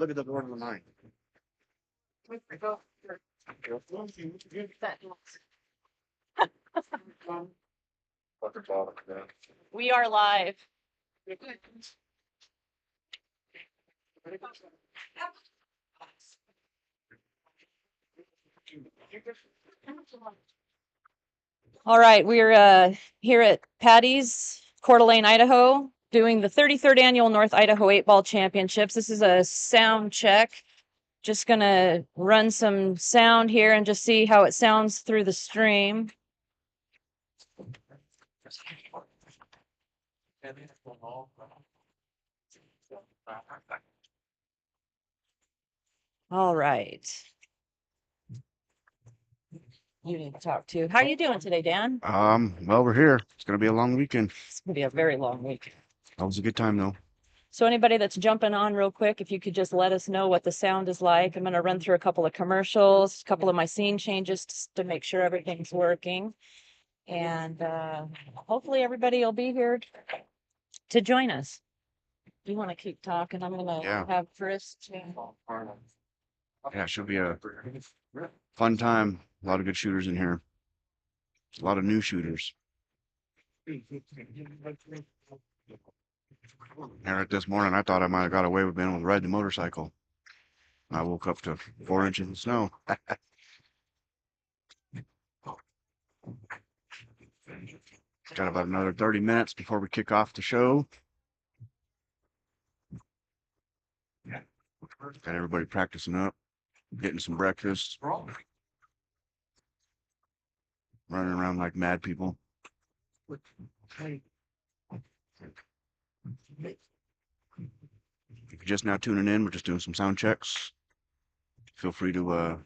Look at the board of the night. We are live. All right, we're here at Paddy's, Coeur d'Alene, Idaho, doing the 33rd annual North Idaho 8-Ball Championships. This is a sound check. Just gonna run some sound here and just see how it sounds through the stream. All right. You need to talk to. How are you doing today, Dan? Well, we're here. It's gonna be a long weekend. It's gonna be a very long week. That was a good time though. So anybody that's jumping on real quick, if you could just let us know what the sound is like. I'm going to run through a couple of commercials, a couple of my scene changes to make sure everything's working. And hopefully everybody will be here to join us. Do you want to keep talking? I'm going to have Chris. Yeah, it should be a fun time. A lot of good shooters in here. A lot of new shooters. Eric, this morning I thought I might have got away with being able to ride the motorcycle. I woke up to 4 inches of snow. Got about another 30 minutes before we kick off the show. Got everybody practicing up, getting some breakfast, running around like mad people. If you're just now tuning in, we're just doing some sound checks. Feel free to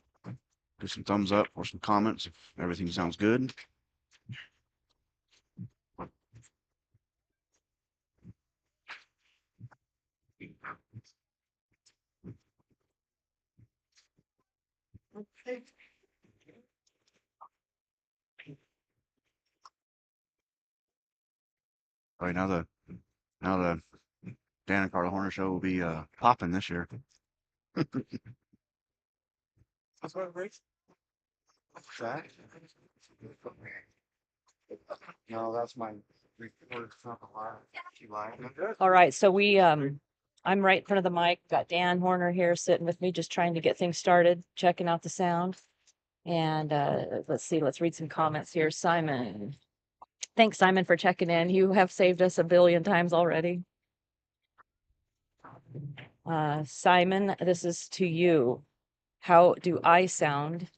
do some thumbs up or some comments if everything sounds good. All right, now the Dan and Carla Horner show will be popping this year. No, that's my record. All right, so I'm right in front of the mic. Got Dan Horner here sitting with me, just trying to get things started, checking out the sound. And let's see, let's read some comments here. Simon. Thanks, Simon, for checking in. You have saved us a billion times already. Simon, this is to you. How do I sound?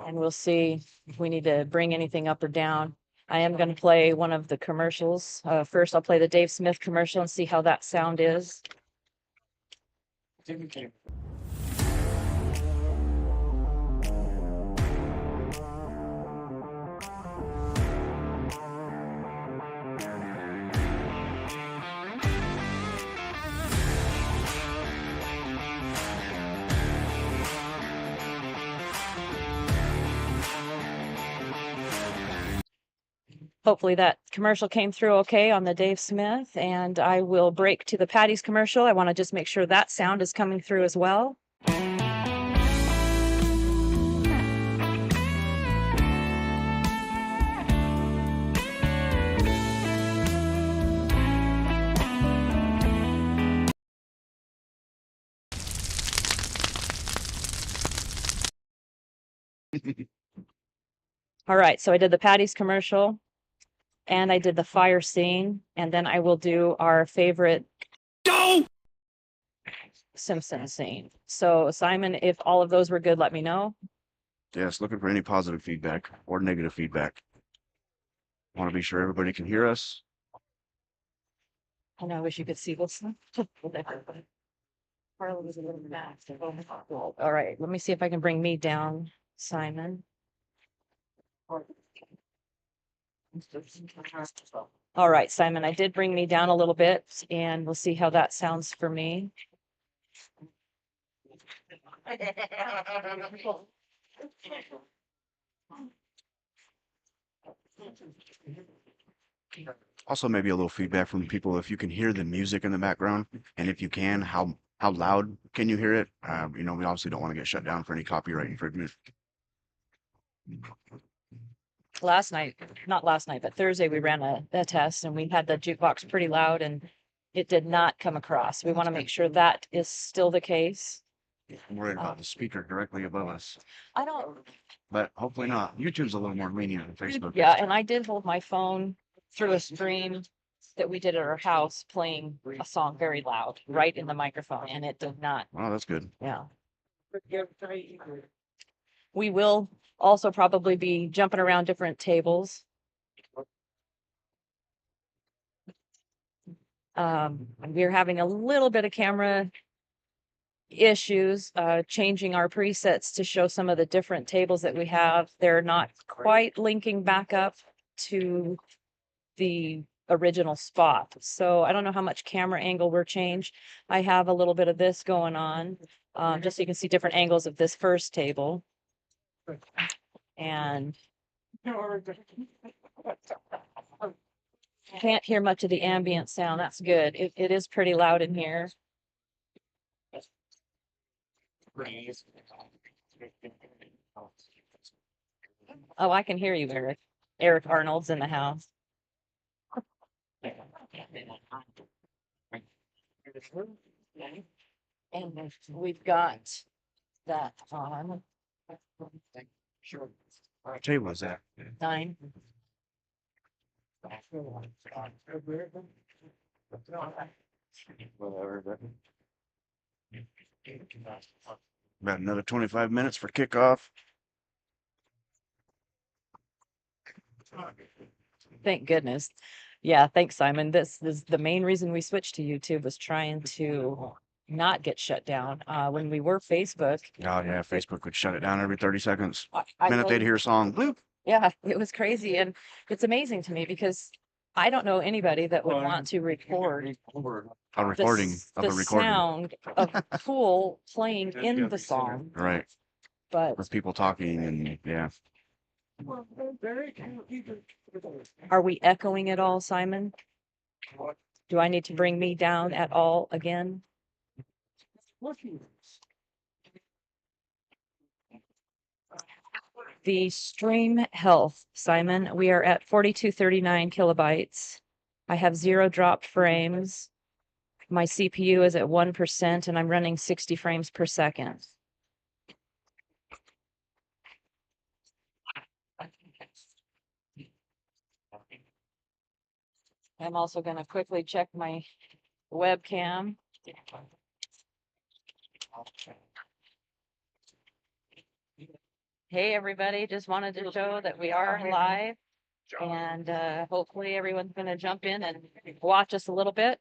And we'll see if we need to bring anything up or down. I am going to play one of the commercials. First, I'll play the Dave Smith commercial and see how that sound is. Hopefully that commercial came through okay on the Dave Smith, and I will break to the Paddy's commercial. I want to just make sure that sound is coming through as well. All right, so I did the Paddy's commercial. And I did the fire scene, and then I will do our favorite Simpson scene. So Simon, if all of those were good, let me know. Yes, looking for any positive feedback or negative feedback. Want to be sure everybody can hear us. And I wish you could see this. Carla was a little mad. All right, let me see if I can bring me down, Simon. All right, Simon, I did bring me down a little bit, and we'll see how that sounds for me. Also, maybe a little feedback from people if you can hear the music in the background, and if you can, how loud can you hear it? You know, we obviously don't want to get shut down for any copyright infringement. Last night, not last night, but Thursday, we ran a test and we had the jukebox pretty loud and it did not come across. We want to make sure that is still the case. I'm worried about the speaker directly above us, I don't, but hopefully not. YouTube's a little more lenient than Facebook. yeah, and I did hold my phone through a stream that we did at our house playing a song very loud, right in the microphone, and it did not, Wow, that's good. yeah. We will also probably be jumping around different tables. We're having a little bit of camera issues, changing our presets to show some of the different tables that we have. They're not quite linking back up to the original spot. So I don't know how much camera angle we're changed. I have a little bit of this going on, just so you can see different angles of this first table. And can't hear much of the ambient sound. That's good. It is pretty loud in here. Oh, I can hear you, Eric. Eric Arnold's in the house. And we've got that on What table is that? 9. About another 25 minutes for kickoff. Thank goodness. Yeah, thanks, Simon. This is the main reason we switched to YouTube, was trying to not get shut down. When we were Facebook, Oh yeah, Facebook would shut it down every 30 seconds. I Minute know, they'd hear a song, bloop. yeah, it was crazy. And it's amazing to me because I don't know anybody that would want to record A recording of the a recording. sound of Tool playing in the song. Right. But With people talking and yeah. are we echoing it all, Simon? Do I need to bring me down at all again? The stream health, Simon, we are at 4239 kilobytes. I have 0 dropped frames. My CPU is at 1% and I'm running 60 frames per second. I'm also going to quickly check my webcam. Hey, everybody, just wanted to show that we are live and hopefully everyone's going to jump in and watch us a little bit.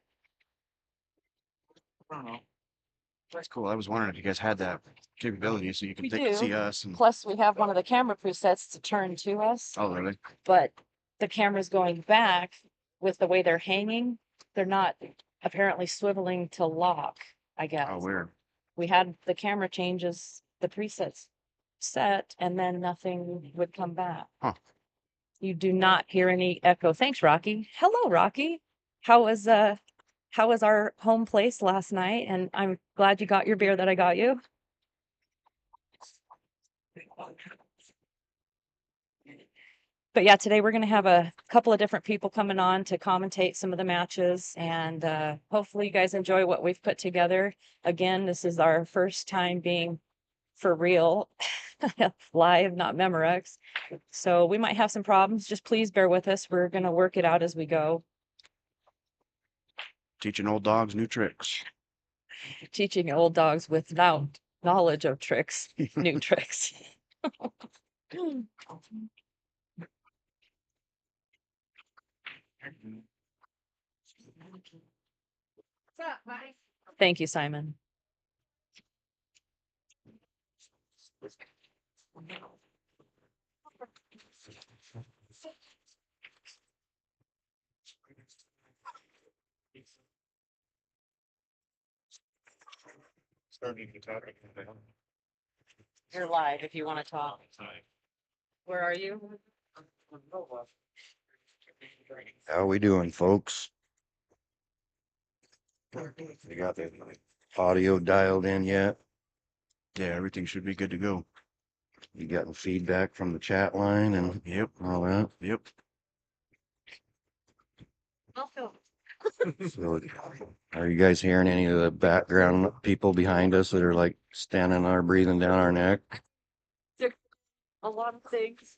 That's cool. I was wondering if you guys had that capability so you We could do. see us. And... Plus, we have one of the camera presets to turn to us. Oh, really? But the camera's going back with the way they're hanging. They're not apparently swiveling to lock, I guess. Oh, weird. We had the camera changes, the presets set, and then nothing would come back. Huh. You do not hear any echo. Thanks, Rocky. Hello, Rocky. How was our home place last night? And I'm glad you got your beer that I got you. But yeah, today we're going to have a couple of different people coming on to commentate some of the matches, and hopefully you guys enjoy what we've put together. Again, this is our first time being for real live, not Memorex. So we might have some problems. Just please bear with us. We're going to work it out as we go. Teaching old dogs new tricks. Teaching old dogs without knowledge of tricks, new tricks. Thank you, Simon. You're live if you want to talk. Where are you? How we doing, folks? You got the audio dialed in yet? Yeah, everything should be good to go. You gotten feedback from the chat line and Yep, all that? yep. So, are you guys hearing any of the background people behind us that are like standing there breathing down our neck? A lot of things.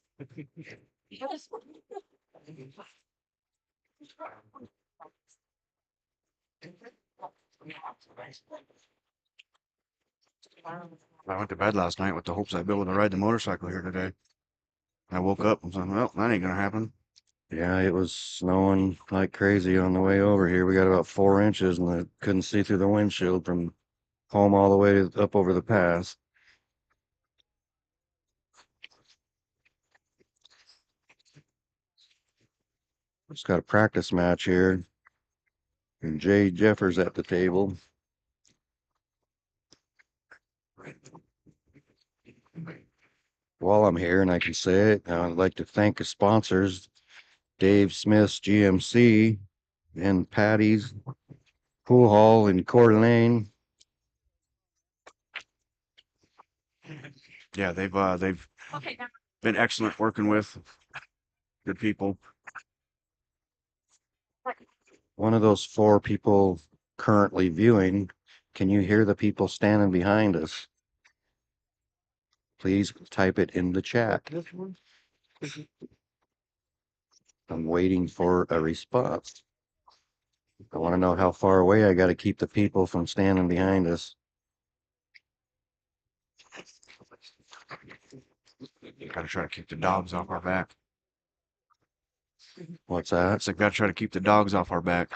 I went to bed last night with the hopes I'd be able to ride the motorcycle here today. I woke up and said, well, that ain't gonna happen. Yeah, it was snowing like crazy on the way over here. We got about 4 inches and I couldn't see through the windshield from home all the way up over the pass. Just got a practice match here. And Jay Jeffers at the table. While I'm here and I can say it, I'd like to thank the sponsors, Dave Smith's GMC and Paddy's Pool Hall in Coeur d'Alene. Yeah, they've been excellent working with. Good people. One of those 4 people currently viewing. Can you hear the people standing behind us? Please type it in the chat. I'm waiting for a response. I want to know how far away I got to keep the people from standing behind us. Gotta try to keep the dogs off our back. What's that? It's like gotta try to keep the dogs off our back.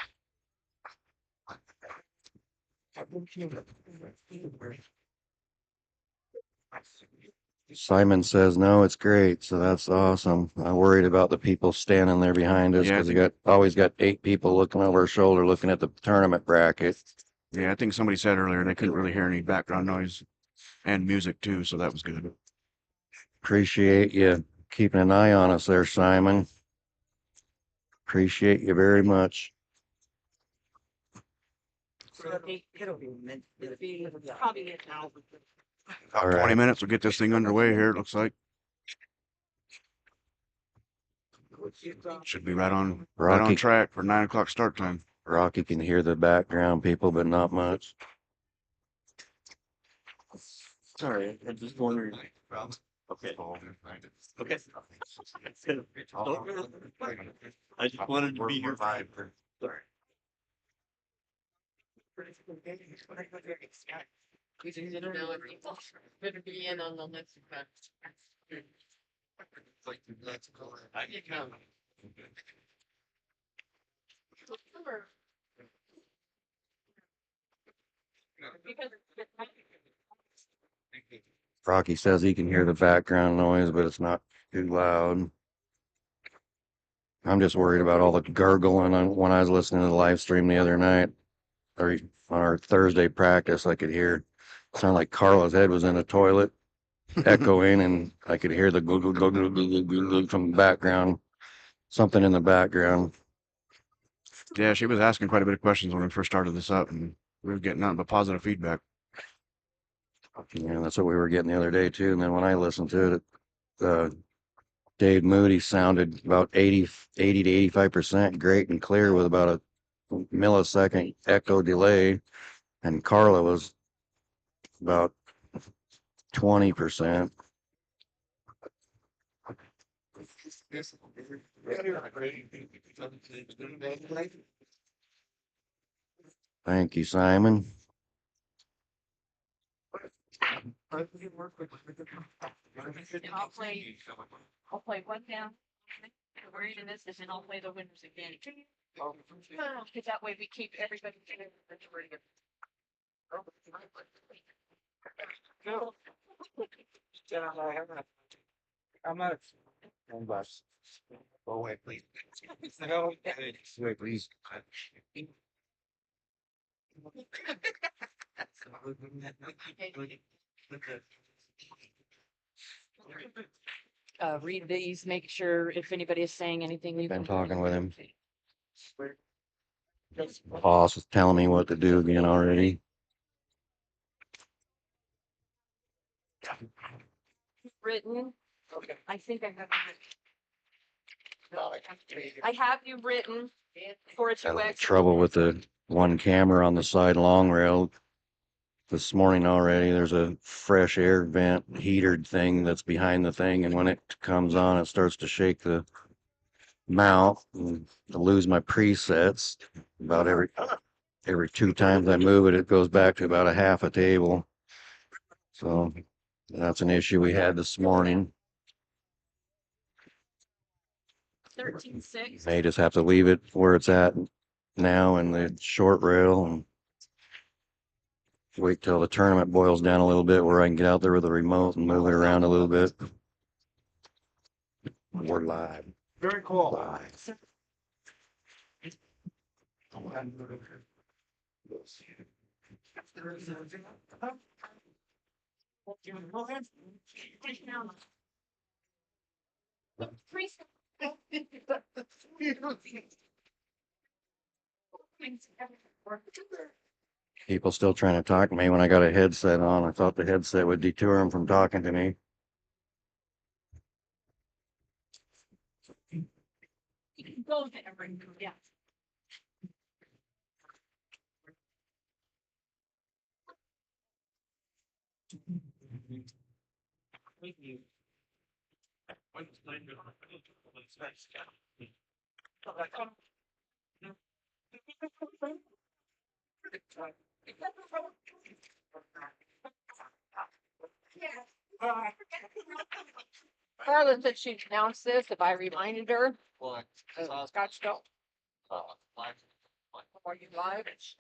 Simon says no, it's great, so that's awesome. I'm worried about the people standing there behind us Yeah, I because we think always got 8 people looking over our shoulder, looking at the tournament bracket. yeah, I think somebody said earlier they couldn't really hear any background noise and music too, so that was good. Appreciate you keeping an eye on us there, Simon. Appreciate you very much. About All 20 right. minutes, we'll get this thing underway here, it looks like. Should be right on Rocky, track for 9 o'clock start time. Rocky can hear the background people, but not much. Sorry, I'm just wondering. Okay. Okay. I just wanted to be here. Sorry. Better be in on the next one. I can come. Rocky says he can hear the background noise, but it's not too loud. I'm just worried about all the gurgling when I was listening to the live stream the other night, or on our Thursday practice. I could hear sound like Carla's head was in a toilet, echoing, and I could hear the glug, glug, glug, glug, glug, glug from the background, something in the background. Yeah, she was asking quite a bit of questions when we first started this up, and we were getting nothing but positive feedback. Yeah, that's what we were getting the other day too. And then when I listened to it, Dave Moody sounded about 80 to 85% great and clear with about a millisecond echo delay, and Carla was about 20%. Thank you, Simon. I'll play one down. We're in this, and then I'll play the winners again. Because that way we keep everybody. I'm not. Oh, wait, please. No, wait, please. read these, make sure if anybody is saying anything. You Been can- talking with him. Boss is telling me what to do again already. Written. Okay. I think I have. I have you written for a Had a little 2X. trouble with the one camera on the side long rail this morning already. There's a fresh air vent heater thing that's behind the thing, and when it comes on, it starts to shake the mount. And I lose my presets about every 2 times I move it. It goes back to about a half a table. So that's an issue we had this morning. 13.6. May just have to leave it where it's at now in the short rail and wait till the tournament boils down a little bit where I can get out there with a remote and move it around a little bit. We're live. Very cool. Live. People still trying to talk to me when I got a headset on. I thought the headset would deter them from talking to me. Go there, yeah. Carla said she'd announce this if I reminded her. What? Scotch don't. Are you live? It's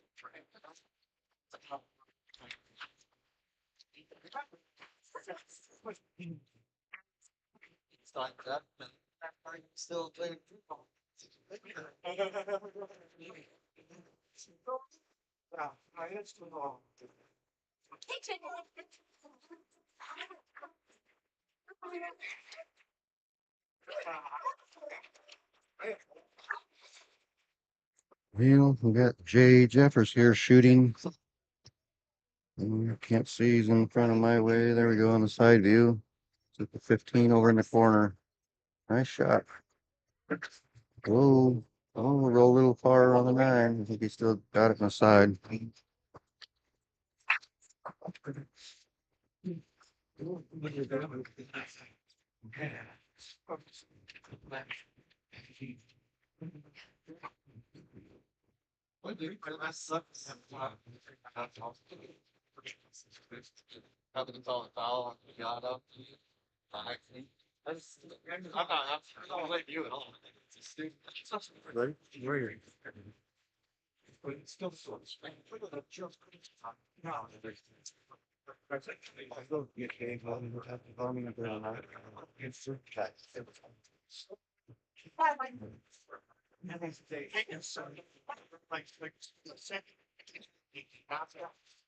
like that, but I'm still playing football. Well, we got Jay Jeffers here shooting. Can't see, he's in front of my way. There we go on the side view. It's at the 15 over in the corner. Nice shot. Whoa. Oh, we roll a little far on the 9. I think he still got it in the side. What do you call that? Sucks. Having to call a foul, you got up. I'm not, I don't like you at all. It's stupid. Ready? Weird. But it's still sort of strange. Look at that just. No. I don't get paid, but I'm gonna have to call me up there and it's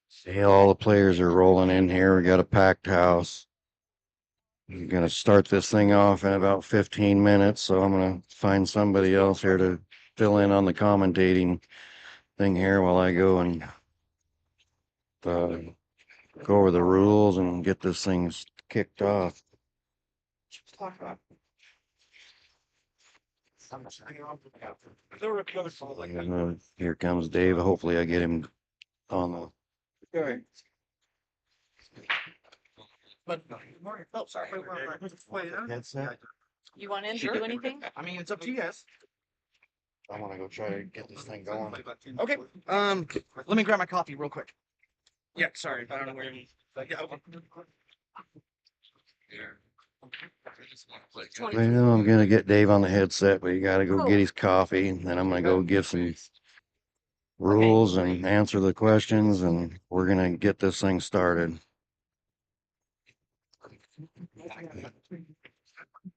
See, all the players are rolling in here. We got a packed house. We're gonna start this thing off in about 15 minutes, so I'm gonna find somebody else here to fill in on the commentating thing here while I go and uh, go over the rules and get this thing kicked off. And, here comes Dave. Hopefully I get him on the But, oh, sorry. headset. You want in to do anything? I mean, it's up to you guys. I want to go try to get this thing going. Okay, let me grab my coffee real quick. Yeah, sorry, I don't know where you. Yeah, okay. Well, I'm gonna get Dave on the headset, but you gotta go get his coffee, and then I'm gonna go give some rules and answer the questions, and we're gonna get this thing started.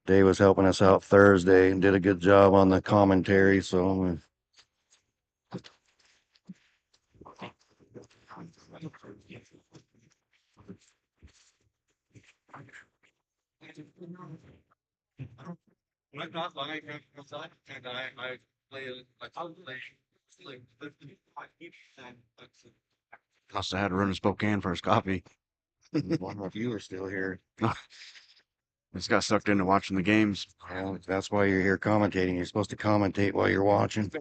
Dave was helping us out Thursday and did a good job on the commentary, so I'm not lying, and I play like 55%. Must have had to run to Spokane for his coffee. Wonder if you were still here. Just got sucked into watching the games. Well, that's why you're here commentating. You're supposed to commentate while you're watching.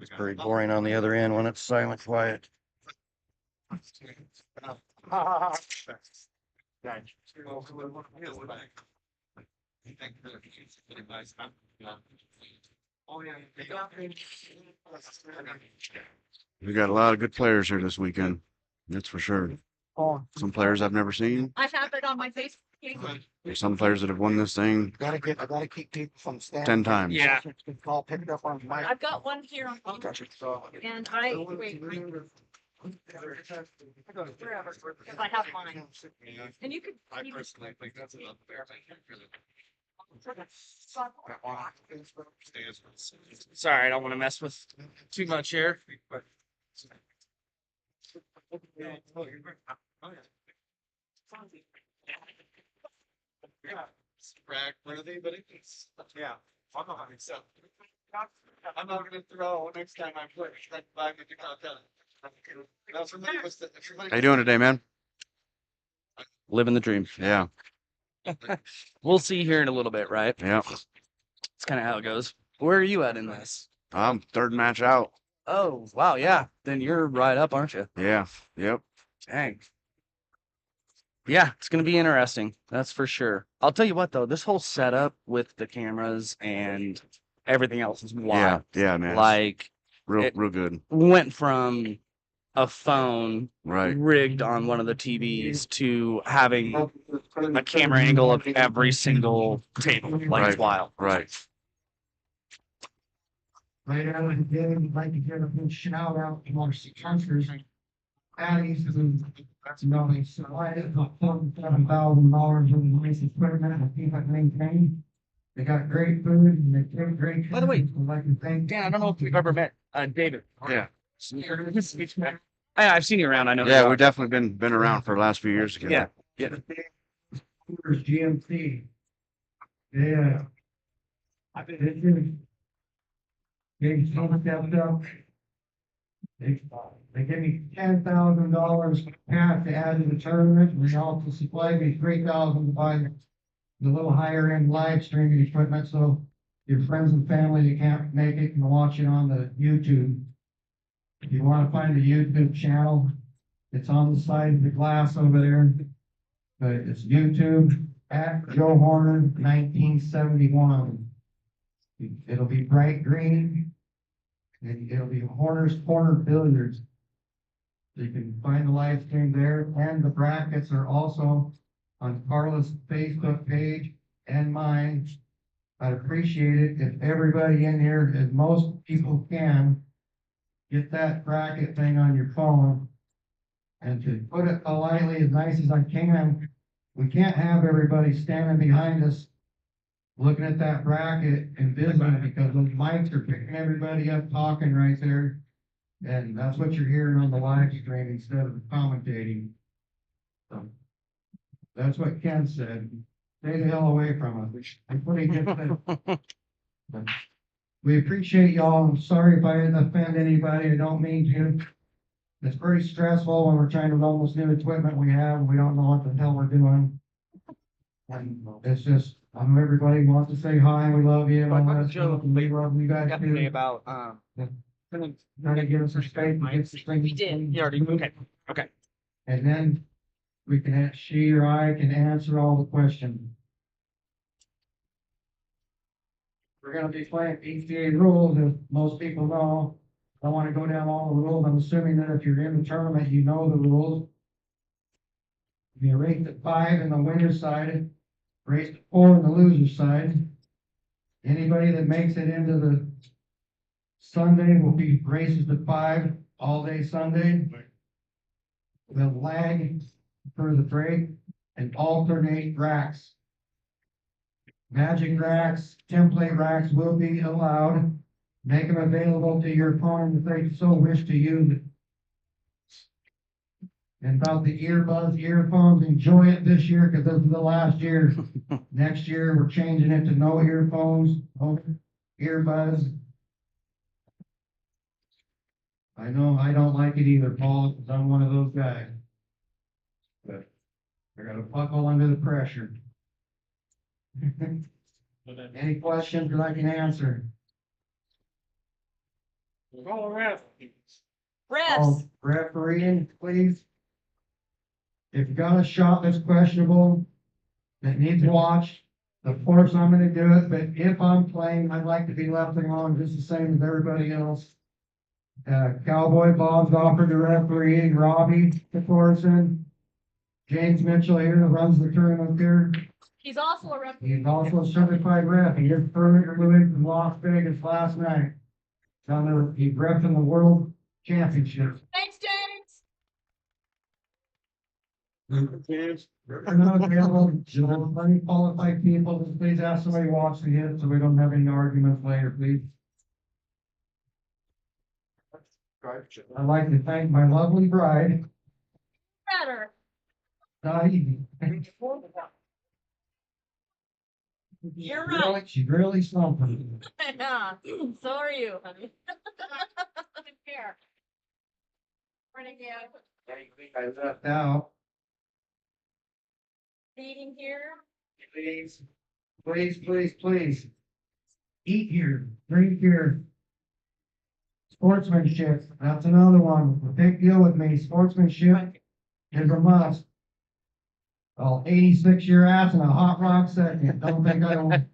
It's pretty boring on the other end when it's silent, quiet. We got a lot of good players here this weekend. That's for sure. Some players I've never seen. I have it on my Facebook. There's some players that have won this thing I gotta keep people from standing. 10 times. Yeah. I'll pick it up on my. I've got one here on, and wait, wherever, because I have mine. And you could. I personally think that's enough there. Sorry, I don't want to mess with too much here. Brag worthy, but it's, yeah. So, I'm not gonna throw next time I play. Right back with the content. Now for me, was that everybody. How you doing today, man? Living the dream. Yeah, We'll see here in a little bit, right? yeah. It's kind of how it goes. Where are you at in this? I'm third match out. Oh, wow, yeah. Then you're right up, aren't you? Yeah, yep. Dang. Yeah, it's going to be interesting. That's for sure. I'll tell you what, though, this whole setup with the cameras and everything else is Yeah, wild. yeah, man. Like, real good. went from a phone Right. rigged on one of the TVs to having a camera angle of every single table. Like, Right. it's wild. Right. Right out of the day, we'd like to give a big shout out to our sponsors. Paddy's and that's Melly. So I did about $47,000 in nice equipment and keep it maintained. They got great food and they take great. By the way, care. We'd like to thank. Dan, I don't know if we've ever met David. Yeah. I've seen you around. I know. Yeah, we've definitely been around for the last few years together. Yeah. Coors GMC. Yeah. I've been. They stepped up. They gave me $10,000 cash to add to the tournament, and they also supplied me $3,000 to buy the little higher end live streaming equipment, so your friends and family that can't make it can watch it on the YouTube. If you want to find the YouTube channel, it's on the side of the glass over there. But it's YouTube at Joe Horner 1971. It'll be bright green. And it'll be Horner's Corner Billiards. So you can find the live stream there, and the brackets are also on Carla's Facebook page and mine. I'd appreciate it if everybody in here, as most people can, get that bracket thing on your phone. And to put it politely, as nice as I can, we can't have everybody standing behind us looking at that bracket and visiting, because those mics are picking everybody up talking right there. And that's what you're hearing on the live stream instead of commentating. So that's what Ken said. Stay the hell away from us. That's what he just said. We appreciate y'all. I'm sorry if I didn't offend anybody. I don't mean to. It's pretty stressful when we're trying to run this new equipment we have, and we don't know what the hell we're doing. And it's just, everybody wants to say hi, we love you. And all that stuff, and we love you guys Definitely too. about Trying to give us a space. to get this thing- We did. you already okay. And then we can, she or I can answer all the questions. We're gonna be playing PCA rules, as most people know. I don't wanna go down all the rules. I'm assuming that if you're in the tournament, you know the rules. You race at 5 in the winner's side, race at 4 in the loser's side. Anybody that makes it into the Sunday will be races at 5 all day Sunday. We'll lag for the break and alternate racks. Magic racks, template racks will be allowed. Make them available to your opponent if they so wish to use it. And about the earbuds, earphones, enjoy it this year because this is the last year. Next year, we're changing it to no earphones, no earbuds. I know I don't like it either, Paul, because I'm one of those guys. But I gotta buckle under the pressure. Any questions that I can answer? Go around. Refs, Refereeing, please. If you got a shot that's questionable, that needs watched, of course I'm gonna do it, but if I'm playing, I'd like to be left alone just the same as everybody else. Cowboy Bob's offered to referee, Robbie Thorson, James Mitchell here who runs the tournament here. He's also a rep. He's also a certified ref. He is permit removed from Las Vegas last night. He's repping the world championships. Thanks, James. Plenty qualified people, just please ask somebody to watch the hit so we don't have any arguments later, please. I'd like to thank my lovely bride, Better. Paddy. You're right. She's really something. Yeah, so are you, honey. Here. Running I left out. Feeding here. Please, please, please, please. Eat here, drink here. Sportsmanship, that's another one. A big deal with me. Sportsmanship is a must. I'll 86 your ass in a hot rod second. Don't think I don't.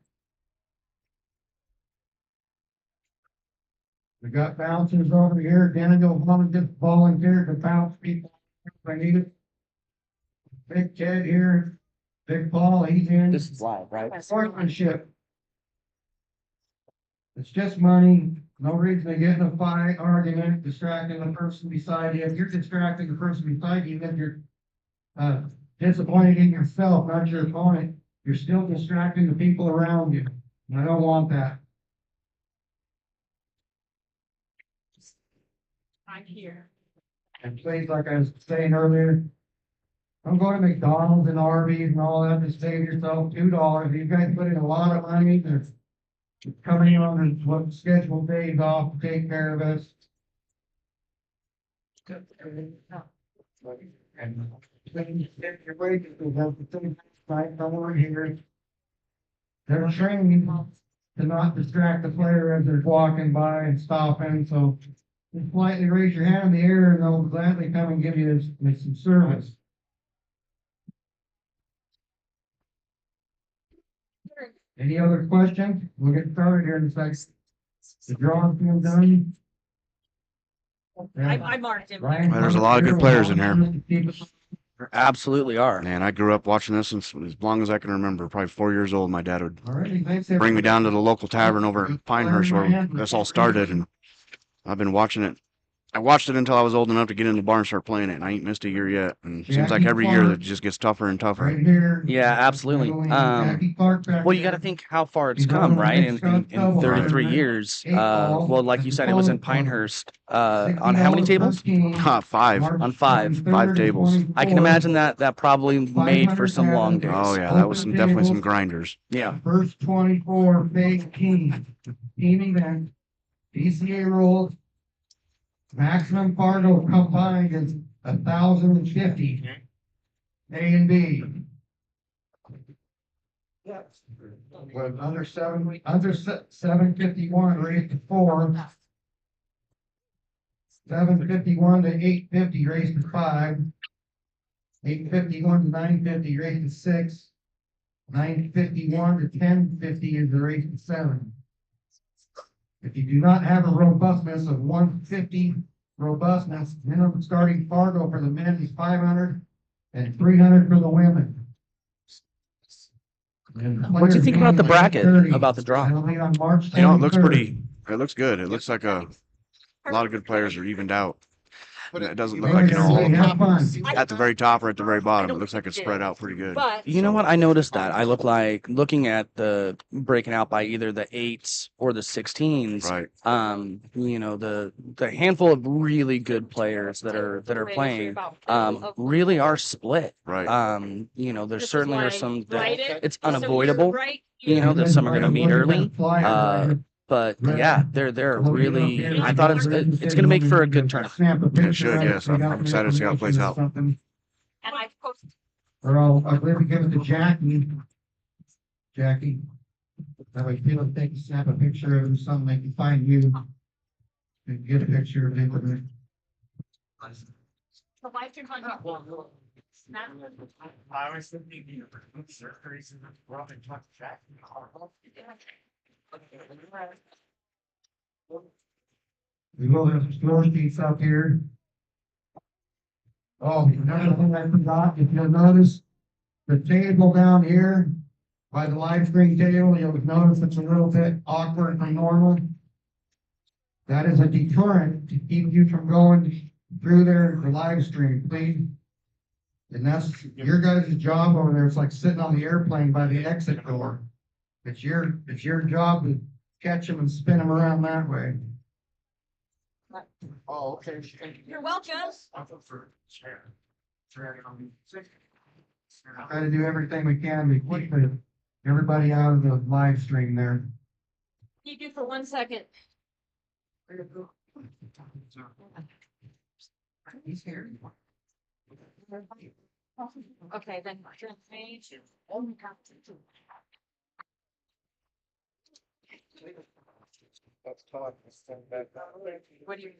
We got bouncers over here. Daniel volunteered to bounce people if I need it. Big Ted here. Big Paul, he's in. This is live, right? Sportsmanship. It's just money. No reason to get in a fight, argument, distracting the person beside you. If you're distracting the person beside you, then you're disappointed in yourself, not your opponent. You're still distracting the people around you. And I don't want that. I'm here. And please, like I was saying earlier, don't go to McDonald's and Arby's and all that to save yourself $2. You guys put in a lot of money. They're coming in on what scheduled days off to take care of us. And please get your wages because that's the thing right over here. They're trained to not distract the player as they're walking by and stopping, so just politely raise your hand in the air and they'll gladly come and give you some service. Any other questions? We'll get started here in a second. The drawing's been done. I marked him. Ryan, There's a lot of good players in here. There absolutely are. Man, I grew up watching this since as long as I can remember. Probably 4 years old. My dad would Alrighty, thanks. bring me down to the local tavern over in Pinehurst where this all started, and I've been watching it. I watched it until I was old enough to get in the bar and start playing it, and I ain't missed a year yet. And it seems like every year it just gets tougher and tougher. Right here. Yeah, absolutely. Well, you got to think how far it's come, right? In 33 years. Well, like you said, it was in Pinehurst. On how many tables? Five. On five. 5 tables. I can imagine that probably made for some long days. Oh yeah, that was definitely some grinders. Yeah. First 24 big team event, PCA rules. Maximum Fargo combined is 1,050. A and B. With under 751 raised to 4. 751 to 850 raised to 5. 851 to 950 raised to 6. 951 to 1050 is the raised to 7. If you do not have a robustness of 150 robustness, minimum starting Fargo for the men is 500 and 300 for the women. What do you think about the bracket, about the draw? It'll be on March You know, it looks 23rd. pretty. It looks good. It looks like a lot of good players are evened out. It doesn't You look may like, have fun. at the very top or at the very bottom. It looks like it's spread out pretty good. But You know what? I noticed that. I look like looking at the breaking out by either the 8s or the 16s. Right. The handful of really good players that are playing really are split. Right. There This is certainly why are some I write that it. it's So you're unavoidable, right that some are going to meet early. Flyer, But yeah, they're Look it up really. here. I thought it's going to make for a good tournament. Snap a picture should, of yes. so you got I'm excited to see how it plays out. something. and I post Or I'll maybe give it to Jackie. Jackie. That way people think you snap a picture of something, they can find you. And get a picture of it. the live stream on Snap. I was thinking, you know, surgeries and Robin talked to Jack. We will have some score sheets up here. Oh, another thing I forgot, if you'll notice, the table down here by the live stream table, you'll notice it's a little bit awkward from normal. That is a deterrent to keep you from going through there, the live stream, please. And that's your guys' job over there. It's like sitting on the airplane by the exit door. It's your job to catch them and spin them around that way. Oh, okay. You're welcome. Try to do everything we can to keep everybody out of the live stream there. You do for 1 second. He's here. Okay, then turn the page. Let's talk. What do you?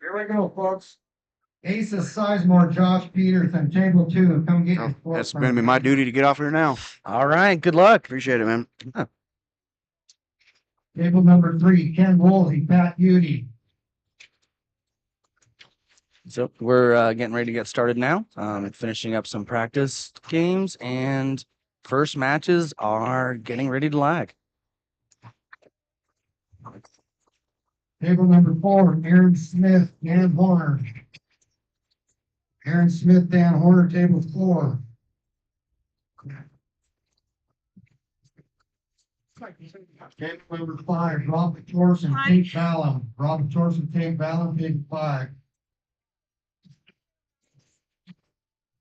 Here we go, folks. Aces Sizemore, Josh Peterson, table 2, come get your score. It's going to be my duty to get off here now. All right, good luck. Appreciate it, man. Table number 3, Ken Woolsey, Pat Beauty. So we're getting ready to get started now. Finishing up some practice games, and first matches are getting ready to lag. Table number 4, Aaron Smith, Dan Horner. Aaron Smith, Dan Horner, table 4. Table number 5, Robert Torson, Tate Ballum. Robert Torson, Tate Ballum, table 5.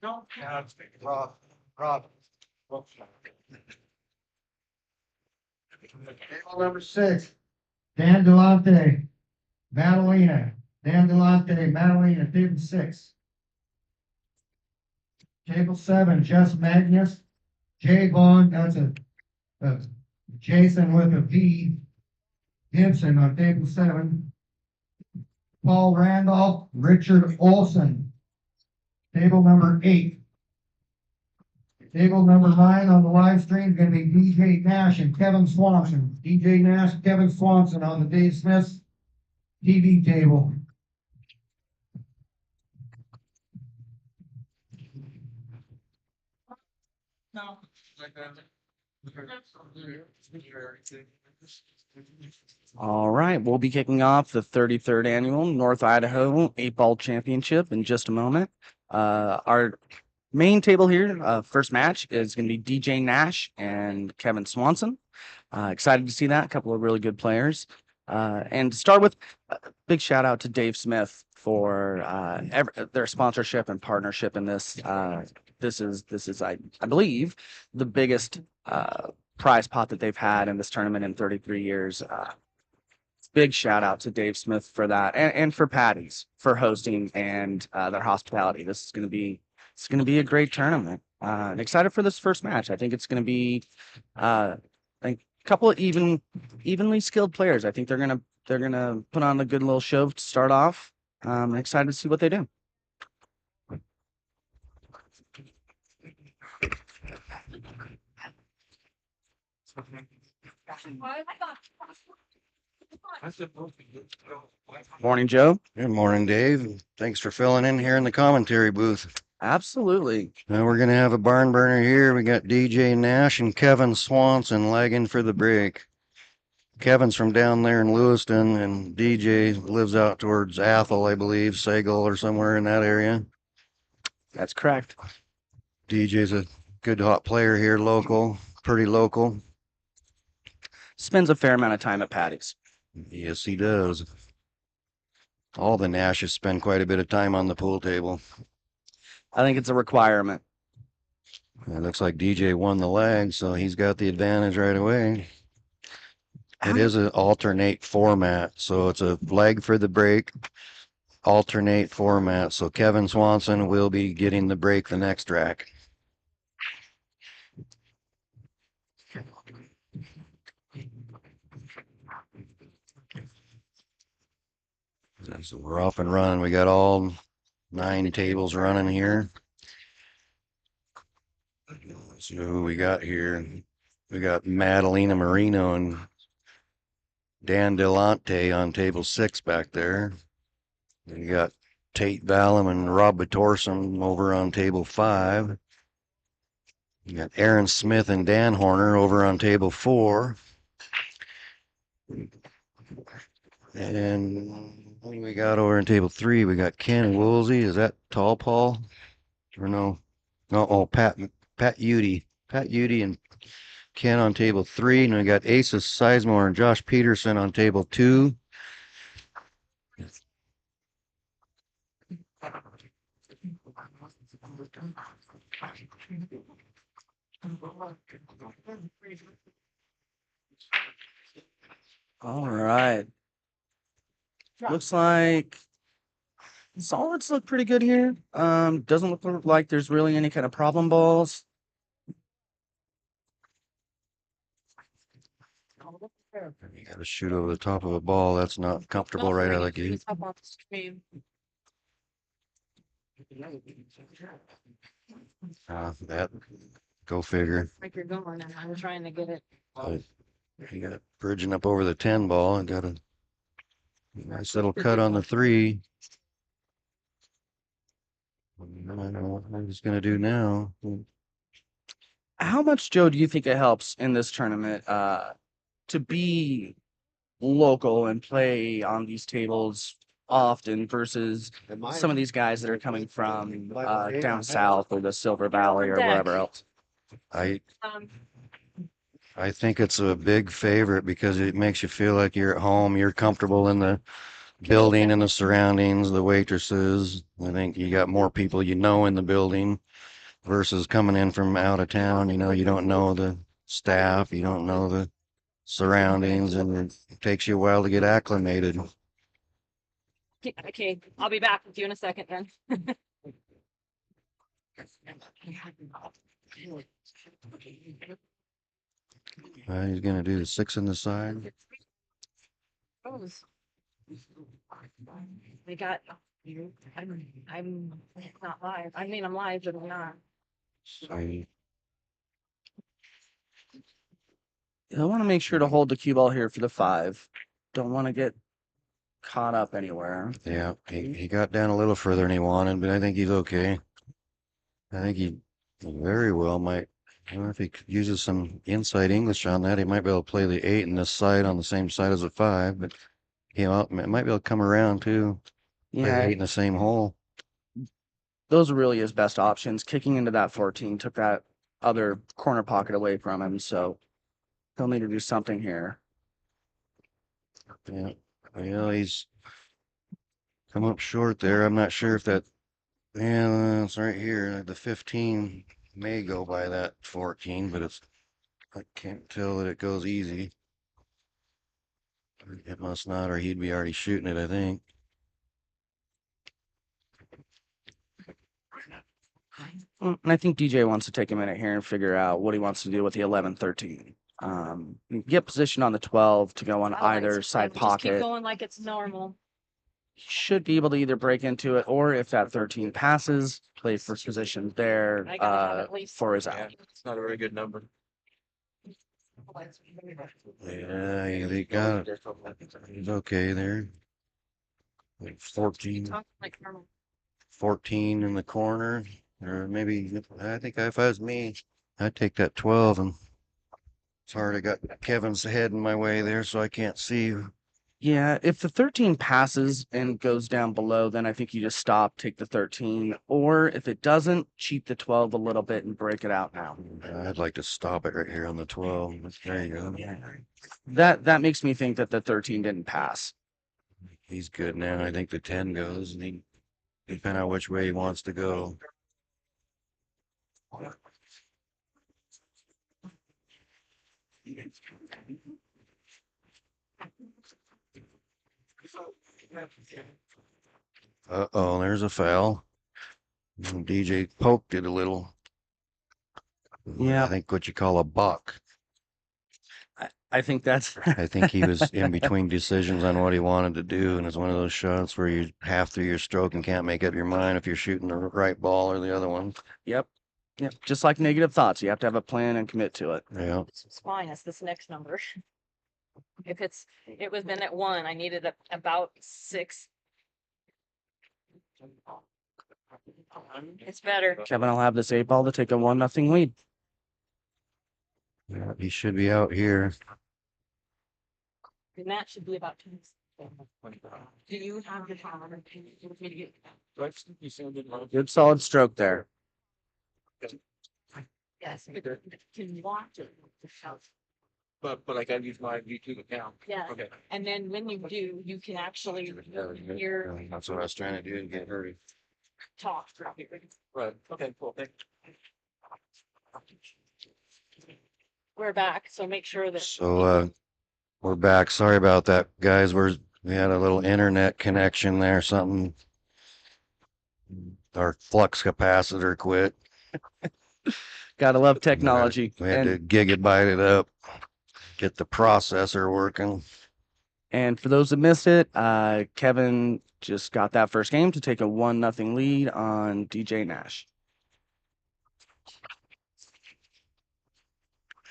No. Rob. Table number 6, Dan Delante, Madalena. Dan Delante, Madalena, table 6. Table 7, Jess Magnus, Jay Vaughn, that's a Jason with a V. Gibson on table 7. Paul Randolph, Richard Olson, table number 8. Table number 9 on the live stream is going to be DJ Nash and Kevin Swanson. DJ Nash, Kevin Swanson on the Dave Smith's TV table. No. All right, we'll be kicking off the 33rd annual North Idaho 8-Ball Championship in just a moment. Our main table here, first match is going to be DJ Nash and Kevin Swanson. Excited to see that. A couple of really good players. And to start with, a big shout out to Dave Smith for their sponsorship and partnership in this. This is I believe the biggest prize pot that they've had in this tournament in 33 years. Big shout out to Dave Smith for that, and for Paddy's for hosting and their hospitality. This is going to be a great tournament. Excited for this first match. I think it's going to be a couple of evenly skilled players. I think they're gonna put on a good little show to start off. Excited to see what they do. Morning, Joe. Good morning, Dave. Thanks for filling in here in the commentary booth. Absolutely. Now we're gonna have a barn burner here. We got DJ Nash and Kevin Swanson lagging for the break. Kevin's from down there in Lewiston, and DJ lives out towards Athol, I believe, Sagal or somewhere in that area. That's correct. DJ's a good hot player here, local, pretty local. Spends a fair amount of time at Paddy's. Yes, he does. All the Nashes spend quite a bit of time on the pool table. I think it's a requirement. It looks like DJ won the leg, so he's got the advantage right away. It is an alternate format, so it's a leg for the break, alternate format. So Kevin Swanson will be getting the break the next rack. So we're off and running. We got all 9 tables running here. So who we got here? We got Madalena Marino and Dan Delante on table 6 back there. We got Tate Ballum and Rob Batorsum over on table 5. You got Aaron Smith and Dan Horner over on table 4. And what do we got over on table 3? We got Ken Woolsey. Is that Tall Paul? Or no? No, oh, Pat Udy. Pat Udy and Ken on table 3. And we got Asa Sizemore and Josh Peterson on table 2. All right. Looks like solids look pretty good here. Doesn't look like there's really any kind of problem balls. You got to shoot over the top of a ball. That's not comfortable right out of the gate. Up on the stream. That go figure. Like you're going, and I'm trying to get it. You got it bridging up over the 10 ball and got a nice little cut on the 3. I don't know what I'm just gonna do now. How much, Joe, do you think it helps in this tournament to be local and play on these tables often versus some of these guys that are coming from down south or the Silver Valley or wherever else? I Um, I think it's a big favorite because it makes you feel like you're at home. You're comfortable in the building and the surroundings, the waitresses. I think you got more people you know in the building versus coming in from out of town. You know, you don't know the staff, you don't know the surroundings, and it takes you a while to get acclimated. okay, I'll be back with you in a second then. He's gonna do the 6 in the side. We got, I'm not live. I mean, I'm live, but I'm not. I I want to make sure to hold the cue ball here for the 5. Don't want to get caught up anywhere. Yeah, he got down a little further than he wanted, but I think he's okay. I think he very well might. I don't know if he uses some inside English on that. He might be able to play the 8 in this side on the same side as the 5, but he might be able to come around too. Play the Yeah, 8 in the same hole. those are really his best options. Kicking into that 14 took that other corner pocket away from him, so he'll need to do something here. Yeah, well, he's come up short there. I'm not sure if that. Yeah, it's right here. The 15 may go by that 14, but I can't tell that it goes easy. It must not, or he'd be already shooting it, I think. And I think DJ wants to take a minute here and figure out what he wants to do with the 11-13. Get position on the 12 to go on I like either to side just keep pocket. going like it's normal. Should be able to either break into it, or if that 13 passes, play first position there I gotta have at least for his out. It's not a very good number. Yeah, they got it. He's okay there. Like 14, Talk like normal. 14 in the corner. Or maybe, I think if I was me, I'd take that 12 and it's hard. I got Kevin's head in my way there, so I can't see. Yeah, if the 13 passes and goes down below, then I think you just stop, take the 13. Or if it doesn't, cheat the 12 a little bit and break it out now. I'd like to stop it right here on the 12. There you go. That makes me think that the 13 didn't pass. He's good now. I think the 10 goes, and he depending on which way he wants to go. Uh-oh, there's a foul. And DJ poked it a little. Yeah. I think what you call a buck. I think that's I think he was in between decisions on what he wanted to do, and it's one of those shots where you're half through your stroke and can't make up your mind if you're shooting the right ball or the other one. Yep. Yep. Just like negative thoughts, you have to have a plan and commit to it. Yeah. It's fine, it's this next number. If it was been at 1, I needed about 6. It's better. Kevin will have this 8 ball to take a 1-0 lead. He should be out here. And that should be about 2. Do you have the power? Do you want me to get? Good solid stroke there. Yes. Can you watch it? But I gotta use my YouTube account. Yeah, Okay. and then when you do, you can actually hear That's what I was trying to do to get hurry. talk. Right. Okay, cool. Thank We're back, so make sure that. So we're back. Sorry about that, guys. We had a little internet connection there, something. Our flux capacitor quit. Gotta love technology. We had to gigabyte it up, get the processor working. And for those that missed it, Kevin just got that first game to take a 1-0 lead on DJ Nash.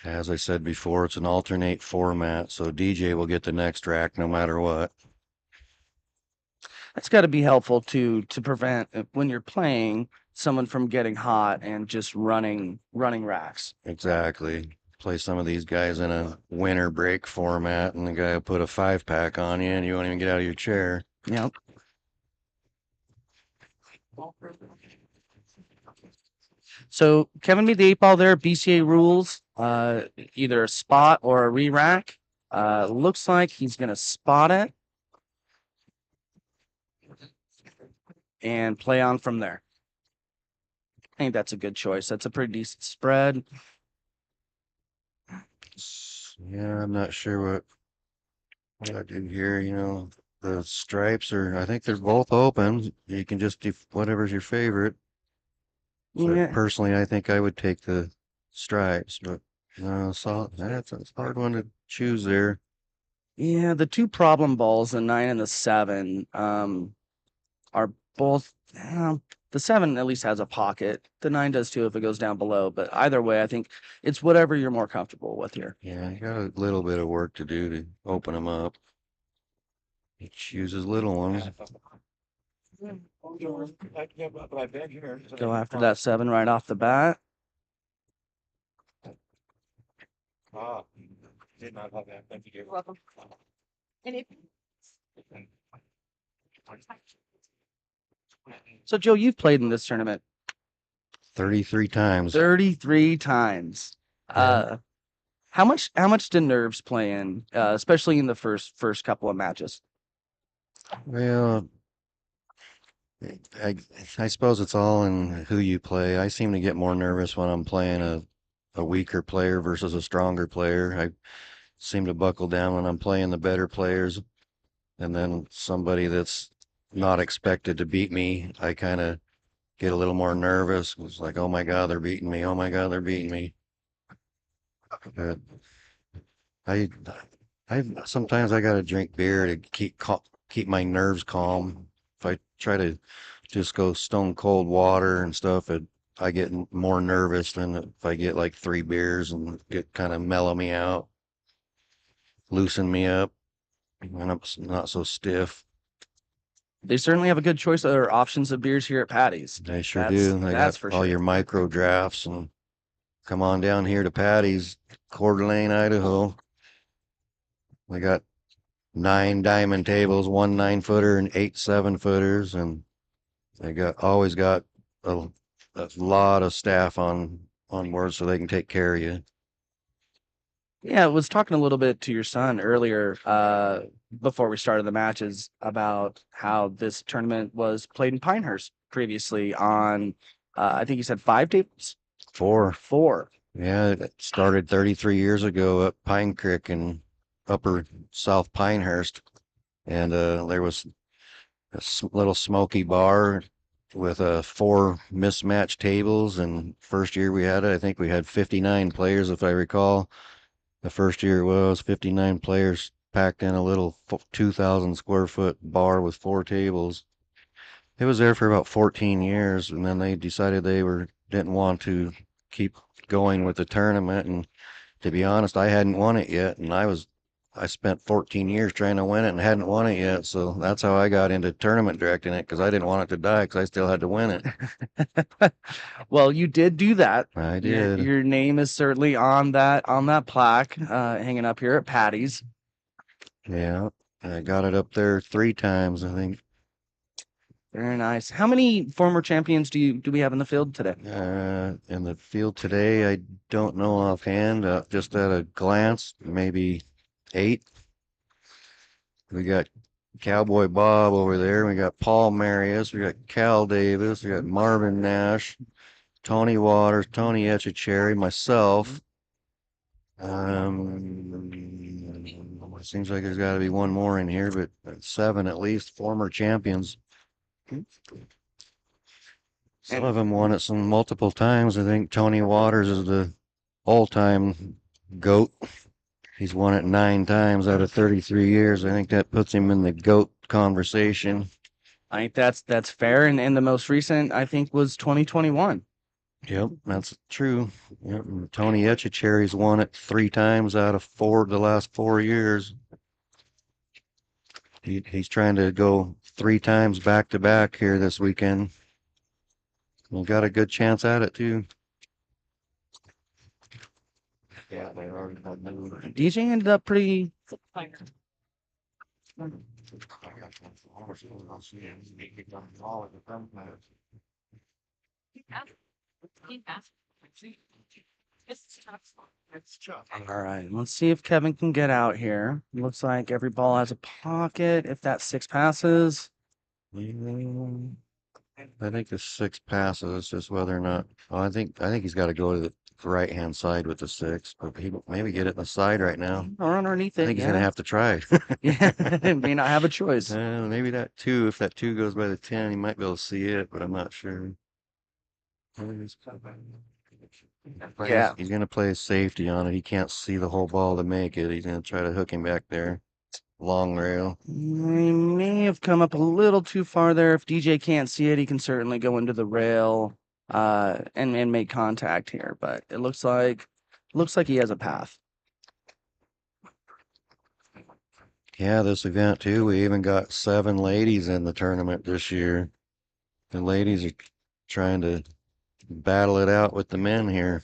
As I said before, it's an alternate format, so DJ will get the next rack no matter what. That's got to be helpful to prevent when you're playing someone from getting hot and just running racks. Exactly. Play some of these guys in a winter break format, and the guy will put a 5-pack on you, and you won't even get out of your chair. Yep. So Kevin made the 8 ball there. BCA rules, either a spot or a re-rack. Looks like he's gonna spot it and play on from there. I think that's a good choice. That's a pretty decent spread. Yeah, I'm not sure what I do here. You know, the stripes I think they're both open. You can just do whatever's your favorite. So Yeah. personally, I think I would take the stripes, but so that's a hard one to choose there. Yeah, the 2 problem balls, the 9 and the 7, are both. The 7 at least has a pocket. The 9 does too if it goes down below. But either way, I think it's whatever you're more comfortable with here. Yeah, you got a little bit of work to do to open them up. He chooses little ones. Go after that 7 right off the bat. Ah, did not have that. Thank you. You're welcome. And if So Joe, you've played in this tournament 33 times. 33 times. Yeah. How much do nerves play in, especially in the first couple of matches? Well, I suppose it's all in who you play. I seem to get more nervous when I'm playing a weaker player versus a stronger player. I seem to buckle down when I'm playing the better players. And then somebody that's not expected to beat me, I kind of get a little more nervous. It's like, oh my God, they're beating me. Oh my God, they're beating me. But I sometimes I got to drink beer to keep my nerves calm. If I try to just go stone cold water and stuff, I get more nervous than if I get like 3 beers and get kind of mellow me out, loosen me up, and I'm not so stiff. They certainly have a good choice of options of beers here at Paddy's. They sure That's- do. They that's got for all sure. your micro drafts, and come on down here to Paddy's, Coeur d'Alene, Idaho. We got 9 diamond tables, 1 9-footer and 8 7-footers, and they always got a lot of staff on board so they can take care of you. Yeah, I was talking a little bit to your son earlier, before we started the matches about how this tournament was played in Pinehurst previously on, I think you said 5 tables? 4. 4. Yeah, it started 33 years ago at Pine Creek in upper South Pinehurst. And there was a little smoky bar with 4 mismatched tables. And first year we had it, I think we had 59 players, if I recall. The first year was 59 players packed in a little 2,000 square foot bar with 4 tables. It was there for about 14 years, and then they decided didn't want to keep going with the tournament. And to be honest, I hadn't won it yet, and I spent 14 years trying to win it and hadn't won it yet. So that's how I got into tournament directing it, because I didn't want it to die, because I still had to win it. Well, you did do that. I Your, did. your name is certainly on that plaque, hanging up here at Paddy's. Yeah, I got it up there 3 times, I think. Very nice. How many former champions do we have in the field today? In the field today, I don't know offhand. Just at a glance, maybe 8. We got Cowboy Bob over there. We got Paul Marius. We got Cal Davis. We got Marvin Nash, Tony Waters, Tony Etchecherry, myself. Seems like there's got to be one more in here, but 7 at least former champions. Some of them won it some multiple times. I think Tony Waters is the all-time GOAT. He's won it 9 times out of 33 years. I think that puts him in the GOAT conversation. I think that's fair. And the most recent, I think, was 2021. Yep, that's true. Yep. And Tony Etchecherry's won it 3 times out of the last 4 years. He's trying to go 3 times back to back here this weekend. We got a good chance at it too. Yeah, they already DJ ended up pretty. It's tough. All right, let's see if Kevin can get out here. Looks like every ball has a pocket. If that 6 passes. I think the 6 passes. It's just whether or not. Oh, I think he's got to go to the right-hand side with the 6, but he maybe get it in the side right now. Or underneath it. I think he's gonna have to try. Yeah, may not have a choice. Maybe that 2. If that 2 goes by the 10, he might be able to see it, but I'm not sure. Yeah. He's gonna play safety on it. He can't see the whole ball to make it. He's gonna try to hook him back there. Long rail. He may have come up a little too far there. If DJ can't see it, he can certainly go into the rail and make contact here. But it looks like he has a path. Yeah, this event too. We even got 7 ladies in the tournament this year. The ladies are trying to battle it out with the men here.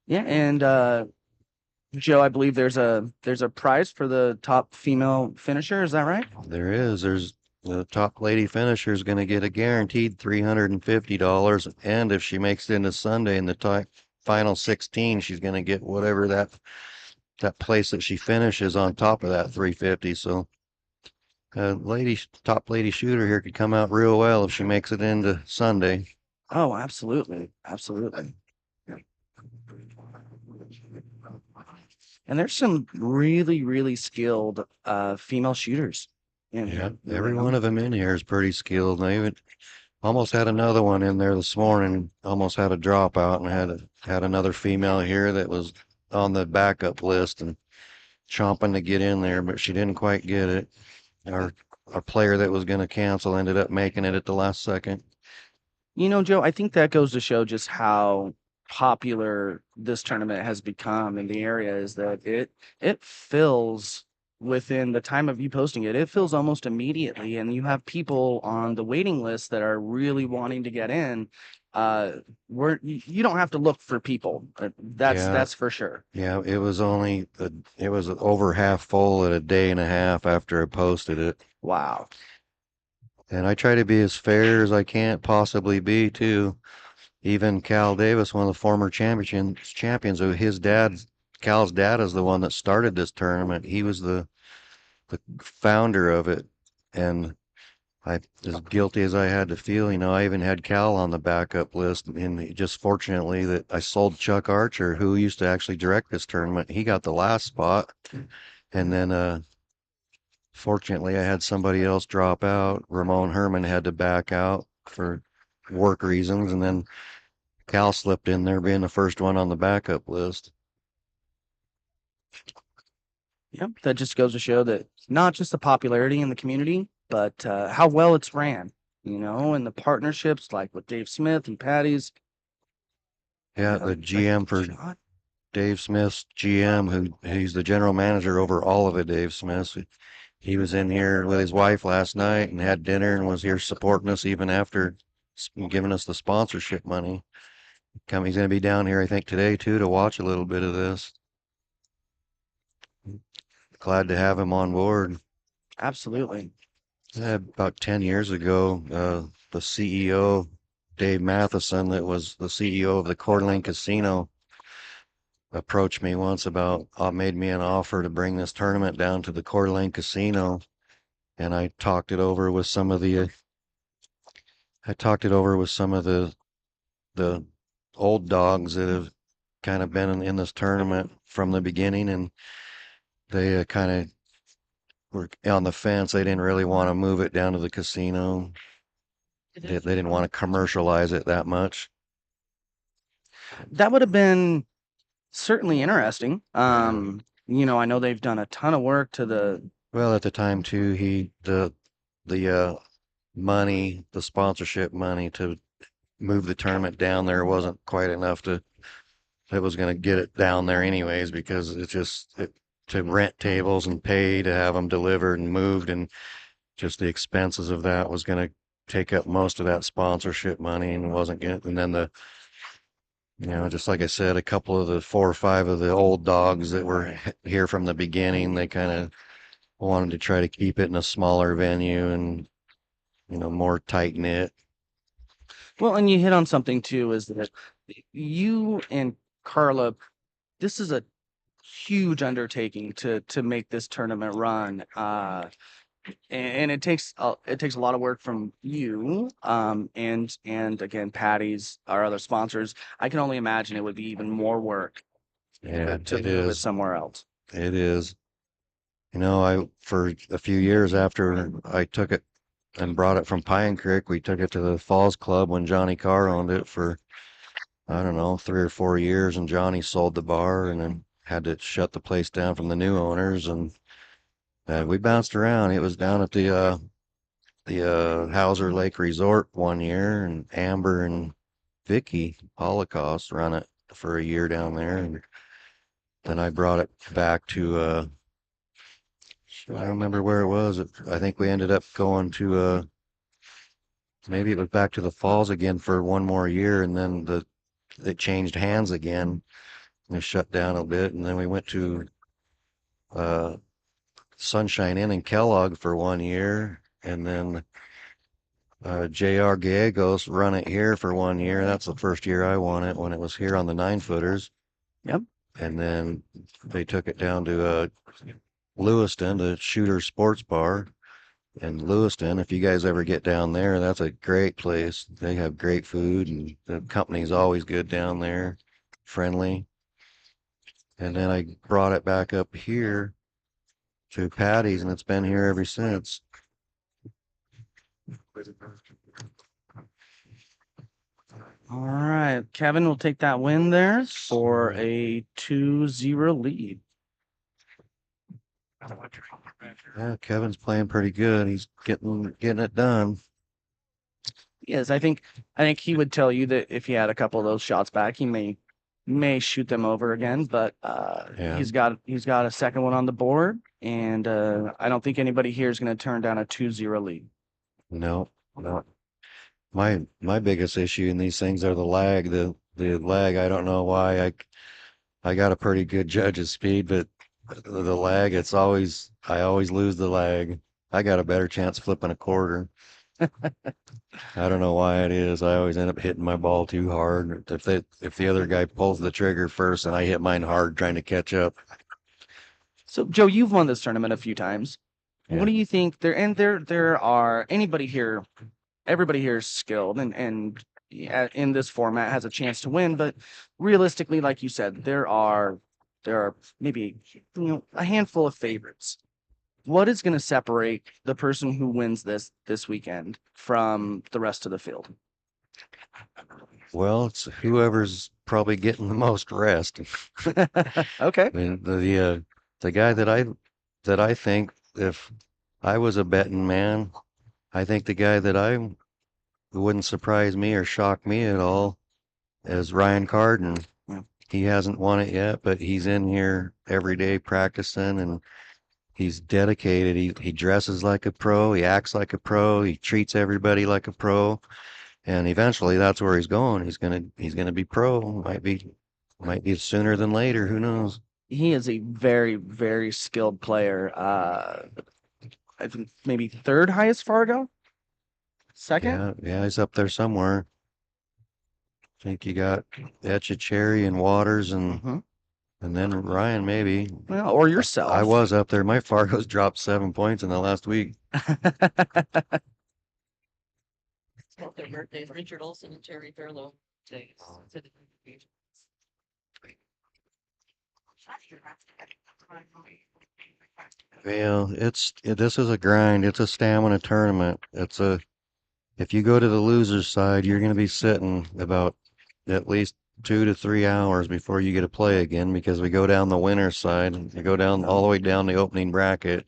Yeah, and Joe, I believe there's a prize for the top female finisher. Is that right? There is. There's the top lady finisher is going to get a guaranteed $350, and if she makes it into Sunday in the final 16, she's going to get whatever that place that she finishes on top of that 350. So, top lady shooter here could come out real well if she makes it into Sunday. Oh, absolutely, absolutely. And there's some really, really skilled female shooters. Yeah, every one of them in here is pretty skilled. They even almost had another one in there this morning. Almost had a dropout, and had another female here that was on the backup list and chomping to get in there, but she didn't quite get it. Our player that was going to cancel ended up making it at the last second. You know, Joe, I think that goes to show just how popular this tournament has become in the area, is that it fills within the time of you posting it, it fills almost immediately, and you have people on the waiting list that are really wanting to get in. Where you don't have to look for people. Yeah. That's for sure. Yeah, it was over half full at a day and a half after I posted it. Wow. And I try to be as fair as I can possibly be too. Even Cal Davis, one of the former champions, who Cal's dad is the one that started this tournament. He was the founder of it. And I, as guilty as I had to feel, I even had Cal on the backup list. And just fortunately that I sold Chuck Archer, who used to actually direct this tournament. He got the last spot. And then, fortunately, I had somebody else drop out. Ramon Herman had to back out for work reasons. And then Cal slipped in there being the first one on the backup list. Yep. That just goes to show that not just the popularity in the community, but how well it's ran, and the partnerships like with Dave Smith and Paddy's. Yeah, the GM for Shot. Dave Smith's GM, he's the general manager over all of it, Dave Smith. He was in here with his wife last night and had dinner and was here supporting us even after giving us the sponsorship money. He's going to be down here, I think, today too to watch a little bit of this. Glad to have him on board. Absolutely. About 10 years ago, the CEO, Dave Matheson, that was the CEO of the Coeur d'Alene Casino, approached me once about, made me an offer to bring this tournament down to the Coeur d'Alene Casino. And I talked it over with some of the the old dogs that have kind of been in this tournament from the beginning, and they kind of were on the fence. They didn't really want to move it down to the casino. They didn't want to commercialize it that much. That would have been certainly interesting. I know they've done a ton of work to the. Well, at the time too, the money, the sponsorship money to move the tournament down there wasn't quite enough it was going to get it down there anyways, because to rent tables and pay to have them delivered and moved, and just the expenses of that was going to take up most of that sponsorship money, and wasn't getting, and then just like I said, a couple of the 4 or 5 of the old dogs that were here from the beginning, they kind of wanted to try to keep it in a smaller venue and, more tight knit. Well, and you hit on something too, is that you and Carla, this is a huge undertaking to make this tournament run. And it takes a lot of work from you, and again, Patty's, our other sponsors. I can only imagine it would be even more work Yeah, to it move it is. somewhere else. It is. For a few years after I took it and brought it from Pine Creek, we took it to the Falls Club when Johnny Carr owned it for, I don't know, 3 or 4 years, and Johnny sold the bar and then had to shut the place down from the new owners, and we bounced around. It was down at the Hauser Lake Resort one year, and Amber and Vicky Holocaust run it for a year down there, and then I brought it back to I don't remember where it was. I think we ended up going to maybe it was back to the Falls again for one more year, and then it changed hands again and it shut down a bit, and then we went to uh, Sunshine Inn in Kellogg for one year, and then J.R. Gallegos run it here for one year. That's the first year I won it, when it was here on the 9-footers. Yep. And then they took it down to Lewiston, the Shooter Sports Bar in Lewiston. If you guys ever get down there, that's a great place. They have great food, and the company's always good down there, friendly. And then I brought it back up here to Paddy's, and it's been here ever since. All right, Kevin will take that win there for a 2-0 lead. Yeah, Kevin's playing pretty good. He's getting it done. Yes, I think he would tell you that if he had a couple of those shots back, he may shoot them over again, but Yeah. he's got a second one on the board. and I don't think anybody here is going to turn down a 2-0 lead. No, no. My biggest issue in these things are the lag. The lag. I don't know why. I got a pretty good judge of speed, but the lag. I always lose the lag. I got a better chance flipping a quarter. I don't know why it is. I always end up hitting my ball too hard. If the other guy pulls the trigger first and I hit mine hard trying to catch up. So, Joe, you've won this tournament a few times. Yeah. What do you think there? And there are anybody here, everybody here is skilled, and yeah, in this format has a chance to win. But realistically, like you said, there are maybe a handful of favorites. What is going to separate the person who wins this weekend from the rest of the field? Well, it's whoever's probably getting the most rest. Okay. And the guy that I think if I was a betting man, I think the guy that I wouldn't surprise me or shock me at all is Ryan Carden. Yeah. He hasn't won it yet, but he's in here every day practicing and he's dedicated. He dresses like a pro, he acts like a pro, he treats everybody like a pro, and eventually that's where he's going. He's gonna be pro. Might be sooner than later. Who knows? He is a very, very skilled player. I think maybe third highest Fargo, second. Yeah, he's up there somewhere. I think you got Etchecherry and Waters Mhm. and then Ryan maybe. Well, or yourself. I was up there. My Fargo's dropped 7 points in the last week. It's both their birthdays, Richard Olson and Terry Fairlow days. Well, this is a grind. It's a stamina tournament. If you go to the loser's side, you're going to be sitting about at least 2 to 3 hours before you get to play again because we go down the winner's side. We go down all the way down the opening bracket,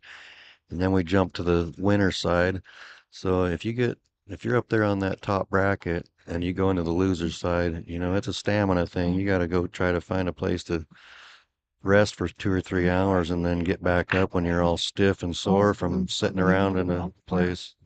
and then we jump to the winner's side. So if you're up there on that top bracket and you go into the loser's side, it's a stamina thing. You got to go try to find a place to rest for 2 or 3 hours and then get back up when you're all stiff and sore from sitting around in a place.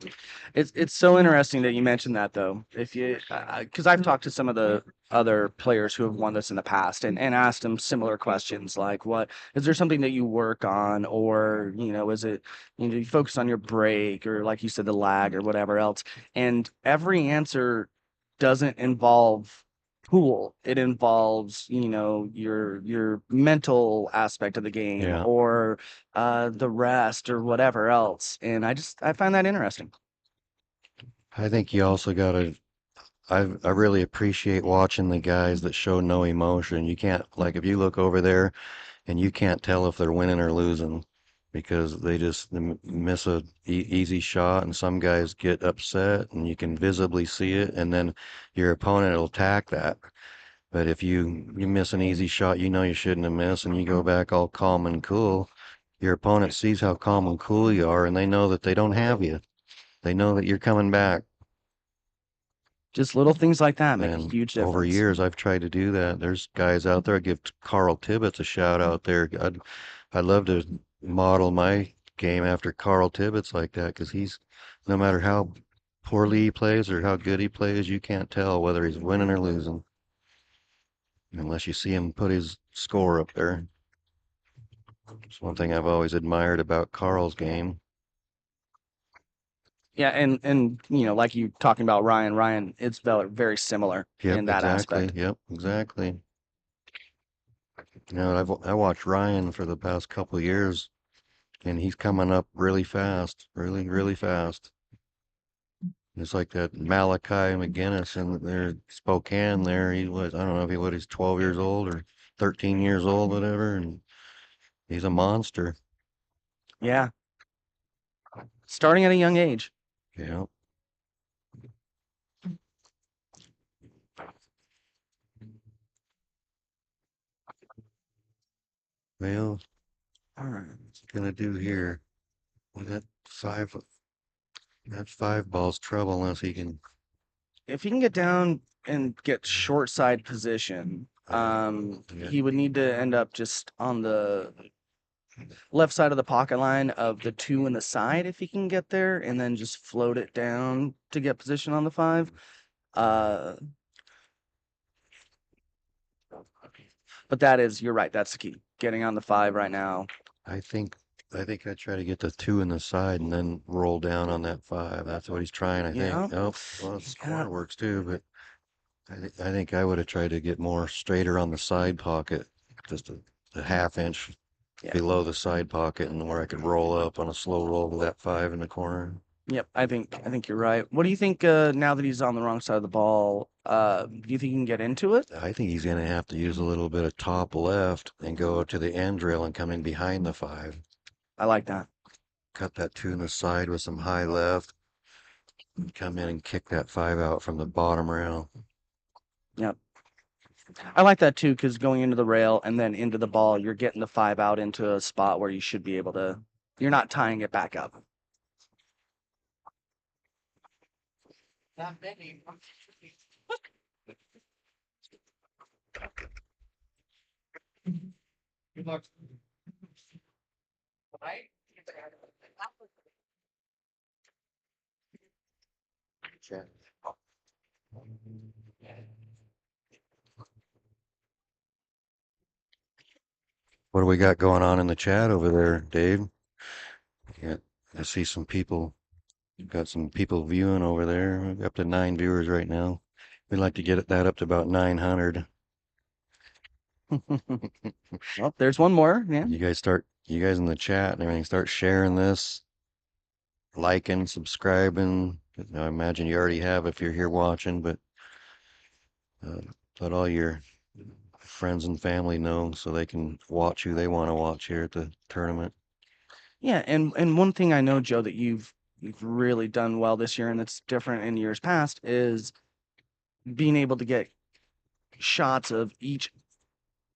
It's so interesting that you mentioned that though. If you, because I've talked to some of the other players who have won this in the past and asked them similar questions like, what is there something that you work on, or is it you focus on your break, or like you said, the lag or whatever else, and every answer doesn't involve pool. It involves your mental aspect of the game, Yeah. or the rest or whatever else, and I find that interesting. I think you also gotta, I really appreciate watching the guys that show no emotion. You can't, like, if you look over there and you can't tell if they're winning or losing because they just miss a easy shot, and some guys get upset and you can visibly see it, and then your opponent will attack that. But if you miss an easy shot you shouldn't have missed, and you go back all calm and cool, your opponent sees how calm and cool you are, and they know that they don't have you. They know that you're coming back. Just little things like that make a And huge difference. over years, I've tried to do that. There's guys out there. I give Carl Tibbetts a shout out there. I'd love to model my game after Carl Tibbetts like that, because no matter how poorly he plays or how good he plays, you can't tell whether he's winning or losing unless you see him put his score up there. It's one thing I've always admired about Carl's game. Yeah, and like you talking about Ryan, it's very similar Yep, in that exactly. aspect. Yep, exactly. I watched Ryan for the past couple of years, and he's coming up really fast, really, really fast. It's like that Malachi McGinnis in there, Spokane there. I don't know if he's 12 years old or 13 years old, whatever, and he's a monster. Yeah, starting at a young age. Yeah. Well, All right. what's he gonna do here? We got five balls trouble unless he can. If he can get down and get short side position, Yeah. he would need to end up just on the left side of the pocket line of the 2 and the side if he can get there, and then just float it down to get position on the 5. But that is, you're right, that's the key. Getting on the 5 right now. I think I try to get the 2 in the side and then roll down on that 5. That's what he's trying, I Yeah. think. Oh, well, his Yeah. corner works too, but I think I would have tried to get more straighter on the side pocket, just a half inch Yeah. below the side pocket, and where I could roll up on a slow roll to that 5 in the corner. Yep, I think you're right. What do you think now that he's on the wrong side of the ball? Do you think he can get into it? I think he's going to have to use a little bit of top left and go to the end rail and come in behind the 5. I like that. Cut that 2 in the side with some high left. And come in and kick that 5 out from the bottom rail. Yep. I like that too, because going into the rail and then into the ball, you're getting the 5 out into a spot where you should be able to, you're not tying it back up. Not many. Good luck. Right? What do we got going on in the chat over there, Dave? Yeah, I see some people. Got some people viewing over there. We're up to 9 viewers right now. We'd like to get that up to about 900. Well, there's one more. Yeah. You guys in the chat and everything, start sharing this, liking, subscribing. I imagine you already have if you're here watching, but let all your friends and family know so they can watch who they want to watch here at the tournament. Yeah, and one thing I know, Joe, that you've really done well this year, and it's different in years past, is being able to get shots of each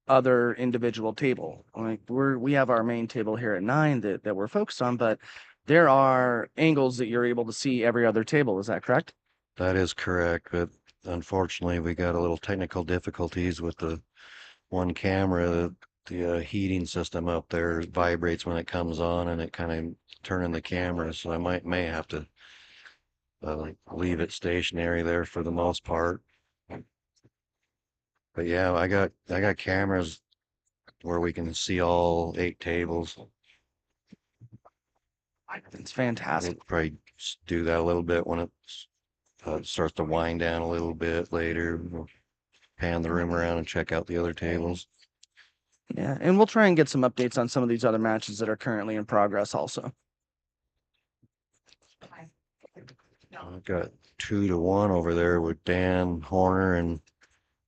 other individual table. Like we have our main table here at 9 that we're focused on, but there are angles that you're able to see every other table. Is that correct? That is correct, but unfortunately we got a little technical difficulties with the one camera. The heating system up there vibrates when it comes on, and it kind of turning the camera. So I may have to leave it stationary there for the most part. But yeah, I got cameras where we can see all 8 tables. It's fantastic. We'll probably do that a little bit when it starts to wind down a little bit later. We'll pan the room around and check out the other tables. Yeah, and we'll try and get some updates on some of these other matches that are currently in progress also. I've got 2-1 over there with Dan Horner and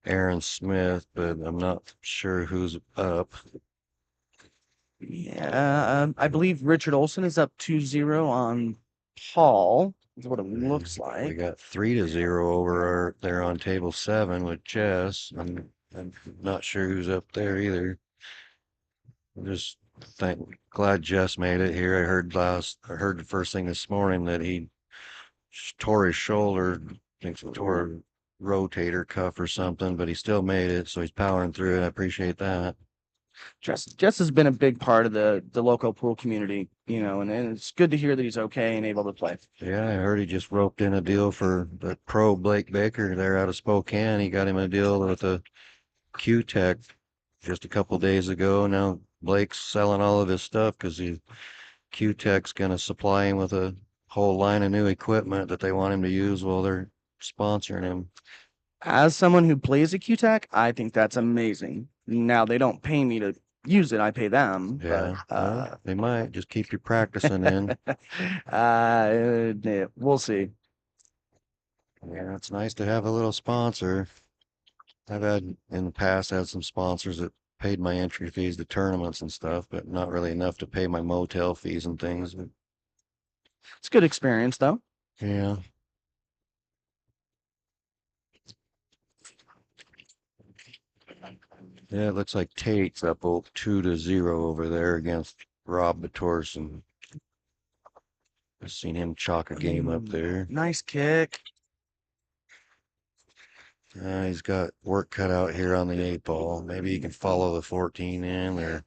Aaron Smith, but I'm not sure who's up. Yeah, I believe Richard Olson is up 2-0 on Paul, is what it looks We like. got 3-0 over there on table 7 with Chess. I'm not sure who's up there either. I'm just glad Jess made it here. I heard the first thing this morning that he tore his shoulder, thinks he tore a rotator cuff or something, but he still made it, so he's powering through it. I appreciate that. Jess has been a big part of the local pool community, and it's good to hear that he's okay and able to play. Yeah, I heard he just roped in a deal for the pro Blake Baker there out of Spokane. He got him a deal with a Q-Tech just a couple days ago. Now Blake's selling all of his stuff because Q-Tech's going to supply him with a whole line of new equipment that they want him to use while they're sponsoring him. As someone who plays a Q-Tech, I think that's amazing. Now, they don't pay me to use it, I pay them. Yeah, But, they might. Just keep your practicing in. yeah, we'll see. Yeah, it's nice to have a little sponsor. I've had in the past had some sponsors that paid my entry fees to tournaments and stuff, but not really enough to pay my motel fees and things. But It's a good experience, though. yeah. Yeah, it looks like Tate's up 2-0 over there against Rob Batorson. I've seen him chalk a game up there. Nice kick. He's got work cut out here on the 8 ball. Maybe he can follow the 14 in, or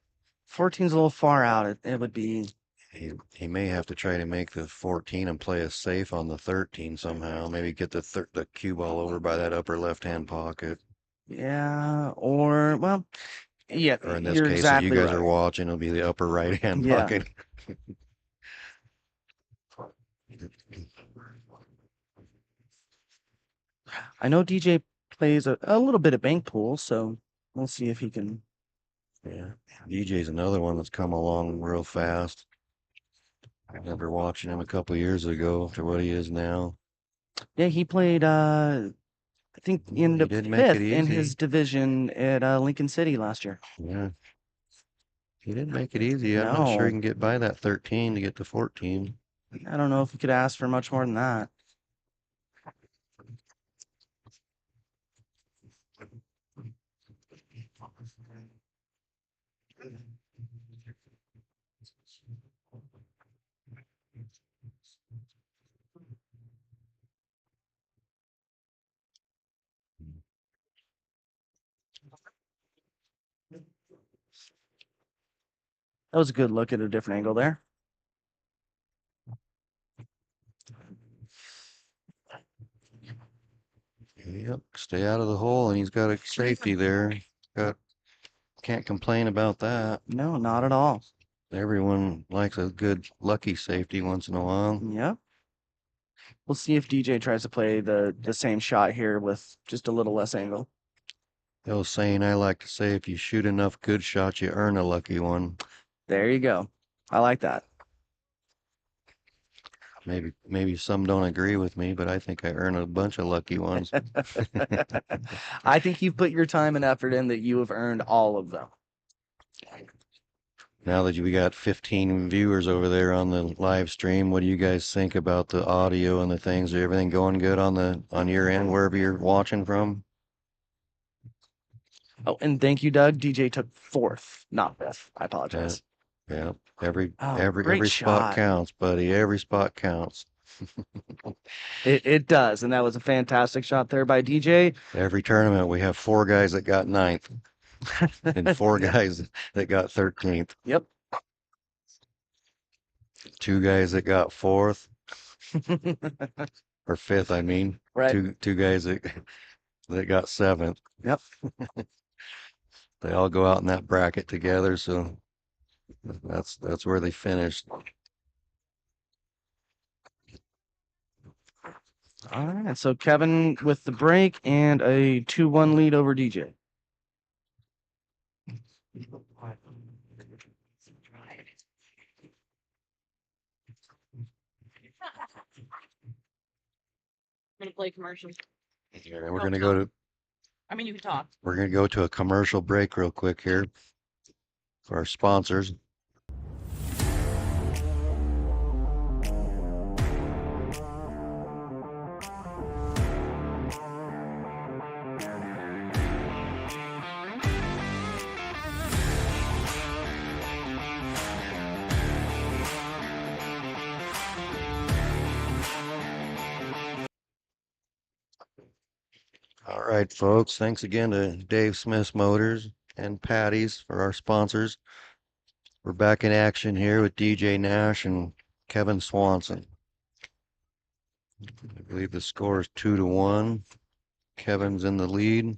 14's a little far out. It would be, He may have to try to make the 14 and play a safe on the 13 somehow. Maybe get the cue ball over by that upper left-hand pocket. yeah, or, well, yeah, Or in this you're case, if you exactly guys are right. watching, it'll be the upper right-hand Yeah. pocket. I know DJ plays a little bit of bank pool, so we'll see if he can. Yeah. DJ's another one that's come along real fast. I remember watching him a couple years ago to what he is now. Yeah, he played, I think, He in the did make it fifth in easy. his division at Lincoln City last year. Yeah. He didn't make it easy. I'm not sure No. he can get by that 13 to get to 14. I don't know if he could ask for much more than that. That was a good look at a different angle there. Yep, stay out of the hole, and he's got a safety there. Can't complain about that. No, not at all. Everyone likes a good lucky safety once in a while. Yep. We'll see if DJ tries to play the same shot here with just a little less angle. The old saying I like to say, if you shoot enough good shots, you earn a lucky one. There you go. I like that. Maybe some don't agree with me, but I think I earn a bunch of lucky ones. I think you've put your time and effort in that you have earned all of them. Now that we got 15 viewers over there on the live stream, what do you guys think about the audio and the things? Is everything going good on your end, wherever you're watching from? Oh, and thank you, Doug. DJ took fourth, not fifth. I apologize. Yeah, every Oh, great every spot shot. counts, buddy. Every spot counts. It does, and that was a fantastic shot there by DJ. Every tournament we have 4 guys that got 9th and 4 guys that got 13th. Yep. 2 guys that got 4th or 5th, I mean. Right. Two guys that got 7th. Yep. They all go out in that bracket together, so that's where they finished. All right. So Kevin with the break and a 2-1 lead over DJ. I'm gonna play commercials. Yeah, we're gonna go to I mean, you can talk. we're gonna go to a commercial break real quick here for our sponsors. All right, folks. Thanks again to Dave Smith's Motors and Paddy's for our sponsors. We're back in action here with DJ Nash and Kevin Swanson. I believe the score is 2-1. Kevin's in the lead.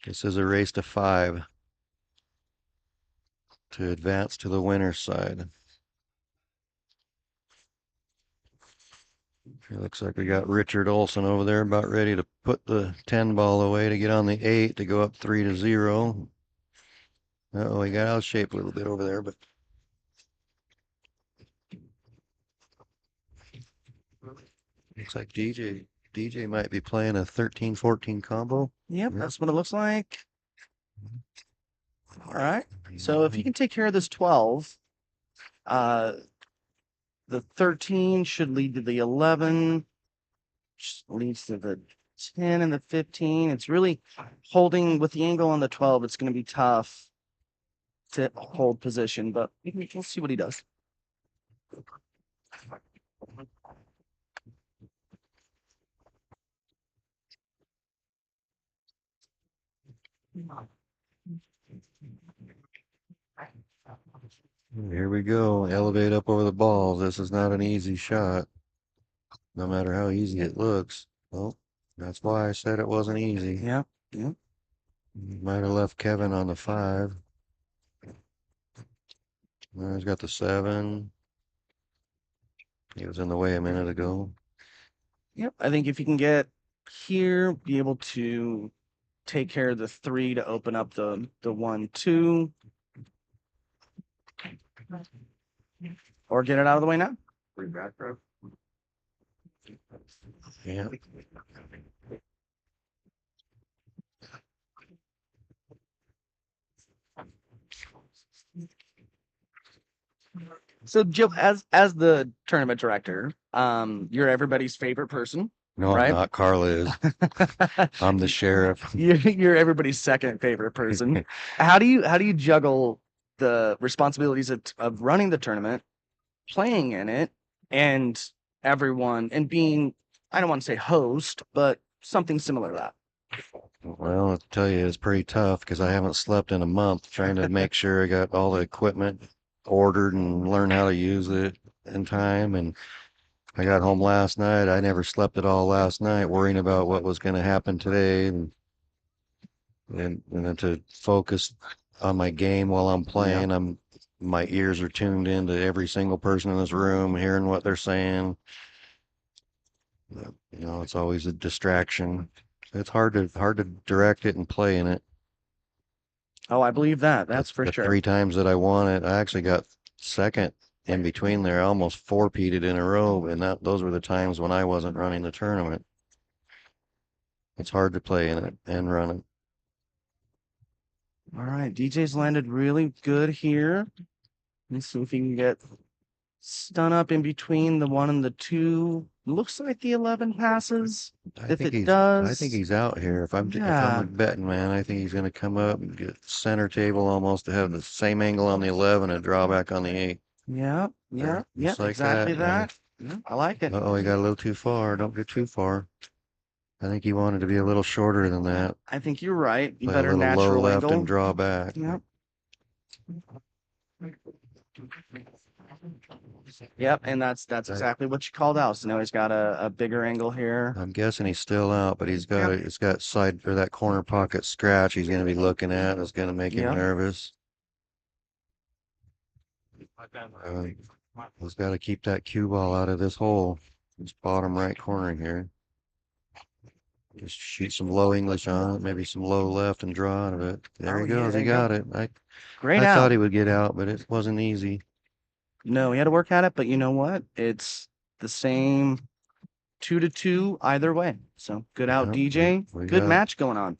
This is a race to 5 to advance to the winner's side. It looks like we got Richard Olson over there about ready to put the 10 ball away to get on the 8 to go up 3-0. Uh-oh, he got out of shape a little bit over there, but looks like DJ might be playing a 13-14 combo. Yep, that's what it looks like. All right. So if you can take care of this 12, the 13 should lead to the 11, which leads to the 10 and the 15. It's really holding with the angle on the 12. It's going to be tough to hold position, but we'll see what he does. Here we go. Elevate up over the balls. This is not an easy shot, no matter how easy it looks. Well, that's why I said it wasn't easy. Yeah. Yeah. Might have left Kevin on the 5. He's got the 7. He was in the way a minute ago. Yep. I think if you can get here, be able to take care of the 3 to open up the 1, 2. Or get it out of the way now. Yeah. So Joe, as the tournament director, you're everybody's favorite person. No, I'm Right? not. Carla is. I'm the sheriff. You're everybody's second favorite person. How do you juggle the responsibilities of running the tournament, playing in it, and everyone, and being, I don't want to say host, but something similar to that? Well, I'll tell you, it's pretty tough because I haven't slept in a month trying to make sure I got all the equipment ordered and learn how to use it in time. And I got home last night. I never slept at all last night, worrying about what was going to happen today, and then to focus on my game while I'm playing. My ears are tuned into every single person in this room, hearing what they're saying. It's always a distraction. It's hard to direct it and play in it. Oh, I believe that. That's for The sure. 3 times that I won it, I actually got second in between there. I almost four-peated in a row, and those were the times when I wasn't running the tournament. It's hard to play in it and run it. All right, DJ's landed really good here. Let's see if he can get stun up in between the 1 and the 2. Looks like the 11 passes. If it I does, think he's out here. If I'm yeah. a betting man, I think he's going to come up and get center table almost to have the same angle on the 11 and draw back on the 8. Yeah, yeah, yeah, Just like exactly that. that. Yeah, I like it. Uh-oh, he got a little too far. Don't get too far. I think he wanted to be a little shorter than that. I think you're right. You Play better a little low natural left angle. and draw back. Yep. Yep, and that's exactly what you called out. So now he's got a bigger angle here. I'm guessing he's still out, but he's got side or that corner pocket scratch he's going to be looking at. It's going to make him Yep. nervous. He's got to keep that cue ball out of this hole. It's bottom right corner here. Just shoot some low English on it, maybe some low left and draw out of it. There he goes. Yeah, He got it. Great I out. thought he would get out, but it wasn't easy. No, he had to work at it, but you know what? It's the same 2-2 either way. So good out, DJ. Good match going on.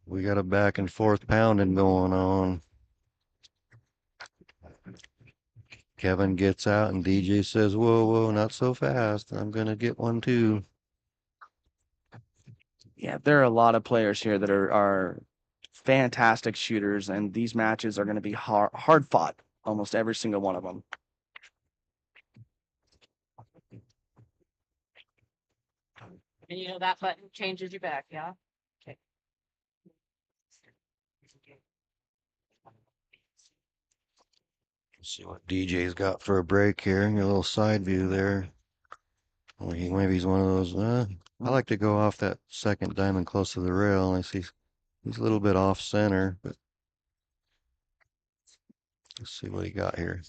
We got a back and forth pounding going on. Kevin gets out and DJ says, whoa, whoa, not so fast. I'm going to get one too. Yeah, there are a lot of players here that are fantastic shooters, and these matches are going to be hard fought, almost every single one of them. And you know that button changes your back, yeah? Okay. Let's see what DJ's got for a break here. A little side view there. Maybe he's one of those. I like to go off that second diamond close to the rail. I see he's a little bit off center, but let's see what he got here.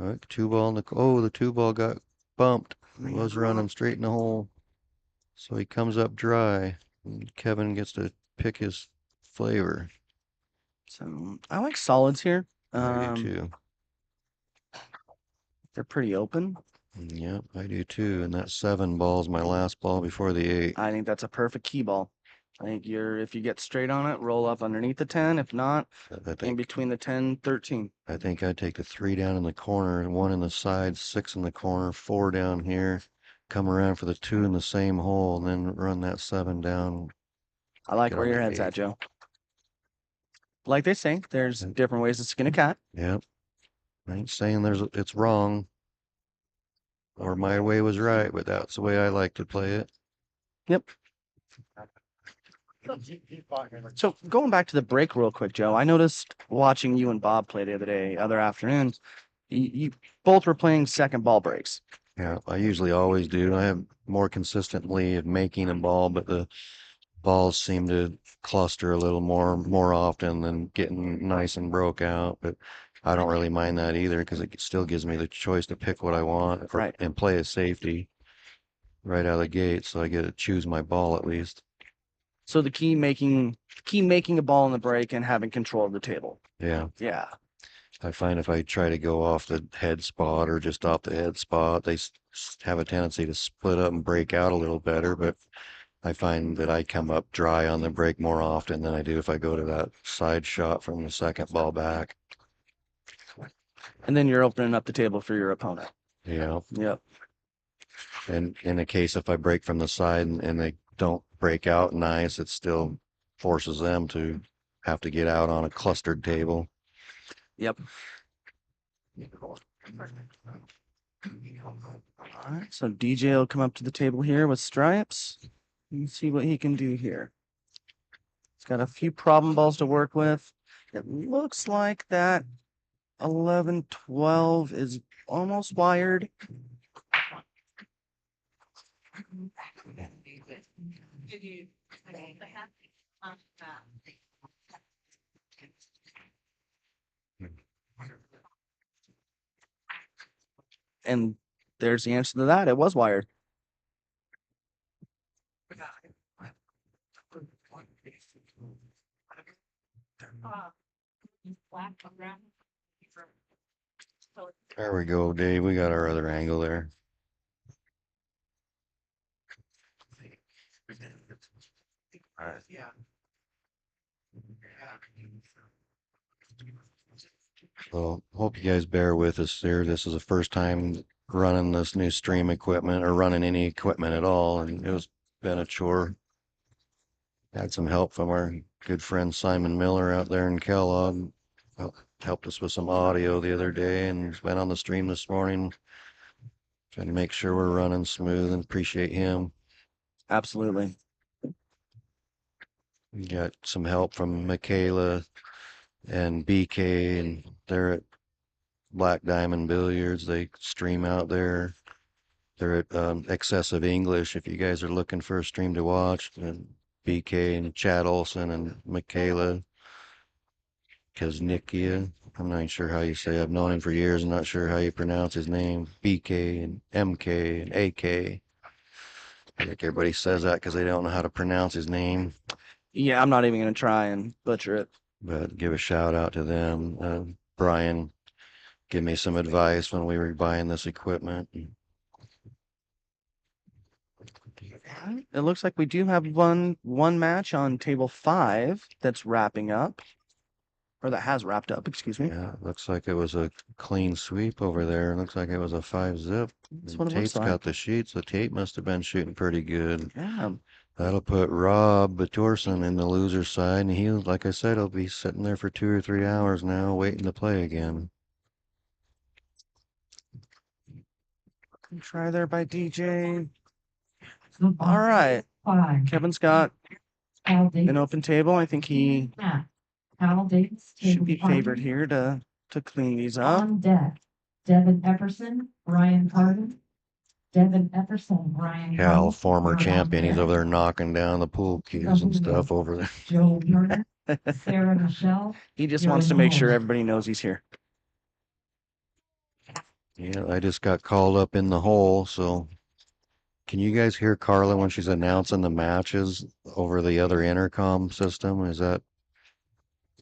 All right, 2 ball in the 2 ball got bumped. He was running straight in the hole. So he comes up dry. And Kevin gets to pick his flavor. So I like solids here. I do too. They're pretty open. Yep, I do too. And that 7 ball's my last ball before the 8. I think that's a perfect key ball. I think if you get straight on it, roll up underneath the 10. If not, in between the 10, 13. I think I'd take the 3 down in the corner, 1 in the side, 6 in the corner, 4 down here, come around for the 2 in the same hole, and then run that 7 down. I like where your head's at, Joe. Like they say, there's different ways to skin a cat. Yep. I ain't saying it's wrong or my way was right, but that's the way I like to play it. Yep. So going back to the break real quick, Joe, I noticed watching you and Bob play the other afternoon, you both were playing second ball breaks. Yeah, I usually always do. I have more consistently of making a ball, but the balls seem to cluster a little more often than getting nice and broke out. But I don't really mind that either because it still gives me the choice to pick what I want Right. and play a safety right out of the gate, so I get to choose my ball at least. So the key making a ball in the break and having control of the table. Yeah. Yeah. I find if I try to go off the head spot or just off the head spot, they have a tendency to split up and break out a little better. But I find that I come up dry on the break more often than I do if I go to that side shot from the second ball back. And then you're opening up the table for your opponent. Yeah. Yep. And in a case, if I break from the side and they don't break out nice, it still forces them to have to get out on a clustered table. Yep. All right. So DJ will come up to the table here with stripes. Let's see what he can do here. He's got a few problem balls to work with. It looks like that 11-12 is almost wired. And there's the answer to that. It was wired. There we go, Dave. We got our other angle there. So hope you guys bear with us there. This is the first time running this new stream equipment or running any equipment at all, and it was been a chore. Had some help from our good friend Simon Miller out there in Kellogg. Helped us with some audio the other day, and he's been on the stream this morning. Trying to make sure we're running smooth and appreciate him. Absolutely. We got some help from Michaela and BK, and they're at Black Diamond Billiards. They stream out there. They're at Excessive English if you guys are looking for a stream to watch. And BK and Chad Olson and Michaela Kaznikia. I'm not sure how you say it. I've known him for years. I'm not sure how you pronounce his name. BK and MK and AK. I think everybody says that because they don't know how to pronounce his name. Yeah, I'm not even going to try and butcher it. But give a shout out to them. Brian gave me some advice when we were buying this equipment. It looks like we do have one match on table 5 that's wrapping up, or that has wrapped up, excuse me. Yeah, looks like it was a clean sweep over there. Looks like it was a 5-zip. That's what it looks Tate's like. got the sheets. The Tate must have been shooting pretty good. Yeah. That'll put Rob Batorson in the loser side, and he, like I said, he'll be sitting there for 2 or 3 hours now, waiting to play again. Try there by DJ. All right. Kevin's got an open table. I think he should be favored here to clean these up. On deck, Devin Epperson, Ryan Carden. Devin Epperson, Ryan Cal, Carden former are on champion, he's deck. over there knocking down the pool cues and stuff over there. Joe Turner, Sarah Michelle. He just Joe wants to make sure Knowles. everybody knows he's here. Yeah, I just got called up in the hole, so can you guys hear Carla when she's announcing the matches over the other intercom system? Is that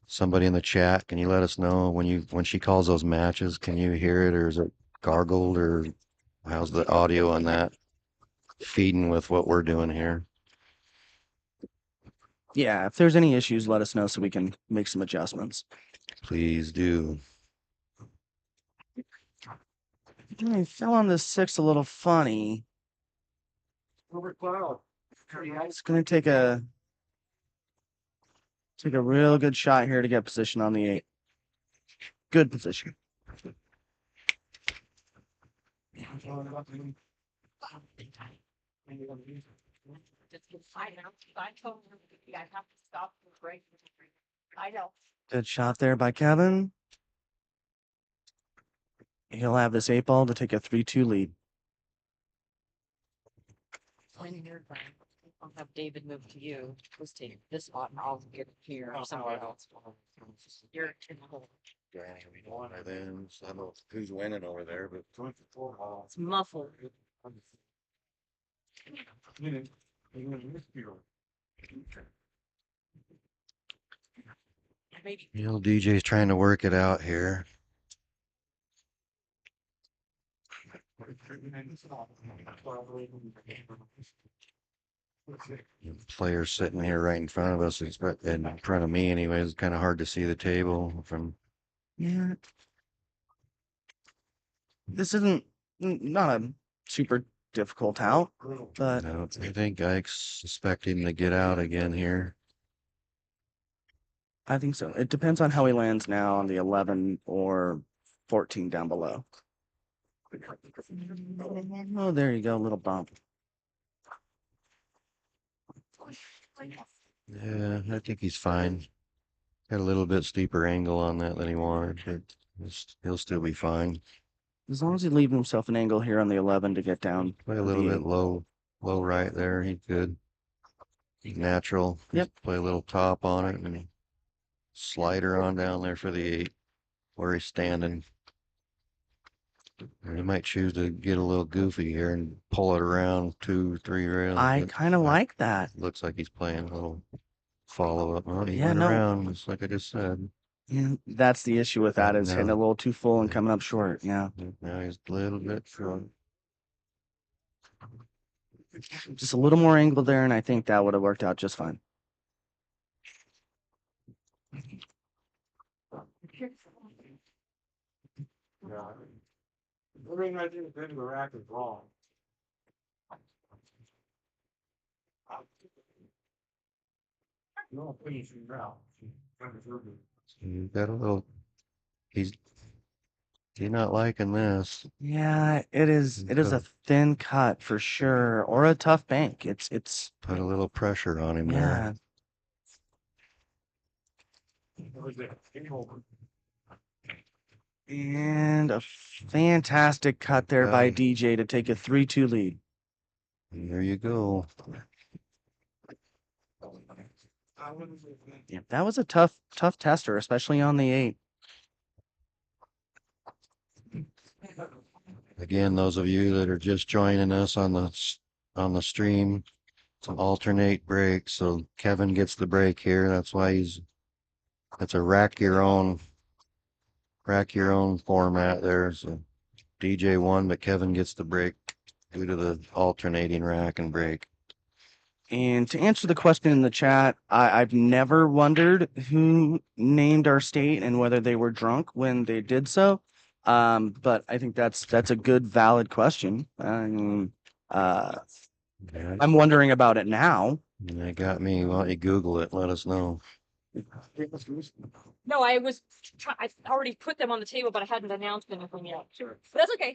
somebody in the chat? Can you let us know when she calls those matches? Can you hear it, or is it gargled, or how's the audio on that feeding with what we're doing here? Yeah, if there's any issues, let us know so we can make some adjustments. Please do. I fell on this 6 a little funny. Over cloud. It's gonna take a real good shot here to get position on the 8. Good position. I know, I told her, I have to stop the break. I know. Good shot there by Kevin. He'll have this 8 ball to take a 3-2 lead. When you're done, I'll have David move to you. Let's take this spot and I'll get here or somewhere else. You're in the hole. By then, so I don't know who's winning over there, but It's muffled. Maybe. you know, DJ's trying to work it out here. Players sitting here right in front of us, in front of me anyways. It's kind of hard to see the table from. Yeah. This isn't not a super difficult out, but No, I think I expect him to get out again here. I think so. It depends on how he lands now on the 11 or 14 down below. Oh, there you go, little bump. Yeah, I think he's fine. Got a little bit steeper angle on that than he wanted, but he'll still be fine. As long as he leaves himself an angle here on the 11 to get down. Play a to little the bit 8. low right there. He's good. Natural. Yep. Just play a little top on it and slider on down there for the 8 where he's standing. Or he might choose to get a little goofy here and pull it around 2-3 rails. I but kind of like that. looks like he's playing a little follow up. Oh, he Yeah, went no. around, just like I just said. Yeah, that's the issue with that is hitting No. a little too full and coming up short. Yeah. Now he's a little bit short. Just a little more angle there, and I think that would have worked out just fine. Yeah. Everything I did in the rack is wrong. No, please, now. He's got a little. He's not liking this. Yeah, it is. It is a thin cut for sure, or a tough bank. It's Put a little pressure on him yeah. And a fantastic cut there by DJ to take a 3-2 lead. there. There you go. Yeah, that was a tough tester, especially on the 8. Again, those of you that are just joining us on the stream, it's an alternate break. So Kevin gets the break here. That's why that's a rack your own format there. So DJ won, but Kevin gets the break due to the alternating rack and break. And to answer the question in the chat, I've never wondered who named our state and whether they were drunk when they did so. But I think that's a good, valid question. I mean, Yeah, I'm wondering about it now. that got me. Why don't you Google it? Let us know. No, I already put them on the table, but I hadn't announced anything yet. Sure. But that's okay.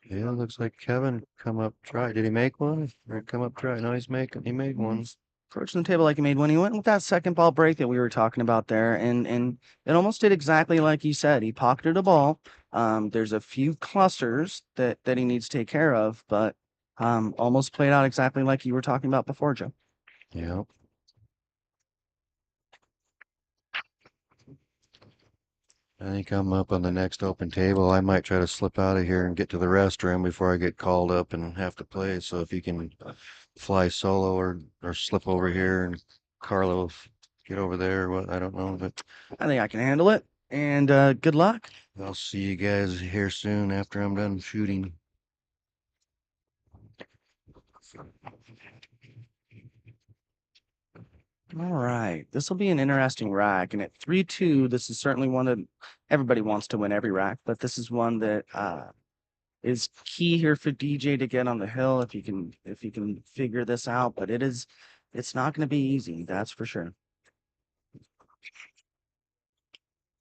Yeah, looks like Kevin come up try. Did he make one? Or come up try? No, he made one. Approaching the table like he made one. He went with that second ball break that we were talking about there, and it almost did exactly like he said. He pocketed a ball. There's a few clusters that he needs to take care of, but almost played out exactly like you were talking about before, Joe. Yeah. I think I'm up on the next open table. I might try to slip out of here and get to the restroom before I get called up and have to play. So if you can fly solo or slip over here and Carlo get over there, what I don't know, but I think I can handle it. And good luck. I'll see you guys here soon after I'm done shooting. All right. This will be an interesting rack. And at 3-2, this is certainly one that everybody wants to win every rack, but this is one that is key here for DJ to get on the hill if he can figure this out. But it's not going to be easy, that's for sure.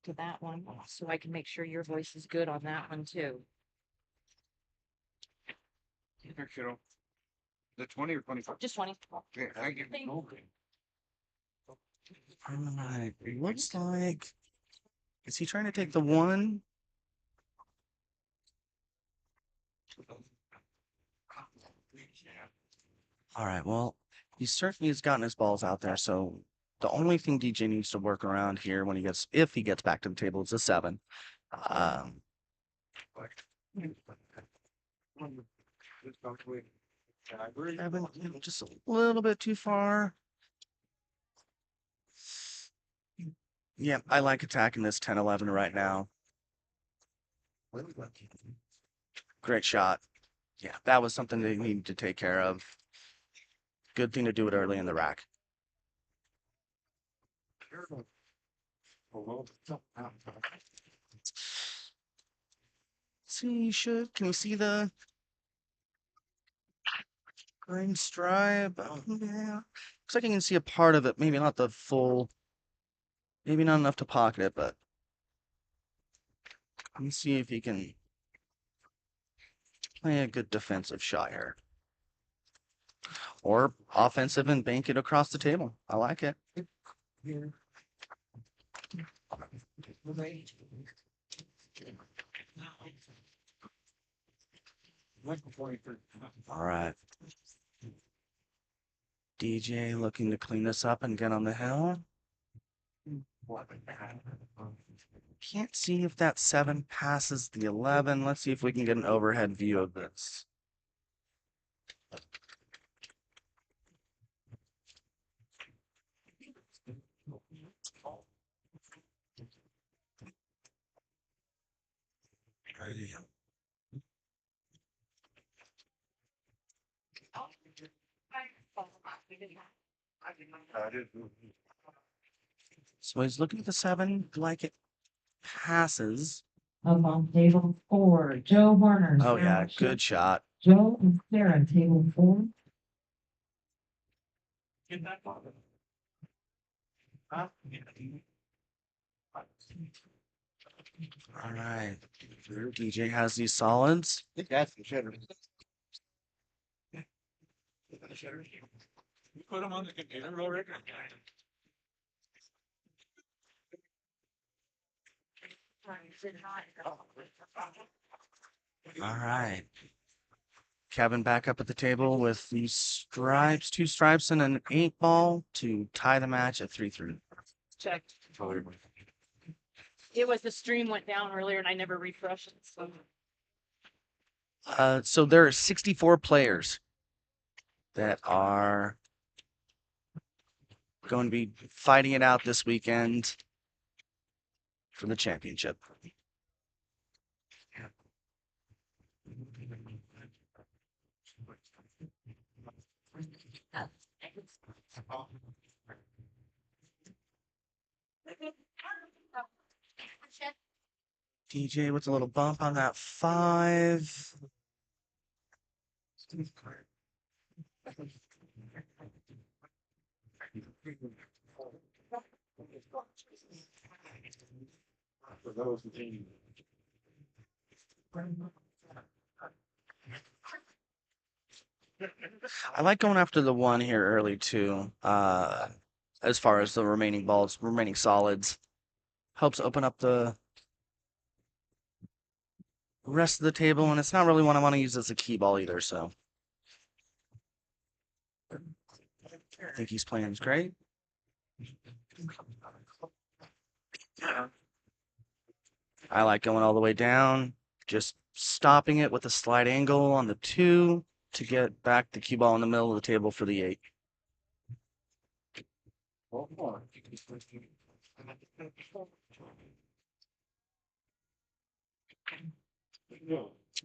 To that one, so I can make sure your voice is good on that one too. The 20 or 25? Just 20. Okay, thank you. Thank- All right. Looks like. Is he trying to take the one? All right. Well, he certainly has gotten his balls out there. So the only thing DJ needs to work around here when he gets, if he gets back to the table, is a 7. Seven, just a little bit too far. Yeah, I like attacking this 10-11 right now. Great shot. Yeah, that was something they needed to take care of. Good thing to do it early in the rack. See, can you see the green stripe? Oh, yeah. Looks like you can see a part of it. Maybe not the full, maybe not enough to pocket it, but let me see if he can play a good defensive shot here. Or offensive and bank it across the table. I like it. All right. DJ looking to clean this up and get on the hill. Can't see if that 7 passes the 11. Let's see if we can get an overhead view of this. So he's looking at the 7 like it passes. Up on table 4, Joe Warner. Oh yeah, Sarah good shot. Joe and Sarah, table 4. All right. DJ has these solids. I think that's the shitter. You put them on the container already? All right. Kevin back up at the table with these stripes, 2 stripes and an 8 ball to tie the match at 3-3. Check. It was the stream went down earlier and I never refreshed it. So there are 64 players that are going to be fighting it out this weekend for the championship. DJ with a little bump on that 5. I like going after the 1 here early too. As far as the remaining balls, remaining solids, helps open up the rest of the table, and it's not really one I want to use as a key ball either. So I think he's playing great. I like going all the way down, just stopping it with a slight angle on the 2 to get back the cue ball in the middle of the table for the 8.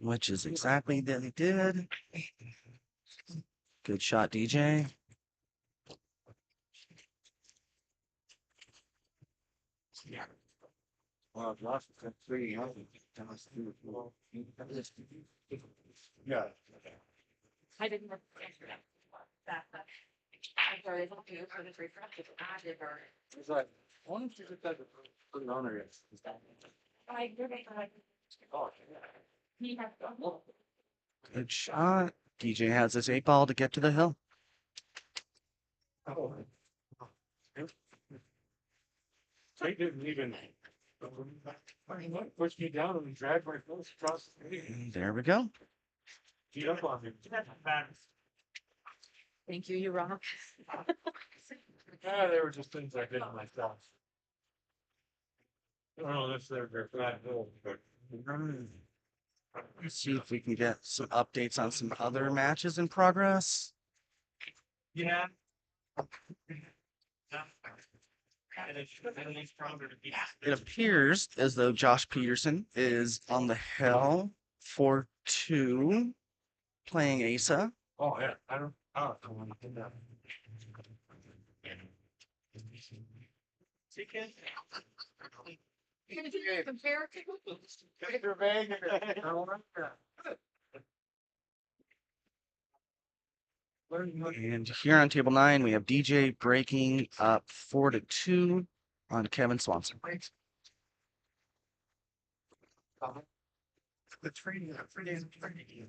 Which is exactly what he did. Good shot, DJ. Well, I've lost 3. Yeah. I didn't. That. I'm sorry, they don't do it for this refresh. I did burn it. It's like, why don't you just have to put it on there? I did it. Oh, He has. Good shot. DJ has his 8 ball to get to the hill. Oh. They didn't even push me down and drag my clothes across the street. And there we go. Beat up on me. Thank you, you rock. Yeah, they were just things I did myself. I don't know if they're flat hills, but. Let's see if we can get some updates on some other matches in progress. Yeah. It appears as though Josh Peterson is on the hill for 2, playing Asa. Oh, yeah, I don't. Oh, I want to do that. See, kid? And here on table 9, we have DJ breaking up 4-2 on Kevin Swanson. The training, 3 days of training.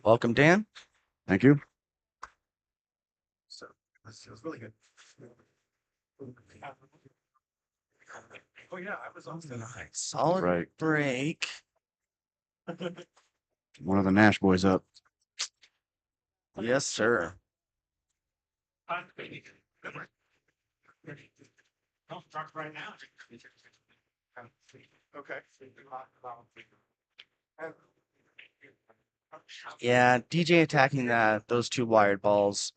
Welcome, Dan. Thank you. So, this was really good. Oh, yeah, I was on the night. Solid Right. break. One of the Nash boys up. Yes, sir. Don't talk right now. Okay. Yeah, DJ attacking those 2 wired balls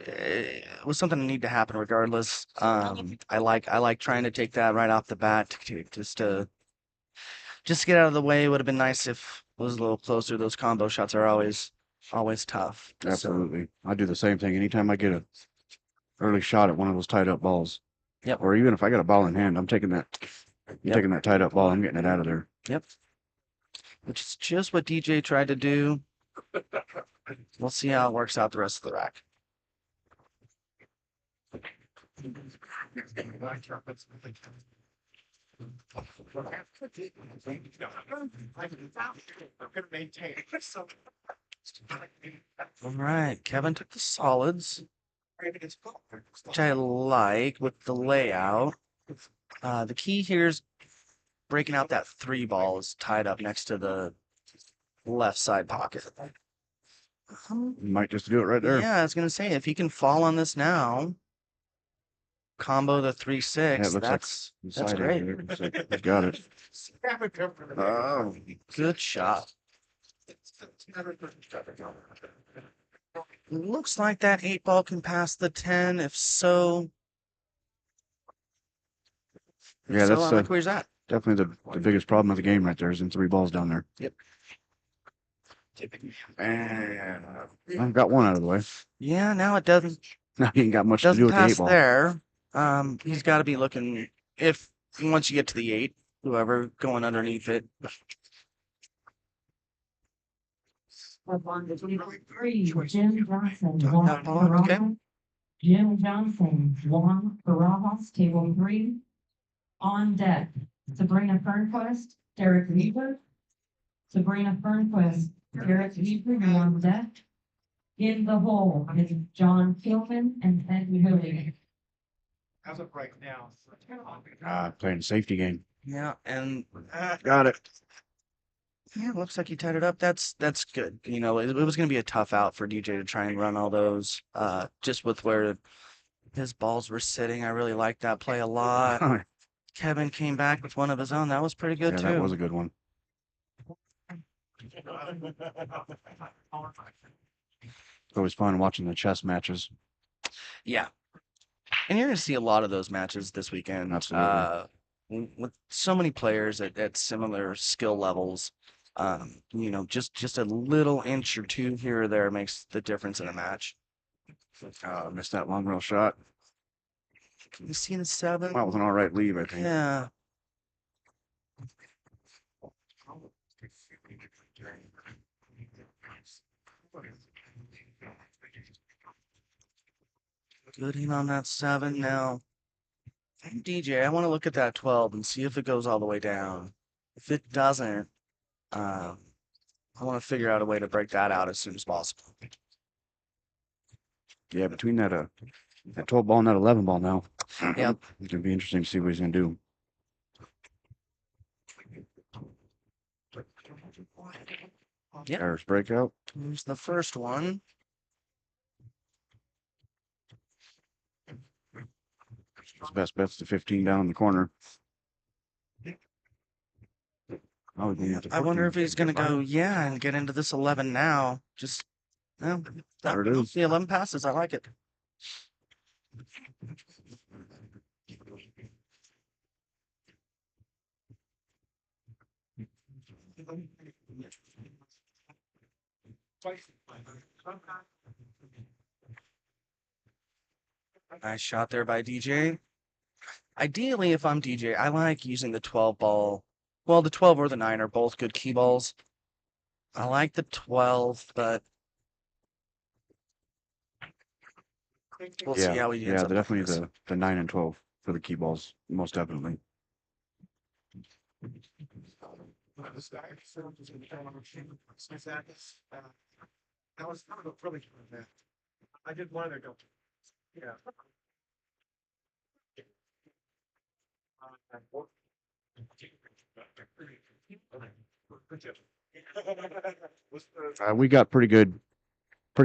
was something that needed to happen regardless. I like trying to take that right off the bat just to get out of the way. Would have been nice if it was a little closer. Those combo shots are always tough. So, Absolutely. I do the same thing. Anytime I get a early shot at one of those tied up balls. Yep. Or even if I got a ball in hand, I'm taking that. Yep. Taking that tied up ball. I'm getting it out of there. Yep. Which is just what DJ tried to do. We'll see how it works out the rest of the rack. All right, Kevin took the solids, which I like with the layout. The key here is breaking out that 3 ball is tied up next to the left side pocket. Might just do it right there. Yeah, I was gonna say if he can fall on this now, combo the 3-6. Yeah, it looks that's Inside great. here. Looks like he's got it. Oh, good shot. Looks like that 8 ball can pass the 10. If so, Yeah, so that's I like where he's at. definitely the biggest problem of the game right there is in 3 balls down there. Yep. And I've got one out of the way. Yeah, now it doesn't Now he ain't got much to do doesn't with the 8 pass ball. there. He's got to be looking if once you get to the 8, whoever going underneath it. On the table 3, Jim Johnson, Talk Juan that ball, okay. Barajas. Jim Johnson, Juan Barajas, table 3. On deck, Sabrina Fernquist, Derek Weaver. Sabrina Fernquist, Derek Weaver on deck. In the hole is John Kilman and Ed Hilly. How's it right now? Playing a safety game. Yeah, and Got it. yeah, looks like he tied it up. That's good. You know, it was going to be a tough out for DJ to try and run all those. Just with where his balls were sitting, I really liked that play a lot. Kevin came back with one of his own. That was pretty good Yeah, too. that was a good one. It's always fun watching the chess matches. Yeah. And you're going to see a lot of those matches this weekend. Absolutely. With so many players at similar skill levels, you know, just a little inch or 2 here or there makes the difference in a match. Missed that long rail shot. Can you see the 7? That was an all right lead, I think. Yeah. Good in on that 7 now. DJ, I want to look at that 12 and see if it goes all the way down. If it doesn't, I want to figure out a way to break that out as soon as possible. Yeah, between that 12 ball and that 11 ball now. Yep. It's gonna be interesting to see what he's gonna do. Yep. Harris breakout. Here's the first one. His best bet's the 15 down in the corner. Oh, yeah, I wonder if he's gonna go, yeah, and get into this 11 now. Just, well, There it is. the 11 passes. I like it. Nice shot there by DJ. Ideally, if I'm DJ, I like using the 12 ball. Well, the 12 or the 9 are both good key balls. I like the 12, but we'll see how he ends yeah, up. definitely with this. the 9 and 12 for the key balls, most definitely. That was kind of a really good event. I did one of them. Yeah. We got pretty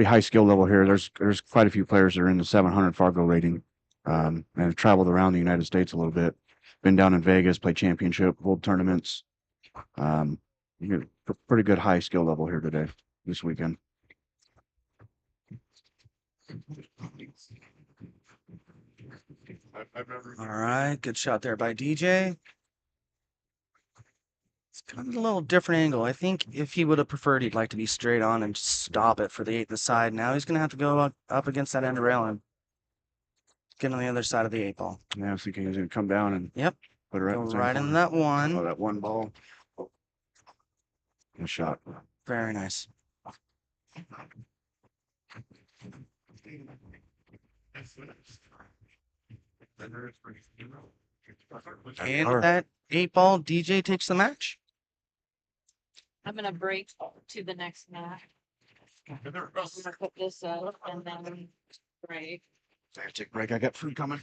high skill level here. There's quite a few players that are in the 700 Fargo rating, and have traveled around the United States a little bit. Been down in Vegas, played championship, world tournaments. You get pretty good high skill level here today, this weekend. All right, good shot there by DJ. It's kind of a little different angle. I think if he would have preferred, he'd like to be straight on and stop it for the 8 in the side. Now he's going to have to go up against that end rail and get on the other side of the 8 ball. Yeah, so he's gonna come down and Yep. put it right, Go in the same right in corner. that Oh, one. that one ball. Good shot. Very nice. And that 8 ball, DJ takes the match. I'm gonna break to the next match. I'm gonna put this up and then break. Take a break. I got food coming.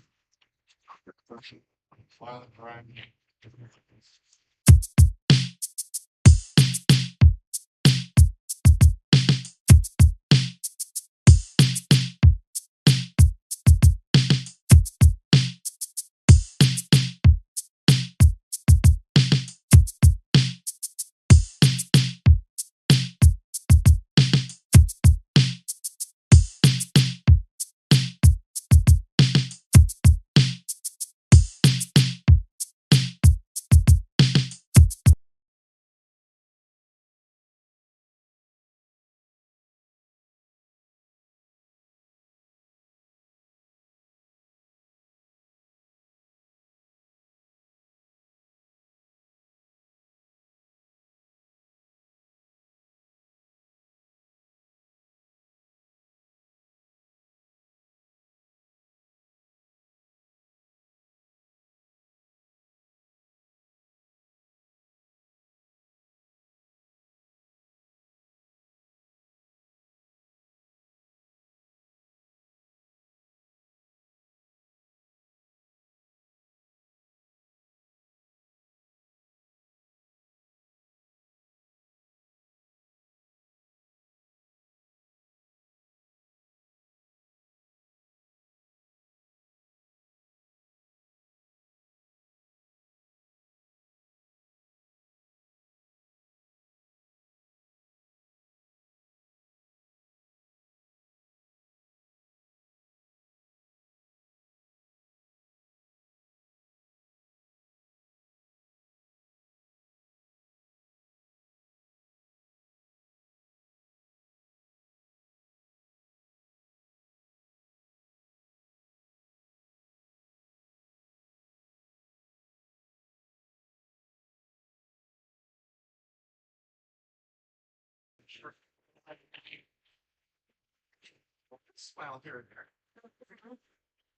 Smile here and there.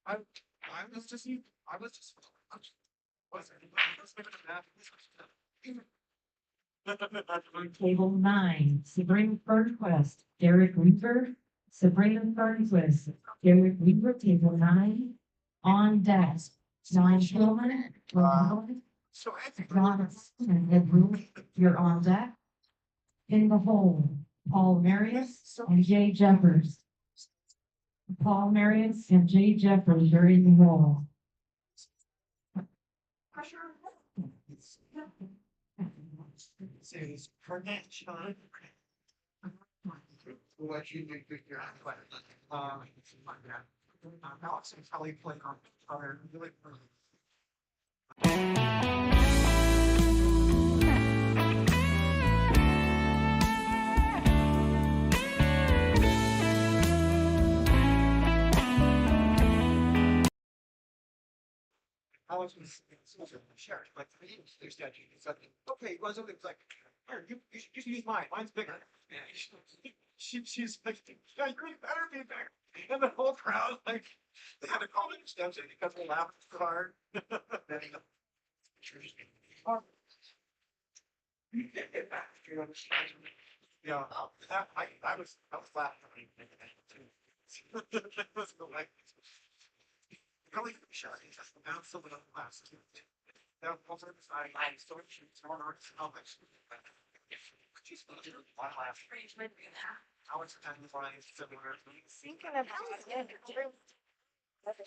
I was just Table 9, Sabrina Fernquist, Derek Weaver, Sabrina Fernquist, Derek Weaver, table 9, on deck. John Hillman, John, and Ed Root, you're on deck. In the hole, Paul Marius and Jay Jeffers. Paul Marius and Jay Jeffers are in the hole. Says, Fernet, Sean. What you do, your Alex and Kelly playing on guitar, really. Alex was sheriff, but their statue. It's like, okay, it was like, here, you should use mine. Mine's bigger. And she's like, yeah, you better be bigger. And the whole crowd, like, they had to call it extension because they laughed so hard. Yeah, I was laughing. It was like, really shy. That's a little less. Now, also, I'm still tomorrow night. How much? She's one last. How much time is lying similar? Thinking of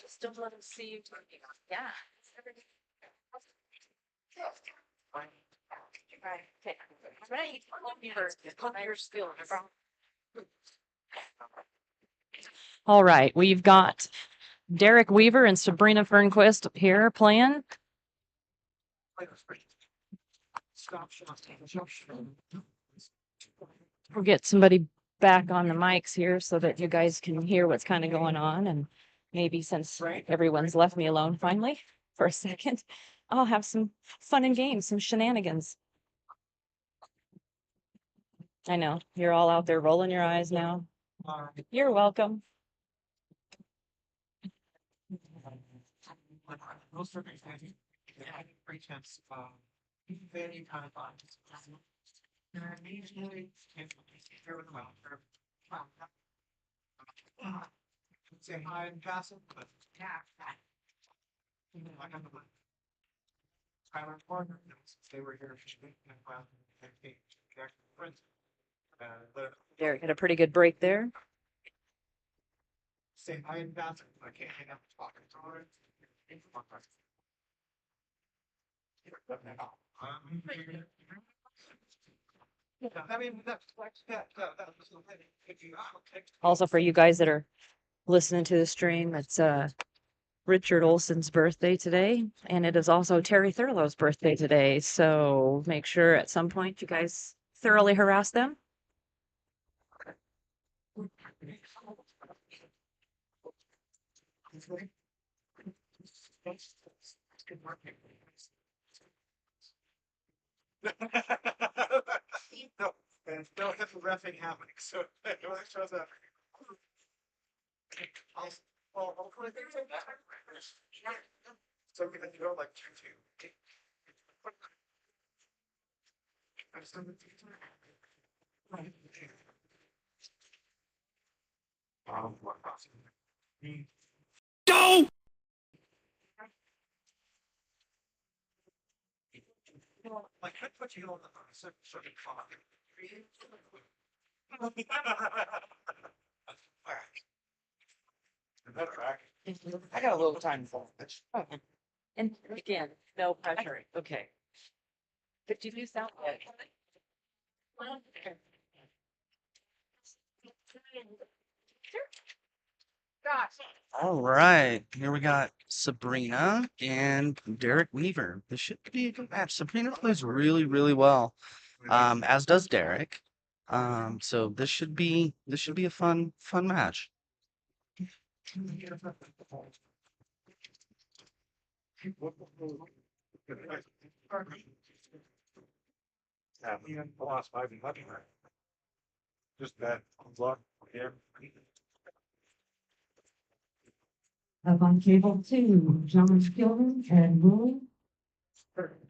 still let him see you. Yeah. Right. Okay. Right. Your skill. All right, we've got Derek Weaver and Sabrina Fernquist here playing. We'll get somebody back on the mics here so that you guys can hear what's kind of going on. And maybe since everyone's left me alone finally for a second, I'll have some fun and games, some shenanigans. I know you're all out there rolling your eyes now. You're welcome. Most circumstances, they had a great chance of very kind of fun. And I immediately here with the mouth. Say hi and pass it, but yeah. Like I'm the Tyler partner, since they were here, and friends. Derek had a pretty good break there. Say hi and pass it, I can't hang up talking to her. I mean, Also for you guys that are listening to the stream, it's Richard Olson's birthday today, and it is also Terry Thurlow's birthday today. So make sure at some point you guys thoroughly harass them. No, and no hip reffing happening, so it really shows up. Well, hopefully things like that. So we can go like 2-2. I'm still with you. Go! Like, I put you on the certain clock. I got a little time for it. And again, no pressure. Okay. But you do sound good. All right, here we got Sabrina and Derek Weaver. This should be a good match. Sabrina plays really, really well, as does Derek. So this should be a fun match. Yeah, the last 5 and nothing. Just that luck. Yeah. Up on table two, John Kilman and Willie.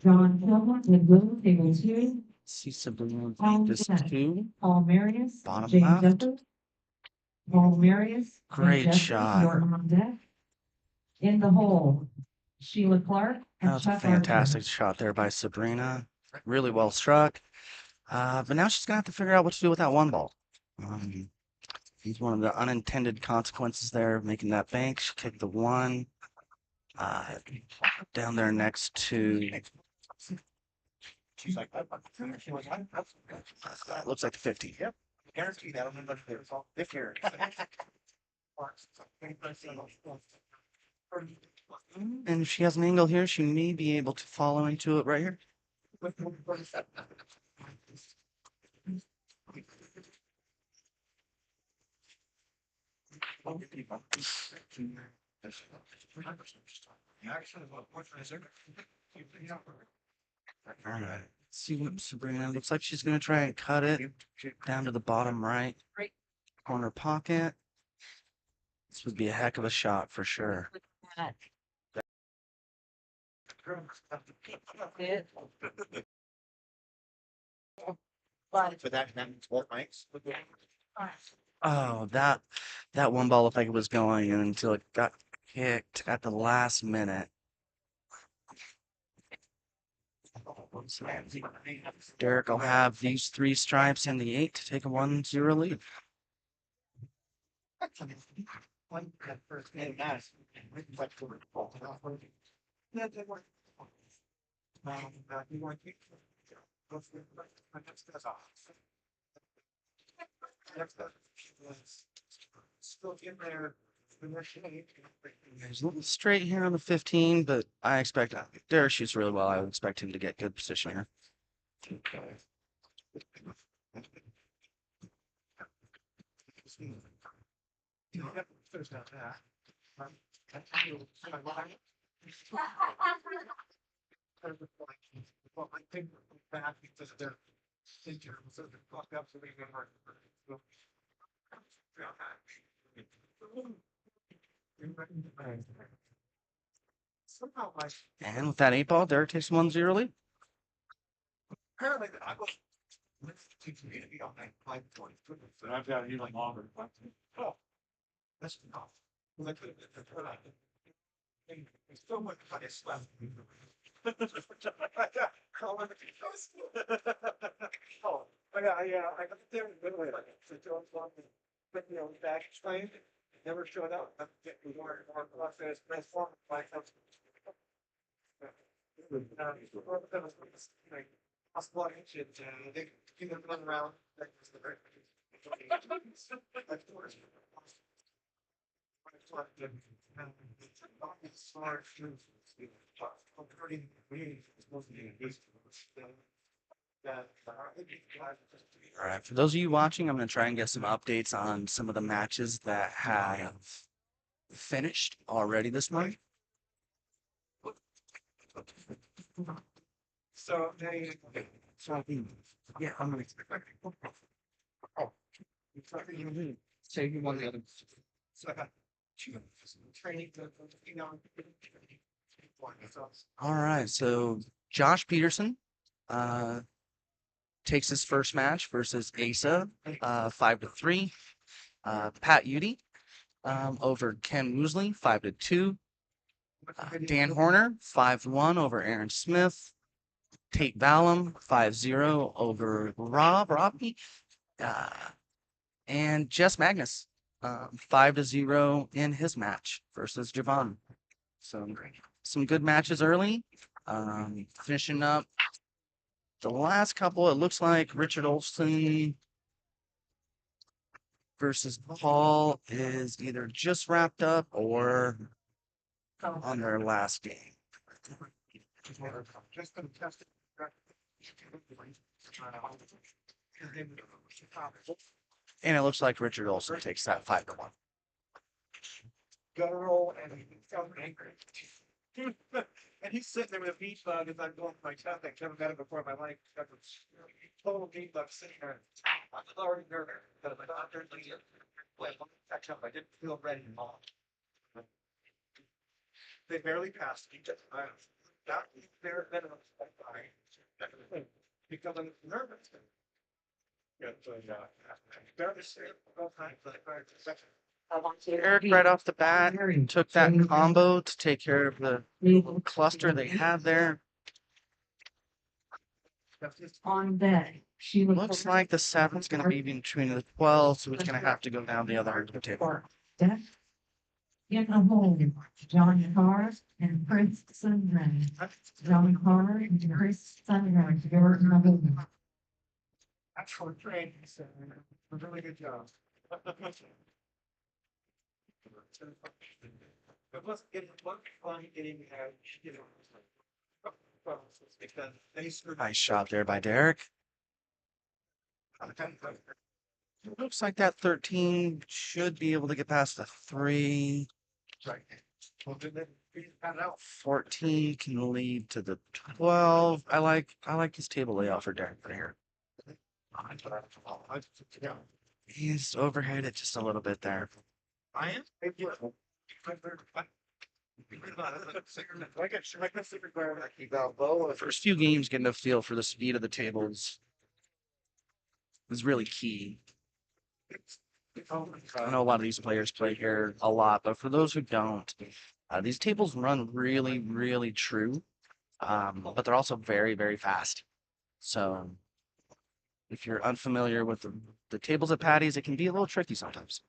John Kilman and Willie, table two. See Sabrina On this deck, two. Paul Marius, Bottom James left. Upper. Paul Marius. Great James Upper, shot. you're on deck. In the hole, Sheila Clark That and was a Chuck fantastic Archer. shot there by Sabrina. Really well struck. But now she's gonna have to figure out what to do with that one ball. He's one of the unintended consequences there of making that bank. She kicked the one down there next to She's like, she was like, looks like the 50. yep, guarantee that. I'm gonna do all this year. And if she has an angle here, she may be able to follow into it right here. All right. See what Sabrina looks like. She's gonna try and cut it down to the bottom right corner pocket. This would be a heck of a shot for sure. For that, means both mics. Oh, that one ball looked like it was going until it got kicked at the last minute. Derek will have these 3 stripes and the 8 to take a 1-0 lead. One that first game, nice. Still in there. He's a little straight here on the 15, but I expect Derek shoots really well. I would expect him to get good position here. Somehow my And with that 8 ball, Derek takes a 1-0 lead. apparently I was teaching me to be on my 20, but I've got you like longer. Oh, that's enough. Well, I could have been so much fun is left. Oh, I got there in the middle of it. So John's long, but back explained, never showed up. I'm getting more process, transform myself. They give them one round. All right, for those of you watching, I'm going to try and get some updates on some of the matches that have finished already this month. So they, so I think, yeah, I'm gonna expect. Oh. Say you want the other. So I got two training, All right, so Josh Peterson takes his first match versus Asa, 5-3. Pat Udy over Ken Woosley, 5-2. Dan Horner, 5-1 over Aaron Smith. Tate Ballum, 5-0 over Robbie. And Jess Magnus, 5-0 in his match versus Javon. So some good matches early. Finishing up the last couple, it looks like Richard Olson versus Paul is either just wrapped up or on their last game. Just gonna test it. And it looks like Richard Olson takes that 5-1. Guttural and he sounds angry. And he's sitting there with a beach bug as I'm going for my test. I've never met him before in my life. Got a total beach bug sitting there. I was already nervous. But my doctor, catch up. I didn't feel ready at all. They barely passed each other. That, they're, then it was like, because I'm nervous. Yeah, so, barely say it, all time, but Eric right off the bat took that combo to take care of the cluster they had there. On deck, Sheila. Looks like the 7's going to be between the 12, so it's going to have to go down the other end of the table. Deck. In the hole, John Carr and Chris Sunren. John Carr and Chris Sunren, you're in the hole. actual training, so, a really good job. It was fun getting, you know, because they screwed. Nice shot there by Derek. Looks like that 13 should be able to get past the 3. Right. Well, then they figured that out. 14 can lead to the 12. I like this table layout for Derek right here. Yeah. He's overhead it just a little bit there. I am. I get secret guard. I keep out low. First few games getting a feel for the speed of the tables is really key. I know a lot of these players play here a lot, but for those who don't, these tables run really, really true, but they're also very, very fast. So if you're unfamiliar with the tables at Paddy's, it can be a little tricky sometimes.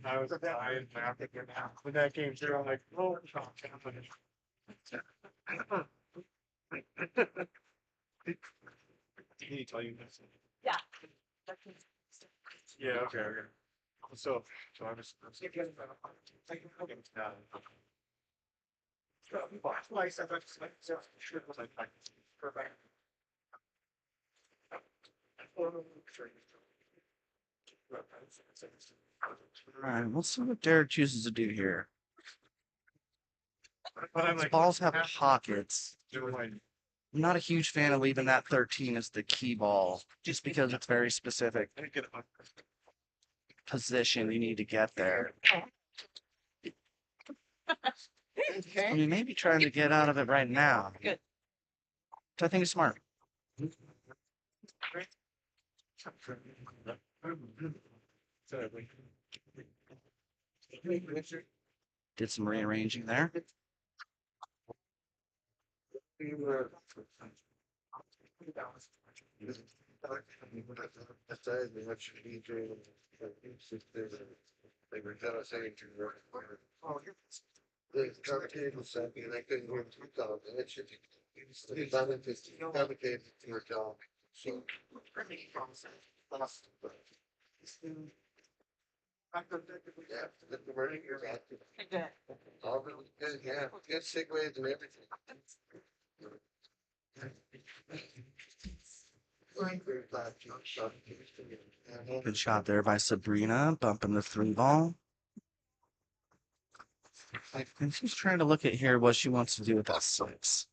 I was when that came through, I'm like, oh, did he tell you this? Yeah. Yeah, okay. So I was. All right, we'll see what Derek chooses to do here. But I'm These like, balls have pockets. I'm not a huge fan of leaving that 13 as the key ball, just because it's very specific position you need to get there. I mean, maybe trying to get out of it right now. Good. Which I think is smart. Did some rearranging there. The complicated something, and I couldn't go through college, and it should be. It's complicated to your job, so. Yeah, the learning you're at. All really good, yeah, good segues and everything. Good shot there by Sabrina, bumping the 3 ball. I think she's trying to look at here what she wants to do with that 6.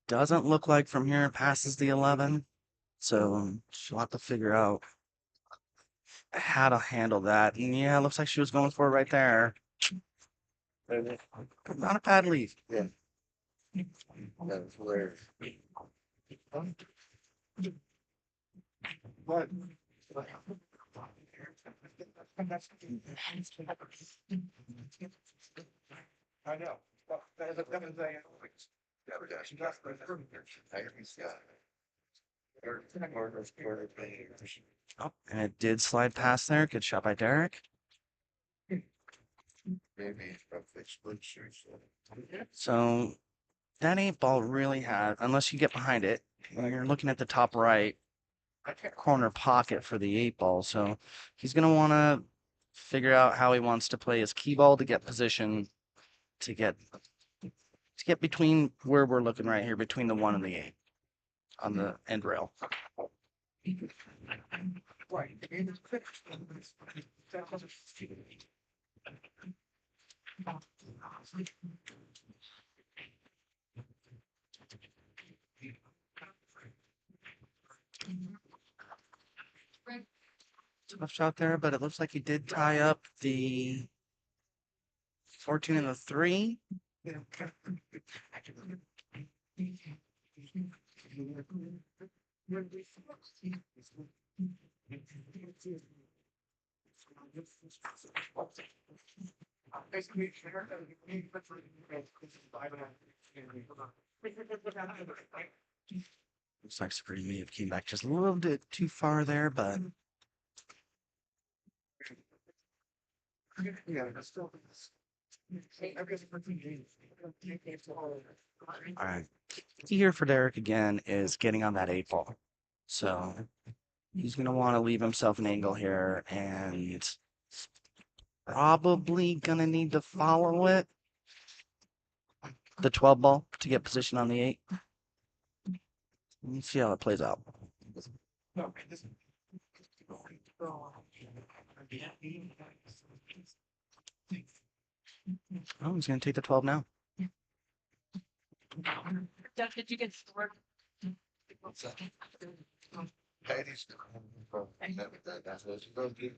Doesn't look like from here it passes the 11. So she'll have to figure out how to handle that. And yeah, it looks like she was going for it right there. Not a bad lead. Yeah. That's hilarious. But. I know. Oh, and it did slide past there. Good shot by Derek. Maybe roughly split shoes. So that 8 ball really had, unless you get behind it, you're looking at the top right corner pocket for the 8 ball. So he's going to want to figure out how he wants to play his key ball to get position to get between where we're looking right here, between the 1 and the 8 on the end rail. tough shot there, but it looks like he did tie up the 14 and the 3. Looks like Sabrina may have came back just a little bit too far there, but Yeah, that's still. all right. Key here for Derek again is getting on that 8 ball. So he's going to want to leave himself an angle here and probably going to need to follow it. The 12 ball to get position on the 8. Let's see how it plays out. Oh, he's going to take the 12 now. Doug, did you get stored? Patty's. That's what you're gonna do.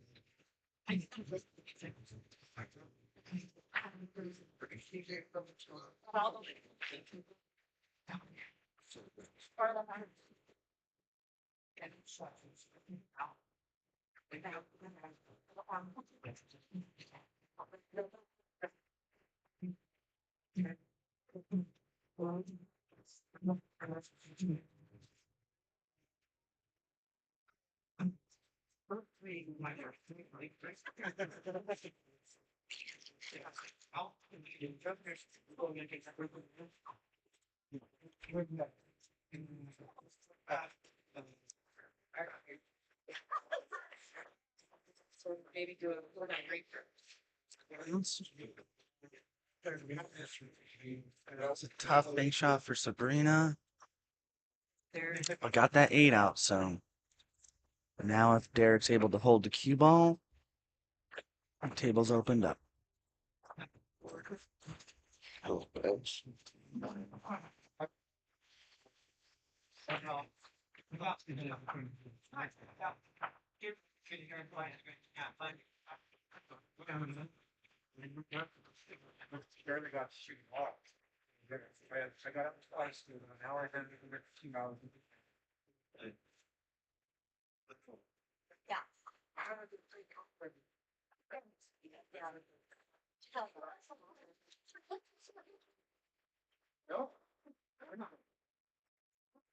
So maybe do a little break. It's a tough bank shot for Sabrina. There. I got that 8 out, so now if Derek's able to hold the cue ball, the table's opened up. Oh, that's- Barely got to shoot off. I got up twice, and an hour and then 2 hours. No.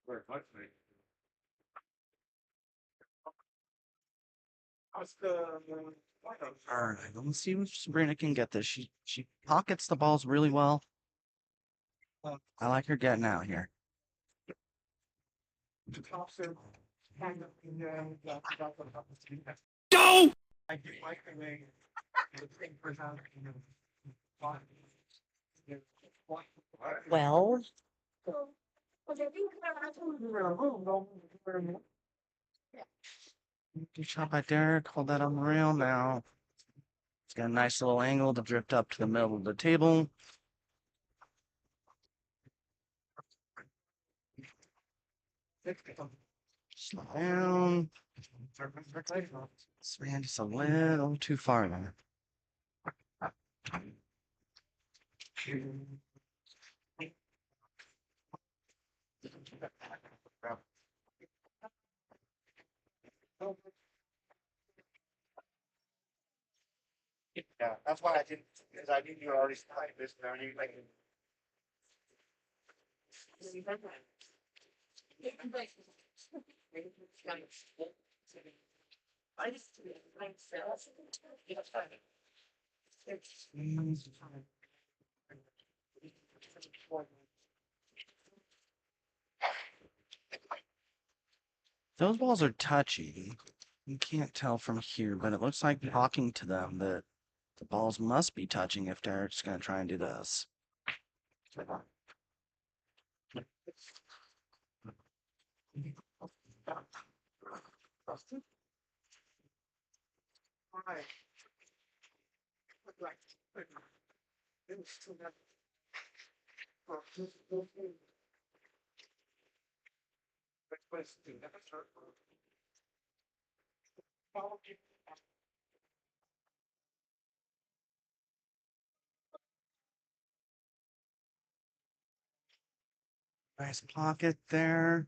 Very much, mate. How's the? All right, let's see if Sabrina can get this. She pockets the balls really well. I like her getting out here. Go! I do like the way the thing presents. Well, Good shot by Derek. Hold that on the rail now. It's got a nice little angle to drift up to the middle of the table. Slow down. This man just a little too far there. Yeah, that's why I didn't, because I knew you were already starting this, and I knew like. I just. Those balls are touchy. You can't tell from here, but it looks like talking to them that the balls must be touching if Derek's going to try and do this. Nice pocket there.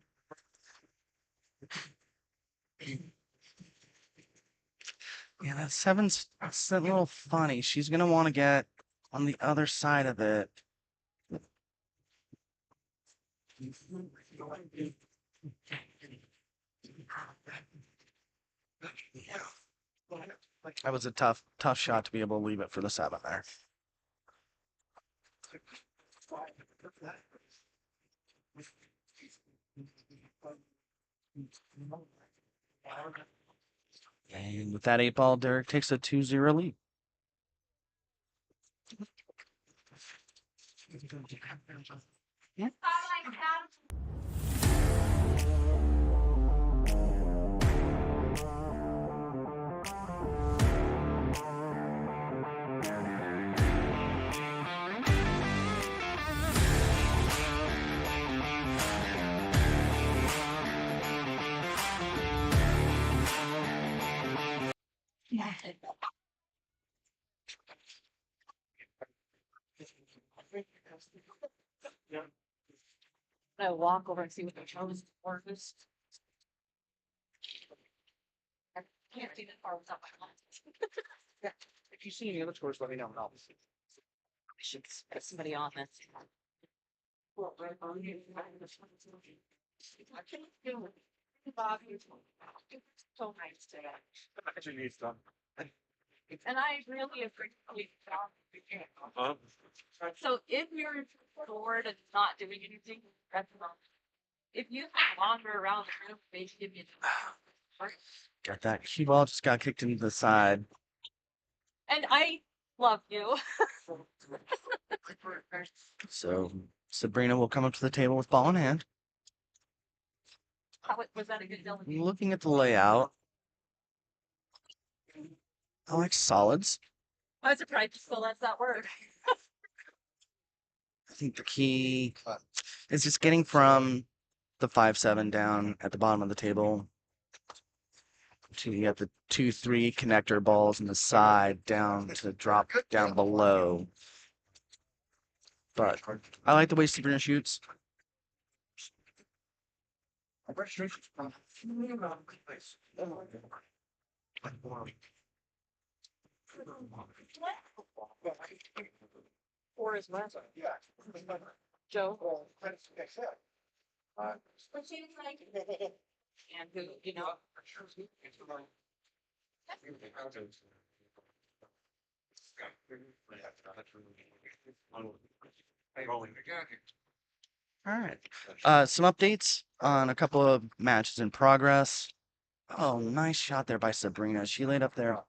Yeah, that seven's it's a little funny. She's gonna want to get on the other side of it. That was a tough shot to be able to leave it for the seven there. And with that 8-ball, Derek takes a 2-0 lead. I walk over and see what the toes is. I can't see that far without my glasses. If you see any other tours, let me know. I should get somebody on this. So nice today. That's your needs done. And I really appreciate Huh? So if you're bored and not doing anything, that's wrong. If you wander around the room, they give you. Got that cue ball just got kicked into the side. And I love you. So Sabrina will come up to the table with ball in hand. Was that a good deal? Looking at the layout, I like solids. I was surprised you still lets that word. I think the key is just getting from the 5-7 down at the bottom of the table to you got the 2-3 connector balls in the side down to drop down below. But I like the way Sabrina shoots. Or is what? Yeah. Joe. Uh, What she was like. And who, you know. All right. Some updates on a couple of matches in progress. Oh, nice shot there by Sabrina. She laid up there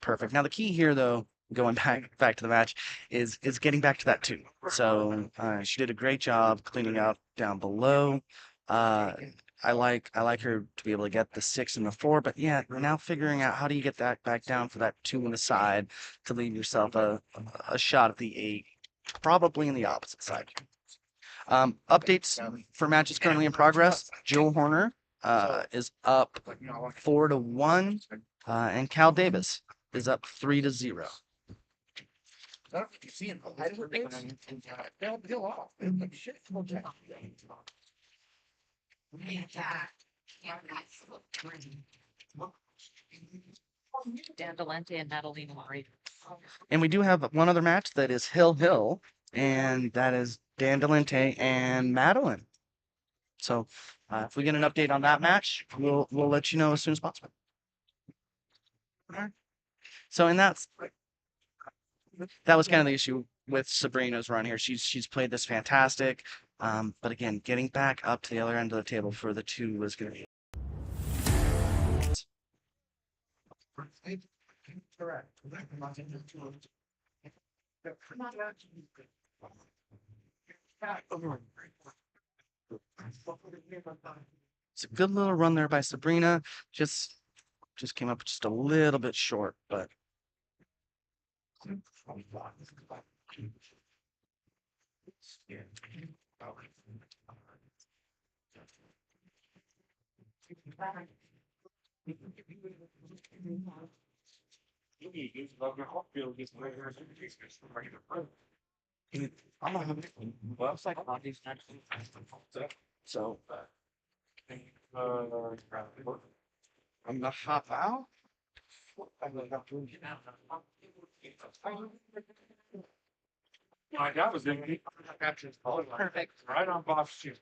perfect. Now the key here, though, going back to the match, is getting back to that 2. So she did a great job cleaning up down below. I like her to be able to get the 6 and the 4, but yeah, now figuring out how do you get that back down for that 2 on the side to leave yourself a shot at the 8, probably in the opposite side. Updates for matches currently in progress. Jill Horner is up 4-1, and Cal Davis is up 3-0. Dan Delente and Natalie Murray. And we do have one other match that is Hill, and that is Dan Delente and Madeline. So if we get an update on that match, we'll let you know as soon as possible. So and that was kind of the issue with Sabrina's run here. She's played this fantastic, but again, getting back up to the other end of the table for the 2 was going to be. Correct. It's a good little run there by Sabrina. Just came up just a little bit short, but I'm gonna have website on these next. So. I'm gonna hop out. I'm gonna have to. My dad was in. Perfect. Right on Bob's shoe.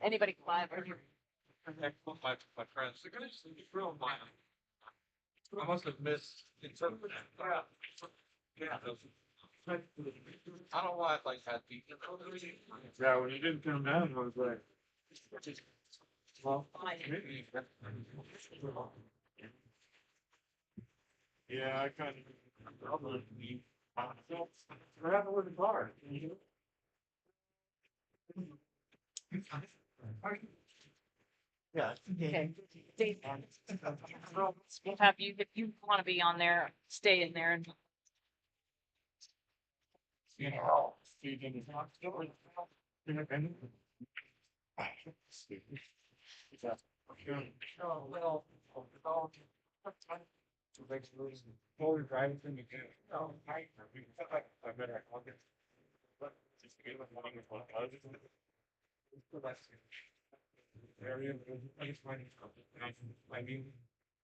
Anybody live or My friends, they're gonna just real violent. I must have missed. Yeah. I don't want like that. Yeah, when you didn't come down, I was like. Well, maybe. Yeah, I kind of. Probably. What happened with the car? Yeah. Okay. Dave, we'll have you, if you want to be on there, stay in there and You know, feeding is not still. Driving through the game. Oh, I better. I'll get. Just get with one with one. I mean,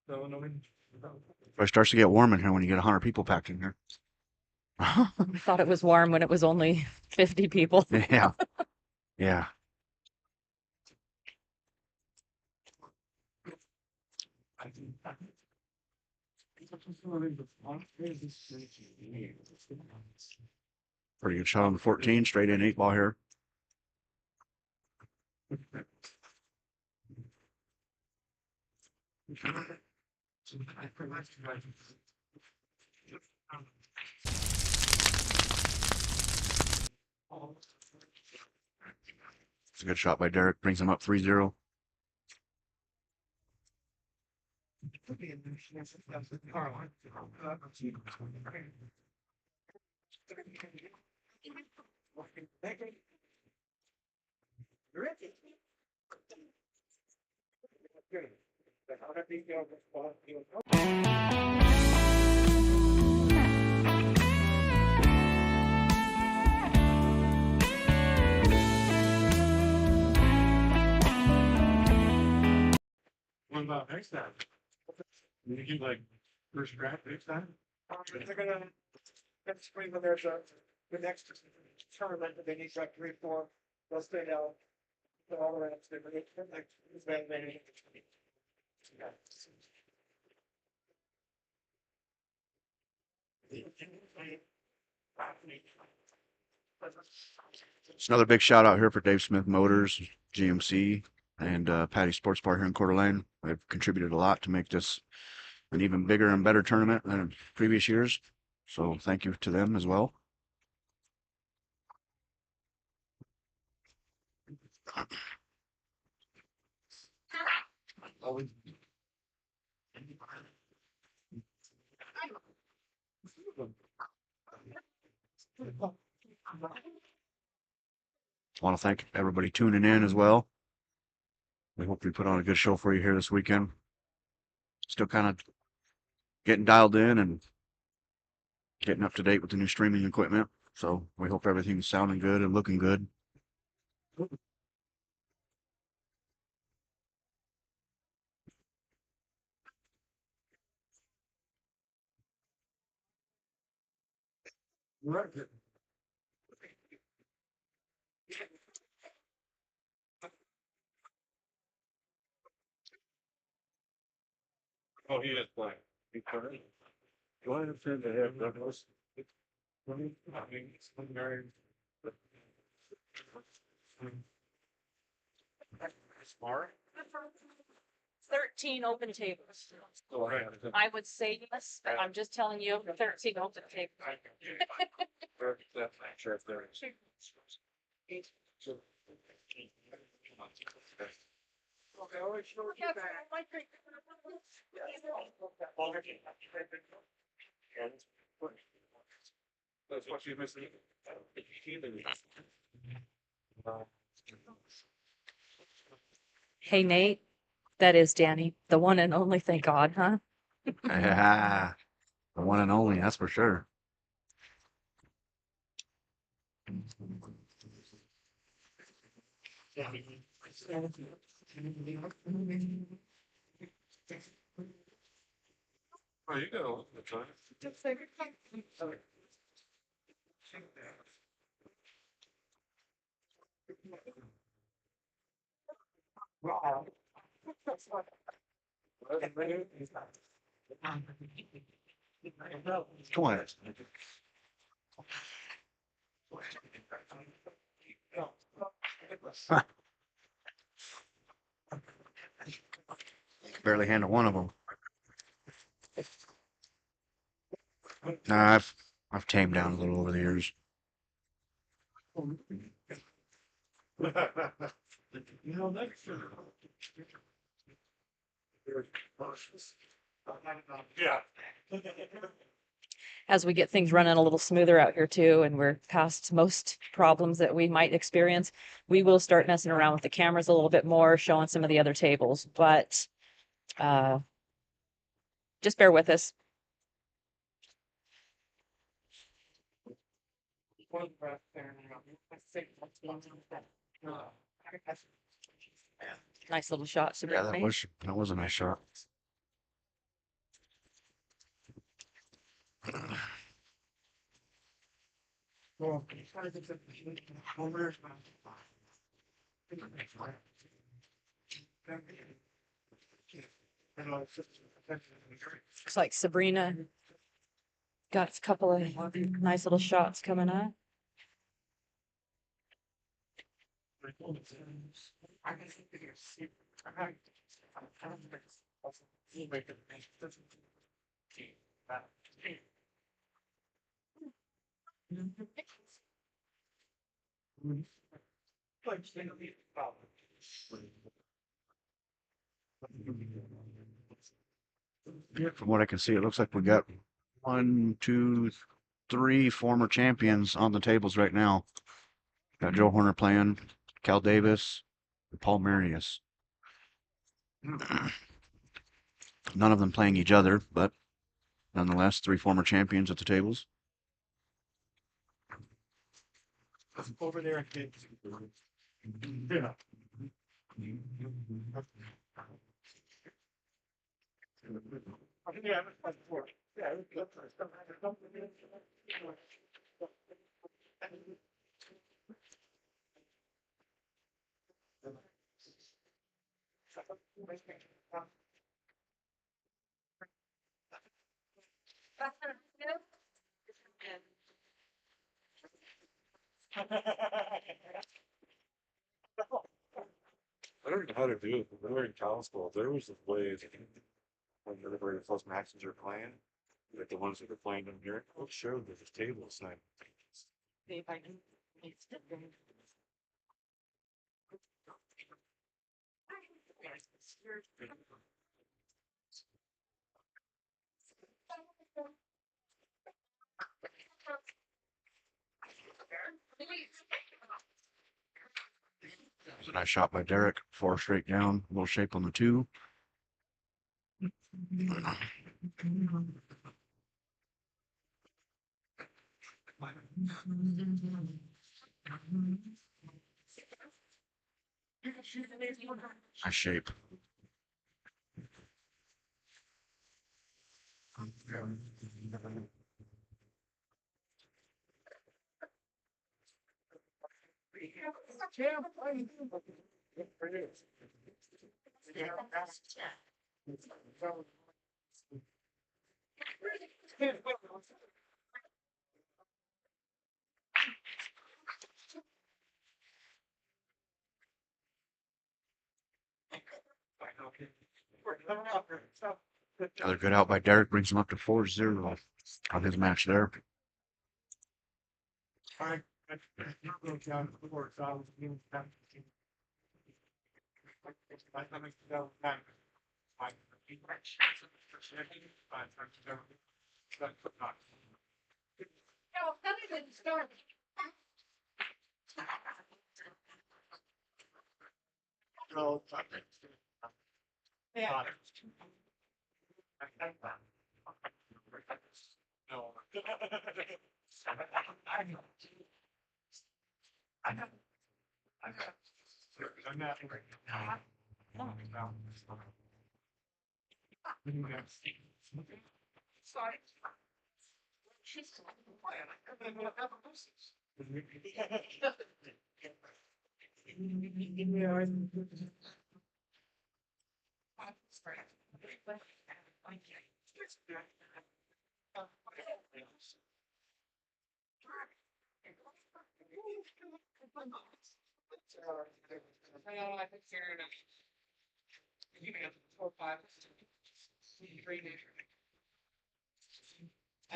so no one. It starts to get warm in here when you get 100 people packed in here. I thought it was warm when it was only 50 people. Yeah. Yeah. Pretty good shot on the 14, straight in 8 ball here. It's a good shot by Derek, brings him up 3-0. What about next time? You get like first draft next time? They're gonna, next spring when there's the next tournament, that they need like 3 or 4, they'll stay down. All around, so they're like, it's been many. It's another big shout out here for Dave Smith Motors, GMC, and Paddy Sports Bar here in Coeur d'Alene. They've contributed a lot to make this an even bigger and better tournament than in previous years. So thank you to them as well. I want to thank everybody tuning in as well. We hope we put on a good show for you here this weekend. Still kind of getting dialed in and getting up to date with the new streaming equipment. So we hope everything's sounding good and looking good. Right. Oh, he is playing. Go ahead and send the head, Douglas. I mean, it's very. Smart. 13 open tables. Go ahead. I would say yes, but I'm just telling you, 13 open tables. Sure, if there is. That's what you missing. Hey, Nate, that is Danny, the one and only, thank God, huh? Yeah, the one and only, that's for sure. Oh, you got a little bit of time. Come on. Barely handle one of them. Nah, I've tamed down a little over the years. You know, next. Yeah. As we get things running a little smoother out here too, and we're past most problems that we might experience, we will start messing around with the cameras a little bit more, showing some of the other tables, but just bear with us. Nice little shot, Yeah, Sabrina. that was a nice shot. Looks like Sabrina got a couple of nice little shots coming up. Yeah, from what I can see, it looks like we got 1, 2, 3 former champions on the tables right now. Got Joe Horner playing, Cal Davis, and Paul Marius. None of them playing each other, but nonetheless, 3 former champions at the tables. Over there and yeah. Yeah, before. Yeah, I don't know how to do it, but when we were in college school, there was a way when everybody plus maxes are playing, like the ones that are playing them here, it showed that the table is not. It was a nice shot by Derek. 4 straight down, a little shape on the 2. Nice shape. Another good out by Derek brings him up to 4-0 on his match there. Yeah. Sorry.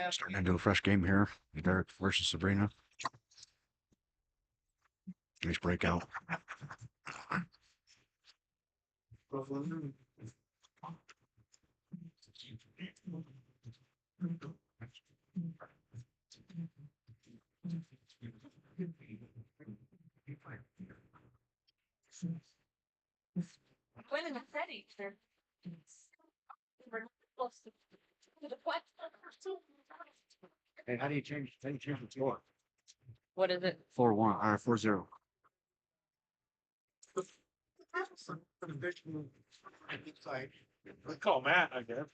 Starting into a fresh game here. Derek versus Sabrina. Nice breakout. When in the setting, we're close to the point. Hey, how do you change the score? What is it? 4-1 or 4-0. We call Matt, I guess.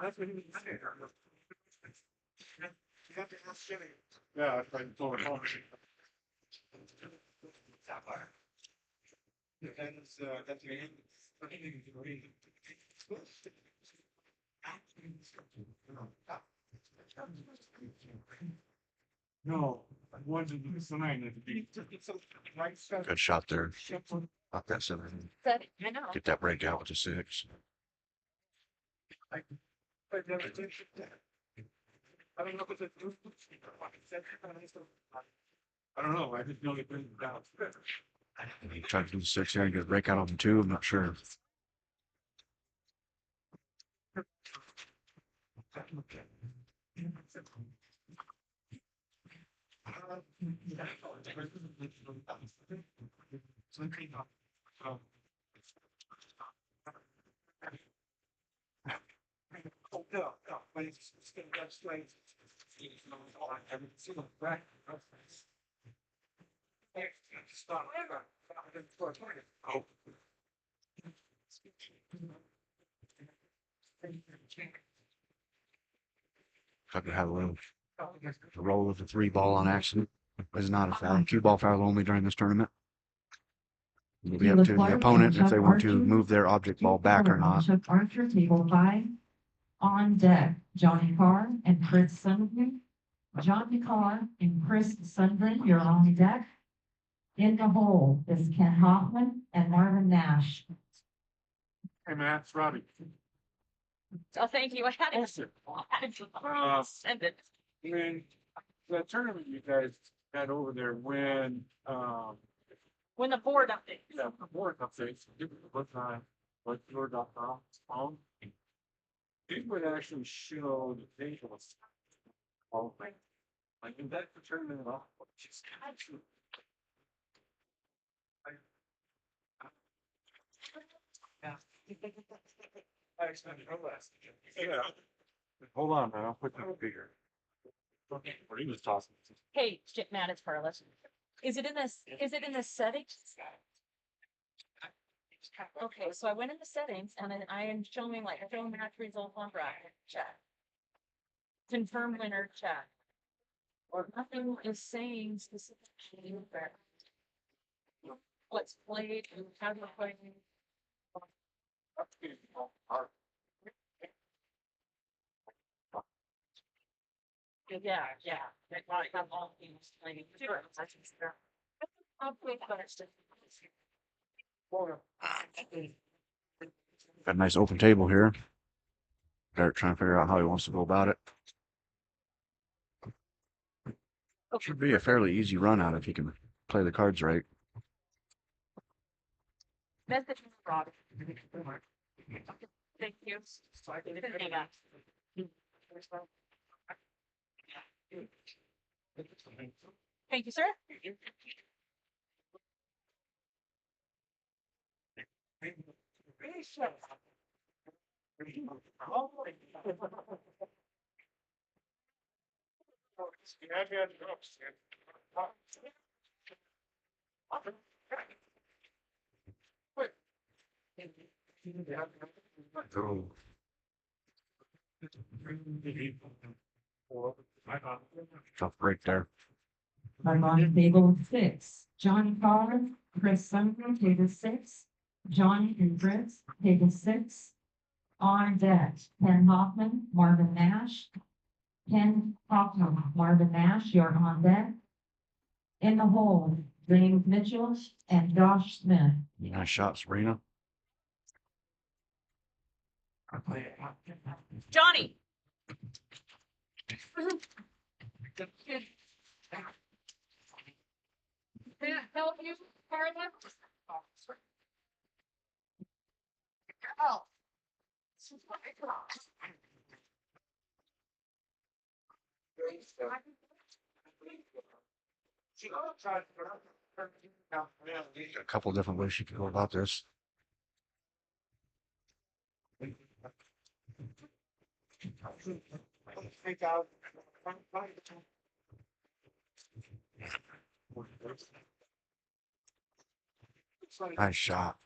That's what he was saying. You have to ask Jimmy. Yeah, I told him. That's your end. No, I wanted to sign it. Good shot there. Not that 7. Setting, I know. Get that breakout with the 6. I never did that. I don't know if it's I don't know, I just know it brings it down. He tried to do the 6 here and get a breakout on the 2. I'm not sure. Oh, no, but it's gonna go straight. I haven't seen it, right? Stop. Oh. If I could have a little roll with the 3 ball on accident. Is not a foul. 2 ball foul only during this tournament. It'll be up to the opponent if they want to move their object ball back or not. Chuck Archer, table 5. On deck, Johnny Carr and Chris Sundgren. Johnny Carr and Chris Sundgren, you're on deck. In the hole is Ken Hoffman and Marvin Nash. Hey, Matt, it's Robbie. Oh, thank you. I had it. Awesome. I had to send it. When the tournament you guys had over there, When the board updates. yeah, the board updates, what time, what your.com, it would actually show the date was. Oh, like in that tournament off, she's actually. Yeah. I expected her last. Yeah. Hold on, man, I'll put that bigger. Okay, where he was tossing. Hey, Matt, it's Carlos. Is it in the settings? Okay, so I went in the settings and then I am showing show match result on bracket chat. Confirm winner chat. Or nothing is saying specifically that what's played and how to play. Yeah. They might have all things playing. I'll play first. Got a nice open table here. Derek trying to figure out how he wants to go about it. Should be a fairly easy run out if he can play the cards right. Message from Rob. Thank you. Thank you, sir. Tough break there. I'm on table 6, Johnny Collar, Chris Sumner, table 6, Johnny and Fritz, table 6. On deck, Ken Hoffman, Marvin Nash. Ken Hoffman, Marvin Nash, you're on deck. In the hole, James Mitchell and Josh Smith. Nice shot, Sabrina. Johnny. Can I help you, Carla? Oh. A couple different ways you can go about this. Take out. Nice shot.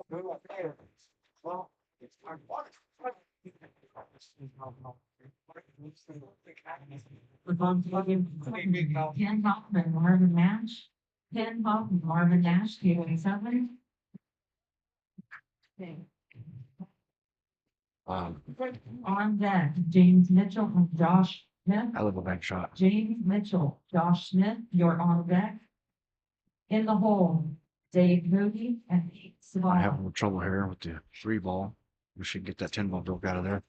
Well, it's our water. Ken Hoffman, Marvin Nash. Ken Hoffman, Marvin Nash, table 7. On deck, James Mitchell and Josh Smith. I love a big shot. James Mitchell, Josh Smith, you're on deck. In the hole, Dave Moody and Pete I Sabala. have a little trouble here with the 3-ball. We should get that 10-ball broke out of there.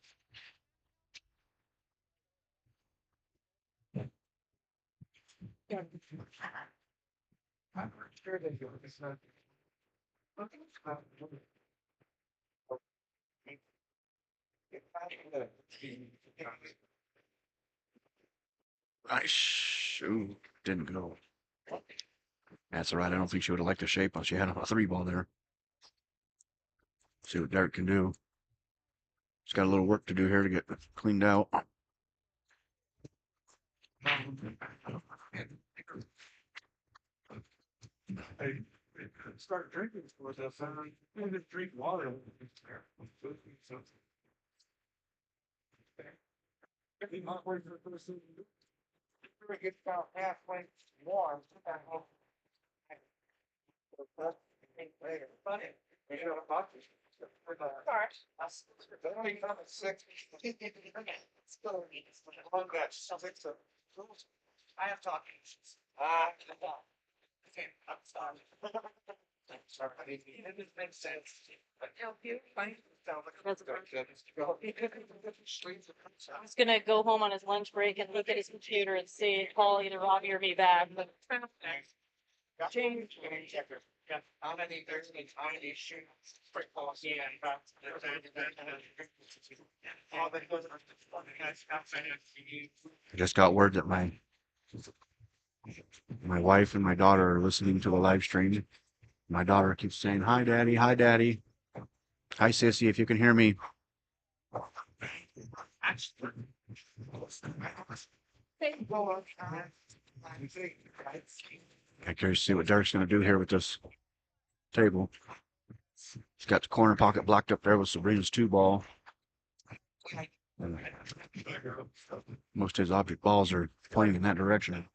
I'm sure that you're Nice. Ooh, didn't go. That's all right. I don't think she would have liked the shape unless she had a 3-ball there. See what Derek can do. He's got a little work to do here to get cleaned out. I started drinking for this, and I didn't drink water. Getting halfway through the person. It gets about halfway warm. Later, but we got a bucket. Only come at 6. One batch, 6 of. I have talking issues. Okay, I'm sorry. I'm sorry, it didn't make sense. But help you, fine. Sounds like a I was gonna go home on his lunch break and look at his computer and see, call either Robbie or me back, but. Change. How many, there's any time issue? Yeah. I just got word that my wife and my daughter are listening to the live stream. My daughter keeps saying, "Hi, Daddy. Hi, Daddy. Hi, Sissy. If you can hear me." I'm curious to see what Derek's going to do here with this table. He's got the corner pocket blocked up there with Sabrina's 2-ball. And most of his object balls are pointing in that direction.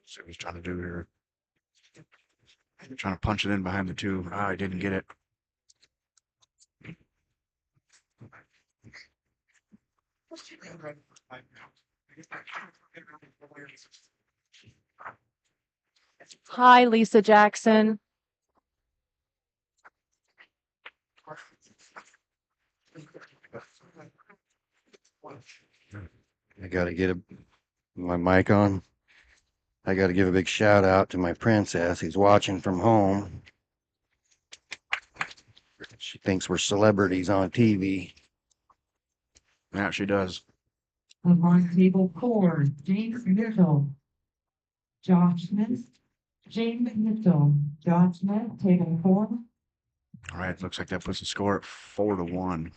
See what he's trying to do here. Trying to punch it in behind the 2. I didn't get it. Hi, Lisa Jackson. I gotta get My mic on. I got to give a big shout out to my princess. He's watching from home. She thinks we're celebrities on TV. Yeah, she does. On table 4, James Mitchell. Josh Smith. James Mitchell. Josh Smith, table 4. All right, looks like that puts the score at 4-1.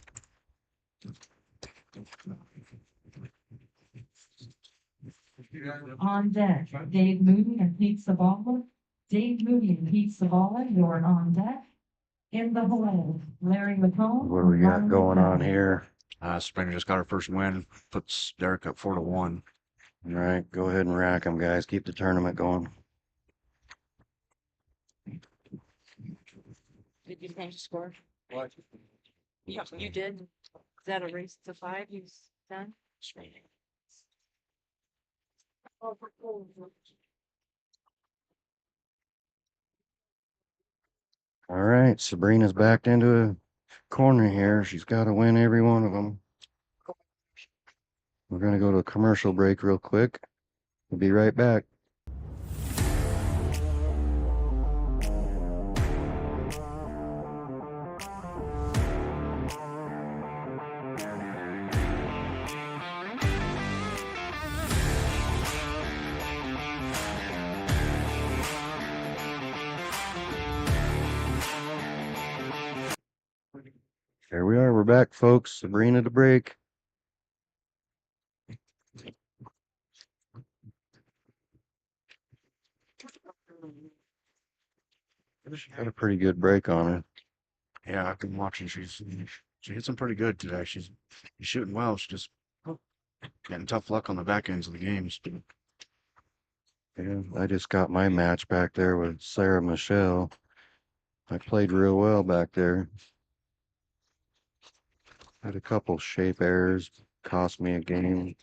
On deck, Dave Moody and Pete Sabala. Dave Moody and Pete Sabala, you're on deck. In the hole, Larry McComb. What do we got going on here? Springer just got her first win, puts Derek up 4-1. All right, go ahead and rack them, guys. Keep the tournament going. Did you change the score? Yeah, you did. Is that a race to 5 you done? All right, Sabrina's backed into a corner here. She's got to win every one of them. We're going to go to a commercial break real quick. We'll be right back. There we are. We're back, folks. Sabrina to break. Got a pretty good break on her. Yeah, I've been watching. She hit some pretty good today. She's shooting well. She's just getting tough luck on the back ends of the games. Yeah, I just got my match back there with Sarah Michelle. I played real well back there. Had a couple shape errors, cost me a game.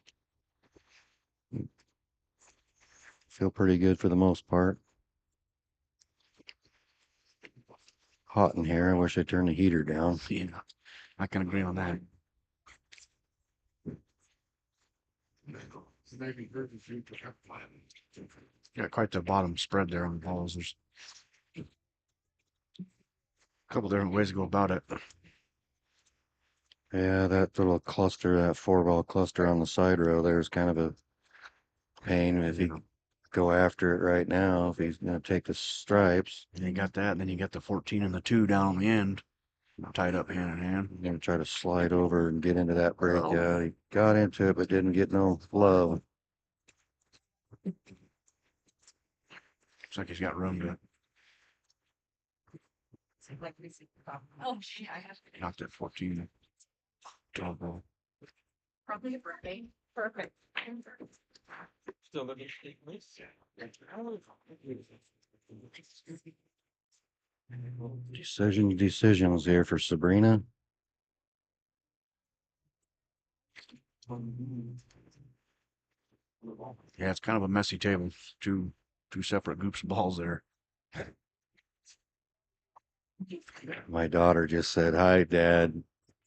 Feel pretty good for the most part. Hot in here. I wish I turned the heater down. Yeah, I can agree on that. Got quite the bottom spread there on the balls. There's a couple different ways to go about it. Yeah, that little cluster, that 4-ball cluster on the side row there is kind of a pain if you go after it right now, if he's going to take the stripes. And you got that, and then you got the 14 and the 2 down on the end, tied up hand in hand. I'm going to try to slide over and get into that break. Yeah, he got into it, but didn't get no flow. Looks like he's got room to Oh, gee, I have to. knock that 14 12 ball. Probably a birthday. Perfect. Still living state police? Decisions here for Sabrina. Yeah, it's kind of a messy table. Two separate groups of balls there. My daughter just said, "Hi, Dad.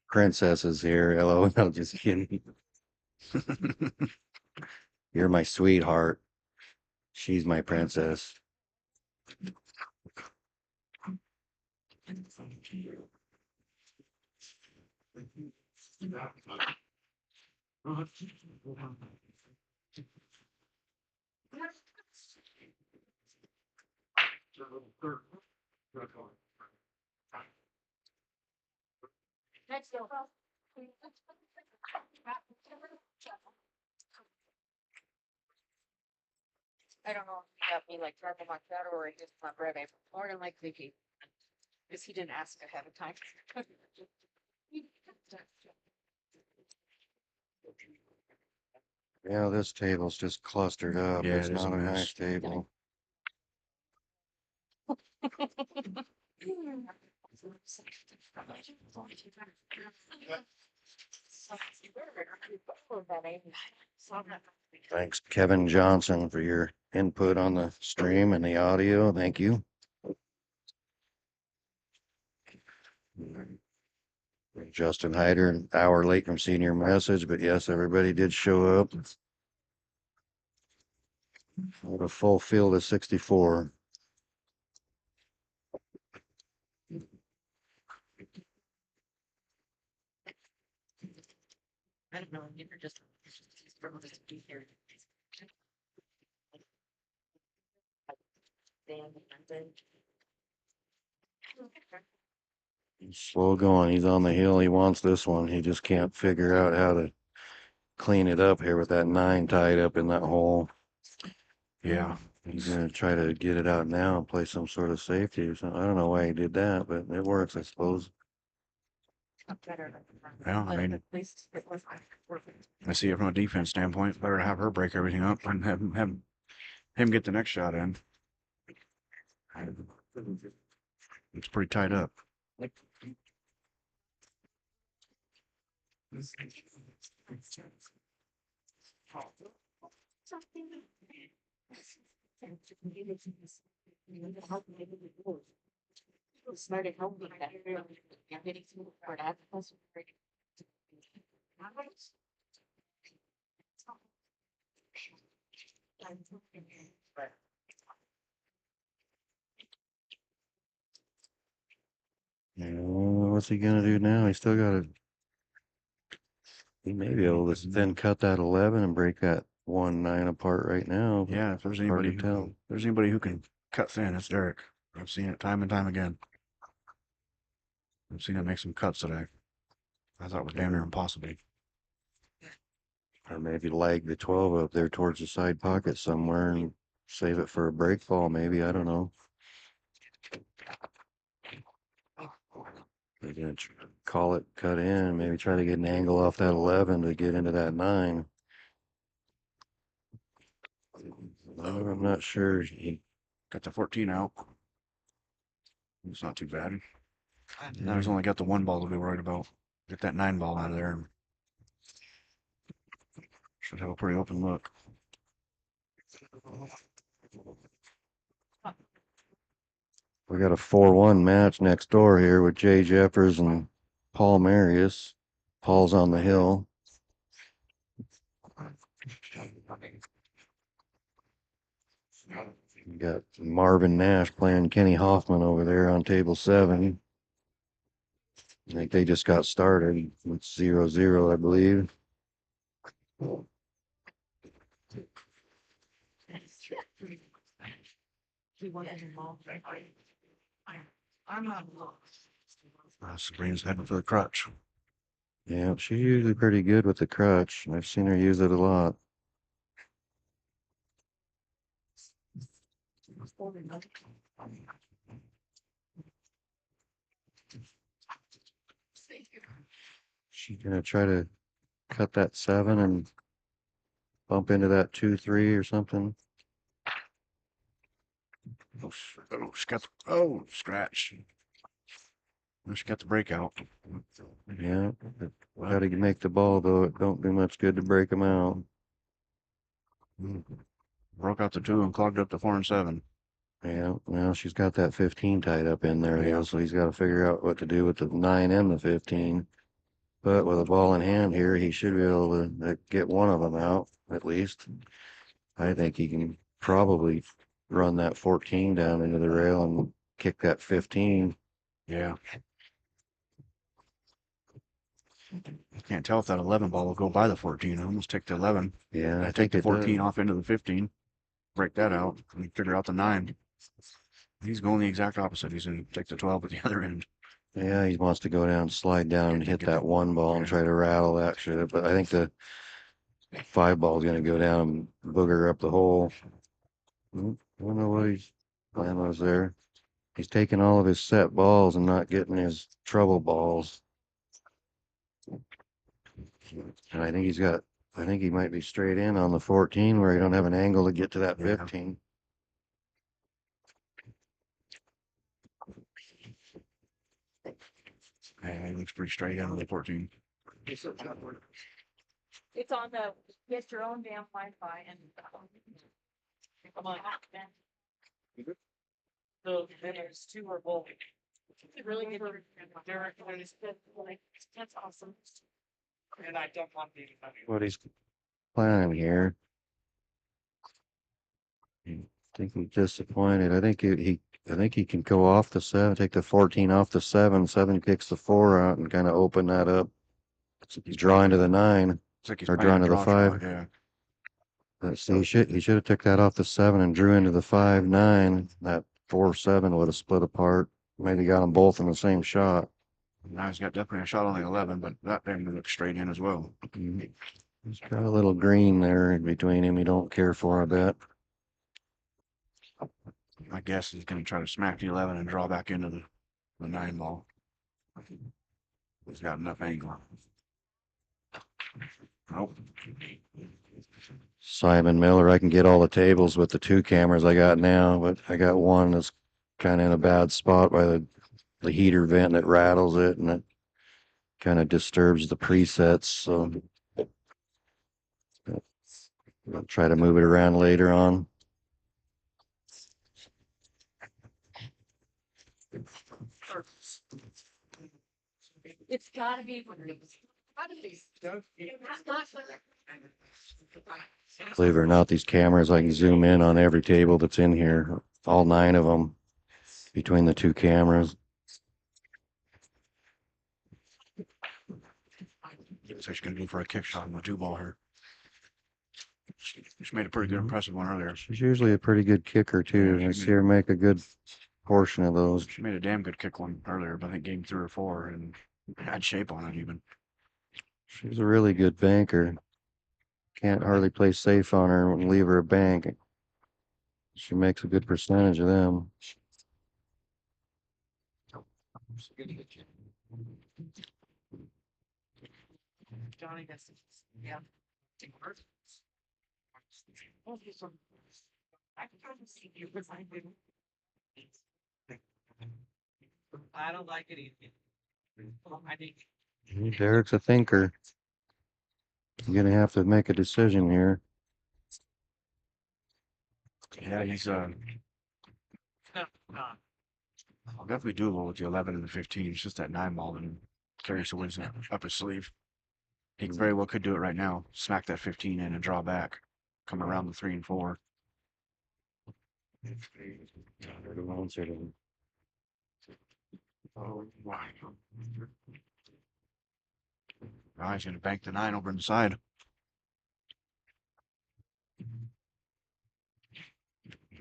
Princess is here." LOL. Just kidding. You're my sweetheart. She's my princess. I don't know if he got me like Carbo Macchiato or just my bread. More than likely he, because he didn't ask ahead of time. Yeah, this table's just clustered up. Yeah, It's it is a not a mess. nice table. Thanks, Kevin Johnson, for your input on the stream and the audio. Thank you. Justin Hyder, an hour late from seeing your message, but yes, everybody did show up. With a full field of 64. I don't know, you're just from this to be here. He's slow going. He's on the hill. He wants this one. He just can't figure out how to clean it up here with that 9 tied up in that hole. Yeah. He's gonna try to get it out now and play some sort of safety or something. I don't know why he did that, but it works, I suppose. Yeah, I mean, At least it was working. I see it from a defense standpoint. Better have her break everything up and have him get the next shot in. It's pretty tied up. Started helping that. You're getting through for that. Yeah, what's he gonna do now? He still gotta. He may be able to then cut that 11 and break that 1-9 apart right now. But Yeah, if there's hard anybody to who tell. can, there's anybody who can cut thin, it's Derek. I've seen it time and time again. I've seen him make some cuts that I thought was damn near impossible. Or maybe lag the 12 up there towards the side pocket somewhere and save it for a break fall, maybe. I don't know. They're gonna call it cut in, maybe try to get an angle off that 11 to get into that 9. I'm not sure. He Got the 14 out. It's not too bad. Now he's only got the 1 ball to be worried about. Get that 9 ball out of there. And should have a pretty open look. We got a 4-1 match next door here with Jay Jeffers and Paul Marius. Paul's on the hill. We got Marvin Nash playing Kenny Hoffman over there on table 7. I think they just got started. It's 0-0, I believe. He wasn't involved. I'm not. Sabrina's heading for the crutch. Yeah, she's usually pretty good with the crutch. I've seen her use it a lot. She's gonna try to cut that 7 and bump into that 2-3 or something. She got the, scratch. She got the breakout. Yeah, how to make the ball though. It don't do much good to break them out. Broke out the 2 and clogged up the 4 and 7. Yeah, now she's got that 15 tied up in there, Yeah. so he's got to figure out what to do with the 9 and the 15. But with a ball in hand here, he should be able to get one of them out at least. I think he can probably run that 14 down into the rail and kick that 15. Yeah. I can't tell if that 11 ball will go by the 14. I almost take the 11. Yeah, I take think the it 14 does. off into the 15. Break that out and figure out the 9. He's going the exact opposite. He's going to take the 12 at the other end. Yeah, he wants to go down, slide down, and hit that 1 ball and try to rattle that shit. But I think the 5 ball is going to go down and booger up the hole. I don't know what his plan was there. He's taking all of his set balls and not getting his trouble balls. And I think he might be straight in on the 14 where he don't have an angle to get to that 15. Yeah, he looks pretty straight in on the 14. It's on the, get your own damn Wi-Fi and. Come on. So there's 2 or both. Really good. Derek, That's awesome. and I don't want the. What he's planning here think he's disappointed. I think he can go off the 7, take the 14 off the 7. 7 kicks the 4 out and kind of open that up. He's drawing to the 9. It's like he's Or playing drawn a to the draw 5. shot, yeah. Let's see, he should have took that off the 7 and drew into the 5, 9. That 4, 7 would have split apart. Maybe got them both in the same shot. Now he's got definitely a shot on the 11, but that didn't look straight in as well. He's got a little green there in between him. You don't care for, I bet. I guess he's going to try to smack the 11 and draw back into the 9 ball. He's got enough angle. Nope. Simon Miller, I can get all the tables with the 2 cameras I got now, but I got one that's kind of in a bad spot by the heater vent that rattles it and it kind of disturbs the presets. So I'll try to move it around later on. It's gotta be. Believe it or not, these cameras, I can zoom in on every table that's in here, all 9 of them between the 2 cameras. Looks like she's going to go for a kick shot on the 2 ball here. She made a pretty good, impressive one earlier. She's usually a pretty good kicker too. Yeah, I see her make a good portion of those. She made a damn good kick one earlier, but I think game 3 or 4 and had shape on it even. She's a really good banker. Can't hardly play safe on her and leave her a bank. She makes a good percentage of them. Johnny gets, yeah. I don't like it either. I think. Derek's a thinker. You're gonna have to make a decision here. Yeah, he's definitely doable with the 11 and the 15. It's just that 9 ball and carries the wins up his sleeve. He very well could do it right now. Smack that 15 in and draw back. Come around the 3 and 4. Oh, wow. Now he's going to bank the 9 over on the side.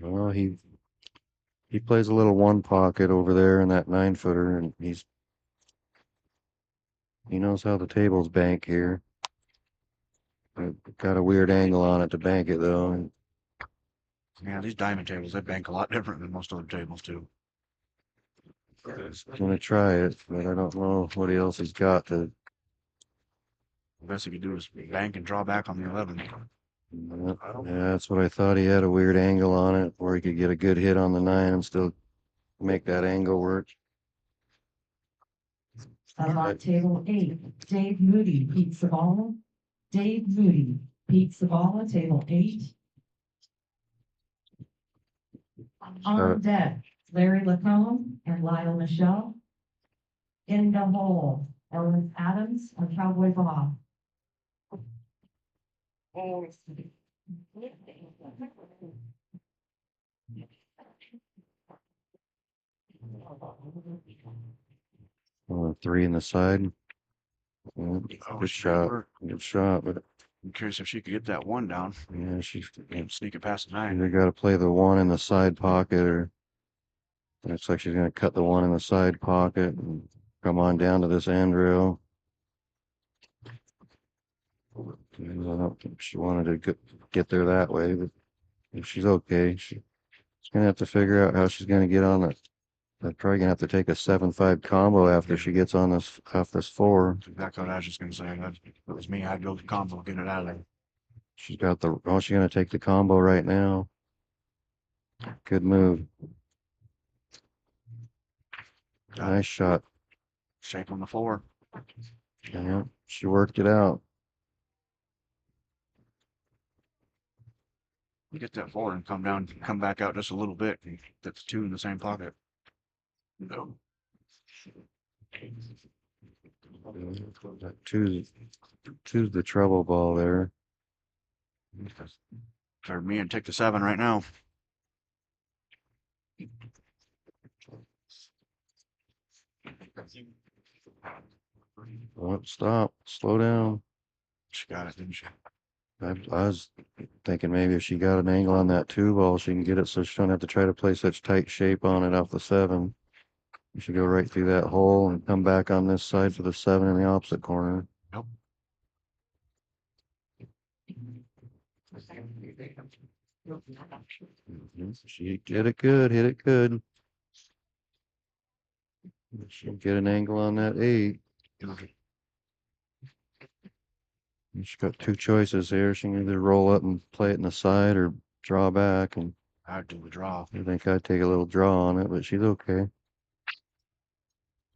Well, he plays a little 1 pocket over there in that 9-footer, and he knows how the tables bank here. Got a weird angle on it to bank it though. Yeah, these diamond tables, they bank a lot different than most other tables do. Gonna try it, but I don't know what else he's got to. The best he could do is bank and draw back on the 11. Yeah, that's what I thought. He had a weird angle on it where he could get a good hit on the 9 and still make that angle work. On table 8, Dave Moody, Pete Sabala. Dave Moody, Pete Sabala, table 8. On deck, Larry Lacombe and Lyle Michelle. In the hole, Ellen Adams and Cowboy Bob. Three in the side. Yeah, Oh, good she shot. worked. Good shot, but I'm curious if she could get that 1 down yeah, she's and sneak it past the 9. either got to play the 1 in the side pocket or looks like she's going to cut the 1 in the side pocket and come on down to this end rail. I don't think she wanted to get there that way, but if she's okay. She's going to have to figure out how she's going to get on it. They're probably going to have to take a 7-5 combo after she gets on this off this 4. That's exactly what I was just going to say. If it was me, I'd go to combo, get it out of there. She's got the, oh, she's going to take the combo right now. Good move. Nice shot. Shape on the 4. Yeah, she worked it out. Get that 4 and come down, come back out just a little bit. And get the 2 in the same pocket. No. That two's the trouble ball there. For me, and take the 7 right now. Oh, stop, slow down. She got it, didn't she? I was thinking maybe if she got an angle on that two ball, she can get it so she don't have to try to play such tight shape on it off the 7. You should go right through that hole and come back on this side for the 7 in the opposite corner. Nope. She did it good, hit it good. She'll get an angle on that 8. She's got 2 choices here. She can either roll up and play it in the side or draw back. And I'd do the draw. I think I'd take a little draw on it, but she's okay.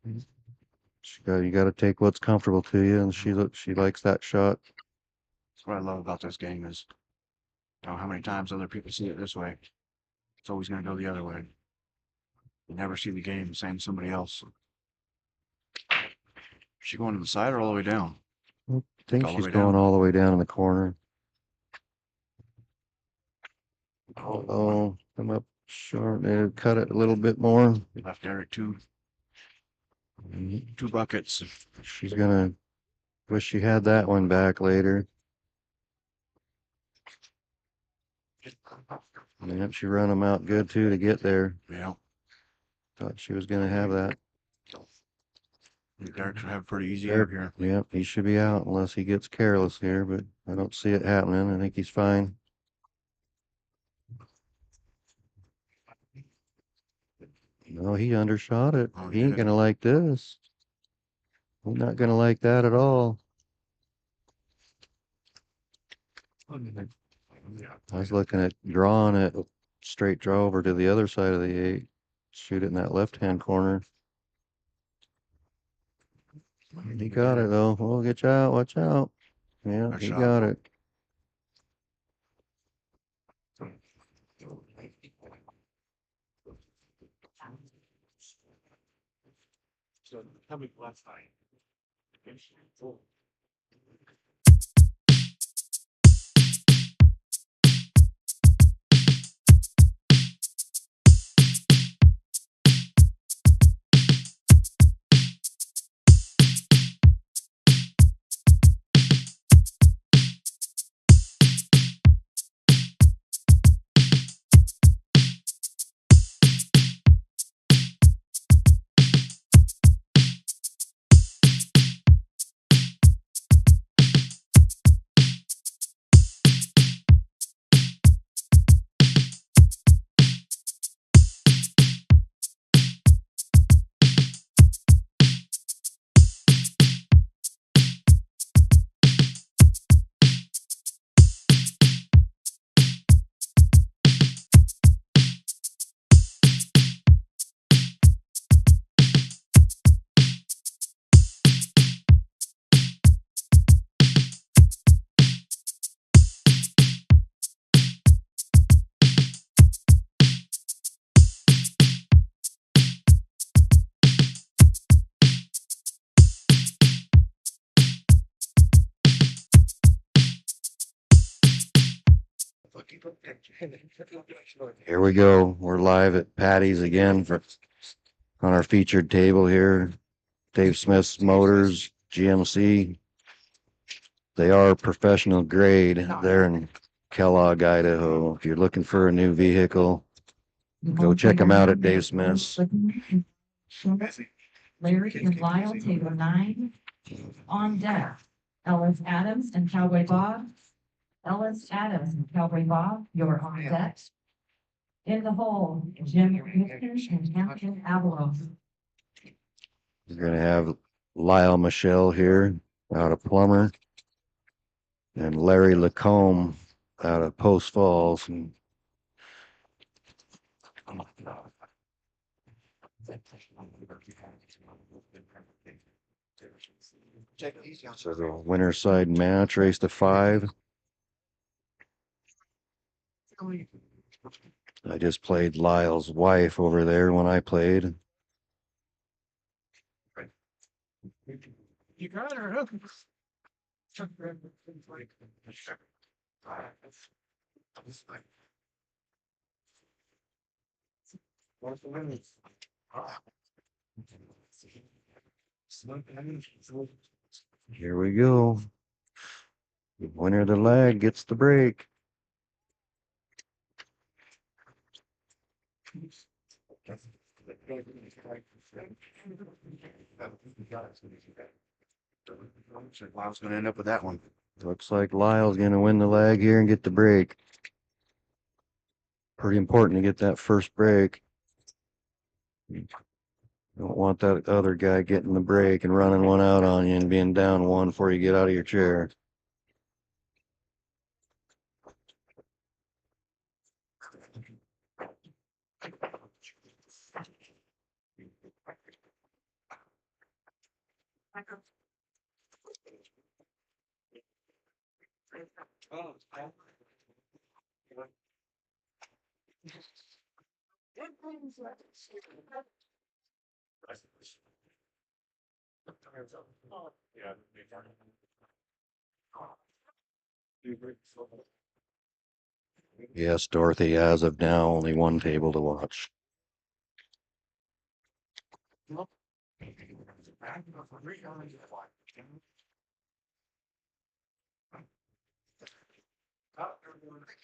You got to take what's comfortable to you, and she likes that shot. That's what I love about this game is, how many times other people see it this way. It's always going to go the other way. You never see the game the same as somebody else. Is she going to the side or all the way down? I think All the she's way going down. all the way down in the corner. Oh, Oh, come up short there, cut it a little bit more. left Eric two buckets. She's gonna wish she had that one back later. Yep, she run them out good too to get there. Yeah. Thought she was gonna have that. Derek should have it pretty easy Derek, up here. yep, he should be out unless he gets careless here, but I don't see it happening. I think he's fine. No, he undershot it. Oh, He ain't yeah. gonna like this. He's not gonna like that at all. I was looking at drawing it straight draw over to the other side of the 8. Shoot it in that left-hand corner. He got it though. Oh, get you out, watch out. Yeah, Good he shot. got it. So tell me last night. Here we go. We're live at Paddy's again on our featured table here. Dave Smith's Motors, GMC. They are professional grade. They're in Kellogg, Idaho. If you're looking for a new vehicle, go check them out at Dave Smith's. Larry and Lyle, table 9. On deck, Ellis Adams and Cowboy Bob. Ellis Adams and Cowboy Bob, you're on deck. In the hole, Jim Houston and Captain Avalos. We're gonna have Lyle Michelle here out of Plummer and Larry Lacombe out of Post Falls. And Check it easy on. so the winter side match, race to 5. I just played Lyle's wife over there when I played. You got her, huh? Here we go. The winner of the leg gets the break. I was gonna end up with that one. Looks like Lyle's gonna win the leg here and get the break. Pretty important to get that first break. Don't want that other guy getting the break and running one out on you and being down one before you get out of your chair. Yes, Dorothy, as of now, only one table to watch.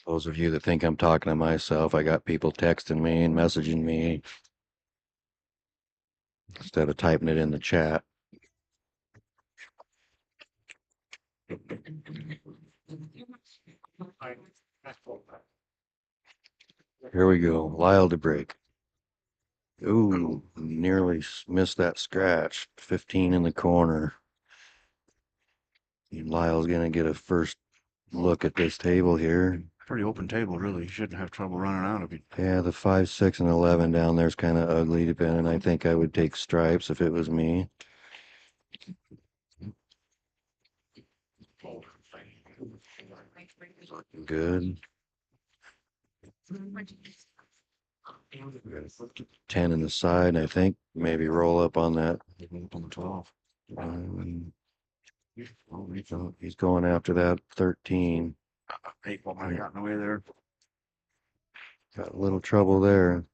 Those of you that think I'm talking to myself, I got people texting me and messaging me instead of typing it in the chat. Here we go. Lyle to break. Ooh, nearly missed that scratch. 15 in the corner. Lyle's gonna get a first look at this table here. Pretty open table, really. You shouldn't have trouble running out of it. Yeah, the 5, 6, and 11 down there's kind of ugly depending. I think I would take stripes if it was me. Good. 10 in the side, I think. Maybe roll up on that. On the 12. He's going after that 13. 8 what might have gotten away there. Got a little trouble there.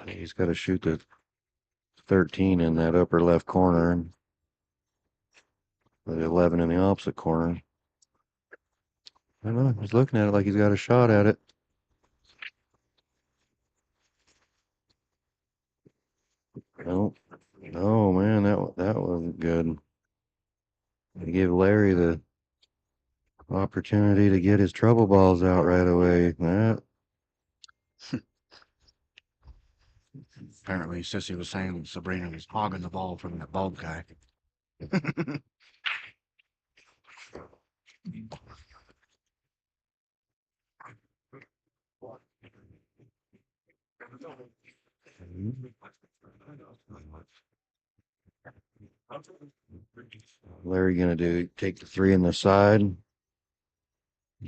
He's got to shoot the 13 in that upper left corner. The 11 in the opposite corner. I don't know. He's looking at it like he's got a shot at it. No, no, man, that wasn't good. They give Larry the opportunity to get his trouble balls out right away. Apparently, Sissy was saying Sabrina was hogging the ball from that bald guy. Larry gonna take the 3 in the side.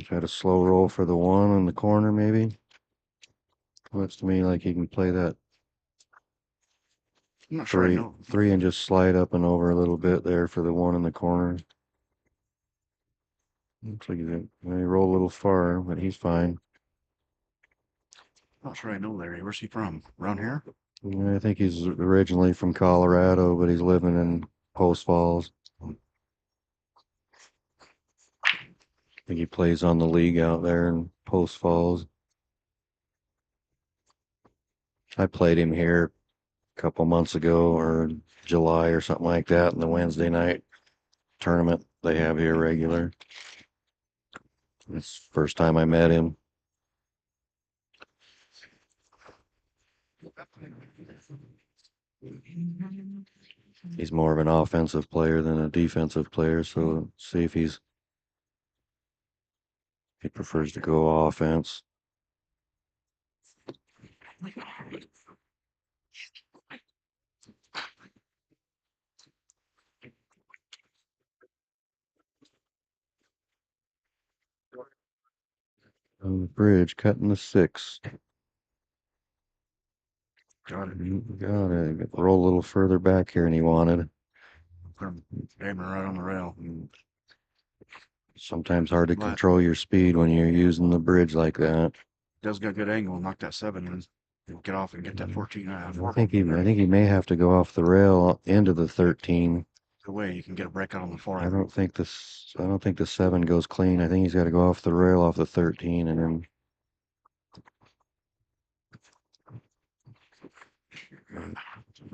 Try to slow roll for the 1 in the corner, maybe. Looks to me like he can play that I'm not sure I 3, know. 3 and just slide up and over a little bit there for the 1 in the corner. Looks like he roll a little far, but he's fine. Not sure I know Larry. Where's he from? Around here? I think he's originally from Colorado, but he's living in Post Falls. I think he plays on the league out there in Post Falls. I played him here a couple months ago or July or something like that in the Wednesday night tournament they have here regular. It's the first time I met him. He's more of an offensive player than a defensive player, so see if he prefers to go offense. On the bridge, cutting the 6. Got it. Got it. Roll a little further back here than he wanted. Put him aiming right on the rail. Sometimes hard to What? control your speed when you're using the bridge like that. does get a good angle and knock that 7 and he'll get off and get that 14. I think he may have to go off the rail into the 13. The way you can get a breakout on the 4. I don't think the 7 goes clean. I think he's got to go off the rail off the 13 and then.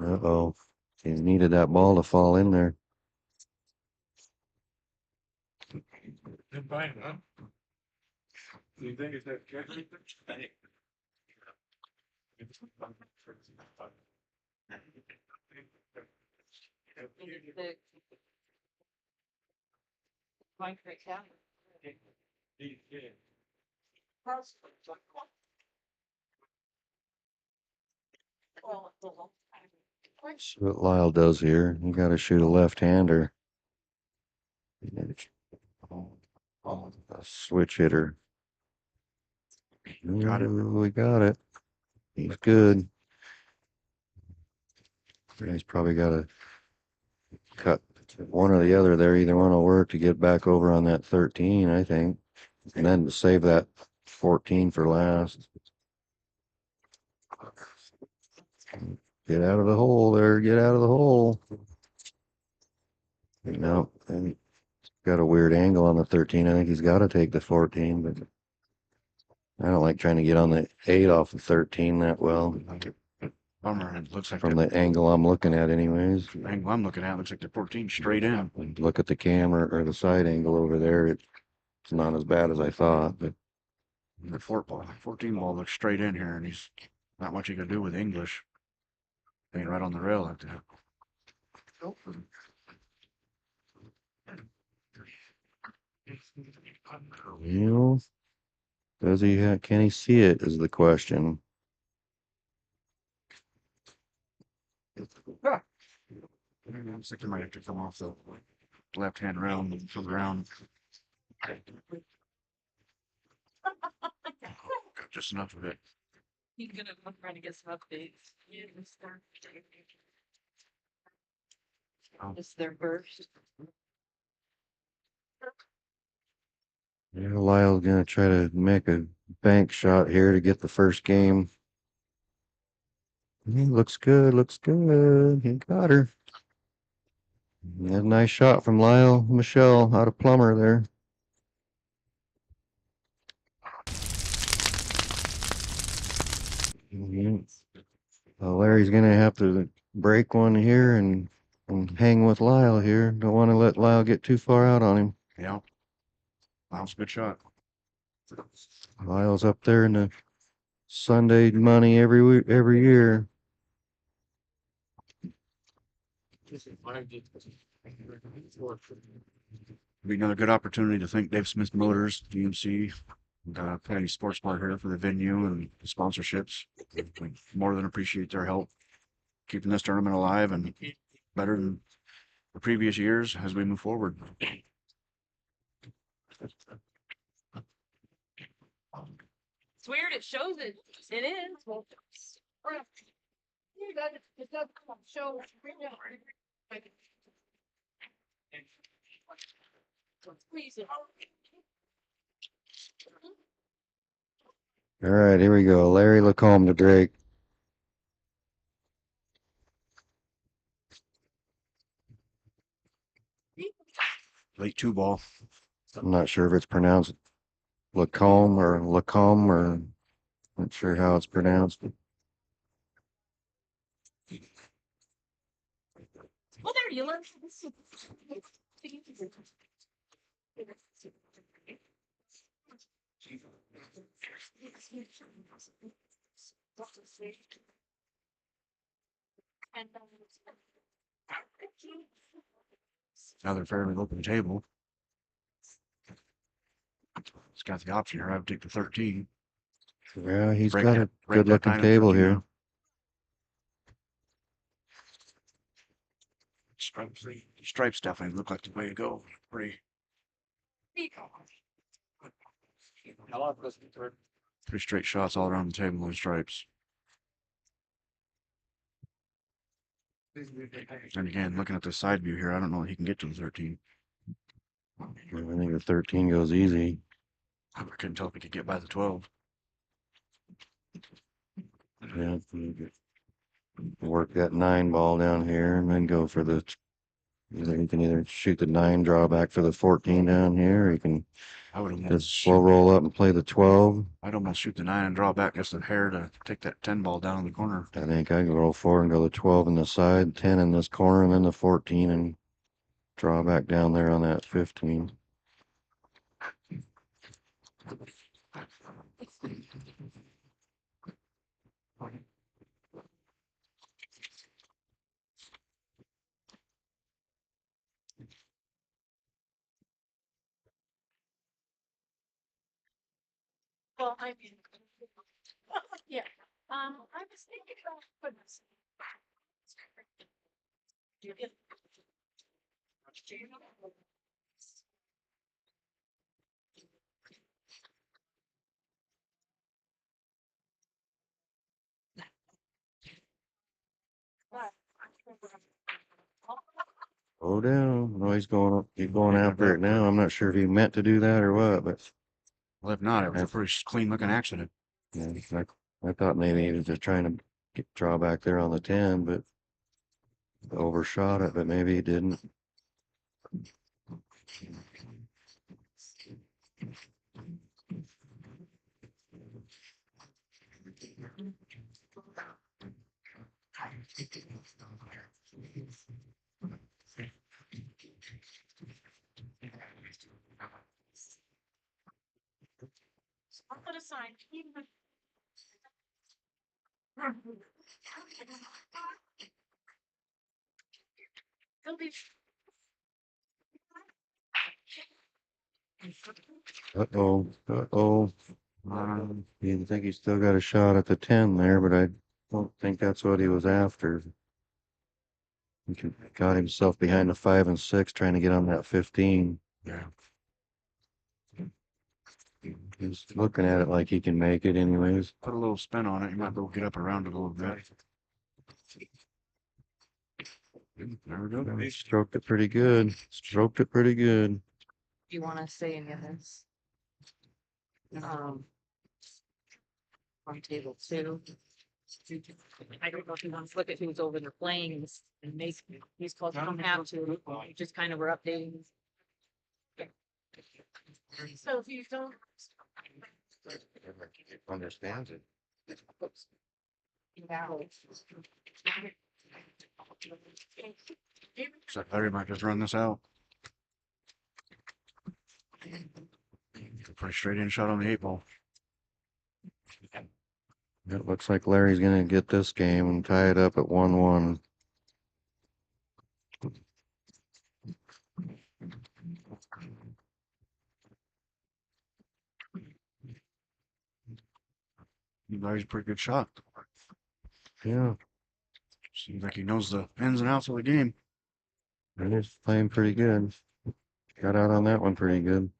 Uh-oh. He needed that ball to fall in there. Been fine, huh? Do you think it's that catch? Concrete cap. See what Lyle does here. You got to shoot a left-hander. A switch hitter. Got it. We got it. He's good. He's probably got to cut one or the other there. Either one will work to get back over on that 13, I think. And then to save that 14 for last. Get out of the hole there. Get out of the hole. No, and got a weird angle on the 13. I think he's got to take the 14, but I don't like trying to get on the 8 off the 13 that well. Bummer. It looks like From the angle I'm looking at anyways. the angle I'm looking at looks like the 14 straight in. Look at the camera or the side angle over there. It's not as bad as I thought, but The 14 ball looks straight in here, and he's not much he can do with English. Being right on the rail like that. you know, can he see it is the question. Looks like he might have to come off the left-hand round and flip around. Got just enough of it. He's gonna try to get some updates. It's their first. Yeah, Lyle's gonna try to make a bank shot here to get the first game. Looks good, looks good. He got her. A nice shot from Lyle Michelle out of Plummer there. Larry's gonna have to break one here and hang with Lyle here. Don't want to let Lyle get too far out on him. Yeah. That was a good shot. Lyle's up there in the Sunday money every year. Be another good opportunity to thank Dave Smith Motors, GMC, and Paddy Sports Bar here for the venue and the sponsorships. We more than appreciate their help keeping this tournament alive and better than the previous years as we move forward. It's weird, it shows it. It is. Well, it does show. Please. All right, here we go. Larry Lacombe to Drake. Late 2 ball. I'm not sure if it's pronounced Lacombe or not sure how it's pronounced. Well, there you learn. Another fairly open table. It's got the option here. I would take the 13. Yeah, he's Break got that- a break good that looking 9 and table 13 here. now. Stripes definitely look like the way to go. Pretty straight shots all around the table in stripes. And again, looking at the side view here, I don't know if he can get to the 13. I think the 13 goes easy. I couldn't tell if he could get by the 12. Yeah, work that 9 ball down here and then go for the, you can either shoot the 9, draw back for the 14 down here, or you can I would almost just slow roll up and play the 12. I'd almost shoot the 9 and draw back just a hair to take that 10 ball down in the corner. I think I can roll 4 and go the 12 in the side, 10 in this corner, and then the 14 and draw back down there on that 15. Well, I mean, yeah, I was thinking about goodness. You get. Oh, down. No, he's going up. He's going after it now. I'm not sure if he meant to do that or what, but Well, if not, it was a pretty clean looking accident. yeah, I thought maybe he was just trying to draw back there on the 10, but overshot it, but maybe he didn't. I'll put aside. He'll be. Uh-oh, uh-oh. You think he still got a shot at the 10 there, but I don't think that's what he was after. He got himself behind the 5 and 6 trying to get on that 15. Yeah. He's looking at it like he can make it anyways. Put a little spin on it. You might be able to get up around it a little bit. There we go. He stroked it pretty good. Stroked it pretty good. Do you want to say any of this? On table 2. I don't know if you want to look at who's over there playing and make these calls. You don't have to. You just kind of were updating. So if you don't. Understands it. So Larry might just run this out. Pretty straight in shot on the 8 ball. It looks like Larry's gonna get this game and tie it up at 1-1. Larry's a pretty good shot. Yeah, Seems like he knows the ins and outs of the game. and he's playing pretty good. Got out on that one pretty good.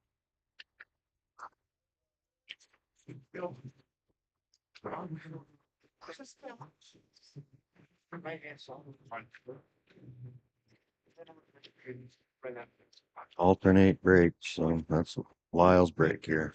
Alternate breaks, so that's Lyle's break here.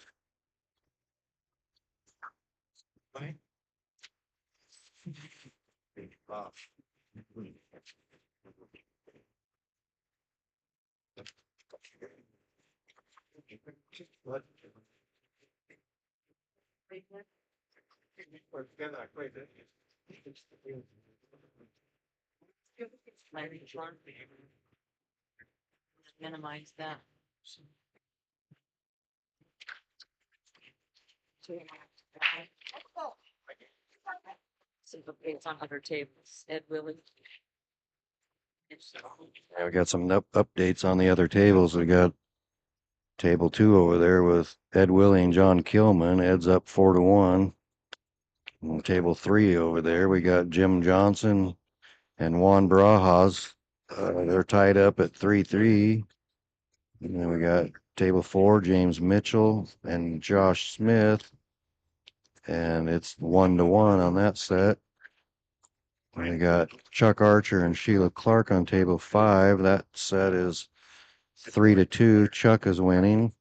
Minimize that. Some updates on other tables. Ed Willie. Yeah, we got some updates on the other tables. We got table 2 over there with Ed Willie and John Kilman. Ed's up 4-1. And table 3 over there, we got Jim Johnson and Juan Barajas. They're tied up at 3-3. And then we got table 4, James Mitchell and Josh Smith. And it's 1-1 on that set. And we got Chuck Archer and Sheila Clark on table 5. That set is 3-2. Chuck is winning.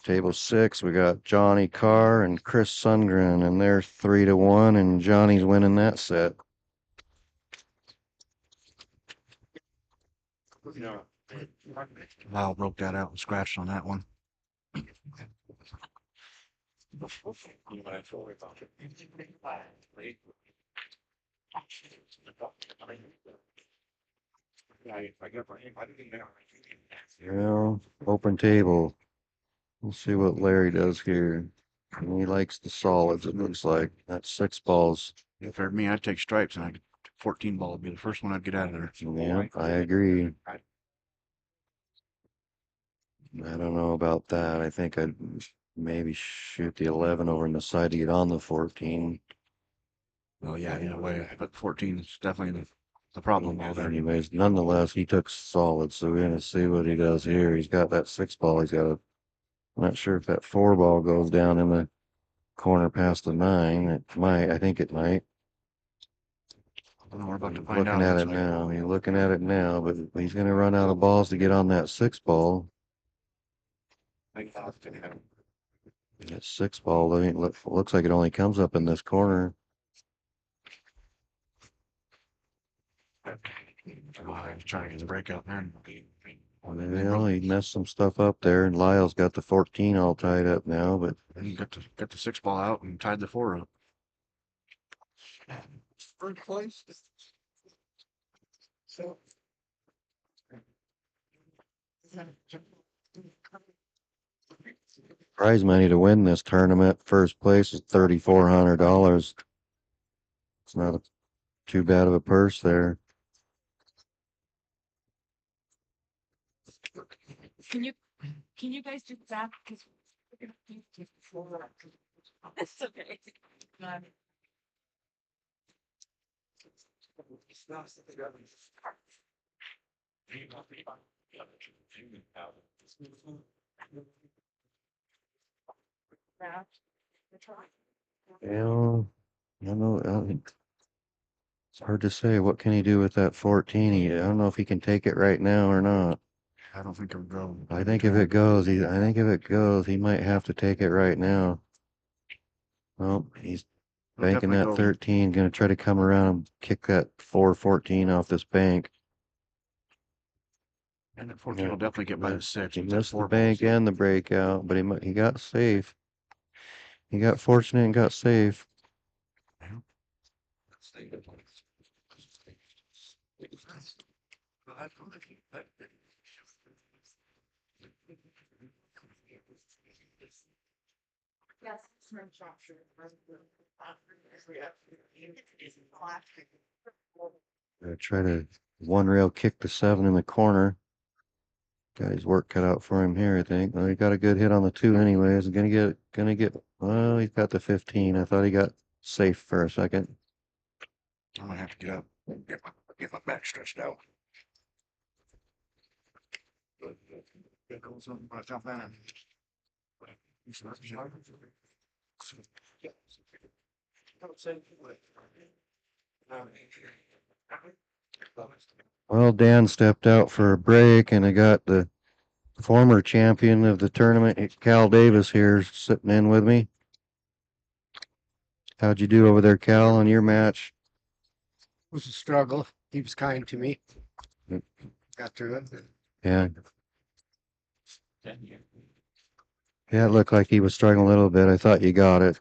Table 6, we got Johnny Carr and Chris Sundgren, and they're 3-1, and Johnny's winning that set. Lyle broke that out and scratched on that one. Well, open table. We'll see what Larry does here. He likes the solids, it looks like. That's 6 balls. If for me, I'd take stripes and I'd 14 ball would be the first one I'd get out of there. Yeah, I agree. I don't know about that. I think I'd maybe shoot the 11 over on the side to get on the 14. Well, yeah, in a way, but 14 is definitely the problem ball there. Anyways, nonetheless, he took solid, so we're gonna see what he does here. He's got that 6 ball. He's got a. I'm not sure if that 4 ball goes down in the corner past the 9. It might. I think it might. We're about to find Looking out. at Looks it like. now. He's looking at it now, but he's gonna run out of balls to get on that 6 ball. That 6 ball looks like it only comes up in this corner. I'm trying to get the breakout there. Well, he messed some stuff up there, and Lyle's got the 14 all tied up now, but He got the 6 ball out and tied the 4 up. Third place. So. prize money to win this tournament, first place is $3,400. It's not too bad of a purse there. Can you guys do that? Cause That's okay. Well, I don't know. It's hard to say. What can he do with that 14? I don't know if he can take it right now or not. I don't think it would go. I think if it goes, he might have to take it right now. Well, he's It'll banking definitely that go. 13, gonna try to come around and kick that 414 off this bank. And that 14 will definitely get by the 6. He with that missed the 4 bank balls. and the breakout, but he got safe. He got fortunate and got safe. Gonna try to one rail kick the 7 in the corner. Got his work cut out for him here, I think. Well, he got a good hit on the 2 anyways. Well, he's got the 15. I thought he got safe for a second. I might have to get up, get my back stretched out. Well, Dan stepped out for a break, and I got the former champion of the tournament, Cal Davis, here sitting in with me. How'd you do over there, Cal, on your match? It was a struggle. He was kind to me. Yep. Got through it. Yeah. Yeah, it looked like he was struggling a little bit. I thought you got it.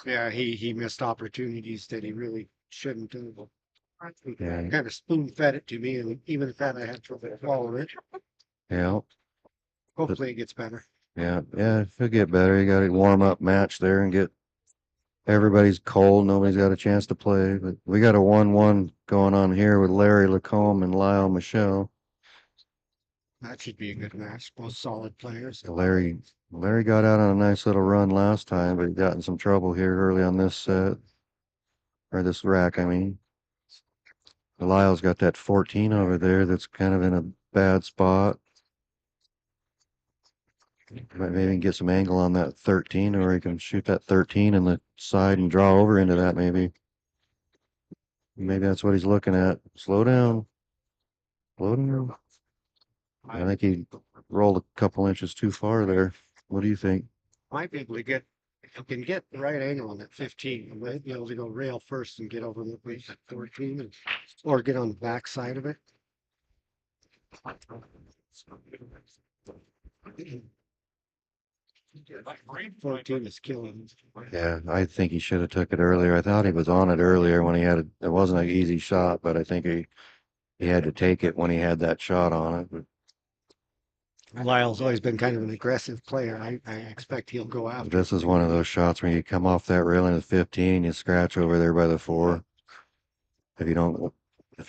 Yeah, he missed opportunities that he really shouldn't have. Yeah. Kind of spoon fed it to me, and even if that I had trouble following it. Yeah. Hopefully it gets better. Yeah. He'll get better. You got a warm up match there and get everybody's cold. Nobody's got a chance to play. But we got a 1-1 going on here with Larry Lacombe and Lyle Michelle. That should be a good match. Both solid players. Larry got out on a nice little run last time, but he got in some trouble here early on this set. Or this rack, I mean. Lyle's got that 14 over there that's kind of in a bad spot. Might maybe get some angle on that 13, or he can shoot that 13 in the side and draw over into that maybe. Maybe that's what he's looking at. Slow down. Slow down. I think rolled a couple inches too far there. What do you think? Might be able to get, if you can get the right angle on that 15, you might be able to go rail first and get over the base at 14 or get on the back side of it. 14 is killing. Yeah, I think he should have took it earlier. I thought he was on it earlier when he had it. It wasn't an easy shot, but I think he had to take it when he had that shot on it. But Lyle's always been kind of an aggressive player. I expect he'll go after. this is one of those shots where you come off that railing at 15, you scratch over there by the 4. If you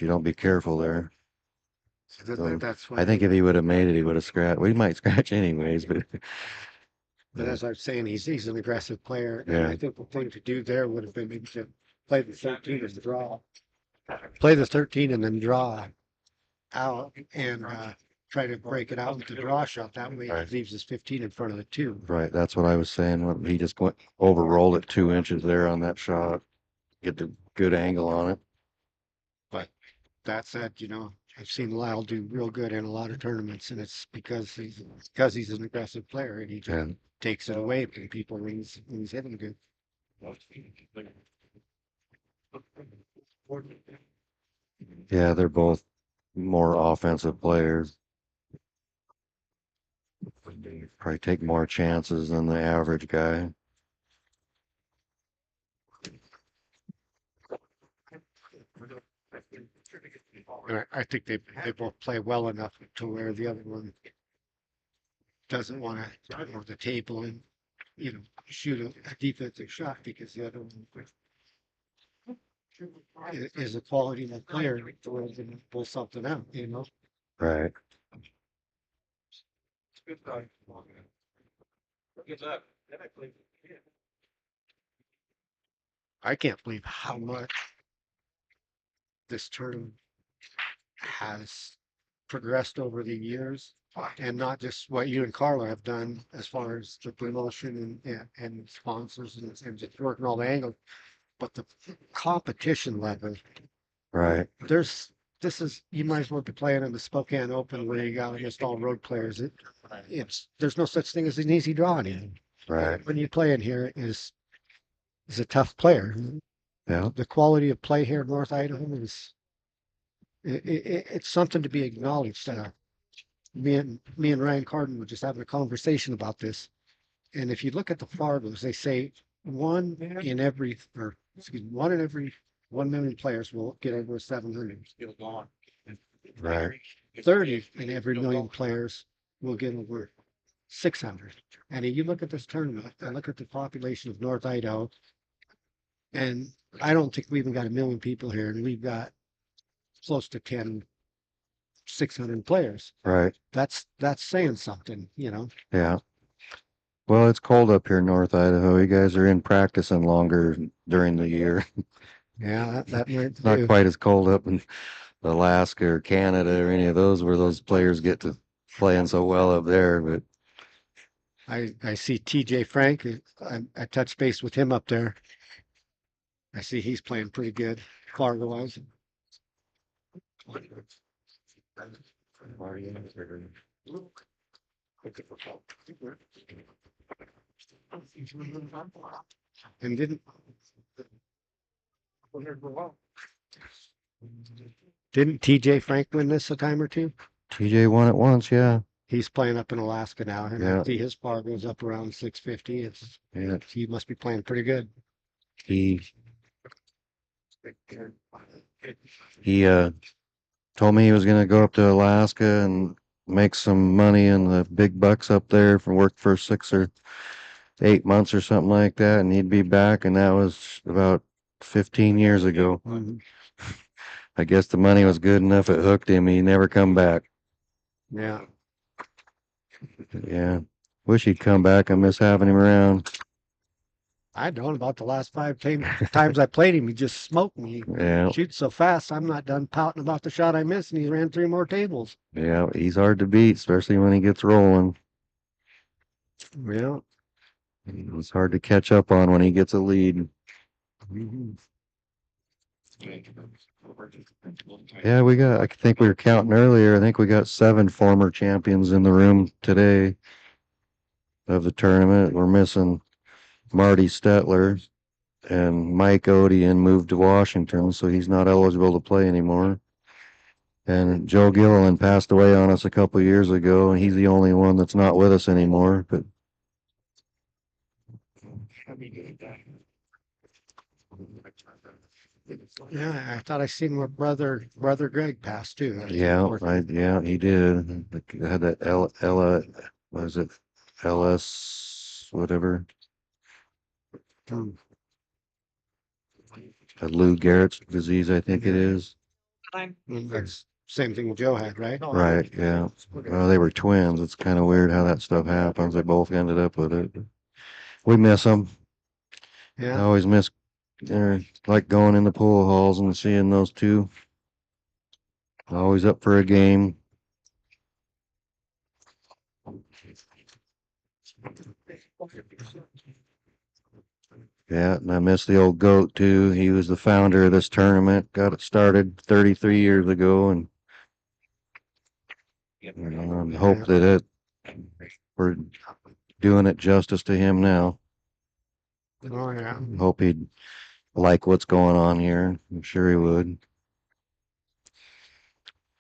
don't be careful there. So, That's I think if he would have made it, he would have scratched. We might scratch anyways, but But as I was saying, he's an aggressive player. And Yeah. I think the thing to do there would have been maybe to play the 13 as the draw. Play the 13 and then draw out and try to break it out with the draw shot. That way Right. it leaves his 15 in front of the 2. right, that's what I was saying. He just went overrolled it 2 inches there on that shot. Get the good angle on it. But that said, I've seen Lyle do real good in a lot of tournaments, and it's because he's an aggressive player and he just Yeah. takes it away from people when he's hitting good. Yeah, they're both more offensive players. Probably take more chances than the average guy. And I think they both play well enough to where the other one doesn't want to over the table and shoot a defensive shot because the other one is a quality enough player to where they can pull something out. Right. I can't believe how much this tournament has progressed over the years, and not just what you and Carla have done as far as the promotion and sponsors and just working all the angles, but the competition level. Right. You might as well be playing in the Spokane Open where you got just all road players. There's no such thing as an easy draw anymore. Right. When you play in here is a tough player. Yeah. The quality of play here in North Idaho is it's something to be acknowledged. Me and Ryan Carden were just having a conversation about this. And if you look at the Fargos, they say one in every 1 million players will get over 700. Right. 30 in every million players will get over 600. And you look at this tournament and look at the population of North Idaho, and I don't think we even got 1 million people here, and we've got close to 600 players. Right. That's saying something. Yeah. Well, it's cold up here in North Idaho. You guys are in practicing longer during the year. Yeah, that might Not do. quite as cold up in Alaska or Canada or any of those where those players get to playing so well up there. But I see TJ Frank. I touched base with him up there. I see he's playing pretty good, Fargo wise. And didn't TJ Frank win this a time or two? TJ won it once, yeah. He's playing up in Alaska now, and Yeah. I see his par goes up around 650. Yeah. He must be playing pretty good. He told me he was gonna go up to Alaska and make some money in the big bucks up there for work for 6 or 8 months or something like that, and he'd be back, and that was about 15 years ago. I guess the money was good enough, it hooked him, he never come back. Yeah. Yeah. Wish he'd come back. I miss having him around. I don't about the last 5 times I played him, he just smoked me. Yeah. He shoots so fast, I'm not done pouting about the shot I missed, and he ran 3 more tables. Yeah, he's hard to beat, especially when he gets rolling. Yeah. He's hard to catch up on when he gets a lead. Mhm. Yeah, I think we were counting earlier. I think we got 7 former champions in the room today of the tournament. We're missing Marty Stetler, and Mike Odian moved to Washington, so he's not eligible to play anymore. And Joe Gilliland passed away on us a couple of years ago, and he's the only one that's not with us anymore. But Yeah, I thought I seen where brother Greg passed too. That's yeah, unfortunate. yeah, he did. I had that Ella, was it LS, whatever, Hmm. Lou Gehrig's disease, I think it is. That's same thing Joe had, right? Right, yeah. Well, they were twins. It's kind of weird how that stuff happens. They both ended up with it. We miss them. I Yeah. always miss, like going in the pool halls and seeing those two. Always up for a game. Yeah, and I miss the old goat too. He was the founder of this tournament. Got it started 33 years ago, and hope that we're doing it justice to him now. Oh, yeah. Hope he'd like what's going on here. I'm sure he would.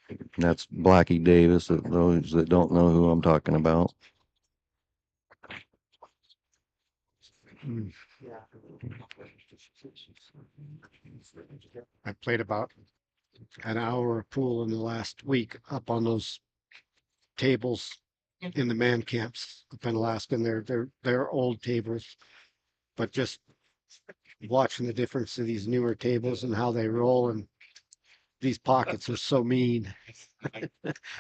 And that's Blackie Davis, those that don't know who I'm talking about. Hmm. I played about an hour of pool in the last week up on those tables in the man camps up in Alaska. And they're old tables, but just watching the difference of these newer tables and how they roll, and these pockets are so mean.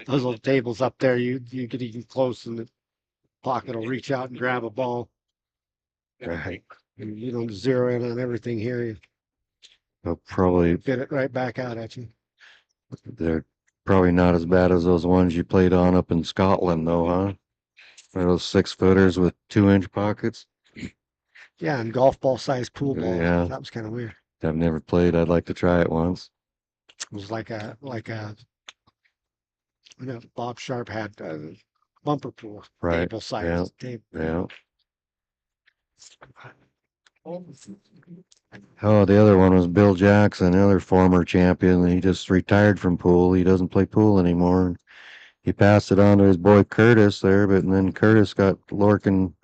Those old tables up there, you get even close and the pocket will reach out and grab a ball. Right. You don't zero in on everything here. You They'll probably, fit it right back out at you. they're probably not as bad as those ones you played on up in Scotland, though, huh? Those 6-footers with 2-inch pockets. Yeah, and golf ball sized pool ball. Yeah. That was kind of weird. I've never played. I'd like to try it once. It was like Bob Sharp had bumper pool Right. table size table. Yeah. Oh, the other one was Bill Jackson, another former champion. He just retired from pool. He doesn't play pool anymore. He passed it on to his boy Curtis there, but then Curtis got working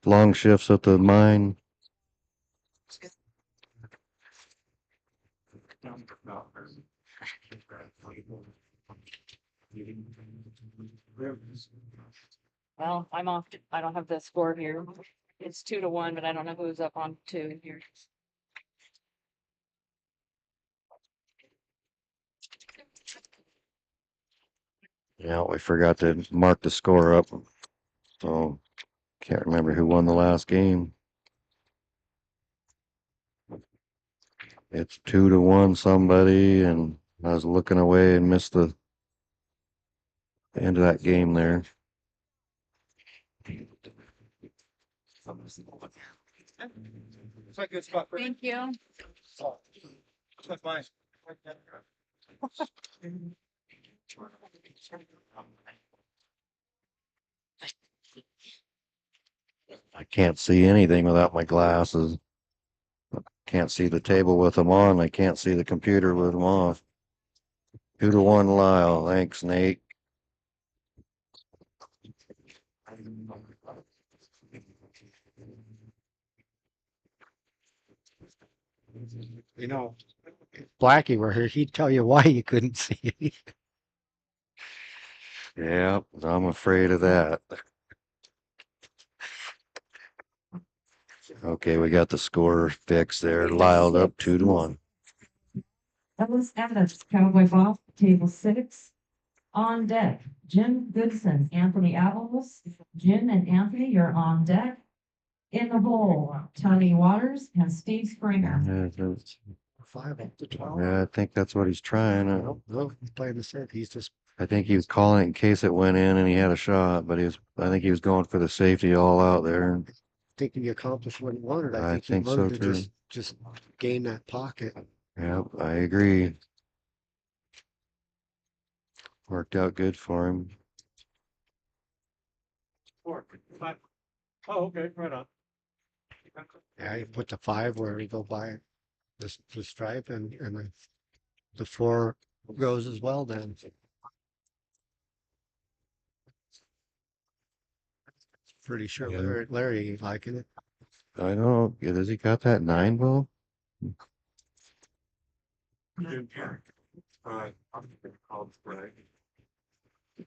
long shifts at the mine. Well, I'm off. I don't have the score here. It's 2-1, but I don't know who's up on 2 here. Yeah, we forgot to mark the score up. So can't remember who won the last game. It's 2-1 somebody, and I was looking away and missed the end of that game there. It's like a good spot for me. Thank you. That's mine. I can't see anything without my glasses. Can't see the table with them on. I can't see the computer with them off. 2-1 Lyle. Thanks, Nate. You know, if Blackie were here, he'd tell you why you couldn't see. Yeah, I'm afraid of that. Okay, we got the score fixed there. Lyle up 2-1. Ellis Evans, Cowboy Bob, table 6. On deck, Jim Goodson, Anthony Avalos. Jim and Anthony, you're on deck. In the hole, Tony Waters and Steve Springer. Yeah, 5 up to 12. I think that's what he's trying. No, he's playing the set. He's just I think he was calling it in case it went in and he had a shot, but I think he was going for the safety all out there. thinking he accomplished what he wanted. I I think he think so wanted to too. just gain that pocket. Yep, I agree. Worked out good for him. 4, 5. Oh, okay, right on. Yeah, you put the 5 where we go by the stripe and the 4 goes as well then. Pretty sure Yeah. Larry liking it. I know. Does he got that 9 ball?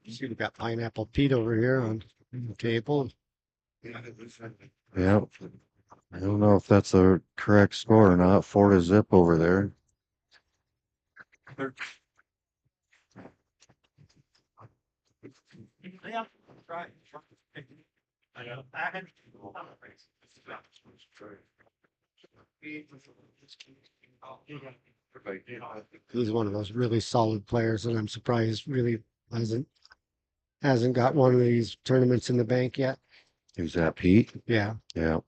See, we got Pineapple Pete over here on the table. Yep. I don't know if that's the correct score or not. 4-0 over there. Yeah, right. I know. I had. He's one of those really solid players, and I'm surprised really hasn't got one of these tournaments in the bank yet. Who's that, Pete? Yeah, Yeah.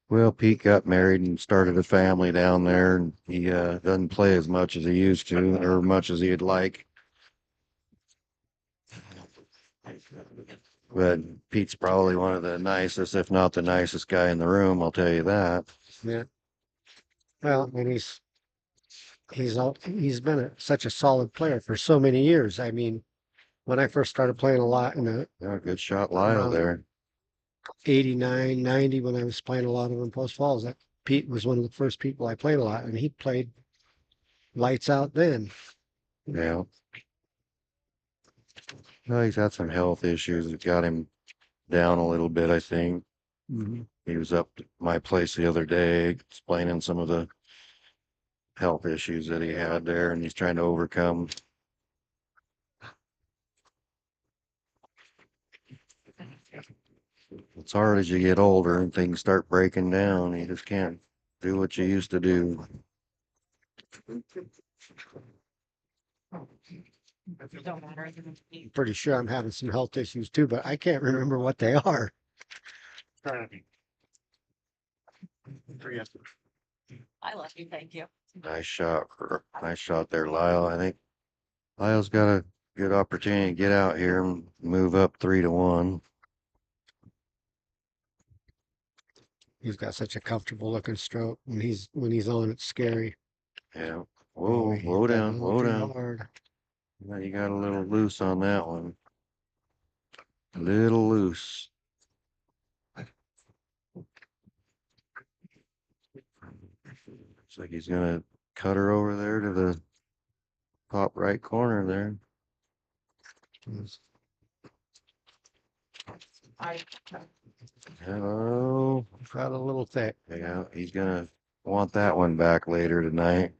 Well, Pete got married and started a family down there, and he doesn't play as much as he used to, or much as he'd like. But Pete's probably one of the nicest, if not the nicest guy in the room, I'll tell you that. yeah. Well, and he's been such a solid player for so many years. I mean, when I first started playing a lot in the Yeah, good shot, Lyle there. 89, 90, when I was playing a lot of in Post Falls, that Pete was one of the first people I played a lot, and he played lights out then. Yeah. Well, he's had some health issues that got him down a little bit, I think. He was up to my place the other day explaining some of the health issues that he had there, and he's trying to overcome. It's hard as you get older and things start breaking down. You just can't do what you used to do. Don't matter. I'm pretty sure I'm having some health issues too, but I can't remember what they are. I love you, thank you. Nice shot, nice shot there, Lyle. I think Lyle's got a good opportunity to get out here and move up 3-1. He's got such a comfortable looking stroke. When he's on, it's scary. Yeah. Oh, Whoa, he hit whoa that down, a whoa little too down. hard. Yeah, you got a little loose on that one. A little loose. Looks like he's gonna cut her over there to the top right corner there. Hello. Got a little thick. Yeah, he's gonna want that one back later tonight.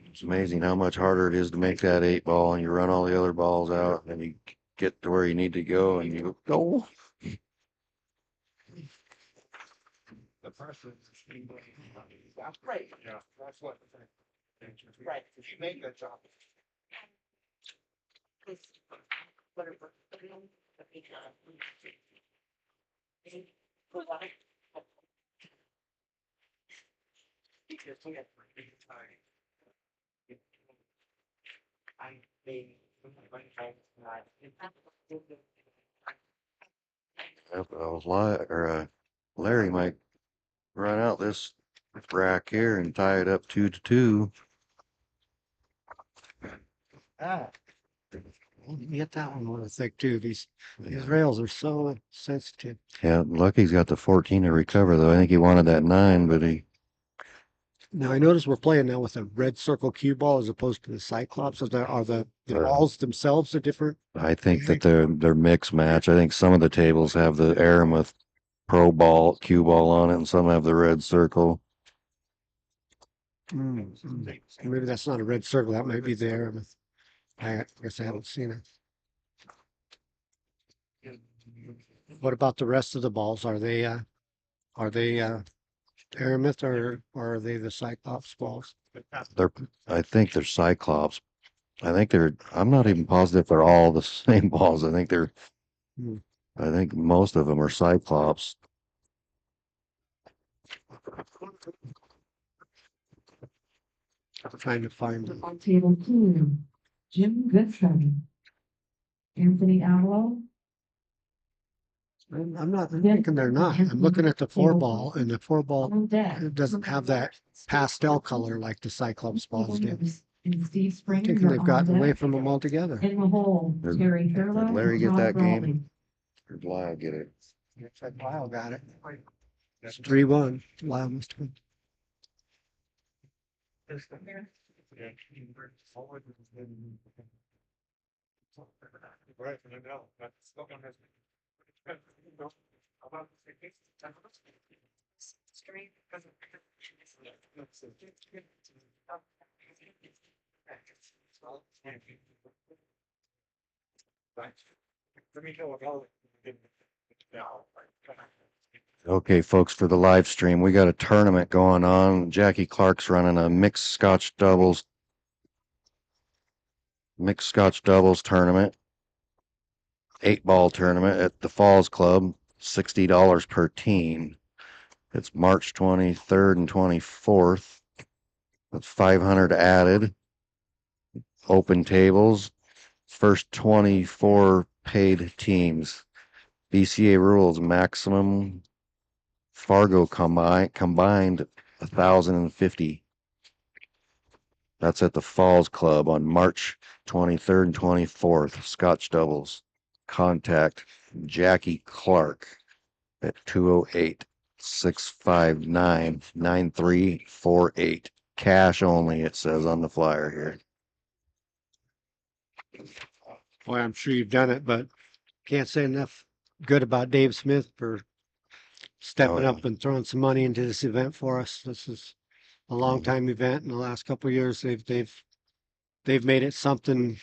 It's amazing how much harder it is to make that 8 ball, and you run all the other balls out, and you get to where you need to go, and you go. The person. Right. Yeah, that's what. Right. If you make that job. Yep, Larry might run out this rack here and tie it up 2-2. You get that one a little thick too. These rails are so sensitive. Yeah, Lucky's got the 14 to recover though. I think he wanted that 9, but he. Now I notice we're playing now with a red circle cue ball as opposed to the Cyclops. Are the balls themselves are different? I think that they're mixed match. I think some of the tables have the Aramith Pro Ball cue ball on it, and some have the red circle. Maybe that's not a red circle. That might be there. I guess I haven't seen it. What about the rest of the balls? Are they Aramith or are they the Cyclops balls? I think they're Cyclops. I'm not even positive they're all the same balls. I think most of them are Cyclops. Trying to find them. On table two, Jim Goodson. Anthony Allo, I'm not thinking they're not. I'm looking at the four ball, and the four ball, on deck. it doesn't have that pastel color like the Cyclops balls do. And Steve I'm Springer thinking they've on gotten away deck. from them altogether. In the hole, Did- Terry did Thurlow. Larry and get Todd that game? Brawley. Or did Lyle get it? Looks like Lyle got it. It's 3-1. Lyle must have. Right, I know, but still don't have. Let me know about it. Okay, folks, for the live stream, we got a tournament going on. Jackie Clark's running a mixed Scotch doubles tournament, 8-ball tournament at the Falls Club, $60 per team. It's March 23rd and 24th. That's 500 added. Open tables. First 24 paid teams. BCA rules maximum Fargo combined 1,050. That's at the Falls Club on March 23rd and 24th. Scotch doubles. Contact Jackie Clark at 208-659-9348. Cash only, it says on the flyer here. Boy, I'm sure you've done it, but can't say enough good about Dave Smith for stepping yeah. up and throwing some money into this event for us. This is a long time event. In the last couple of years, they've made it something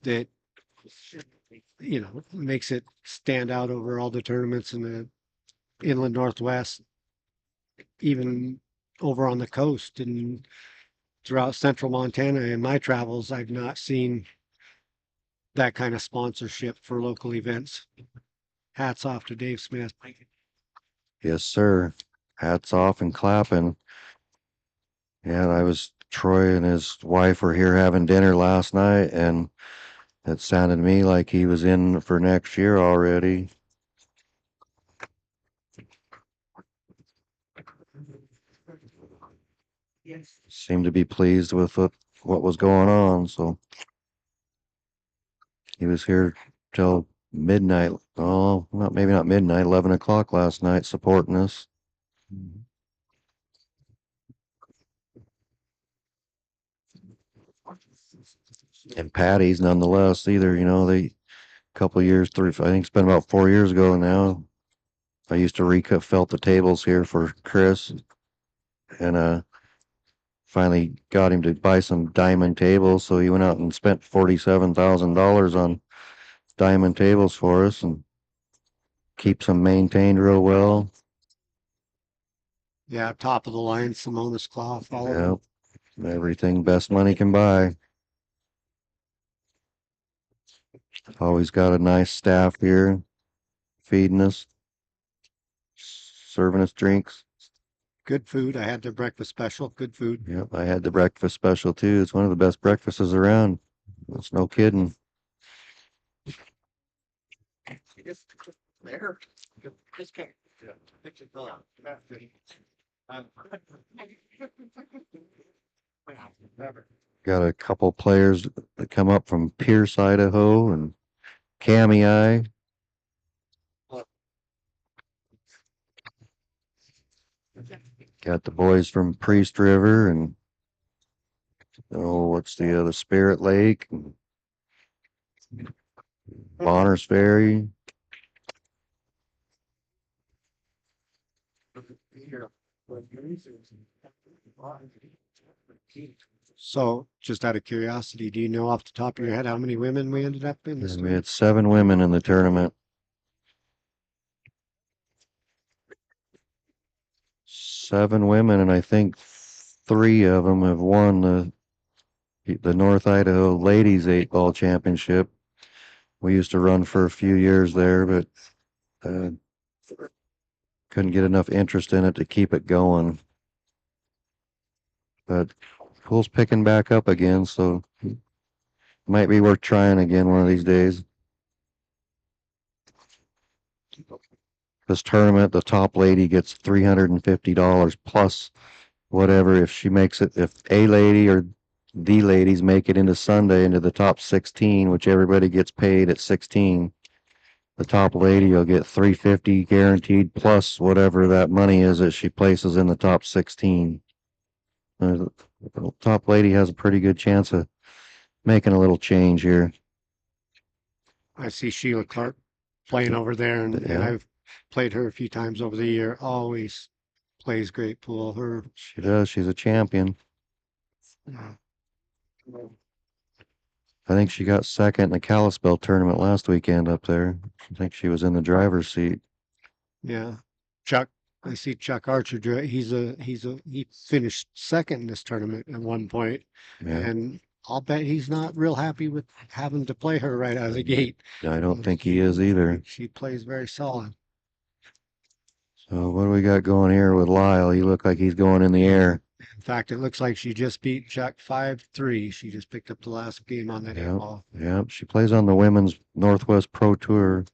that makes it stand out over all the tournaments in the inland Northwest, even over on the coast and throughout central Montana. In my travels, I've not seen that kind of sponsorship for local events. Hats off to Dave Smith. Yes, sir. Hats off and clapping. Yeah, Troy and his wife were here having dinner last night, and it sounded to me like he was in for next year already. Seemed to be pleased with what was going on, so he was here till midnight. Oh, maybe not midnight, 11 o'clock last night, supporting us. And Paddy's nonetheless either, they couple years, I think it's been about 4 years ago now. I used to felt the tables here for Chris, and finally got him to buy some diamond tables. So he went out and spent $47,000 on diamond tables for us and keeps them maintained real well. Yeah, top of the line, Simonis cloth, all of them. Yep, everything best money can buy. Always got a nice staff here feeding us, serving us drinks. Good food. I had their breakfast special. Good food. Yep, I had the breakfast special too. It's one of the best breakfasts around. It's no kidding. There. Just kidding. Yeah. Picture thought. Got a couple players that come up from Pierce, Idaho, and Cammy. Got the boys from Priest River and what's the other Spirit Lake, and Bonners Ferry. So, just out of curiosity, do you know off the top of your head how many women we ended up in this And we tournament? had 7 women in the tournament. 7 women, and I think 3 of them have won the North Idaho Ladies 8-ball Championship. We used to run for a few years there, but couldn't get enough interest in it to keep it going. But pool's picking back up again, so might be worth trying again one of these days. This tournament, the top lady gets $350 plus whatever if she makes it, if a lady or the ladies make it into Sunday into the top 16, which everybody gets paid at 16. The top lady will get $350 guaranteed plus whatever that money is that she places in the top 16. The top lady has a pretty good chance of making a little change here. I see Sheila Clark playing over there, and Yeah. I've played her a few times over the year. Always plays great pool. Her She does. She's a champion. I think she got second in the Kalispell tournament last weekend up there. I think she was in the driver's seat. Yeah, Chuck. I see Chuck Archer. He finished second in this tournament at one point, Yeah. and I'll bet he's not real happy with having to play her right out of the gate. I don't think he is either. She plays very solid. So what do we got going here with Lyle? He looked like he's going in the air. In fact, it looks like she just beat Chuck 5-3. She just picked up the last game on that Yep. ball. Yeah, she plays on the Women's Northwest Pro Tour.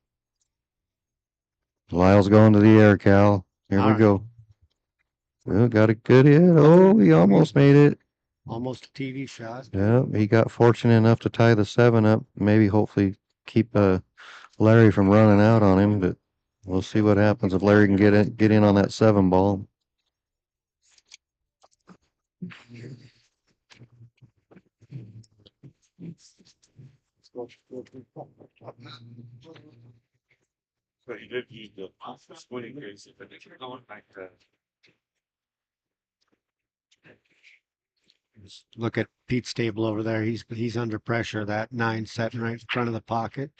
Lyle's going to the air, Cal. Here All we right. go. Well, got a good hit. Oh, he almost made it. Almost a TV shot. Yeah, he got fortunate enough to tie the 7 up. Maybe hopefully keep Larry from running out on him, but we'll see what happens if Larry can get in on that 7 ball. But you did use the splitting case, but if you're going back to. Look at Pete's table over there. He's under pressure. That 9 setting right in front of the pocket.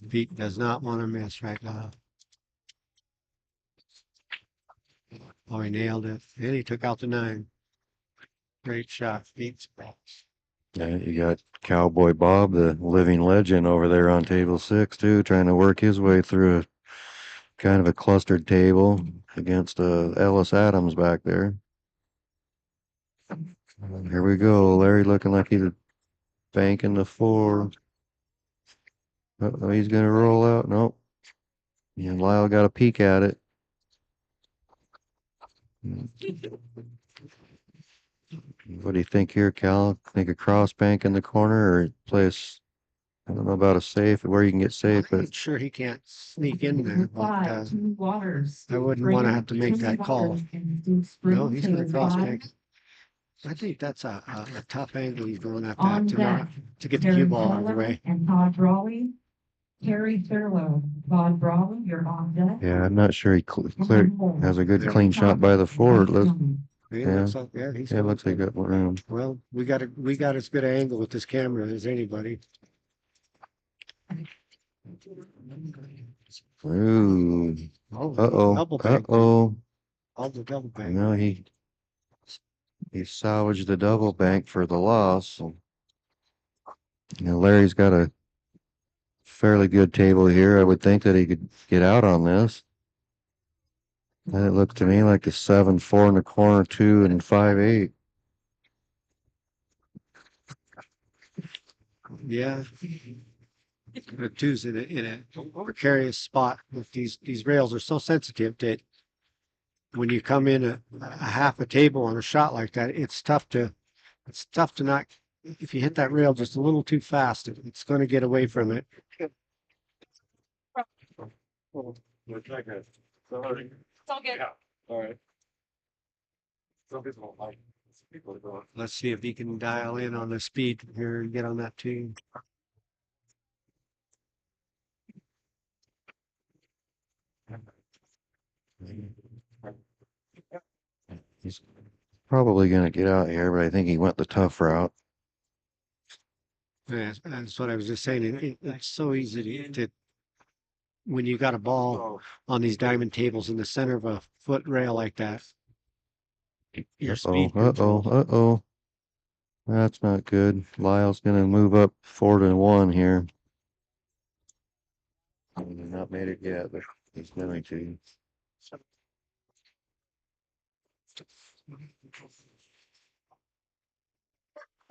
Pete does not want to miss right now. Oh, he nailed it. And he took out the 9. Great shot, Pete. Yeah, you got Cowboy Bob, the living legend, over there on table 6 too, trying to work his way through a kind of a clustered table against Ellis Adams back there. Here we go. Larry looking like he's banking the 4. Uh-oh, he's gonna roll out. Nope. And Lyle got a peek at it. What do you think here, Cal? Think a cross bank in the corner or place? I don't know about a safe, where you can get safe, I'm but not sure he can't sneak in there, but 2 waters. I wouldn't want to have to make that call. No, he's going to cross bank. I think that's a tough angle he's going at On that deck, to get the cue ball out of the way. And Todd Brawley, Terry Thurlow, Todd Brawley, you're on deck. yeah, I'm not sure he cleared. Has a good clean shot by the 4. It looks, Yeah, it looks like got room. Well, we got as good an angle with this camera as anybody. Ooh. Oh, Uh-oh. double bank. Uh-oh. All the double bank. No, he salvaged the double bank for the loss. You know, Larry's got a fairly good table here. I would think that he could get out on this. And it looked to me like a 7-4 in the corner, 2 and 5-8. Yeah. The 2's in a precarious spot. With these rails are so sensitive that when you come in a half a table on a shot like that, it's tough to not. If you hit that rail just a little too fast, it's going to get away from it. It's all good. All right. Some people don't like. People are going. Let's see if he can dial in on the speed here and get on that tune. He's probably going to get out here, but I think he went the tough route. Yeah, that's what I was just saying. It's so easy to when you got a ball on these diamond tables in the center of a foot rail like that. Your speed control. Uh-oh. That's not good. Lyle's going to move up 4-1 here. Not made it yet, but He's going to.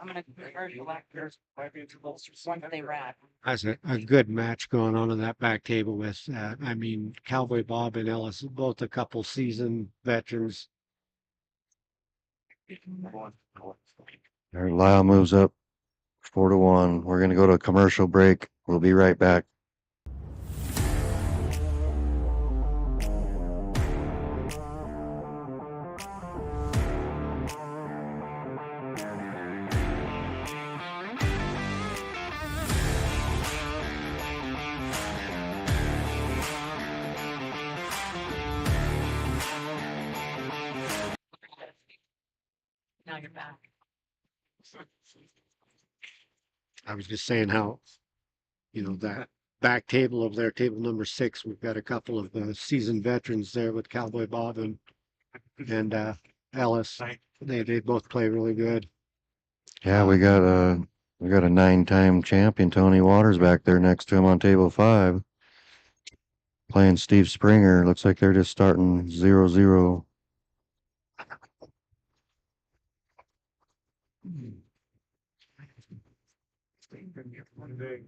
I'm gonna convert the electors once they wrap. That's a good match going on in that back table with, I mean, Cowboy Bob and Ellis, both a couple seasoned veterans. All right, Lyle moves up 4-1. We're gonna go to a commercial break. We'll be right back. Now you're back. I was just saying how, that back table of their table number 6, we've got a couple of seasoned veterans there with Cowboy Bob and Ellis. They both play really good. Yeah, we got a 9-time champion, Tony Waters, back there next to him on table 5. Playing Steve Springer. Looks like they're just starting 0-0. One day.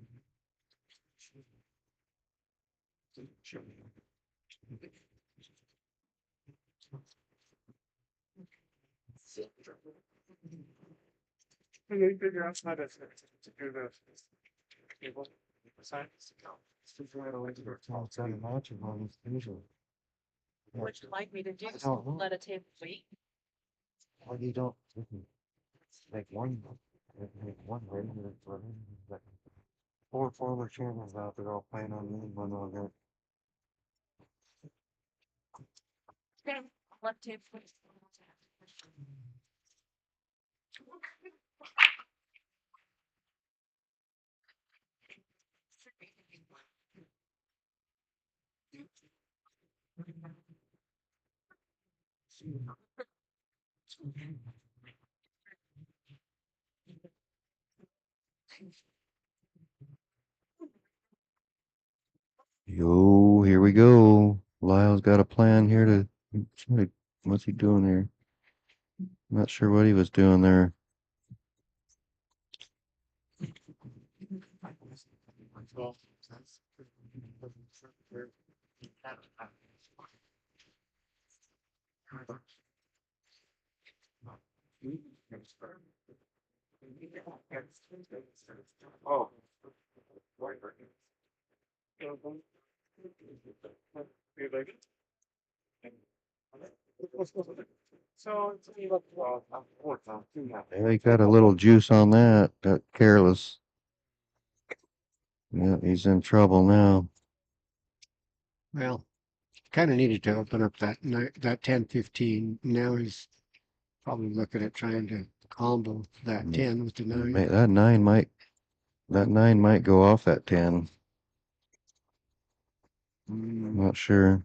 You figure out how to do the table. What you like me to do? don't know. Let a table wait? Well, you don't make one way. 4 former champions out there all playing on me one on that. Okay, left table. Yo, here we go. Lyle's got a plan here to. What's he doing here? Not sure what he was doing there. Oh. You like it? So it's Yeah, he got a little juice on that. Got careless. Yeah, he's in trouble now. Well, kind of needed to open up that 10-15. Now he's probably looking at trying to combo that 10 with the 9. That 9 might go off that 10. Not sure.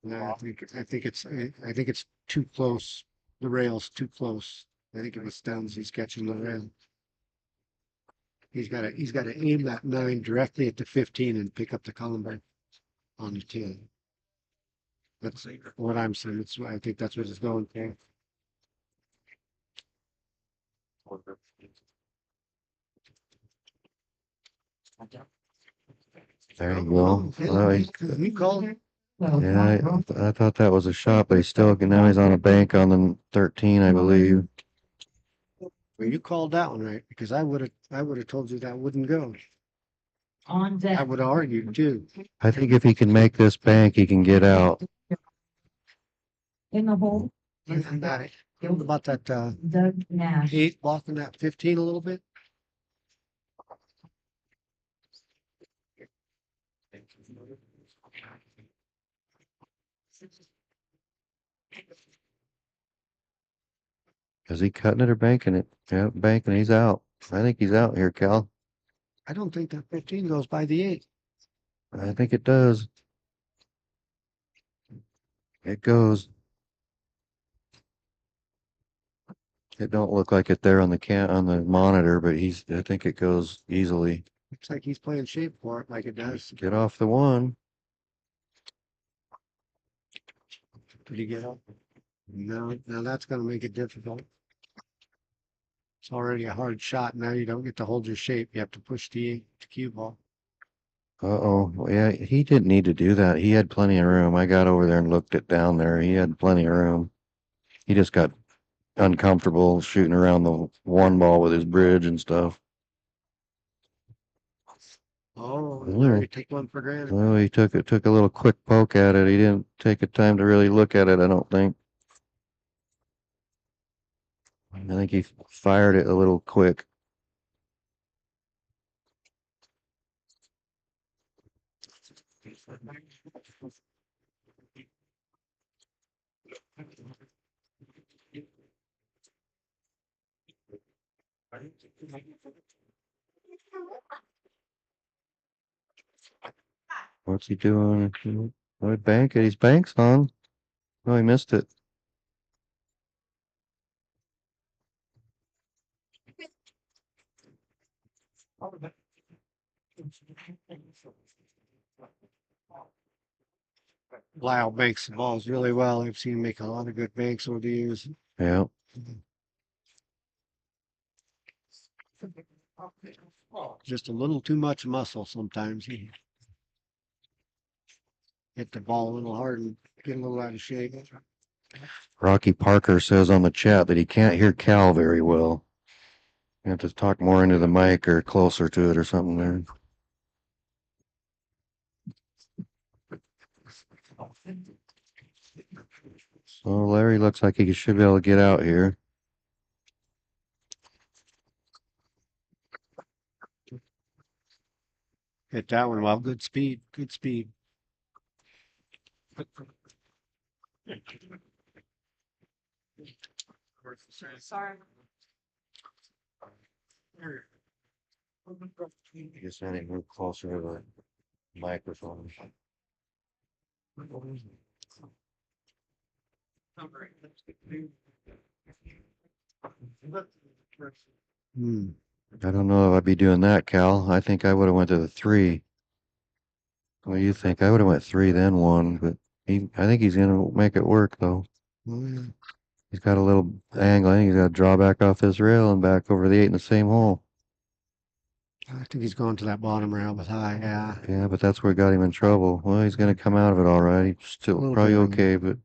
No, I think it's too close. The rail's too close. I think if it stands, he's catching the rail. He's got to aim that 9 directly at the 15 and pick up the Columbo on the 10. That's what I'm saying. I think that's what it's going for. There you go. You called it. Yeah, I thought that was a shot, but now he's on a bank on the 13, I believe. Well, you called that one right because I would have told you that wouldn't go. On I deck. would have argued too. I think if he can make this bank, he can get out. In the hole, Isn't that it? What about that Doug Nash. 8 blocking that 15 a little bit? Is he cutting it or banking it? Yeah, banking. He's out. I think he's out here, Cal. I don't think that 15 goes by the 8. I think it does. It goes. It don't look like it there on the monitor, but I think it goes easily. Looks like he's playing shape for it like it does. Get off the 1. Did you get up? No, now that's gonna make it difficult. It's already a hard shot. Now you don't get to hold your shape. You have to push the cue ball. Uh-oh. Well, yeah, he didn't need to do that. He had plenty of room. I got over there and looked it down there. He had plenty of room. He just got uncomfortable shooting around the one ball with his bridge and stuff. Oh, Yeah. Larry, take one for granted. Well, he took a little quick poke at it. He didn't take a time to really look at it, I don't think. I think he fired it a little quick. What's he doing? Oh, bank it. He's banks on. Oh, he missed it. Lyle banks the balls really well. I've seen him make a lot of good banks over the years. Yeah. Just a little too much muscle sometimes. He hit the ball a little hard and get a little out of shape. Rocky Parker says on the chat that he can't hear Cal very well. You have to talk more into the mic or closer to it or something there. So Larry looks like he should be able to get out here. Hit that one well. Good speed. Good speed. Sorry. You just had him move closer to the microphone. I don't know if I'd be doing that, Cal. I think I would have went to the 3. What do you think? I would have went 3 then 1, but I think he's gonna make it work though. He's got a little angle. I think he's got to draw back off this rail and back over the 8 in the same hole. I think he's going to that bottom rail with high. Yeah. Yeah, but that's where it got him in trouble. Well, he's gonna come out of it all right. He's still Little probably bit. okay, but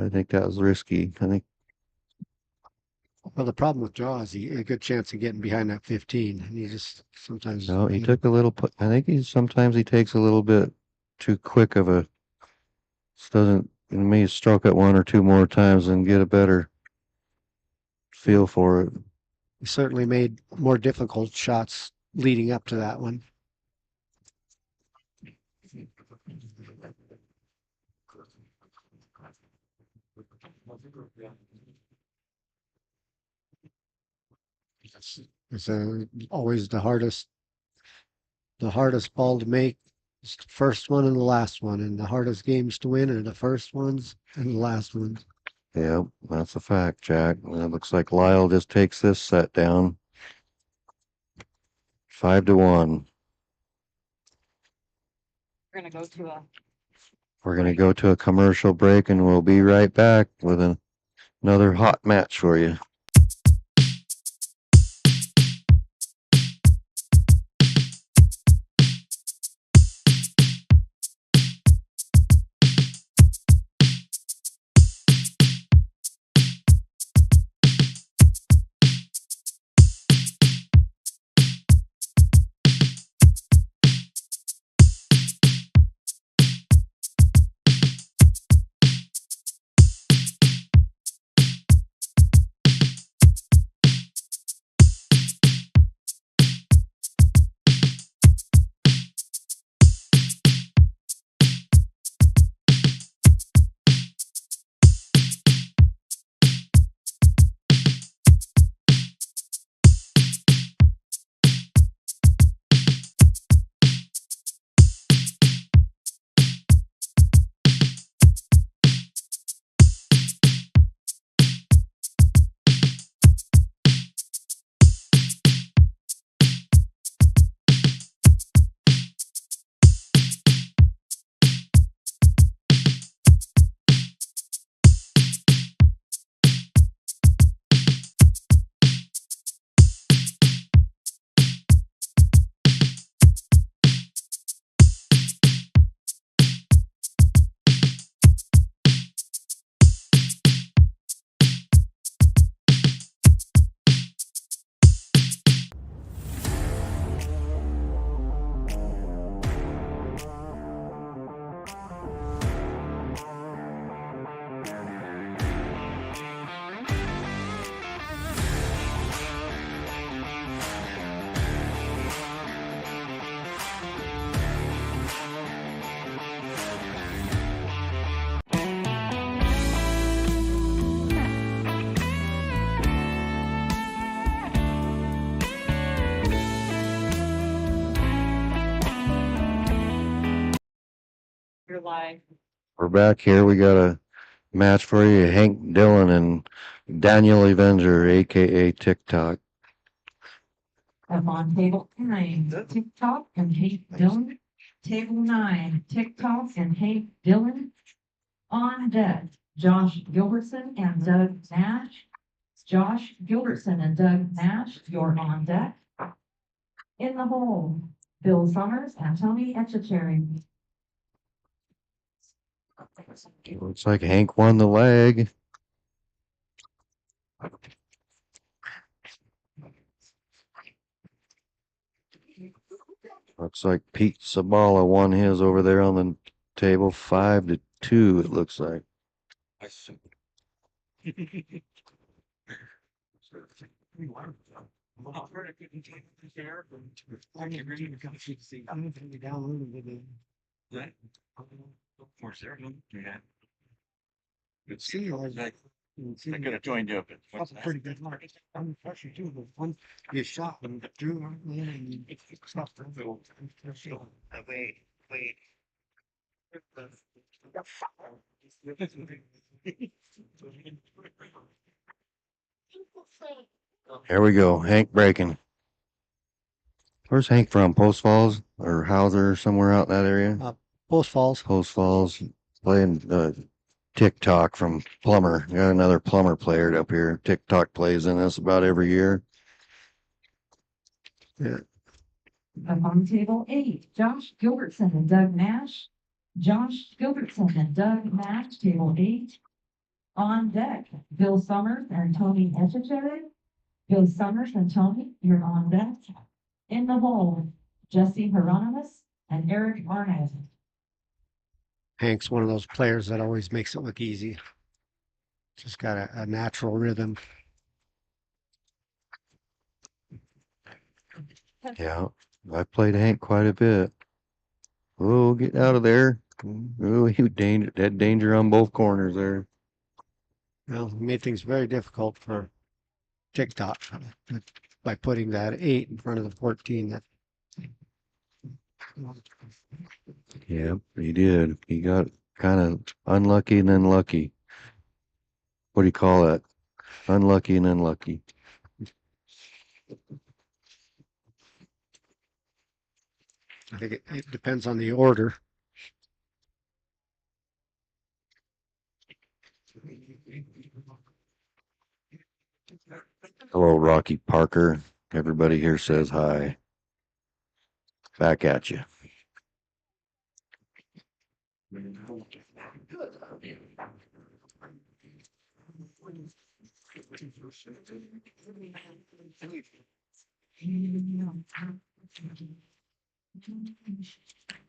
I think that was risky. I think Well, the problem with draw is he a good chance of getting behind that 15. And he just sometimes. no, he took a little. I think sometimes he takes a little bit too quick of a. Doesn't may stroke it 1 or 2 more times and get a better feel for it. He certainly made more difficult shots leading up to that one. It's always the hardest ball to make. It's the first one and the last one, and the hardest games to win are the first ones and the last ones. Yeah, that's a fact, Jack. It looks like Lyle just takes this set down. 5-1. We're gonna go to a We're gonna go to a commercial break, and we'll be right back with another hot match for you. we're live. We're back here. We got a match for you. Hank Dillon and Daniel Avenger, aka TikTok. Up on table 9, TikTok and Hank Dillon. Table 9, TikTok and Hank Dillon. On deck, Josh Gilbertson and Doug Nash. Josh Gilbertson and Doug Nash, you're on deck. In the hole, Bill Summers and Tony Etchecherry. Looks like Hank won the leg. Looks like Pete Sabala won his over there on the table 5-2, it looks like. I could have joined you up. That's a pretty good mark. I'm pressure too, but once you shot and drew and stuff. Wait. Here we go. Hank breaking. Where's Hank from? Post Falls or Hauser, somewhere out in that area? Post Falls. Post Falls. Playing TikTok from Plummer. Got another Plummer player up here. TikTok plays in this about every year. Yeah. Up on table 8, Josh Gilbertson and Doug Nash. Josh Gilbertson and Doug Nash, table 8. On deck, Bill Summers and Tony Etchecherry. Bill Summers and Tony, you're on deck. In the hole, Jesse Hieronymus and Eric Arnett. Hank's one of those players that always makes it look easy. Just got a natural rhythm. Yeah. I played Hank quite a bit. Oh, get out of there. Oh, he had danger on both corners there. Well, he made things very difficult for TikTok by putting that 8 in front of the 14. That Yeah, he did. He got kind of unlucky and then lucky. What do you call that? Unlucky and then lucky. I think it depends on the order. Hello, Rocky Parker. Everybody here says hi. Back at you.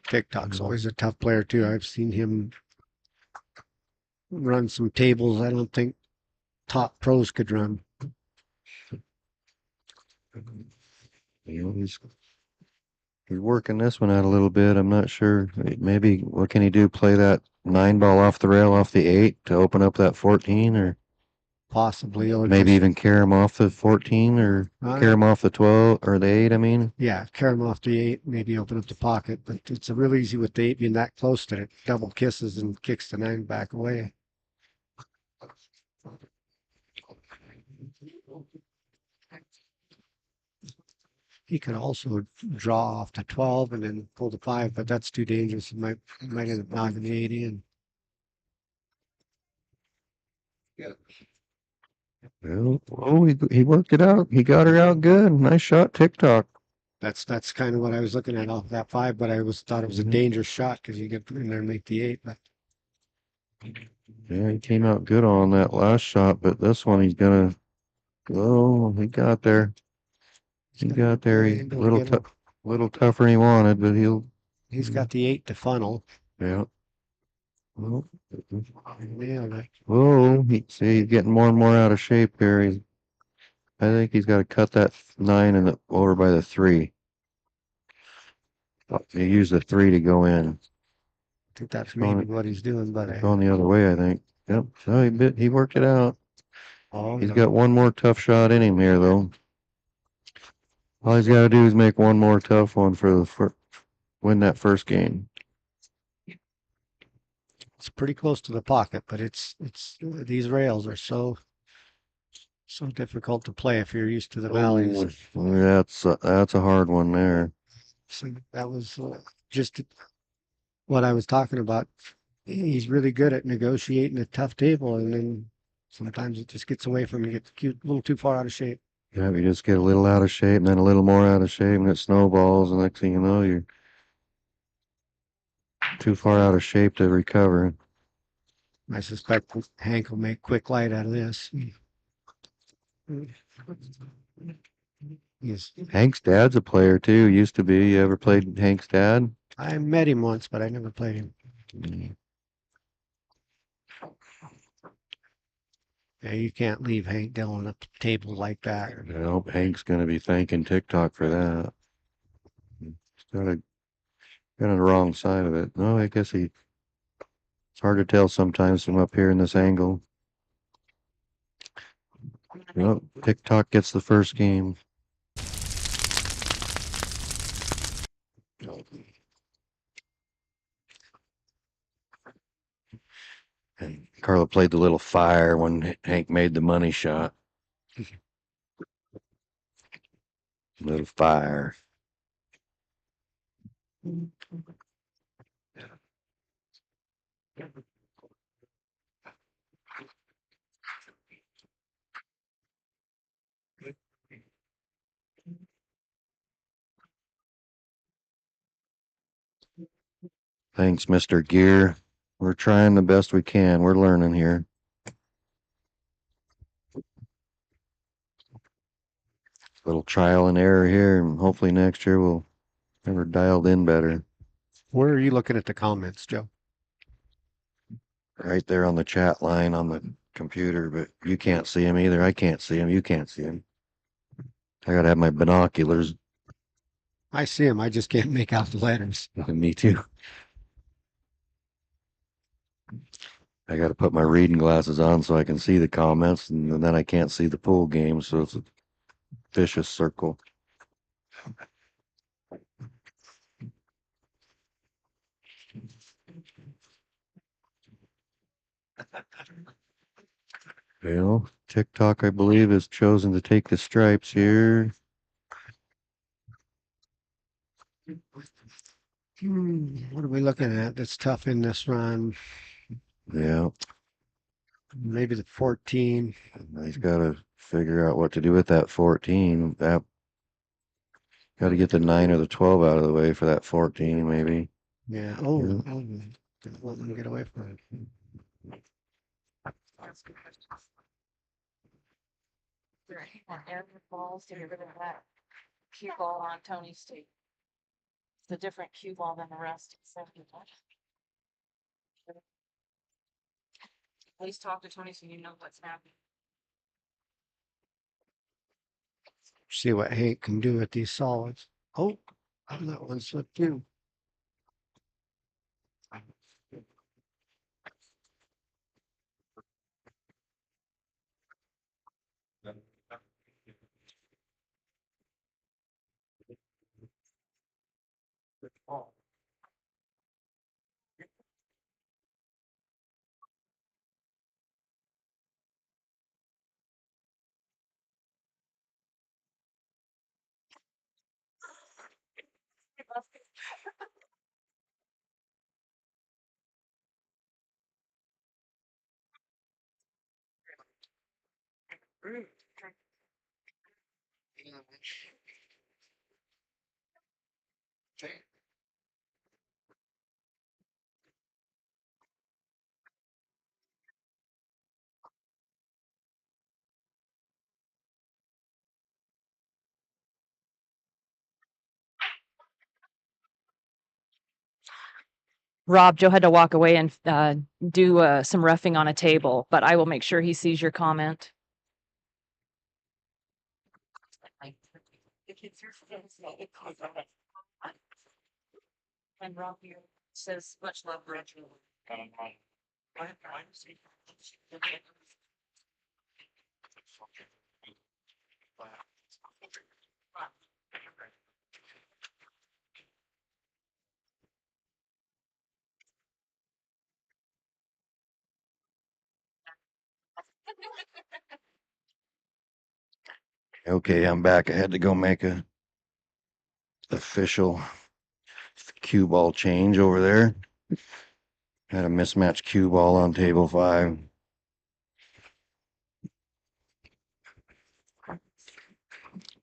TikTok's always a tough player too. I've seen him run some tables I don't think top pros could run. You know, he's working this one out a little bit. I'm not sure. Maybe what can he do? Play that 9 ball off the rail off the 8 to open up that 14, or Possibly, or maybe just, even carry him off the 14, or carry him off the 12 or the 8. I mean, yeah, carry him off the 8, maybe open up the pocket. But it's a real easy with the 8 being that close to it. Double kisses and kicks the 9 back away. He could also draw off to 12 and then pull the 5, but that's too dangerous. He might end up knocking the 8 in. well, oh, he worked it out. He got her out good. Nice shot, TikTok. That's kind of what I was looking at off that 5, but I thought it was a dangerous shot because you get in there and make the 8. But Yeah, he came out good on that last shot, but this one he's gonna. Oh, he got there. He got there. He little tougher than he wanted, but he's got the 8 to funnel. Yeah. Well, Nailed it. whoa, he's getting more and more out of shape here. I think he's got to cut that 9 over by the 3. He used the 3 to go in. I think that's maybe what he's doing, but Going the other way, I think. Yep. So he worked it out. He's no. got one more tough shot in him here, though. All he's got to do is make one more tough one for win that first game. It's pretty close to the pocket, but these rails are so difficult to play if you're used to the valleys. That's a hard one there. So that was just what I was talking about. He's really good at negotiating a tough table, and then sometimes it just gets away from you, gets a little too far out of shape. Yeah, you just get a little out of shape and then a little more out of shape and it snowballs. And next thing you know, you're too far out of shape to recover. I suspect Hank will make quick light out of this. Yes, Hank's dad's a player too. Used to be. You ever played Hank's dad? I met him once, but I never played him. Yeah, you can't leave Hank Dillon at the table like that. Nope, Hank's gonna be thanking TikTok for that. He's got on the wrong side of it. No, I guess it's hard to tell sometimes from up here in this angle. Well, TikTok gets the first game. And Carla played the little fire when Hank made the money shot. Little fire. Thanks, Mr. Gear. We're trying the best we can. We're learning here. Little trial and error here, and hopefully next year we'll have her dialed in better. Where are you looking at the comments, Joe? Right there on the chat line on the computer, but you can't see him either. I can't see him. You can't see him. I gotta have my binoculars. I see him. I just can't make out the letters. Me too. I gotta put my reading glasses on so I can see the comments, and then I can't see the pool game, so it's a vicious circle. Well, TikTok, I believe, has chosen to take the stripes here. What are we looking at that's tough in this run? Yeah, Maybe the 14. he's got to figure out what to do with that 14. That got to get the 9 or the 12 out of the way for that 14, maybe. Yeah. Yeah. Didn't let them get away from it. Air balls to get rid of that cue ball on Tony's team. It's a different cue ball than the rest. Please talk to Tony so you know what's happening. See what Hank can do with these solids. Oh, that one slipped through. Rob, Joe had to walk away and do some roughing on a table, but I will make sure he sees your comment. And Rob here says much love, Rachel. Okay, I'm back. I had to go make a official cue ball change over there. Had a mismatched cue ball on table 5.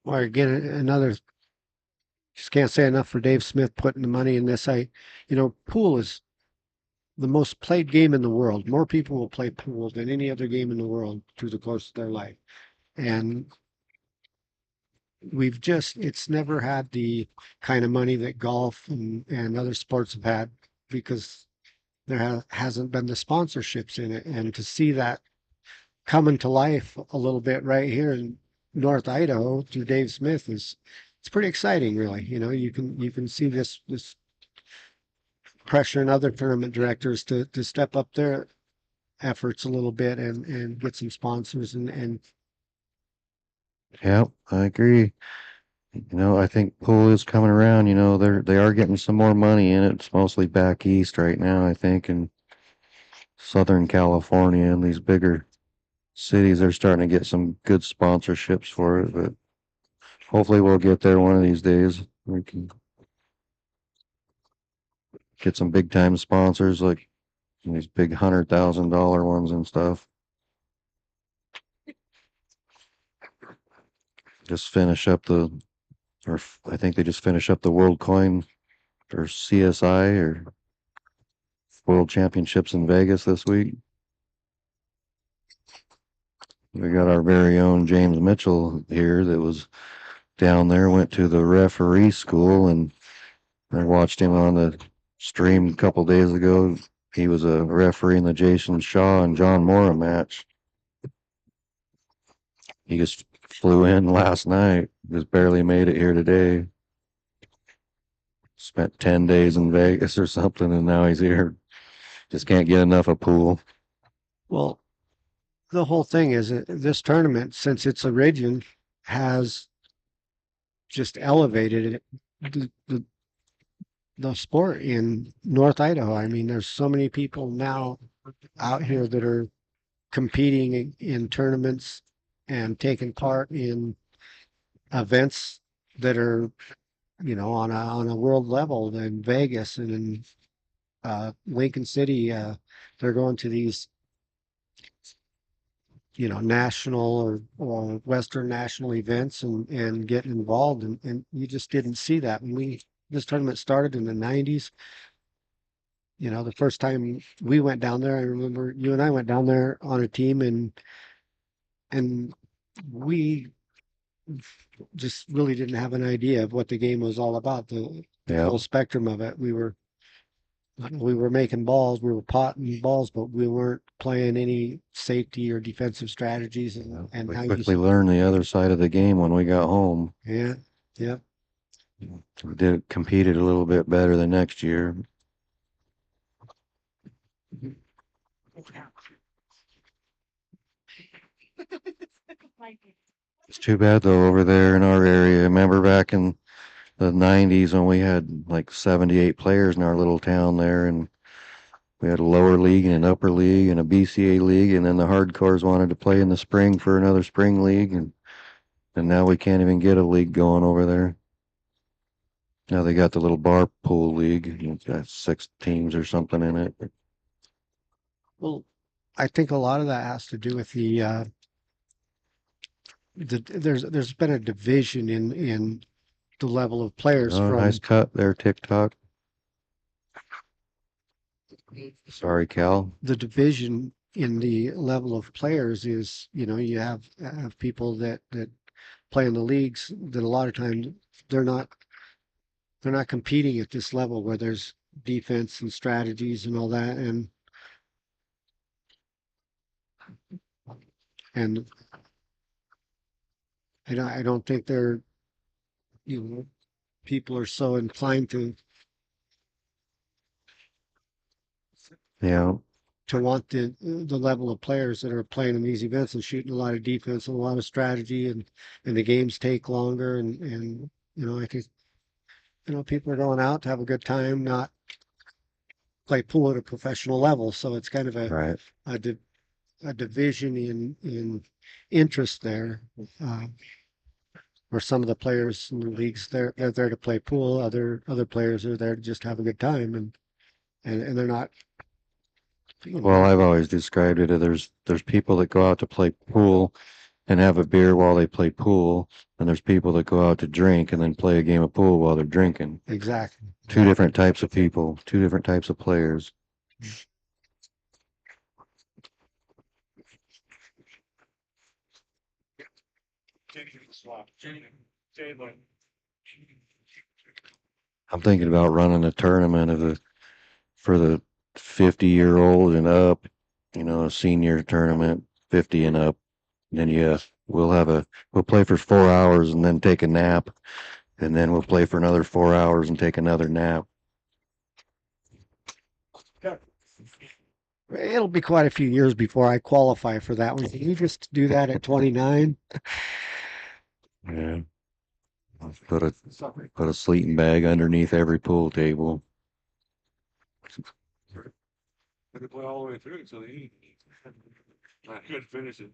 Or again, another, just can't say enough for Dave Smith putting the money in this. Pool is the most played game in the world. More people will play pool than any other game in the world through the course of their life. And it's never had the kind of money that golf and other sports have had, because there hasn't been the sponsorships in it. And to see that coming to life a little bit right here in North Idaho through Dave Smith it's pretty exciting, really. You can see this pressure in other tournament directors to step up their efforts a little bit and get some sponsors and Yep, I agree. I think pool is coming around. They are getting some more money in it. It's mostly back east right now, I think, in Southern California and these bigger cities. They're starting to get some good sponsorships for it, but hopefully we'll get there one of these days. We can get some big time sponsors like these big $100,000 ones and stuff. Just finish up I think they just finish up the World Coin or CSI or World Championships in Vegas this week. We got our very own James Mitchell here that was down there, went to the referee school, and I watched him on the stream a couple days ago. He was a referee in the Jason Shaw and John Mora match. He just flew in last night, just barely made it here today. Spent 10 days in Vegas or something, and now he's here. Just can't get enough of pool. well, the whole thing is that this tournament, since its origin, has just elevated it, the sport in North Idaho. I mean, there's so many people now out here that are competing in tournaments and taking part in events that are, on a world level in Vegas and in Lincoln City. They're going to these, national or Western national events and getting involved. And you just didn't see that. This tournament started in the 90s. The first time we went down there, I remember you and I went down there on a team, and we just really didn't have an idea of what the game was all about, the full spectrum of it. We were making balls, we were potting balls, but we weren't playing any safety or defensive strategies and We how quickly learned the other side of the game when we got home. yeah, yeah. We competed a little bit better the next year. It's too bad though over there in our area. Remember back in the 90s when we had like 78 players in our little town there, and we had a lower league and an upper league and a BCA league, and then the hardcores wanted to play in the spring for another spring league, and now we can't even get a league going over there. Now they got the little bar pool league. It's got 6 teams or something in it. Well, I think a lot of that has to do with there's been a division in the level of players Oh, from nice cut there, TikTok. Sorry, Cal. the division in the level of players is, you have people that play in the leagues that a lot of times they're not competing at this level where there's defense and strategies and all that, and I don't think they're, people are so inclined Yeah. to want the level of players that are playing in these events and shooting a lot of defense and a lot of strategy, and the games take longer, and I think people are going out to have a good time, not play pool at a professional level. So it's kind of Right. a division in interest there. or some of the players in the leagues, they're there to play pool. Other players are there to just have a good time, and they're not. Well, I've always described it as there's people that go out to play pool and have a beer while they play pool, and there's people that go out to drink and then play a game of pool while they're drinking. Exactly. Two different types of people, two different types of players. I'm thinking about running a tournament for the 50-year-old and up, a senior tournament, 50 and up. And then we'll play for 4 hours and then take a nap, and then we'll play for another 4 hours and take another nap. It'll be quite a few years before I qualify for that one. Can you just do that at 29? Yeah. Put a sleeping bag underneath every pool table. They play all the way through, so they I couldn't finish it.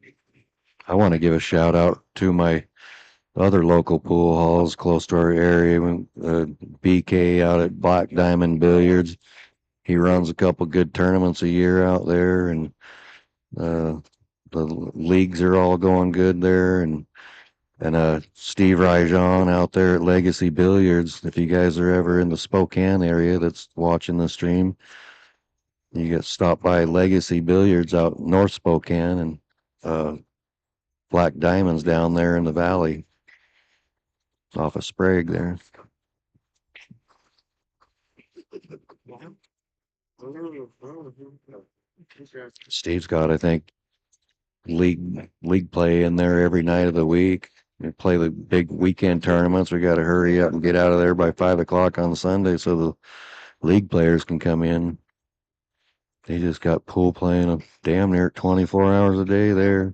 I want to give a shout out to my other local pool halls close to our area. BK out at Black Diamond Billiards. He runs a couple good tournaments a year out there, and the leagues are all going good there. And Steve Rajan out there at Legacy Billiards. If you guys are ever in the Spokane area that's watching the stream, you get stopped by Legacy Billiards out North Spokane, and Black Diamonds down there in the valley off of Sprague there. Steve's got, I think, league play in there every night of the week. We play the big weekend tournaments. We got to hurry up and get out of there by 5 o'clock on Sunday so the league players can come in. They just got pool playing damn near 24 hours a day there.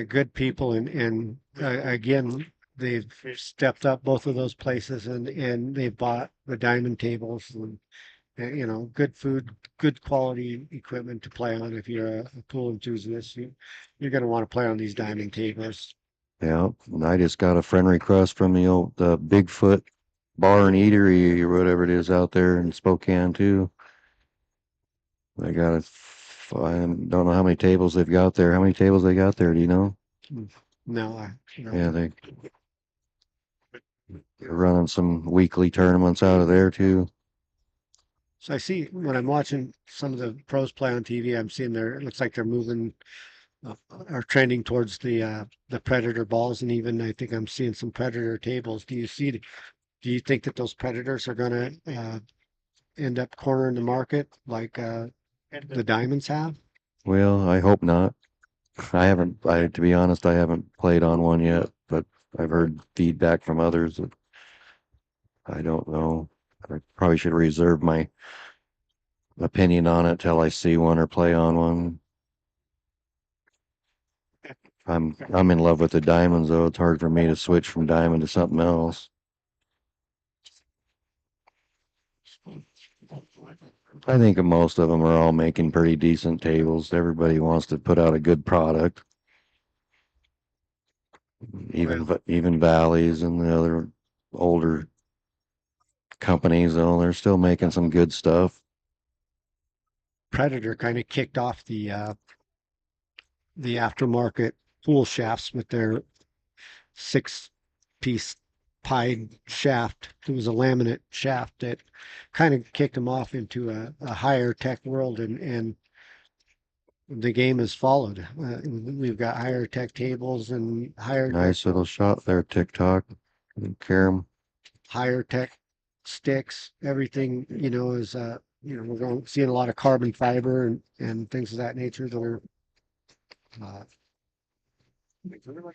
Good people, and again, they've stepped up both of those places, and they've bought the diamond tables and good food, good quality equipment to play on. If you're a pool enthusiast, you're going to want to play on these diamond tables. Yeah, and I just got a friend request from the old Bigfoot Bar and Eatery or whatever it is out there in Spokane too. I don't know how many tables they've got there. How many tables they got there? Do you know? No, Yeah, they're running some weekly tournaments out of there too. So I see when I'm watching some of the pros play on TV, I'm seeing it looks like they're moving, are trending towards the Predator balls, and even I think I'm seeing some Predator tables. Do you think that those Predators are going to end up cornering the market like the Diamonds have? Well, I hope not. To be honest, I haven't played on one yet, but I've heard feedback from others that I don't know. I probably should reserve my opinion on it till I see one or play on one. I'm in love with the diamonds though. It's hard for me to switch from diamond to something else. I think most of them are all making pretty decent tables. Everybody wants to put out a good product. Even Valleys and the other older companies, though, they're still making some good stuff. Predator kind of kicked off the aftermarket pool shafts with their 6-piece pied shaft. It was a laminate shaft that kind of kicked them off into a higher tech world, and the game has followed. We've got higher tech tables and Nice little shot there, TikTok. Karam. Higher tech sticks. Everything, is we're seeing a lot of carbon fiber and things of that nature that are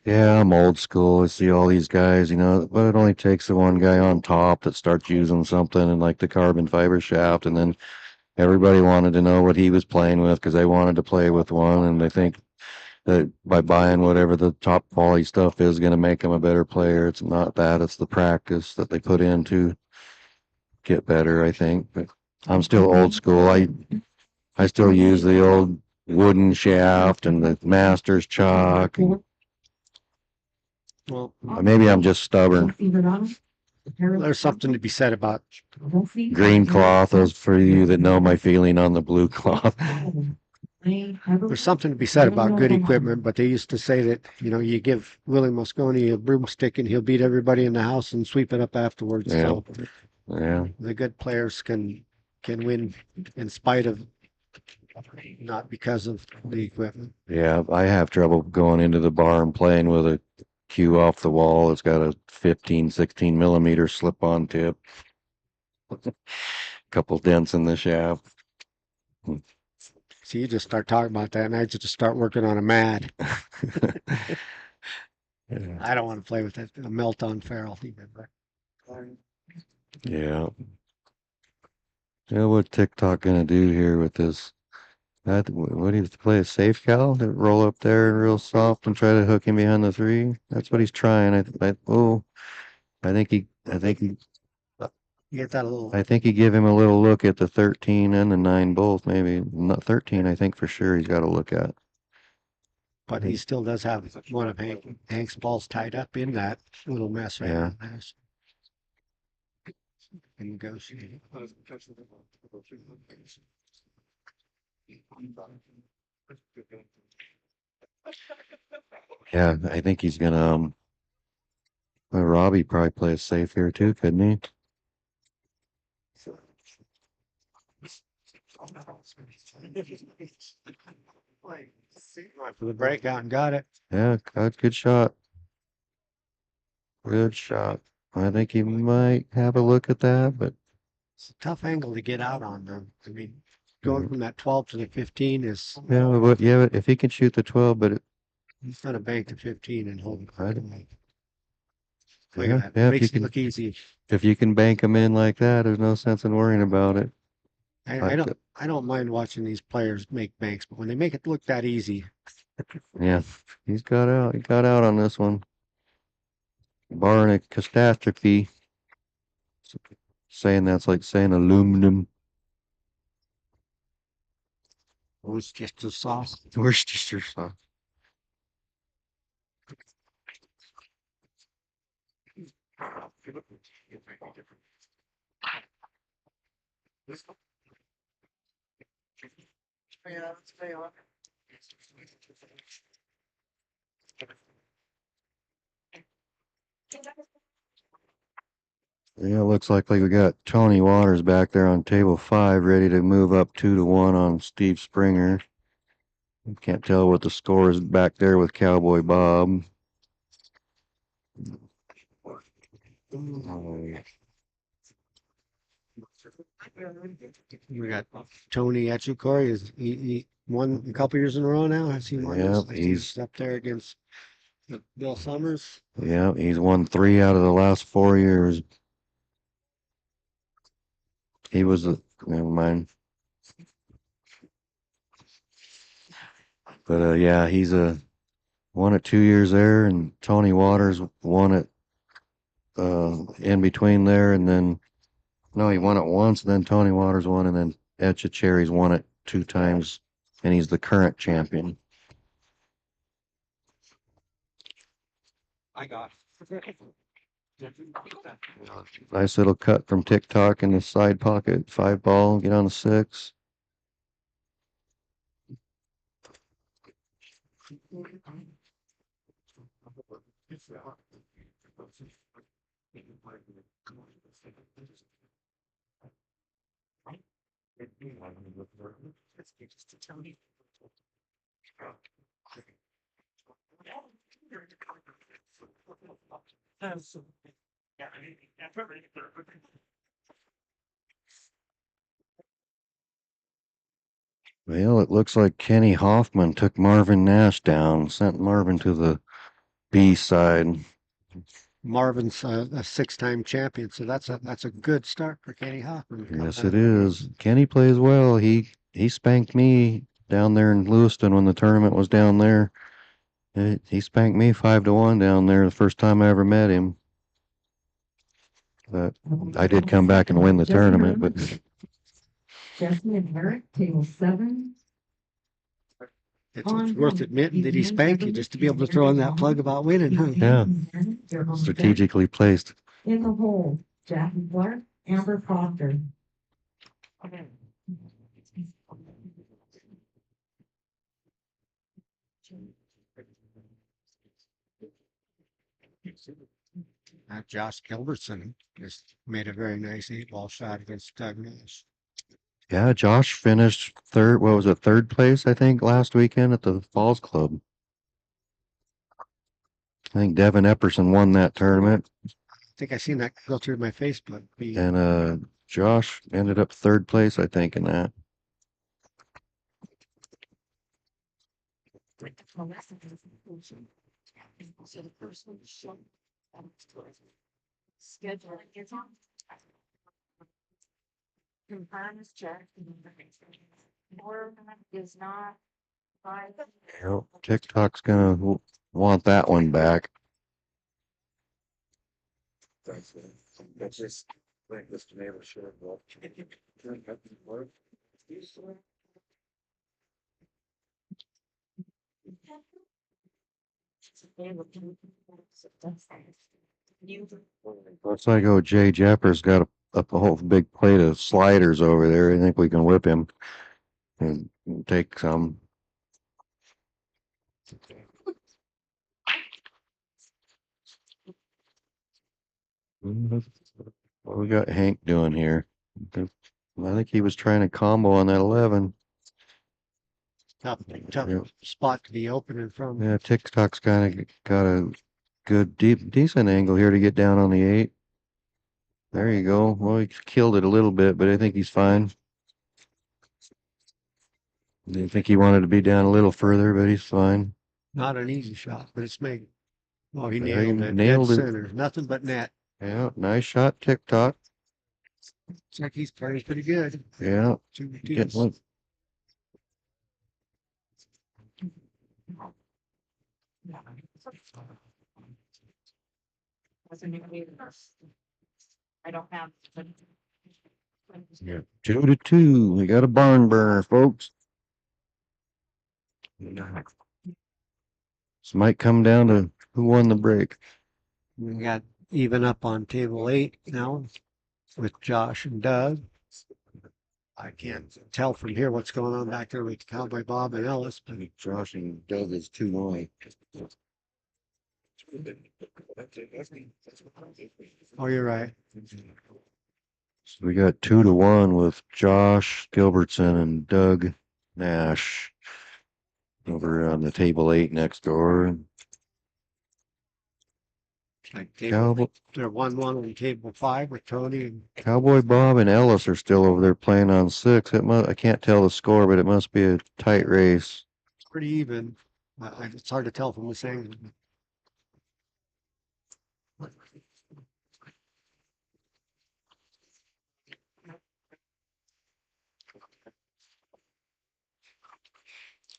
Yeah, I'm old school. I see all these guys, but it only takes the one guy on top that starts using something and like the carbon fiber shaft, and then everybody wanted to know what he was playing with because they wanted to play with one, and they think that by buying whatever the top quality stuff is going to make them a better player. It's not that. It's the practice that they put in to get better, I think. But I'm still old school. I still use the old wooden shaft and the master's chalk. Well, Maybe I'm just stubborn. there's something to be said about Green cloth is for you that know my feeling on the blue cloth. there's something to be said about good equipment, but they used to say that, you know, you give Willie Mosconi a broomstick and he'll beat everybody in the house and sweep it up afterwards. Yeah. So Yeah. the good players can win in spite of, not because of the equipment. Yeah. I have trouble going into the bar and playing with a cue off the wall. It's got a 15, 16 millimeter slip on tip. Couple dents in the shaft. So you just start talking about that and I just start working on a mad. Yeah. I don't want to play with it. A melt on ferrule. Yeah. Yeah, what's TikTok gonna do here with this? What do you play a safe cal to roll up there real soft and try to hook him behind the three? That's what he's trying. I think he You get that a little. I think he give him a little look at the 13 and the 9 both, maybe. Not 13, I think for sure he's got to look at. But he still does have one of Hank's balls tied up in that little mess right Yeah. there. And he goes. Yeah, I think he's gonna Robbie probably plays safe here too, couldn't he? For the breakout and got it. Yeah, good shot. Good shot. I think he might have a look at that, but It's a tough angle to get out on them. I mean, going from that 12 to the 15 is, but if he can shoot the 12, but he's gonna bank the 15 and hold it. I Look yeah, at that. yeah, if Makes you it can look easy. if you can bank him in like that, there's no sense in worrying about it. I don't mind watching these players make banks, but when they make it look that easy, Yeah, he got out on this one. Barring a catastrophe. Saying that's like saying aluminum. Worcester sauce. Worcestershire sauce. Yeah, let's pay off. Yeah, looks like we got Tony Waters back there on table 5, ready to move up 2-1 on Steve Springer. Can't tell what the score is back there with Cowboy Bob. We got Tony Etchikori. He won a couple years in a row now? Has he won? Yeah, He's up there against Bill Summers. Yeah, he's won 3 out of the last 4 years. He was never mind. But yeah, he's won it 2 years there, and Tony Waters won it in between there, and then no, he won it once, and then Tony Waters won, and then Etchecherry's won it 2 times, and he's the current champion. I got. Nice little cut from TikTok in the side pocket. 5 ball, get on the 6. Well, it looks like Kenny Hoffman took Marvin Nash down, sent Marvin to the B side. Marvin's a 6-time champion, so that's a good start for Kenny Hoffman. Yes, it is. Kenny plays well. He spanked me down there in Lewiston when the tournament was down there. He spanked me 5-1 down there the first time I ever met him. But I did come back and win the tournament. But Jesse and Eric, table 7. It's worth admitting that he spanked you just to be able to throw in that plug about winning, huh? Yeah. Strategically placed. In the hole, Jackie Clark, Amber Proctor. Josh Gilbertson just made a very nice 8-ball shot against Doug Nash. Yeah, Josh finished third, what was it, third place, I think, last weekend at the Falls Club. I think Devin Epperson won that tournament. I think I seen that go through my Facebook feed. And Josh ended up third place, I think, in that. Schedule is on. Confirm is checked. Or is not. Yep, TikTok's gonna want that one back. That's just like this tomato should have. Looks like Jay Jepper's got a whole big plate of sliders over there. I think we can whip him and take some. What we got Hank doing here? I think he was trying to combo on that 11. Tough Yeah. spot to be opening from. Yeah, TikTok's kind of got a good, decent angle here to get down on the 8. There you go. Well, he killed it a little bit, but I think he's fine. Didn't think he wanted to be down a little further, but he's fine. Not an easy shot, but it's made. Oh, he Yeah, he nailed it. nailed Dead it. center. Nothing but net. Yeah, nice shot, TikTok. Looks like he's playing pretty good. Yeah, Two getting twos. one. I don't have. Yeah, 2-2. We got a barn burner, folks. This might come down to who won the break. We got even up on table 8 now with Josh and Doug. I can't tell from here what's going on back there with Cowboy Bob and Ellis, but Josh and Doug is 2-1. oh, you're right. So we got 2-1 with Josh Gilbertson and Doug Nash over on the table 8 next door. Like table, Cowboy, they're 1-1 on table 5 with Tony and Cowboy Bob and Ellis are still over there playing on 6. I can't tell the score, but it must be a tight race. it's pretty even. It's hard to tell from this angle.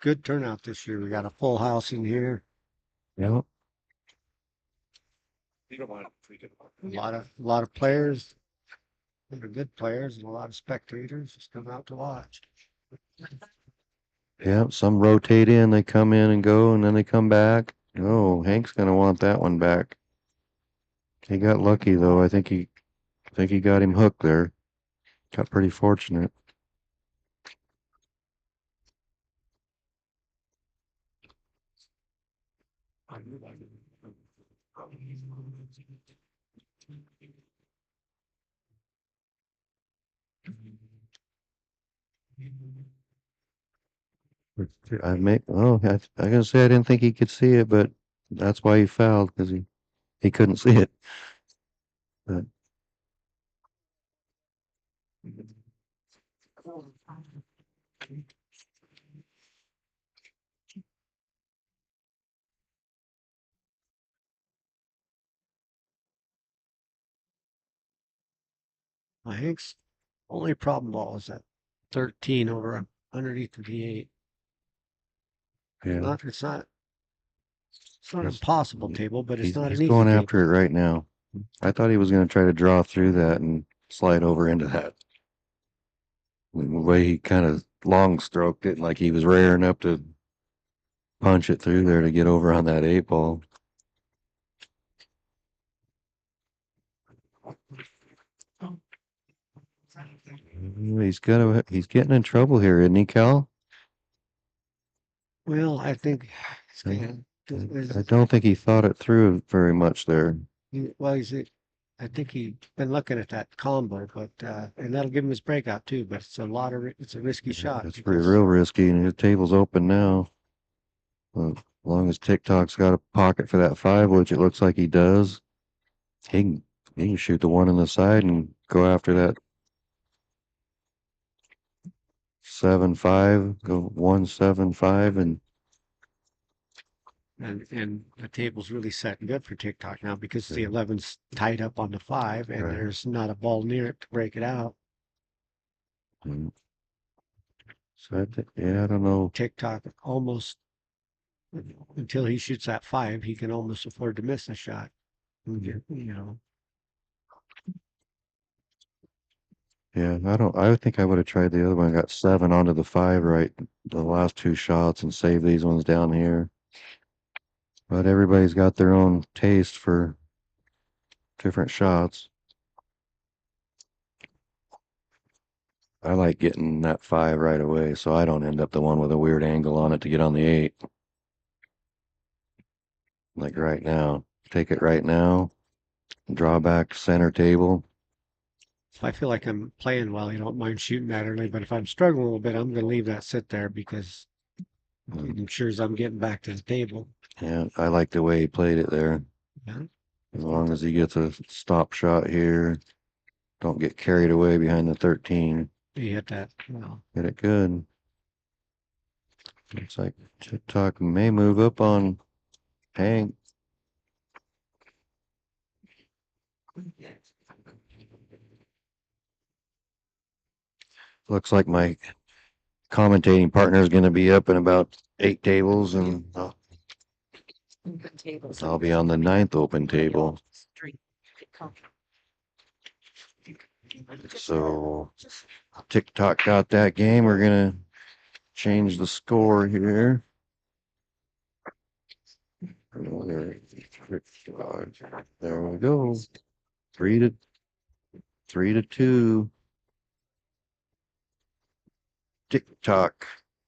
Good turnout this year. We got a full house in here. Yeah. You don't want to tweak it. A lot of players. They're good players and a lot of spectators just come out to watch. Yeah, some rotate in, they come in and go, and then they come back. Oh, Hank's gonna want that one back. He got lucky though. I think he got him hooked there. Got pretty fortunate. I gotta say I didn't think he could see it, but that's why he fouled, because he couldn't see it. But Hank's only problem ball is that 13 over underneath the 8. yeah, It's not an impossible table, but it's not an he's easy going table. after it right now. I thought he was gonna try to draw through that and slide over into that. The way he kind of long stroked it, like he was rearing up to punch it through there to get over on that 8 ball. He's getting in trouble here, isn't he, Cal? Well, I think, I don't think he thought it through very much there. I think he's been looking at that combo, but, and that'll give him his breakout too, but it's a risky shot. It's pretty real risky, and his table's open now. Well, as long as TikTok's got a pocket for that 5, which it looks like he does, he can shoot the 1 on the side and go after that 7-5, go 1-7-5, and And the table's really set good for TikTok now because the 11's tied up on the 5 and Right. there's not a ball near it to break it out. So I don't know. TikTok almost, until he shoots that 5, he can almost afford to miss a shot. You know, Yeah, I think I would have tried the other one. Got 7 onto the 5 right the last 2 shots and saved these ones down here. But everybody's got their own taste for different shots. I like getting that 5 right away, so I don't end up the one with a weird angle on it to get on the 8. Like right now. Take it right now. Draw back center table. if I feel like I'm playing well, I don't mind shooting that early, but if I'm struggling a little bit, I'm going to leave that sit there because I'm sure as I'm getting back to the table. Yeah, I like the way he played it there. Yeah. As long as he gets a stop shot here, don't get carried away behind the 13. He hit that. Well, Hit it good. Looks like TikTok may move up on Hank. Looks like my commentating partner is going to be up in about 8 tables, and Open tables. I'll be on the 9th open table. So TikTok got that game. We're going to change the score here. There we go. 3-2. TikTok,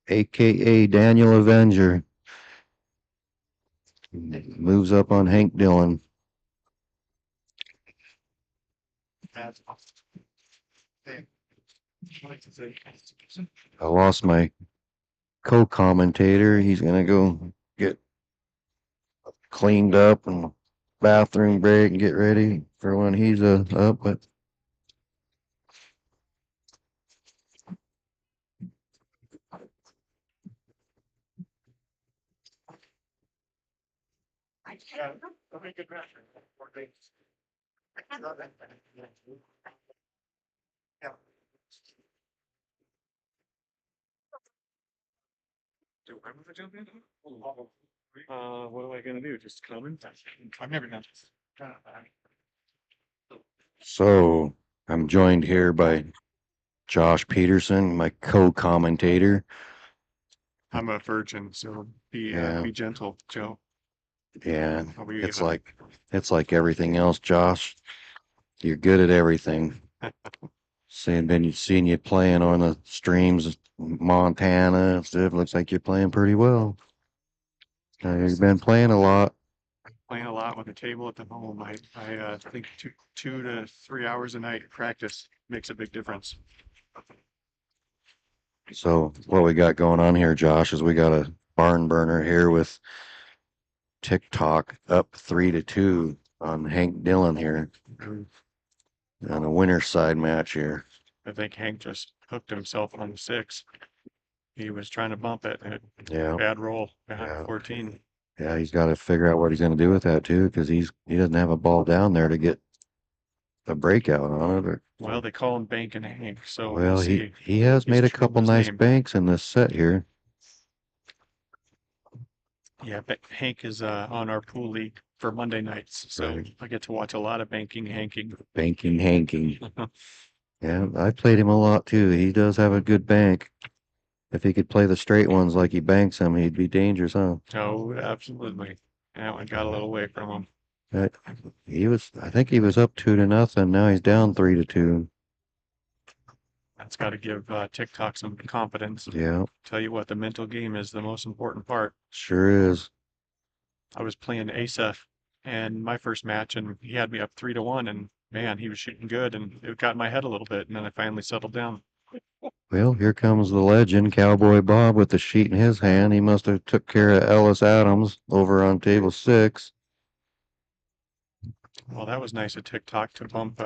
aka Daniel Avenger, moves up on Hank Dillon. I lost my co-commentator. He's gonna go get cleaned up and bathroom break and get ready for when he's up. But What am I gonna do? Just comment? I've never done this. so I'm joined here by Josh Peterson, my co-commentator. I'm a virgin, so be gentle, Joe. Yeah, How are you it's gonna- like everything else, Josh. You're good at everything. Seen you playing on the streams, Montana and stuff. Looks like you're playing pretty well. You've been playing a lot. Playing a lot with the table at the home. I think 2 to 3 hours a night practice makes a big difference. So what we got going on here, Josh, is we got a barn burner here with TikTok up 3-2 on Hank Dillon here on a winner's side match here. I think Hank just hooked himself on the 6. He was trying to bump it, and Yeah, bad roll behind Yeah. 14. yeah, he's got to figure out what he's going to do with that too, because he doesn't have a ball down there to get a breakout on it. Well, they call him Banking Hank, so Well, we'll he see. he has He's made a true to couple his nice name. banks in this set here. Yeah, but Hank is on our pool league for Monday nights, so Right. I get to watch a lot of banking hanking. Banking Hanky. Yeah, I played him a lot too. He does have a good bank. If he could play the straight ones like he banks them, he'd be dangerous, huh? Oh, absolutely. That one got a little away from him. I think he was up 2-0. Now he's down 3-2. That's got to give TikTok some confidence. Yeah, Tell you what, the mental game is the most important part. sure is. I was playing Asa and my first match, and he had me up 3-1, and man, he was shooting good, and it got in my head a little bit, and then I finally settled down. Well, here comes the legend, Cowboy Bob, with the sheet in his hand. He must have took care of Ellis Adams over on table 6. Well, that was nice of TikTok to bump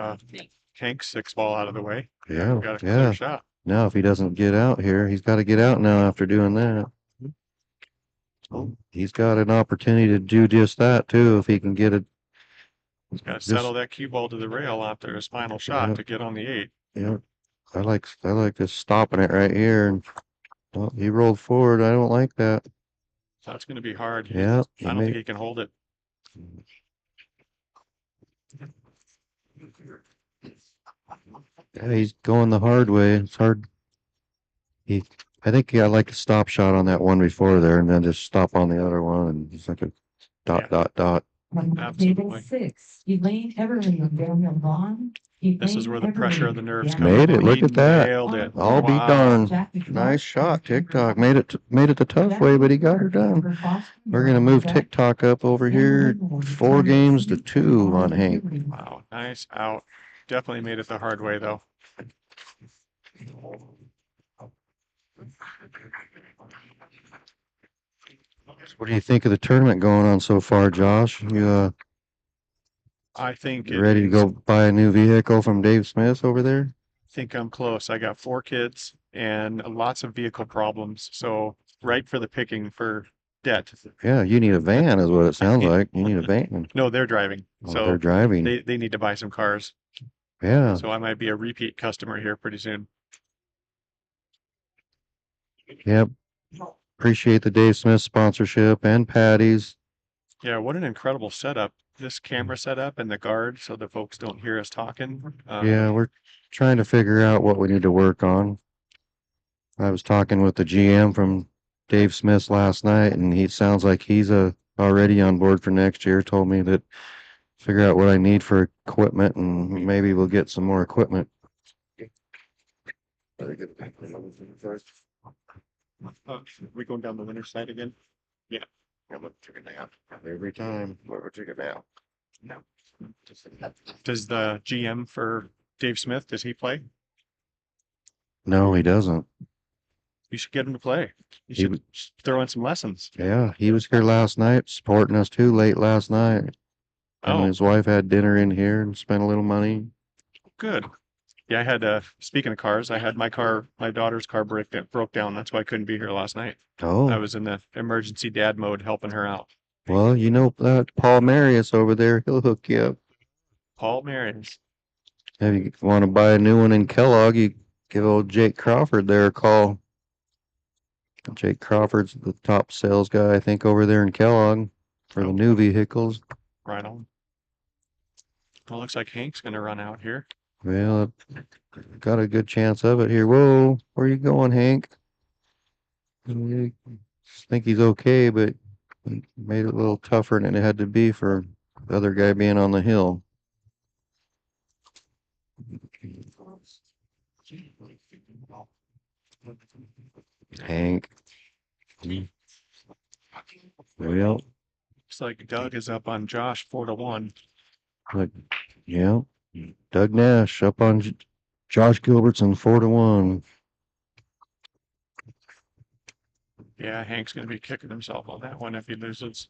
Hank's 6 ball out of the way. Yeah, Got a clear yeah. shot. Now, if he doesn't get out here, he's got to get out now after doing that. He's got an opportunity to do just that too if he can get it. He's got to Just- settle that cue ball to the rail after his final shot Yeah. to get on the 8. Yeah, I like just stopping it right here, and well, he rolled forward. I don't like that. That's going to be hard. Yeah, I don't think he can hold it. yeah, he's going the hard way. It's hard. I think I like a stop shot on that one before there, and then just stop on the other one, and it's like a dot, Yeah. dot, dot. Table Absolutely. 6, Elaine Everly and Daniel Vaughn. This is where the pressure of the nerves come. Made it. Look He at that. nailed it. I'll be Wow. darned. Nice shot, TikTok. Made it the tough way, but he got her done. We're gonna move TikTok up over here 4 games to 2 on Hank. Wow, nice out. Definitely made it the hard way though. What do you think of the tournament going on so far, Josh? You I think ready to go buy a new vehicle from Dave Smith over there? think I'm close. I got 4 kids and lots of vehicle problems. So right for the picking for debt. Yeah, you need a van, is what it sounds like. You need a van. No, they're driving. Oh, So they're driving. they need to buy some cars. Yeah. So I might be a repeat customer here pretty soon. Yep. Appreciate the Dave Smith sponsorship and Paddy's. Yeah, what an incredible setup. This camera setup and the guard so the folks don't hear us talking. Yeah, we're trying to figure out what we need to work on. I was talking with the GM from Dave Smith's last night, and he sounds like he's already on board for next year. Told me that figure out what I need for equipment, and maybe we'll get some more equipment. We going down the winter side again? Yeah, we'll take a nap every time. We'll take a nap. No. Does the GM for Dave Smith, does he play? No, he doesn't. You should get him to play. You He should throw in some lessons. Yeah, he was here last night, supporting us too late last night. And Oh, his wife had dinner in here and spent a little money. good. Yeah, I had, speaking of cars, I had my daughter's car broke down. That's why I couldn't be here last night. I Oh, was in the emergency dad mode helping her out. well, you know that Paul Marius over there, he'll hook you up. Paul Marions. If you want to buy a new one in Kellogg, you give old Jake Crawford there a call. Jake Crawford's the top sales guy, I think, over there in Kellogg for the new vehicles. Right on. Well, looks like Hank's gonna run out here. Well, got a good chance of it here. Whoa, where you going, Hank? I think he's okay, but he made it a little tougher than it had to be for the other guy being on the hill. Hank. Well, Looks like Doug is up on Josh 4-1. yeah. Doug Nash up on Josh Gilbertson 4-1. Yeah, Hank's gonna be kicking himself on that one if he loses.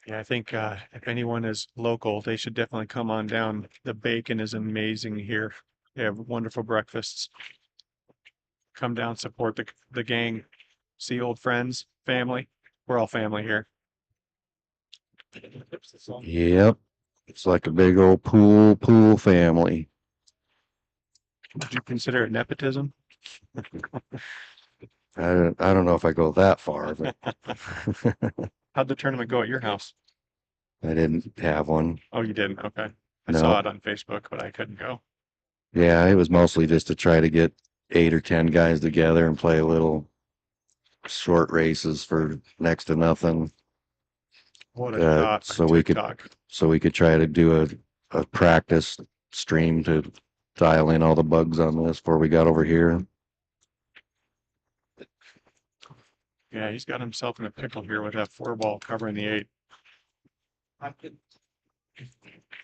Yeah, I think if anyone is local, they should definitely come on down. The bacon is amazing here. They have wonderful breakfasts. Come down, support the gang, see old friends, family. We're all family here. Yep. It's like a big old pool family. Would you consider it nepotism? I don't know if I go that far, but How'd the tournament go at your house? I didn't have one. Oh, you didn't? Okay. I No. saw it on Facebook, but I couldn't go. Yeah, it was mostly just to try to get 8 or 10 guys together and play a little short races for next to nothing. What a shot So on we could TikTok. try to do a practice stream to dial in all the bugs on this before we got over here. Yeah, he's got himself in a pickle here with that 4-ball covering the 8.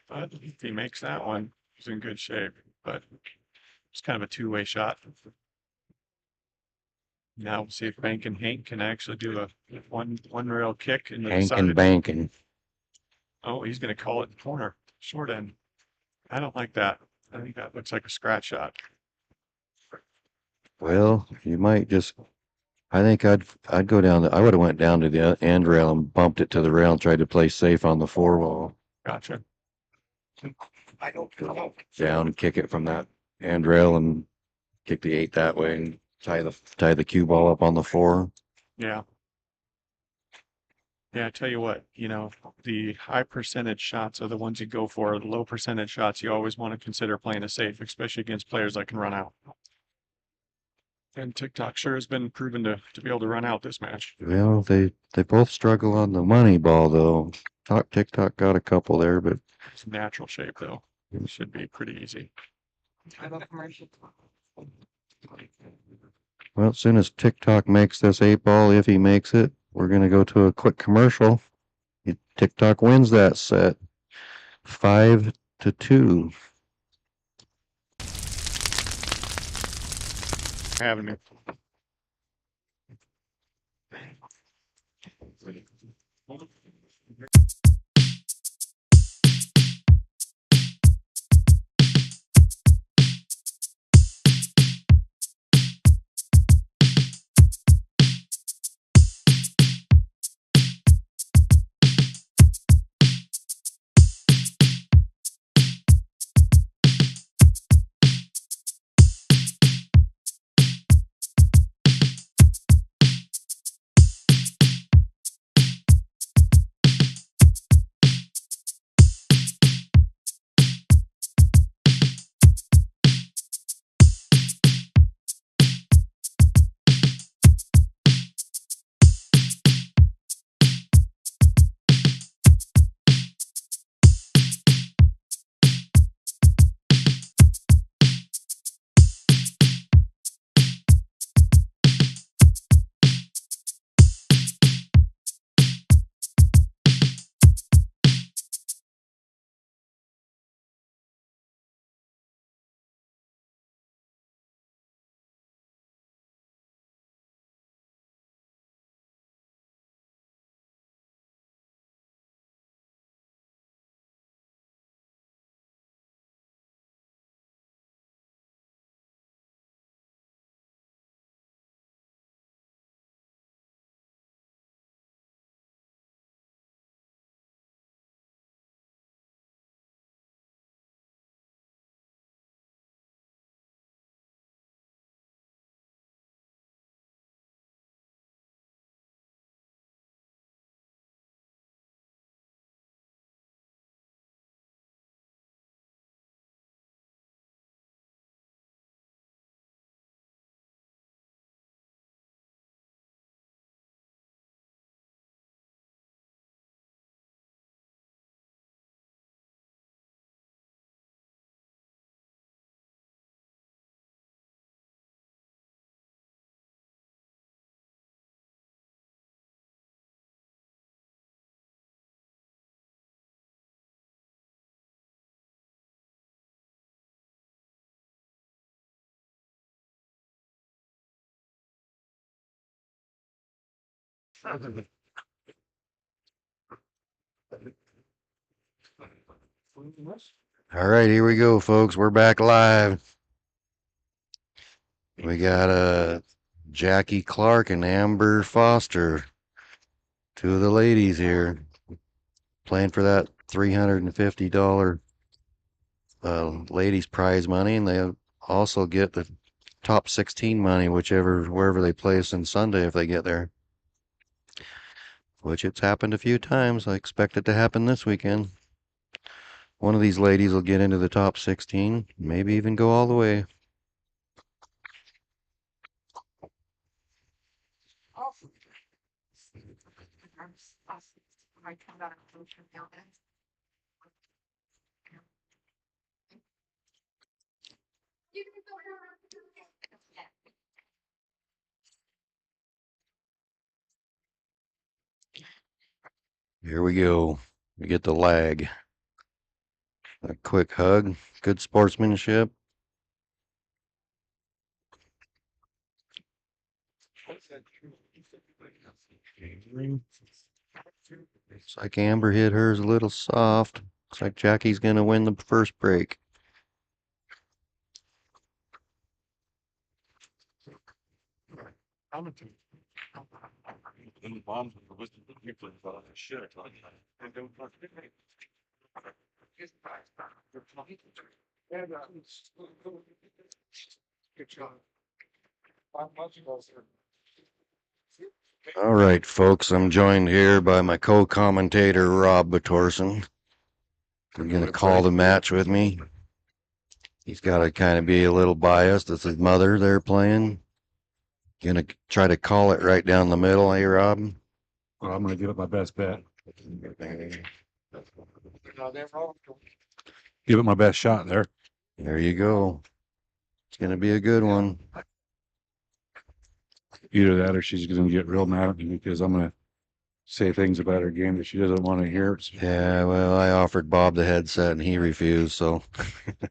But if he makes that one, he's in good shape. But it's kind of a two-way shot. Now we'll see if Bank and Hank can actually do a one rail kick in the Hank and side. banking. Oh, he's going to call it corner, short end. I don't like that. I think that looks like a scratch shot. Well, you might just. I think I'd go down. I would have went down to the end rail and bumped it to the rail and tried to play safe on the 4-ball. Gotcha. I don't know. Down, kick it from that end rail and kick the 8 that way and tie the cue ball up on the 4. Yeah. Yeah, I tell you what, the high percentage shots are the ones you go for. The low percentage shots, you always want to consider playing it safe, especially against players that can run out. And TikTok sure has been proven to be able to run out this match. Well, they both struggle on the money ball though. TikTok got a couple there, but It's natural shape though. It should be pretty easy. well, as soon as TikTok makes this 8-ball, if he makes it, we're gonna go to a quick commercial. TikTok wins that set 5-2. Having me. All right, here we go, folks. We're back live. We got Jackie Clark and Amber Foster, two of the ladies here, playing for that $350 ladies prize money, and they also get the top 16 money, wherever they place in Sunday if they get there. which it's happened a few times. I expect it to happen this weekend. One of these ladies will get into the top 16, maybe even go all the way. Here we go. We get the lag. A quick hug, good sportsmanship. Looks like Amber hit hers a little soft. Looks like Jackie's gonna win the first break. Good job. All right, folks, I'm joined here by my co-commentator, Rob Batorson. We're gonna call the match with me. He's gotta kind of be a little biased. It's his mother they're playing. Gonna try to call it right down the middle, eh, Rob? Well, I'm gonna give it my best bet. Give it my best shot there. There you go. It's gonna be a good one. Either that or she's gonna get real mad at me because I'm gonna say things about her game that she doesn't want to hear. Yeah, well, I offered Bob the headset and he refused, so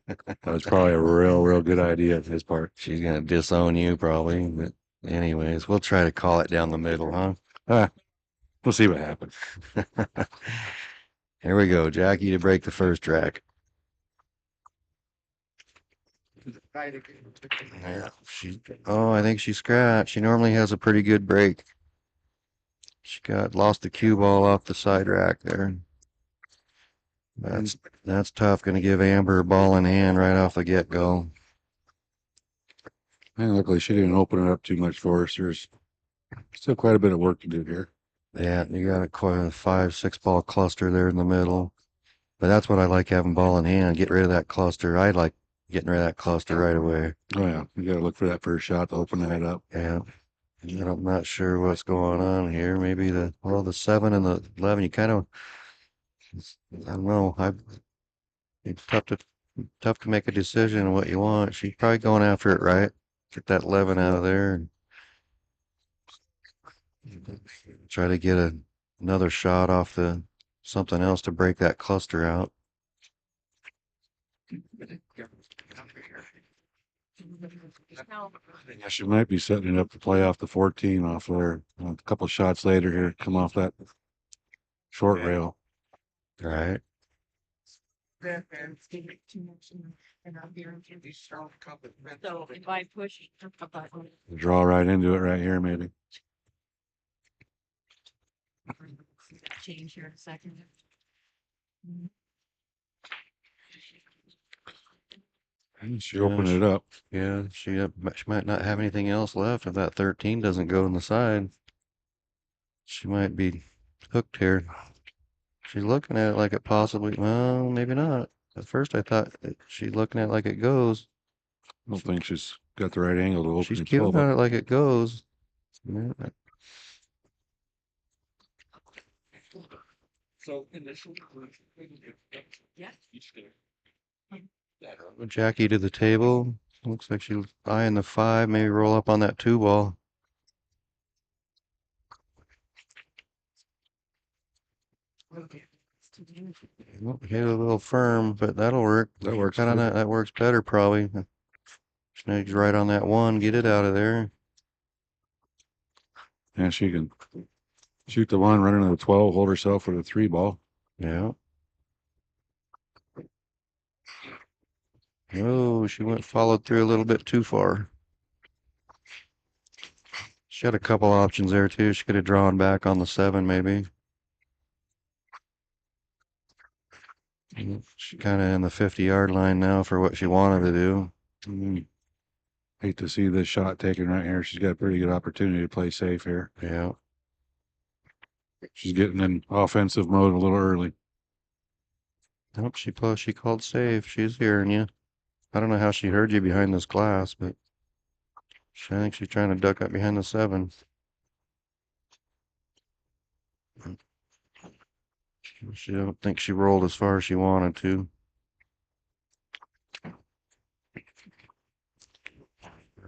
That was probably a real good idea on his part. she's gonna disown you probably. But anyways, we'll try to call it down the middle, huh? We'll see what happens. Here we go, Jackie to break the first track. Yeah, I think she scratched. She normally has a pretty good break. She lost the cue ball off the side rack there. That's tough. Gonna give Amber a ball in hand right off the get-go. And luckily she didn't open it up too much for us. There's still quite a bit of work to do here. Yeah, you got a 5-6 ball cluster there in the middle. But that's what I like, having ball in hand. Get rid of that cluster. I like getting rid of that cluster right away. Oh yeah, you gotta look for that first shot to open that up. Yeah. And I'm not sure what's going on here. Maybe the 7 and the 11, you kind of, I don't know. It's tough to make a decision on what you want. She's probably going after it, right? Get that 11 out of there and try to get another shot off something else to break that cluster out. Yeah, she might be setting it up to play off the 14 off there. A couple shots later here, come off that short rail. Right. So if I push a button, Draw right into it right here, maybe. change here in a second. She opened it up. Yeah, she might not have anything else left if that 13 doesn't go on the side. She might be hooked here. She's looking at it like it possibly, well, maybe not. At first I thought she's looking at it like it goes. I don't think she's got the right angle to open She's it. giving at it like it goes. Yeah. Yeah. Jackie to the table. Looks like she's eyeing the 5, maybe roll up on that 2 ball. Hit a little firm, but that'll work. That works. That works better probably. Snags right on that 1, get it out of there. And she can shoot the 1, run into the 12, hold herself with a 3 ball. Yeah. Oh, she followed through a little bit too far. She had a couple options there too. She could have drawn back on the 7 maybe. She's kind of in the 50-yard line now for what she wanted to do. Hate to see this shot taken right here. She's got a pretty good opportunity to play safe here. Yeah. She's getting in offensive mode a little early. Nope, she called save. She's hearing you. I don't know how she heard you behind this glass, but I think she's trying to duck up behind the 7. She don't think she rolled as far as she wanted to.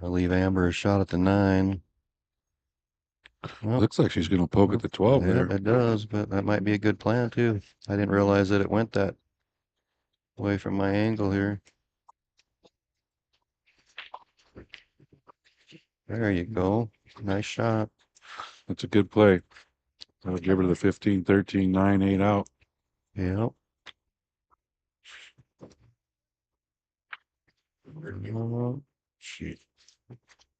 I'll leave Amber a shot at the 9. Well, Looks like she's going to poke at the 12 yeah, there. it does, but that might be a good plan too. I didn't realize that it went that way from my angle here. There you go. Nice shot. That's a good play. I'll give her the 15, 13, 9, 8 out. Yep. She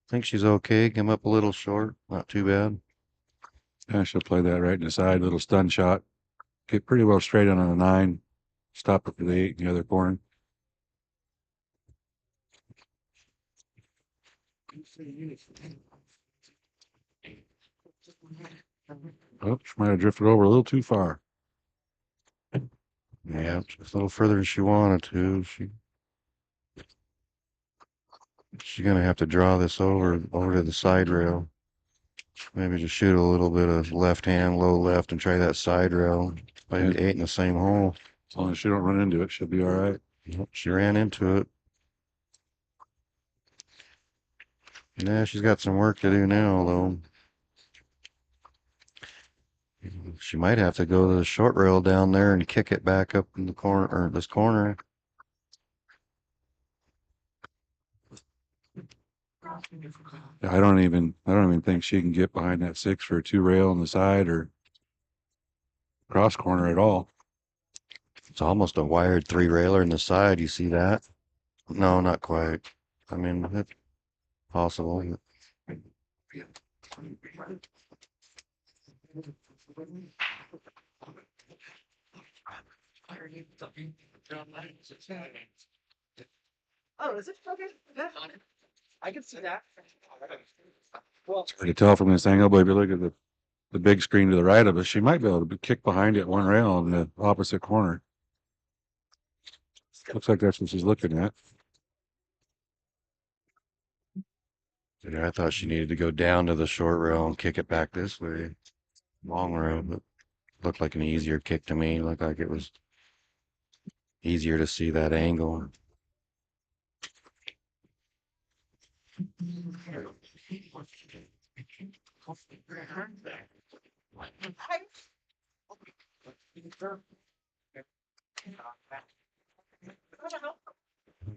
think she's okay. Came up a little short. Not too bad. Yeah, she'll play that right in the side, little stun shot. Get pretty well straight on a 9. Stop it for the 8 in the other corner. Oh, she might have drifted over a little too far. Yeah, just a little further than she wanted to. She's gonna have to draw this over to the side rail. Maybe just shoot a little bit of left hand, low left, and try that side rail. Maybe Yeah. 8 in the same hole. As long as she don't run into it, she'll be all right. Yep, she ran into it. Yeah, she's got some work to do now, though. She might have to go to the short rail down there and kick it back up in the corner, or this corner. Yeah, I don't even think she can get behind that 6 for a 2 rail on the side or cross corner at all. It's almost a wired 3 railer in the side. You see that? No, not quite. I mean, it's possible. Oh, is it? Okay. Yeah. I can see that. Well, It's hard to tell from this angle, but if you look at the big screen to the right of us, she might be able to kick behind it 1 rail in the opposite corner. Looks like that's what she's looking at. Yeah, I thought she needed to go down to the short rail and kick it back this way. Long rail, but looked like an easier kick to me. Looked like it was easier to see that angle.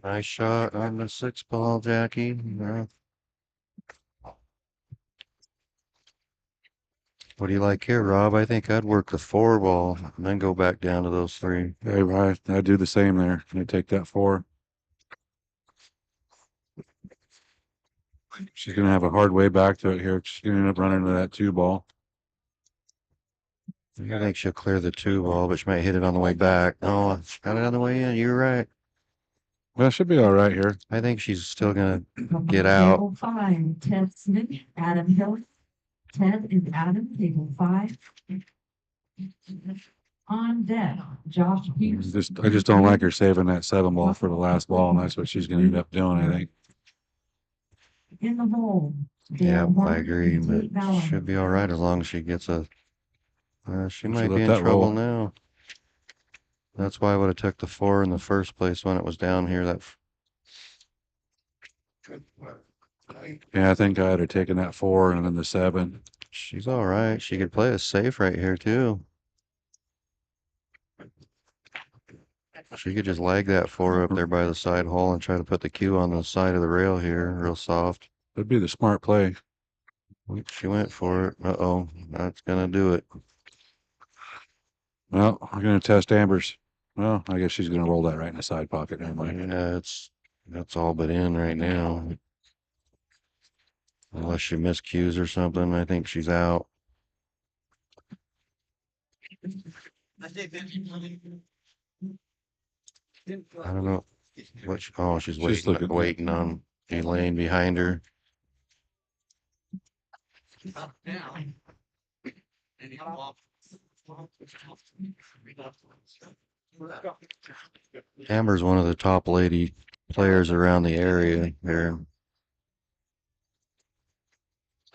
Nice shot on the 6 ball, Jackie. Yeah. What do you like here, Rob? I think I'd work the 4 ball and then go back down to those 3. Yeah, I do the same there. I take that 4. She's going to have a hard way back to it here. She's going to end up running into that 2 ball. I think she'll clear the 2 ball, but she might hit it on the way back. Oh, she got it on the way in. You're right. Well, she'll be all right here. I think she's still gonna get out. Table 5, Ted Smith, Adam Hill. Ted is Adam, table 5. On deck, Josh Pierce. I just don't like her saving that 7 ball for the last ball, and that's what she's going to end up doing, I think. In the hole. Yeah, Dale I Horn agree, and but Tate Ballard. should be all right as long as she gets a. She might let be in that trouble roll. now. That's why I would have took the 4 in the first place when it was down here. Yeah, I think I had her taking that 4 and then the 7. She's all right. She could play it safe right here too. She could just lag that 4 up there by the side hole and try to put the cue on the side of the rail here, real soft. That'd be the smart play. She went for it. Uh-oh, that's gonna do it. Well, we're going to test Amber's. Well, I guess she's going to roll that right in the side pocket. Never mind. Yeah, that's all but in right now. Unless she miscues or something, I think she's out. I don't know. She's waiting on Elaine behind her. Amber's one of the top lady players around the area here.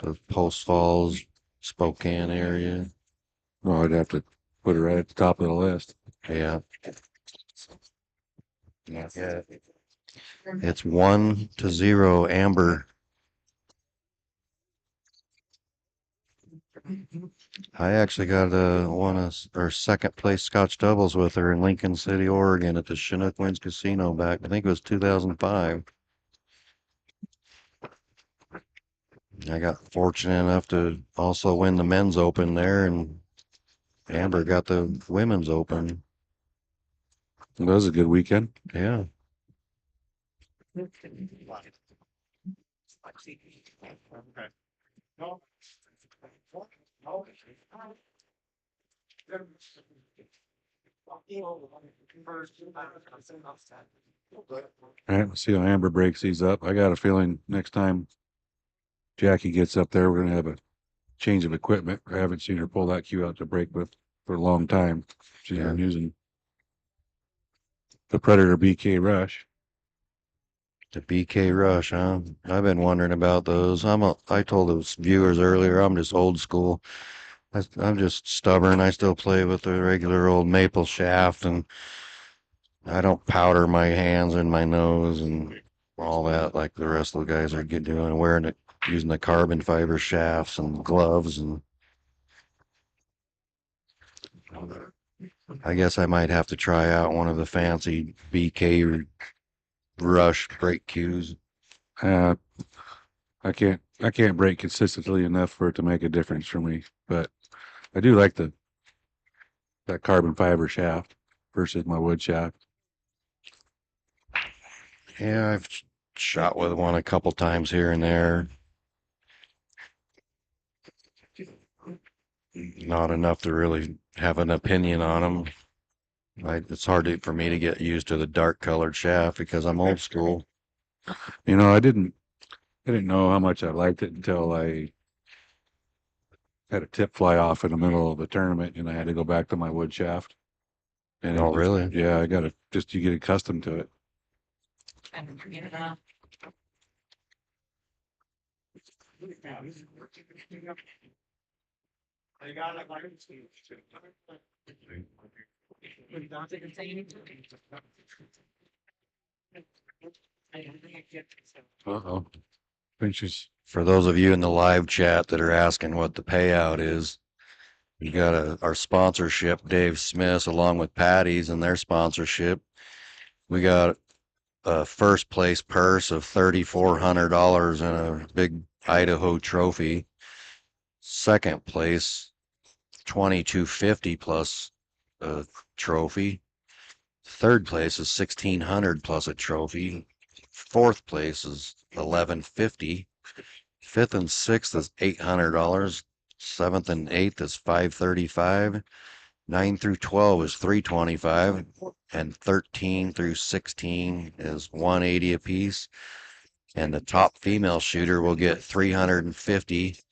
The Post Falls, Spokane area. Well, I'd have to put her right at the top of the list. Yeah. Yeah. It's 1-0 Amber. I actually got or second place Scotch doubles with her in Lincoln City, Oregon at the Chinook Winds Casino back, I think it was 2005. I got fortunate enough to also win the men's open there, and Amber got the women's open. That was a good weekend. Yeah. All right, let's see how Amber breaks these up. I got a feeling next time Jackie gets up there, we're gonna have a change of equipment. I haven't seen her pull that cue out to break with for a long time. She's been using the Predator BK Rush. The BK Rush, huh? I've been wondering about those. I told those viewers earlier, I'm just old school. I'm just stubborn. I still play with the regular old maple shaft, and I don't powder my hands and my nose and all that like the rest of the guys are doing, wearing it, using the carbon fiber shafts and gloves. And I guess I might have to try out one of the fancy BK Rush break cues. I can't break consistently enough for it to make a difference for me, but I do like that carbon fiber shaft versus my wood shaft. Yeah, I've shot with one a couple times here and there. Not enough to really have an opinion on them. It's hard for me to get used to the dark colored shaft because I'm old school. You know, I didn't know how much I liked it until I had a tip fly off in the middle of the tournament and I had to go back to my wood shaft. And Oh, really? Yeah, you get accustomed to it. Uh-oh. Pinches. For those of you in the live chat that are asking what the payout is, we got our sponsorship, Dave Smith, along with Paddy's and their sponsorship. We got a first place purse of $3,400 and a big Idaho trophy. Second place, $2,250 plus a trophy. Third place is $1,600 plus a trophy. Fourth place is $1,150. Fifth and sixth is $800. Seventh and eighth is $535. 9 through 12 is $325, and 13 through 16 is $180 apiece. And the top female shooter will get $350,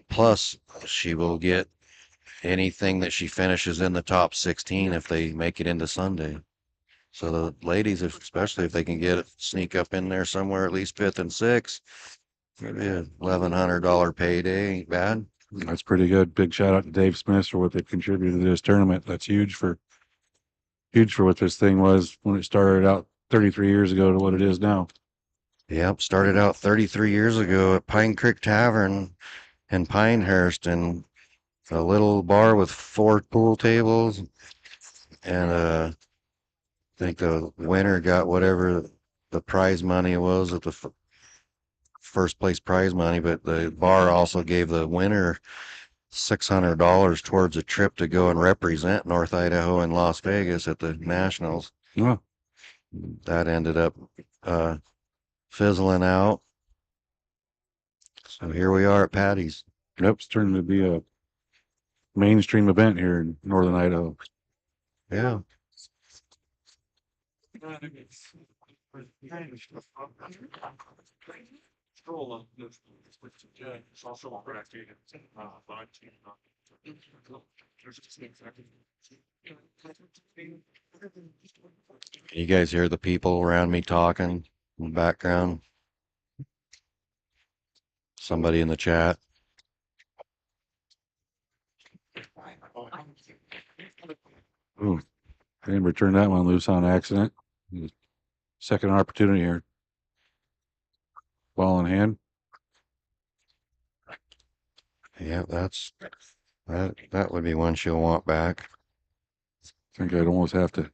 plus she will get anything that she finishes in the top 16 if they make it into Sunday. So the ladies, especially if they can sneak up in there somewhere, at least fifth and sixth, maybe a $1,100 payday ain't bad. That's pretty good. Big shout out to Dave Smith for what they've contributed to this tournament. That's huge for what this thing was when it started out 33 years ago to what it is now. Yep, started out 33 years ago at Pine Creek Tavern in Pinehurst, in a little bar with 4 pool tables, and I think the winner got whatever the prize money was at the first place prize money, but the bar also gave the winner $600 towards a trip to go and represent North Idaho and Las Vegas at the Nationals. Yeah. That ended up fizzling out. So here we are at Paddy's. Yep, it's turning to be a mainstream event here in northern Idaho. Yeah. You guys hear the people around me talking in the background? Somebody in the chat. Ooh, Amber turned that one loose on accident. Second opportunity here. Ball in hand. Yeah, that would be one she'll want back. I think I'd almost have to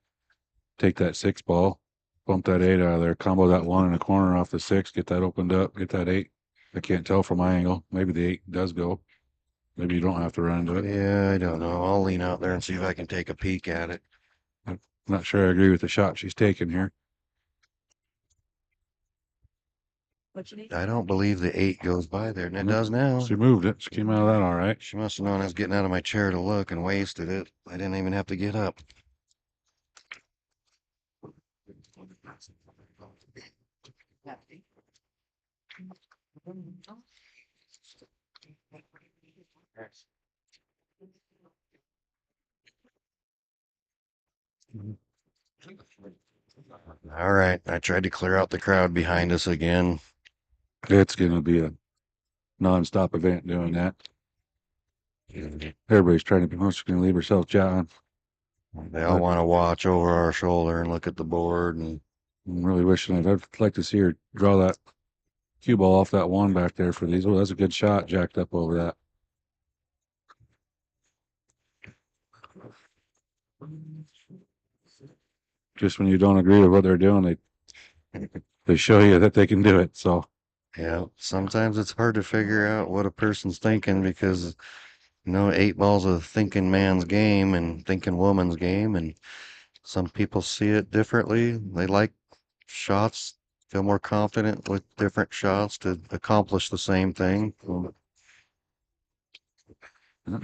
take that 6 ball, bump that 8 out of there, combo that 1 in the corner off the 6, get that opened up, get that 8. I can't tell from my angle. Maybe the 8 does go. Maybe you don't have to run into it. Yeah, I don't know. I'll lean out there and see if I can take a peek at it. I'm not sure I agree with the shot she's taking here. What you need? I don't believe the 8 goes by there, and it does now. She moved it. She came out of that all right. She must have known I was getting out of my chair to look and wasted it. I didn't even have to get up. All right, I tried to clear out the crowd behind us again. It's going to be a non-stop event doing that. Everybody's trying to be going to leave herself chatting. They all want to watch over our shoulder and look at the board. And I'm really wishing I'd like to see her draw that cue ball off that 1 back there for these. Oh, that's a good shot, jacked up over that. Just when you don't agree with what they're doing, they show you that they can do it. So yeah, sometimes it's hard to figure out what a person's thinking because 8 ball's a thinking man's game and thinking woman's game, and some people see it differently. They like shots, feel more confident with different shots to accomplish the same thing.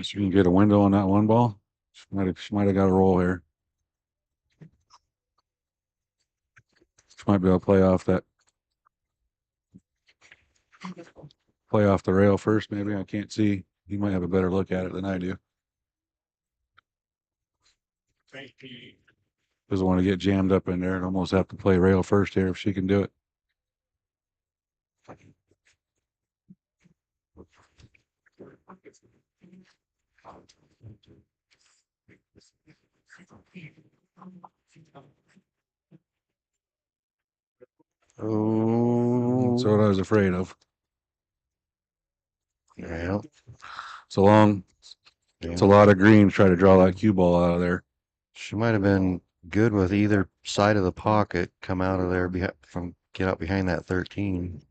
she can get a window on that 1 ball. She might have got a roll here. She might be able to play off the rail first. Maybe I can't see. You might have a better look at it than I do. Doesn't want to get jammed up in there and almost have to play rail first here if she can do it. Oh, That's what I was afraid of. yeah. It's a lot of green to try to draw that cue ball out of there. She might have been good with either side of the pocket, come out of there, get out behind that 13.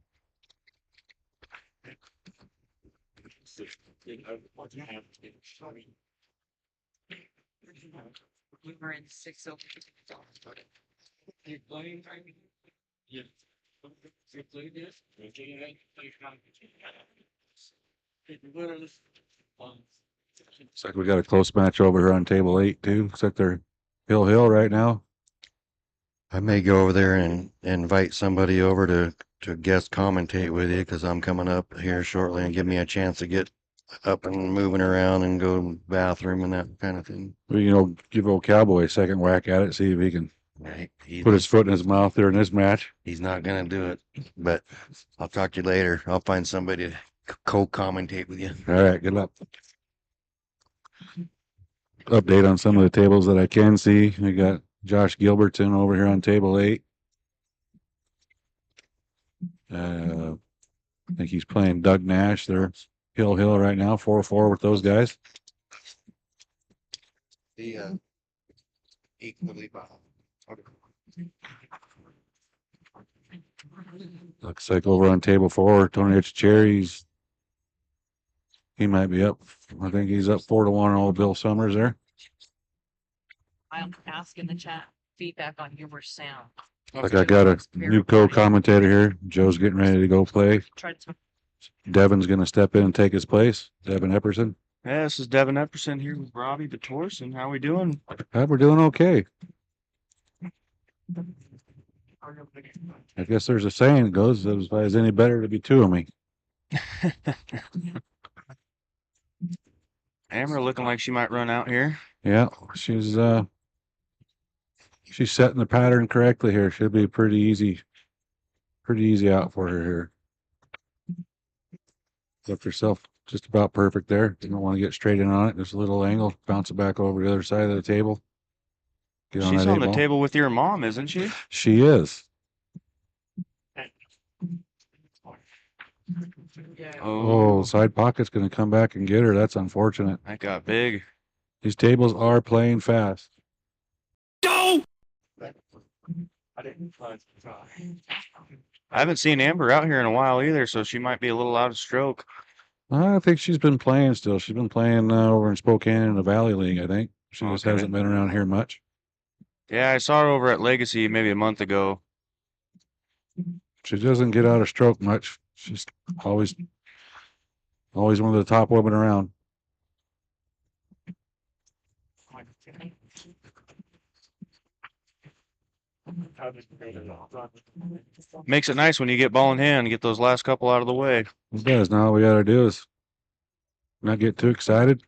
We were in 6 Looks like we got a close match over here on table 8 too. Looks like they're hill right now. I may go over there and invite somebody over to guest commentate with you because I'm coming up here shortly and give me a chance to get up and moving around and go to the bathroom and that kind of thing. We, give old Cowboy a second whack at it, see if he can put his foot in his mouth there in this match. He's not going to do it, but I'll talk to you later. I'll find somebody to co-commentate with you. All right, good luck. Update on some of the tables that I can see. We got Josh Gilbertson over here on table 8. I think he's playing Doug Nash. They're hill right now, 4-4 with those guys. Equally Looks like over on table 4, Tony Cherries. He might be up. I think he's up 4-1 on old Bill Summers there. I'll ask in the chat feedback on your sound. Like I got a new co-commentator here. Joe's getting ready to go play. Try to. Devin's going to step in and take his place. Devin Epperson. Yeah, this is Devin Epperson here with Robbie Batorson. How we doing? We're doing okay. I guess there's a saying that goes, if I was any better, to be 2 of me. Amber looking like she might run out here. Yeah, she's setting the pattern correctly here. Should be pretty easy out for her here. Left herself just about perfect there. Didn't want to get straight in on it. Just a little angle, bounce it back over the other side of the table. Get on She's that on eight the ball. table with your mom, isn't she? She is. Oh, side pocket's going to come back and get her. That's unfortunate. That got big. These tables are playing fast. I haven't seen Amber out here in a while either, so she might be a little out of stroke. I think she's been playing still. She's been playing over in Spokane in the Valley League, I think. She just Okay. hasn't been around here much. Yeah, I saw her over at Legacy maybe a month ago. She doesn't get out of stroke much. She's always one of the top women around. Makes it nice when you get ball in hand and get those last couple out of the way. It does. Now all we got to do is not get too excited.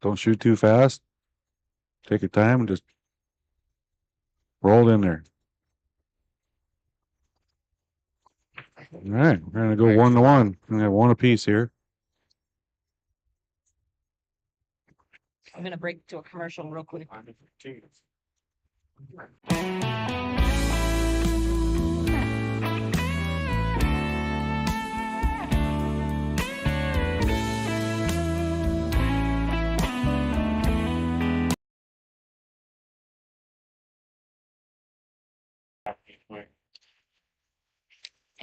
Don't shoot too fast. Take your time and just roll it in there. All right, we're going to go 1-1. We're going to have one apiece here. I'm gonna break to a commercial real quick.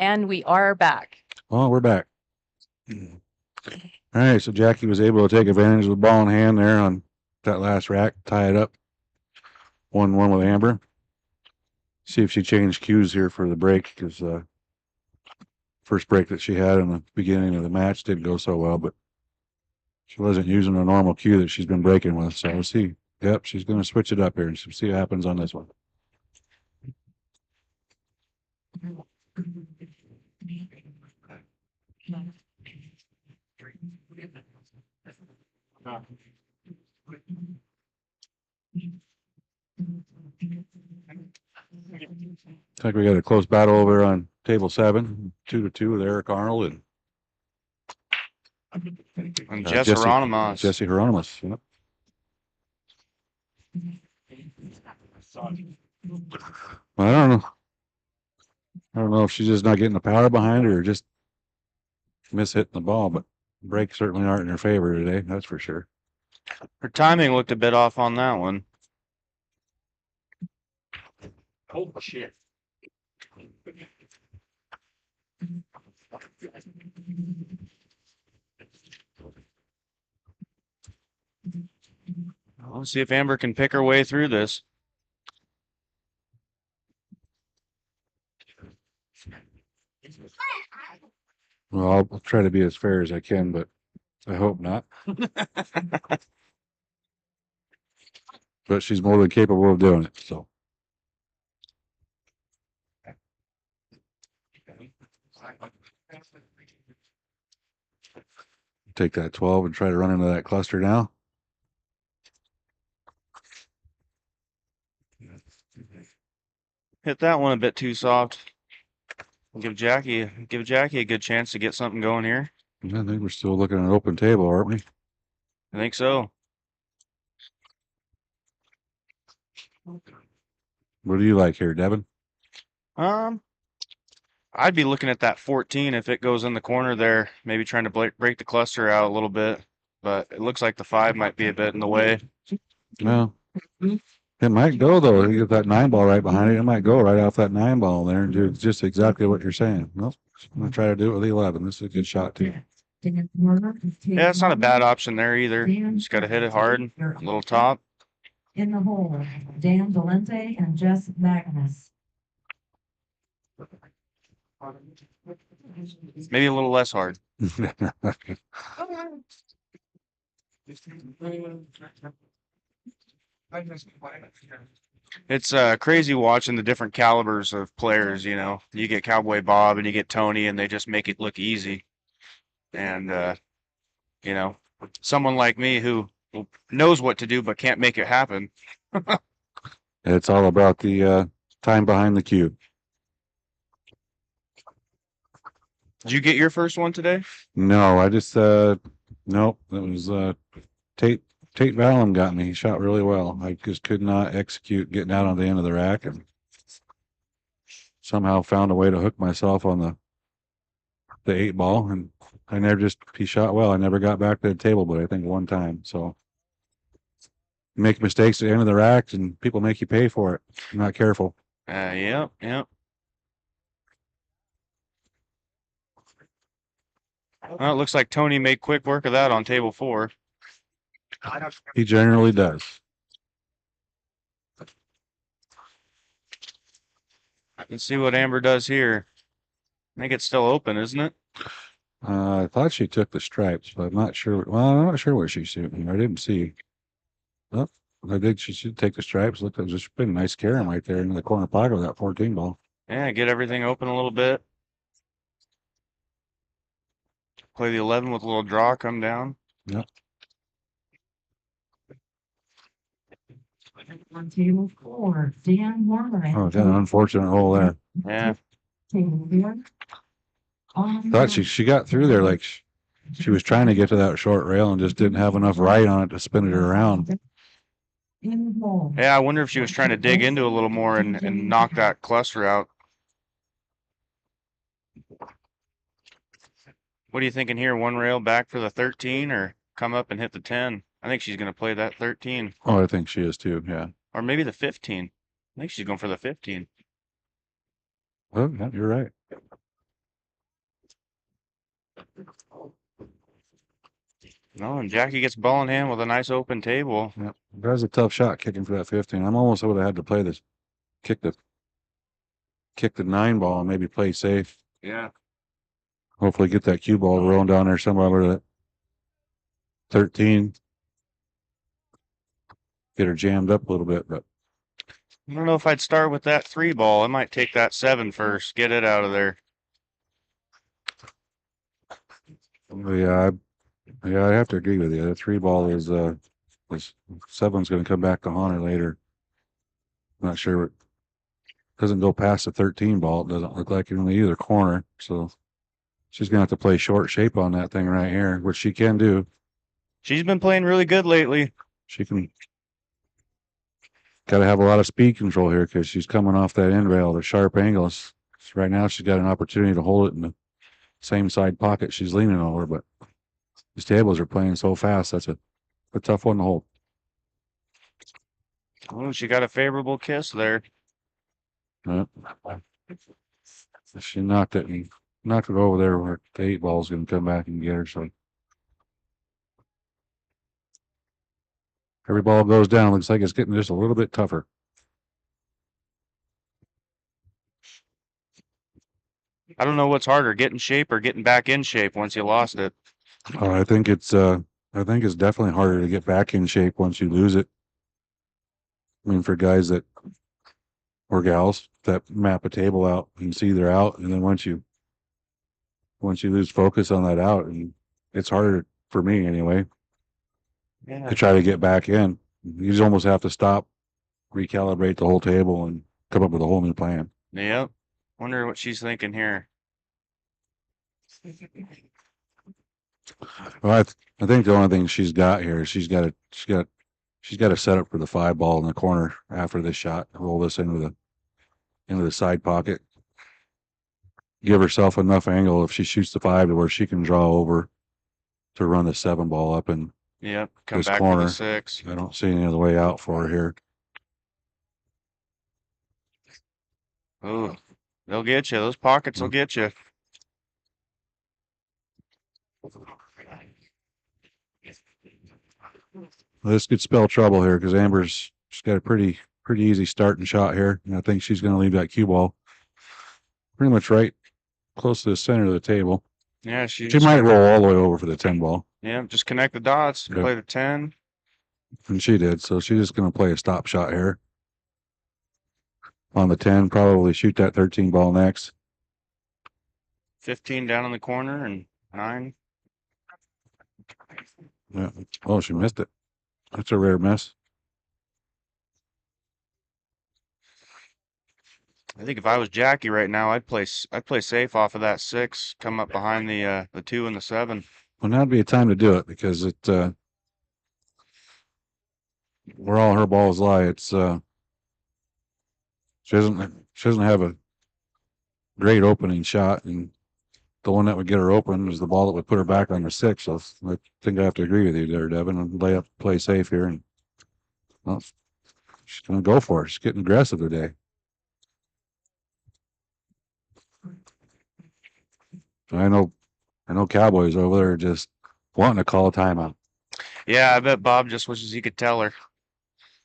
And we are back. Oh, we're back. All right, so Jackie was able to take advantage of the ball in hand there on that last rack, tie it up. 1-1 with Amber. See if she changed cues here for the break, because first break that she had in the beginning of the match didn't go so well, but she wasn't using the normal cue that she's been breaking with. So we'll see. Yep, she's going to switch it up here and see what happens on this one. I think we got a close battle over on table 7, 2-2 with Eric Arnold And Jess Hieronymus. Jesse Hieronymus. Yep. Well, I don't know. I don't know if she's just not getting the power behind her or just miss hitting the ball, but breaks certainly aren't in her favor today. That's for sure. Her timing looked a bit off on that one. Oh, shit. Let's see if Amber can pick her way through this. Well, I'll try to be as fair as I can, but I hope not. But she's more than capable of doing it, so. Take that 12 and try to run into that cluster now. Hit that one a bit too soft. Give Jackie a good chance to get something going here. I think we're still looking at an open table, aren't we? I think so. What do you like here, Devin? I'd be looking at that 14 if it goes in the corner there, maybe trying to break the cluster out a little bit, but it looks like the 5 might be a bit in the way. No. It might go, though. You get that 9 ball right behind it. It might go right off that 9 ball there and do just exactly what you're saying. Nope. I'm going to try to do it with the 11. This is a good shot, too. Yeah, it's not a bad option there either. Just got to hit it hard, a little top. In the hole, Dan Valente and Jess Magnus. Maybe a little less hard. It's crazy watching the different calibers of players, you know. You get Cowboy Bob and you get Tony and they just make it look easy. And, you know, someone like me who knows what to do, but can't make it happen. It's all about the time behind the cue. Did you get your first one today? No, I just nope. It was Tate Vallum got me. He shot really well. I just could not execute getting out on the end of the rack, and somehow found a way to hook myself on the 8-ball, and he shot well. I never got back to the table, but I think one time. So you make mistakes at the end of the rack, and people make you pay for it. You're not careful. Yep. Well, it looks like Tony made quick work of that on table 4. He generally does. Let's see what Amber does here. I think it's still open, isn't it? I thought she took the stripes, but I'm not sure. Well, I'm not sure where she's shooting. I didn't see. Oh, I think she should take the stripes. Look, there's just been a nice carom right there in the corner pocket of that 14 ball. Yeah, get everything open a little bit. Play the 11 with a little draw, come down. Yep. On table 4, Dan Warner. Oh, got an unfortunate hole there. Yeah. Table 4. Thought she got through there like she was trying to get to that short rail and just didn't have enough right on it to spin it around. Yeah, I wonder if she was trying to dig into a little more and knock that cluster out. What are you thinking here? One rail back for the 13 or come up and hit the 10? I think she's going to play that 13. Oh, I think she is too. Yeah. Or maybe the 15. I think she's going for the 15. Oh, yeah, you're right. No, and Jackie gets ball in hand with a nice open table. Yeah. That was a tough shot kicking for that 15. I'm almost would have had to play this, kick the 9 ball and maybe play safe. Yeah. Hopefully get that cue ball rolling down there somewhere with it. 13. Get her jammed up a little bit, but I don't know if I'd start with that 3 ball. I might take that 7 first, get it out of there. yeah, I have to agree with you. The 3 ball is 7's going to come back to haunt her later. Not sure it doesn't go past the 13 ball. It doesn't look like it in either corner. So she's going to have to play short shape on that thing right here, which she can do. She's been playing really good lately. She can. Got to have a lot of speed control here because she's coming off that end rail at a sharp angle. Right now, she's got an opportunity to hold it in the same side pocket she's leaning over, but these tables are playing so fast. That's a tough one to hold. Oh, she got a favorable kiss there. She knocked it over there where the 8 ball is going to come back and get her. So every ball goes down. Looks like it's getting just a little bit tougher. I don't know what's harder, getting shape or getting back in shape once you lost it. I think it's definitely harder to get back in shape once you lose it. I mean, for guys or gals that map a table out, you can see they're out, and then once you lose focus on that out, and it's harder for me anyway to try to get back in. You just almost have to stop, recalibrate the whole table, and come up with a whole new plan. Yep. Wonder what she's thinking here. Well, I think the only thing she's got here is she's got to set up for the 5 ball in the corner after this shot. Roll this into the side pocket. Give herself enough angle if she shoots the 5 to where she can draw over to run the 7 ball up in Yep. Come this back corner. for the 6. I don't see any other way out for her here. Oh, they'll get you. Those pockets will get you. This could spell trouble here because Amber's she's got a pretty easy starting shot here, and I think she's going to leave that cue ball pretty much right close to the center of the table. Yeah, She might roll all the way over for the 10 ball. Yeah, just connect the dots. Yep. Play the 10. And she did, so she's just going to play a stop shot here on the 10. Probably shoot that 13 ball next. 15 down in the corner and 9. Yeah. Oh, she missed it. That's a rare miss. I think if I was Jackie right now, I'd play safe off of that 6, come up behind the 2 and the 7. Well, now'd be a time to do it because where all her balls lie, it's she doesn't have a great opening shot, and the one that would get her open is the ball that would put her back on the 6. So I think I have to agree with you there, Devin, and play safe here. And well, she's going to go for it. She's getting aggressive today. I know Cowboys over there are just wanting to call a timeout. Yeah, I bet Bob just wishes he could tell her.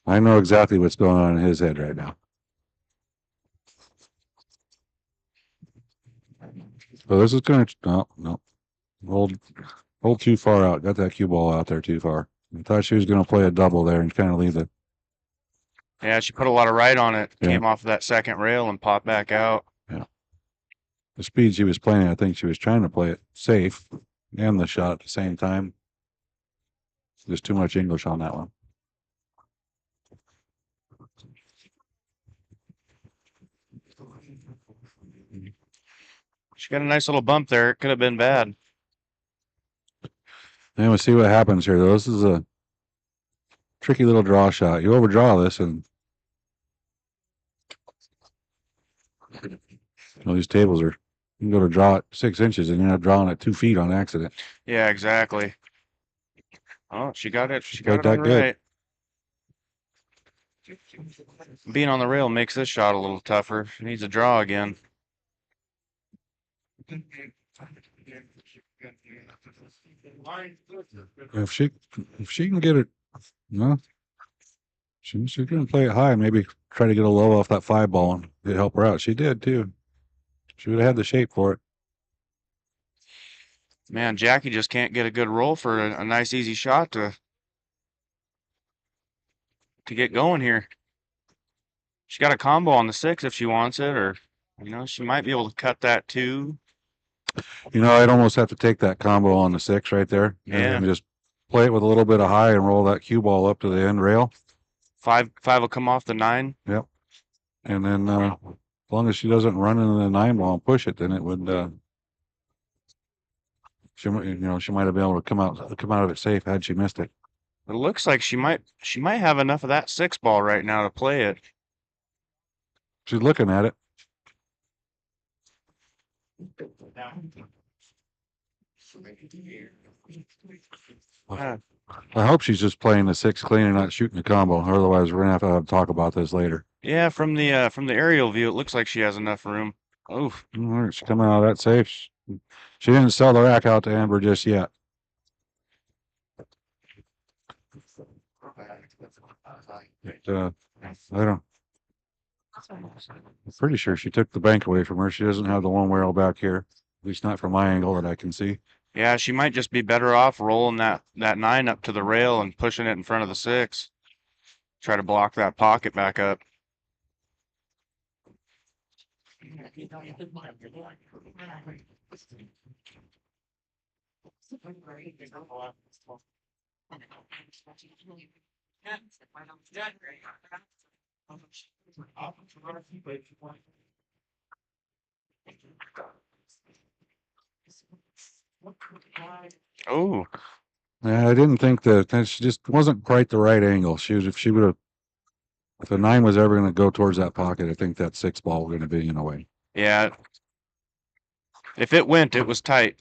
I know exactly what's going on in his head right now. So this is going to no. Hold too far out. Got that cue ball out there too far. I thought she was going to play a double there and kind of leave it. Yeah, she put a lot of right on it. Yeah. Came off of that second rail and popped back out. Yeah. The speed she was playing, I think she was trying to play it safe and the shot at the same time. There's too much English on that one. She got a nice little bump there. It could have been bad. And we'll see what happens here, though. This is a tricky little draw shot. You overdraw this, and these tables are. You can go to draw it 6 inches, and you're not drawing it 2 feet on accident. Yeah, exactly. Oh, she got it. She got it that on good. right. Being on the rail makes this shot a little tougher. She needs a draw again. If she can get it, no, she's going to play it high and maybe try to get a low off that 5 ball and it help her out. She did too. She would have had the shape for it. Man, Jackie just can't get a good roll for a nice easy shot to get going here. She got a combo on the 6 if she wants it, or she might be able to cut that too. I'd almost have to take that combo on the 6 right there. Yeah. And just play it with a little bit of high and roll that cue ball up to the end rail. 5 will come off the 9. Yep. And then as long as she doesn't run into the 9 ball and push it, then it would she might have been able to come out of it safe had she missed it. It looks like she might have enough of that 6 ball right now to play it. She's looking at it. I hope she's just playing the 6 clean and not shooting the combo. Otherwise, we're gonna have to talk about this later. Yeah, from the aerial view, it looks like she has enough room. Oh, She's coming out of that safe. She didn't sell the rack out to Amber just yet. I'm pretty sure she took the bank away from her. She doesn't have the one rail back here, at least not from my angle that I can see. yeah, she might just be better off rolling that 9 up to the rail and pushing it in front of the 6. Try to block that pocket back up. Oh, Yeah, I didn't think that she just wasn't quite the right angle. If the 9 was ever going to go towards that pocket, I think that 6 ball was going to be in a way. yeah. If it went, it was tight.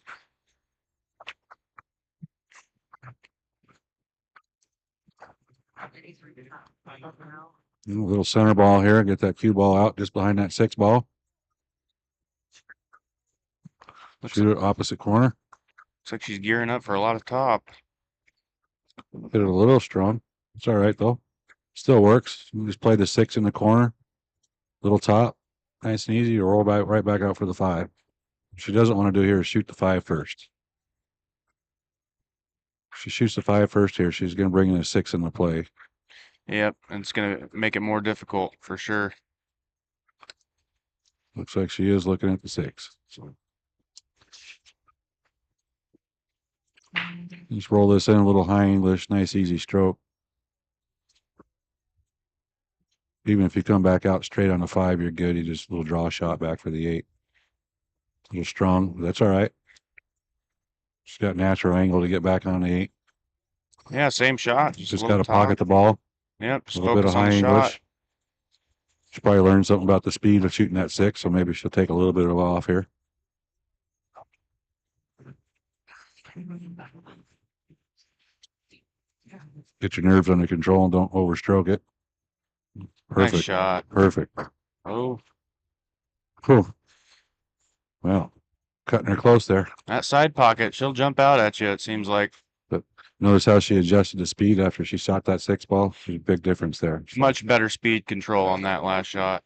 A little center ball here. Get that cue ball out just behind that 6 ball. Shoot it opposite corner. Looks like she's gearing up for a lot of top. Hit it a little strong. It's all right though. Still works. You just play the 6 in the corner. Little top. Nice and easy to roll back right back out for the 5. What she doesn't want to do here is shoot the 5 first. If she shoots the 5 first here, she's going to bring in a 6 in the play. Yep, and it's gonna make it more difficult for sure. Looks like she is looking at the 6. So just roll this in a little high English, nice easy stroke. Even if you come back out straight on the 5, you're good. You just a little draw shot back for the 8. A little strong. That's all right. She's got natural angle to get back on the 8. Yeah, same shot. Just a got little to pocket top. the ball. Yep, A just little bit of focus on high the shot. English. She probably learned something about the speed of shooting that 6, so maybe she'll take a little bit of off here. Get your nerves under control and don't overstroke it. Perfect. Nice shot. Perfect. Oh, Cool. Well, cutting her close there. that side pocket, she'll jump out at you, it seems like. But notice how she adjusted the speed after she shot that 6 ball? There's a big difference there. So, Much better speed control on that last shot.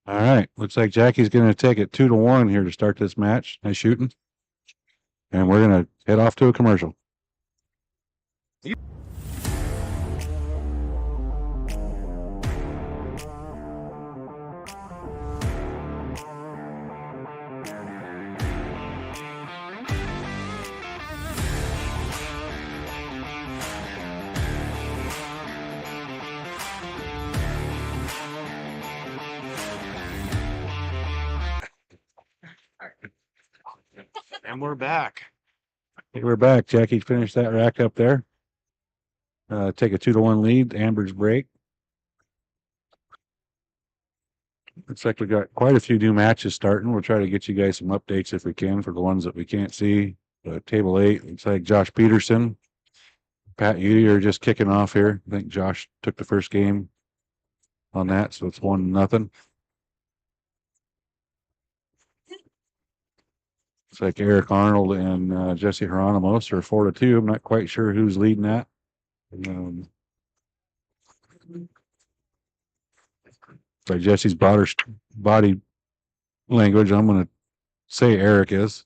all right. Looks like Jackie's going to take it 2-1 here to start this match. Nice shooting. And we're going to head off to a commercial. And we're back. Okay, we're back. Jackie finished that rack up there. Take a 2-1 lead. Amber's break. Looks like we got quite a few new matches starting. We'll try to get you guys some updates if we can for the ones that we can't see. Table 8, looks like Josh Peterson, Pat Udy are just kicking off here. I think Josh took the first game on that, so it's 1-0. It's like Eric Arnold and Jesse Hieronymus are 4-2. I'm not quite sure who's leading that. By Jesse's body language, I'm going to say Eric is.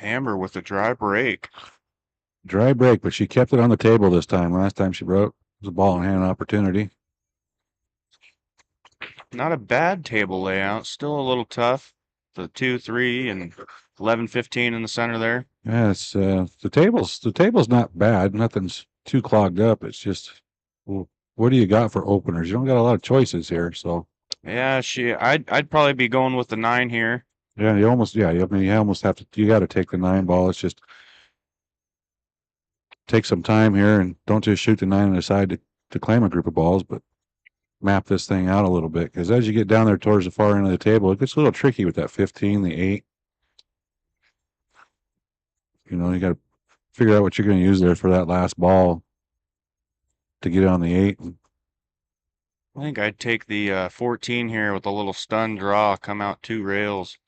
Amber with a dry break. Dry break, but she kept it on the table this time. Last time she broke, it was a ball in hand opportunity. Not a bad table layout. Still a little tough. The 2, 3, and 11, 15 in the center there. Yeah, it's the table's not bad. Nothing's too clogged up. It's just, well, what do you got for openers? You don't got a lot of choices here, so. Yeah, I'd probably be going with the 9 here. Yeah, you almost have to. You got to take the 9 ball. It's just take some time here and don't just shoot the 9 on the side to claim a group of balls, but map this thing out a little bit. Because as you get down there towards the far end of the table, it gets a little tricky with that 15, the 8. You know, you got to figure out what you're going to use there for that last ball to get on the 8. I think I'd take the 14 here with a little stun draw, come out 2 rails.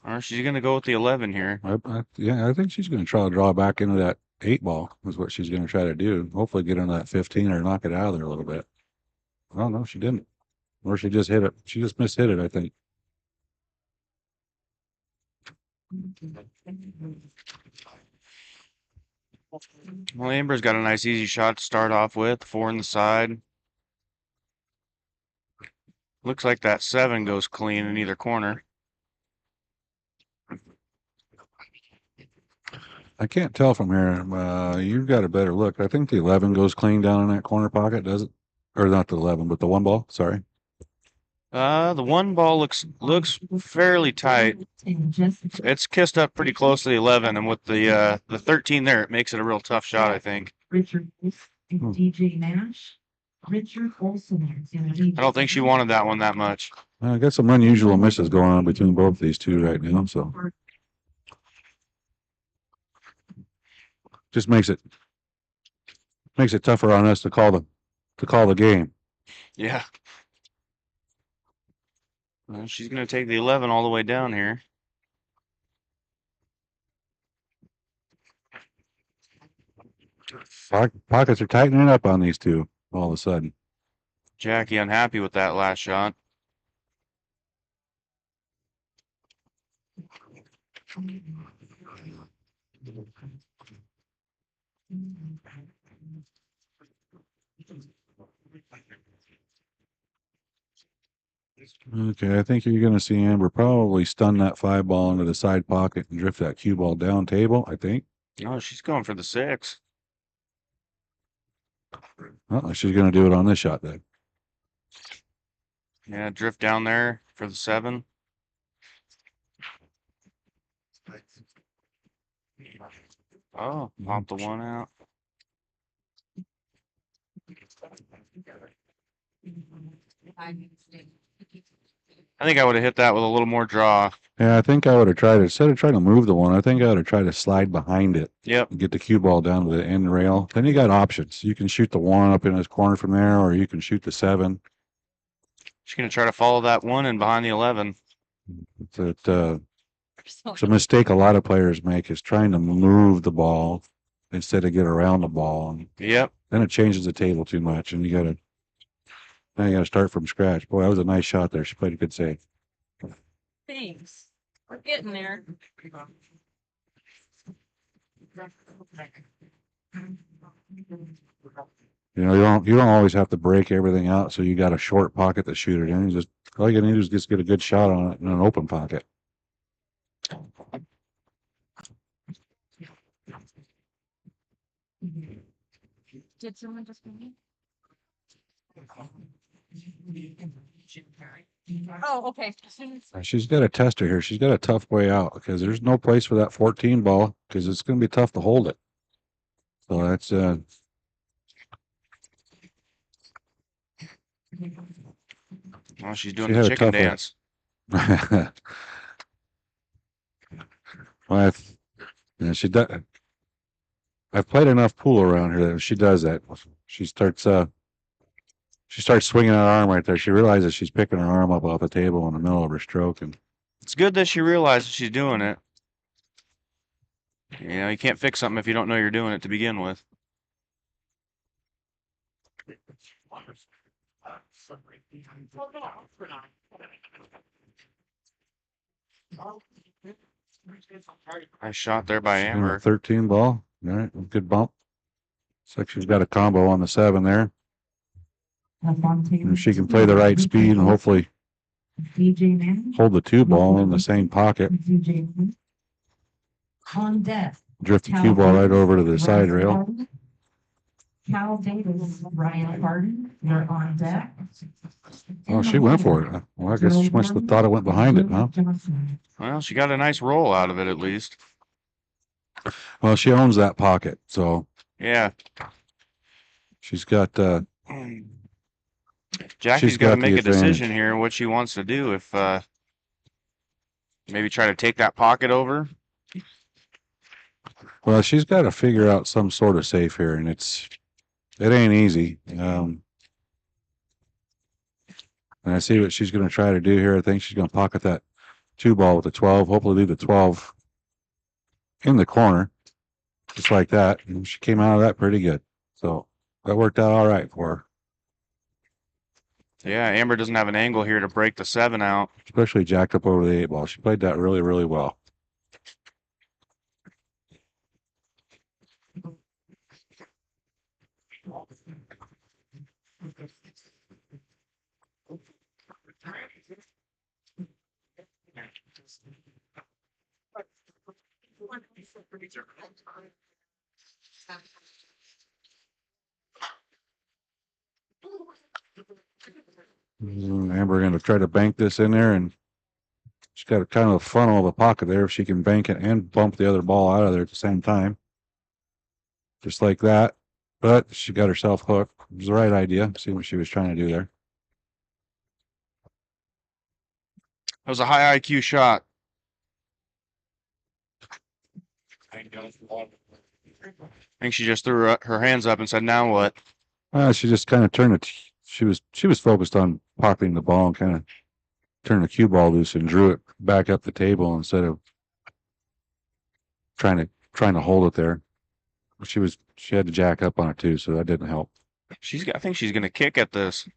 Or she's going to go with the 11 here. I think she's going to try to draw back into that 8 ball is what she's going to try to do. Hopefully get into that 15 or knock it out of there a little bit. Oh, no, she didn't. Or she just hit it. She just mishit it, I think. Well, Amber's got a nice easy shot to start off with. 4 in the side. Looks like that 7 goes clean in either corner. I can't tell from here. You've got a better look. I think the 11 goes clean down in that corner pocket, does it? Or not the 11, but the 1 ball. Sorry. The 1 ball looks fairly tight. It's kissed up pretty close to the 11, and with the 13 there, it makes it a real tough shot, I think. Richard and DJ Nash. Richard Olson. I don't think she wanted that one that much. I got some unusual misses going on between both these two right now, so just makes it tougher on us to call the game. Yeah. Well, she's going to take the 11 all the way down here. Pockets are tightening up on these two all of a sudden. Jackie unhappy with that last shot. Okay, I think you're gonna see Amber probably stun that 5 ball into the side pocket and drift that cue ball down table, I think. No, she's going for the 6. She's gonna do it on this shot then. Yeah, drift down there for the 7. Oh, pop the 1 out. I think I would have hit that with a little more draw. Yeah, I think I would have tried, instead of trying to move the 1, I think I would have tried to slide behind it. Yep. And get the cue ball down to the end rail. Then you got options. You can shoot the 1 up in his corner from there, or you can shoot the 7. She's gonna try to follow that 1 in behind the 11. It's a mistake a lot of players make, is trying to move the ball instead of get around the ball. And Yep. then it changes the table too much, and now you gotta start from scratch. Boy, that was a nice shot there. She played a good save. Thanks. We're getting there. You don't always have to break everything out, so you got a short pocket to shoot it in. All you gotta do is just get a good shot on it in an open pocket. Did someone just come in? Oh, okay. She's got a tester here. She's got a tough way out because there's no place for that 14 ball because it's going to be tough to hold it. So that's Oh, she's doing the chicken dance. Well, she does. I've played enough pool around here that she does that. She starts swinging her arm right there. She realizes she's picking her arm up off the table in the middle of her stroke, and It's good that she realizes she's doing it. You know, you can't fix something if you don't know you're doing it to begin with. Nice shot there by Amber. 13 ball. All right, good bump. Looks like she's got a combo on the 7 there. And she can play the right speed and hopefully hold the 2 ball in the same pocket. On deck. Drift the cue ball right over to the side rail. Cal Davis, Ryan Harden, you're on deck. Oh, she went for it. Well, I guess she must have thought it went behind it, huh? Well, she got a nice roll out of it at least. Well, she owns that pocket, so Yeah. she's got Jackie's got to got the make a advantage. decision here what she wants to do. If maybe try to take that pocket over. Well, she's got to figure out some sort of safe here, and it ain't easy. And I see what she's going to try to do here. I think she's going to pocket that 2 ball with the 12. Hopefully, leave the 12 in the corner, just like that. And she came out of that pretty good. So that worked out all right for her. Yeah, Amber doesn't have an angle here to break the 7 out. Especially jacked up over the 8 ball. She played that really, really well. Amber going to try to bank this in there, and she's got a kind of a funnel of a pocket there. If she can bank it and bump the other ball out of there at the same time, just like that. But she got herself hooked. It was the right idea. See what she was trying to do there. That was a high IQ shot. I think she just threw her hands up and said, "Now what?" She just kind of turned it. She was focused on pocketing the ball and kind of turned the cue ball loose and drew it back up the table instead of trying to hold it there. She had to jack up on it too, so that didn't help. I think she's going to kick at this.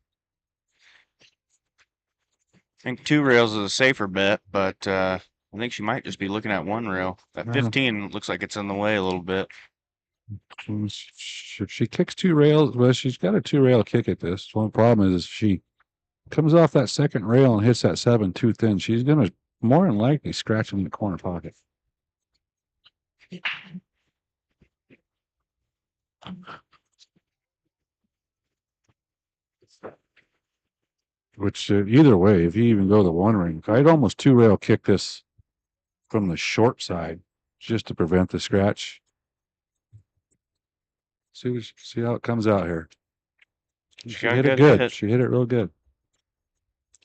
I think 2 rails is a safer bet, but I think she might just be looking at 1 rail. That 15 looks like it's in the way a little bit. If she kicks 2 rails, well, she's got a 2 rail kick at this. One problem is she comes off that second rail and hits that 7 too thin, she's going to more than likely scratch him in the corner pocket. Which either way, if you even go the one ring, I'd almost 2-rail kick this from the short side just to prevent the scratch. See how it comes out here. She got a hit it good good. hit. She hit it real good.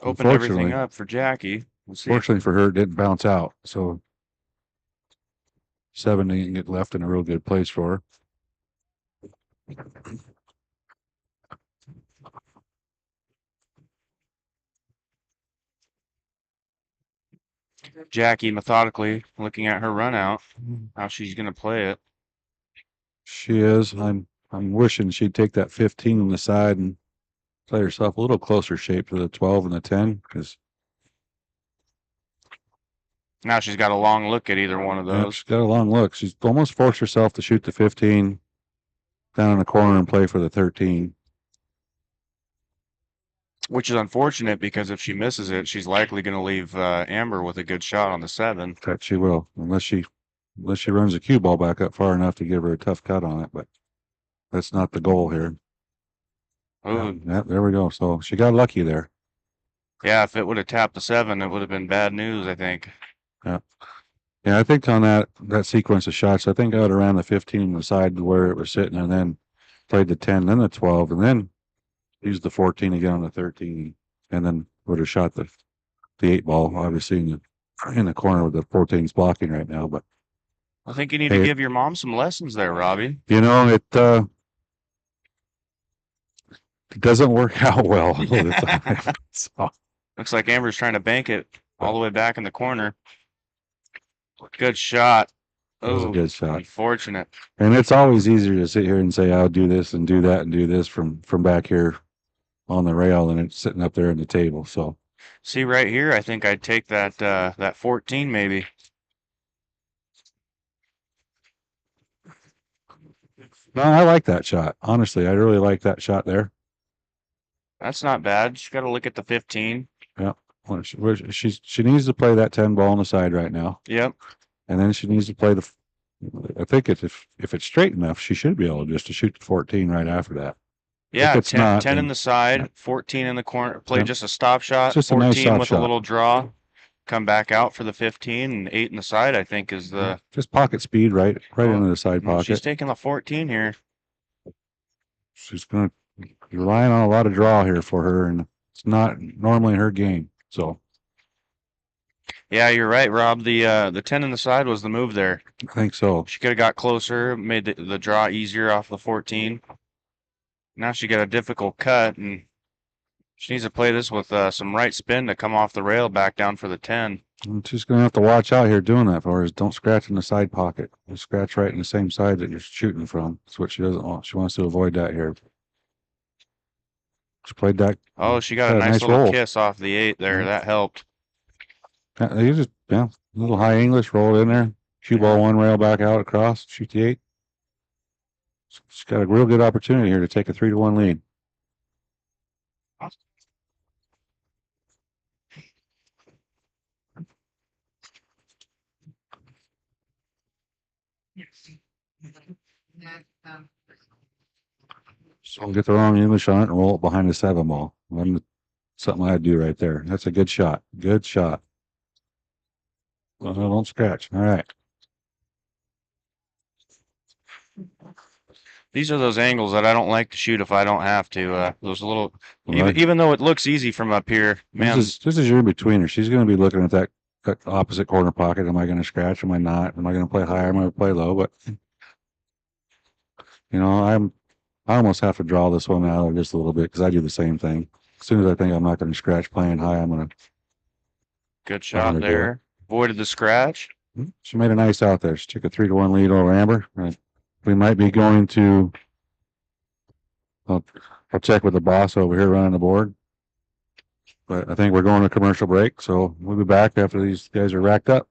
Opened everything Unfortunately- up for Jackie. We'll see. Fortunately for her, it didn't bounce out. So 7 didn't get left in a real good place for her. Jackie methodically looking at her run out, how she's going to play it. She is. I'm wishing she'd take that 15 on the side and play herself a little closer shape to the 12 and the 10, because Now she's got a long look at either one of those. she's got a long look. She's almost forced herself to shoot the 15 down in the corner and play for the 13. Which is unfortunate because if she misses it, she's likely going to leave Amber with a good shot on the 7. That she will, unless she runs the cue ball back up far enough to give her a tough cut on it. But that's not the goal here. Ooh, Yeah, there we go. So she got lucky there. yeah, if it would have tapped the 7, it would have been bad news, I think. Yeah, I think on that sequence of shots, I think I would have ran the 15 on the side to where it was sitting, and then played the 10, then the 12, and then used the 14 again on the 13, and then would have shot the 8 ball, obviously in the corner with the 14's blocking right now. But I think you need to give your mom some lessons there, Robbie. you know, it doesn't work out well all the time. So, Looks like Amber's trying to bank it all the way back in the corner. Good shot. that was a Oh, good shot. unfortunate. And it's always easier to sit here and say, I'll do this and do that and do this from back here on the rail than it's sitting up there on the table. So See right here, I think I'd take that 14 maybe. no, I like that shot. Honestly, I really like that shot there. That's not bad. She's got to look at the 15. Yeah. Well, she needs to play that 10 ball on the side right now. Yep. And then she needs to play I think if it's straight enough, she should be able to shoot the 14 right after that. Yeah, it's 10, not, 10 in then- the side, 14 in the corner. Play Yeah. just a stop shot. Just a 14 nice stop with shot. a little draw. Come back out for the 15 and 8 in the side, I think is the. Just pocket speed right into the side Well, pocket. she's taking the 14 here. She's going to be relying on a lot of draw here for her, and it's not normally her game. So Yeah, you're right, Rob. The 10 in the side was the move there. I think so. She could have got closer, made the draw easier off the 14. Now she got a difficult cut, and she needs to play this with some right spin to come off the rail back down for the 10. And she's going to have to watch out here doing that for her. Don't scratch in the side pocket. You scratch right in the same side that you're shooting from. That's what she doesn't want. She wants to avoid that here. She played that. Oh, she got a Got a nice nice little roll. kiss off the 8 there. Mhm. That helped. You just, a little high English, roll it in there. Cue ball one rail back out across, shoot the 8. She's got a real good opportunity here to take a 3-1 lead. So don't get the wrong English on it and roll it behind the 7 ball. Something I'd do right there. That's a good shot. Good shot. Well, don't scratch. All right. These are those angles that I don't like to shoot if I don't have to. Those little, Right. even though it looks easy from up here, man. This is your in between her. She's going to be looking at that opposite corner pocket. Am I going to scratch? Am I not? Am I going to play high? Am I going to play low? But I almost have to draw this one out just a little bit because I do the same thing. As soon as I think I'm not going to scratch playing high, I'm going to. Good shot gonna do there. Avoided the scratch. She made a nice out there. She took a 3-1 lead over Amber. We might be going to. I'll check with the boss over here running the board. But I think we're going to commercial break, so we'll be back after these guys are racked up.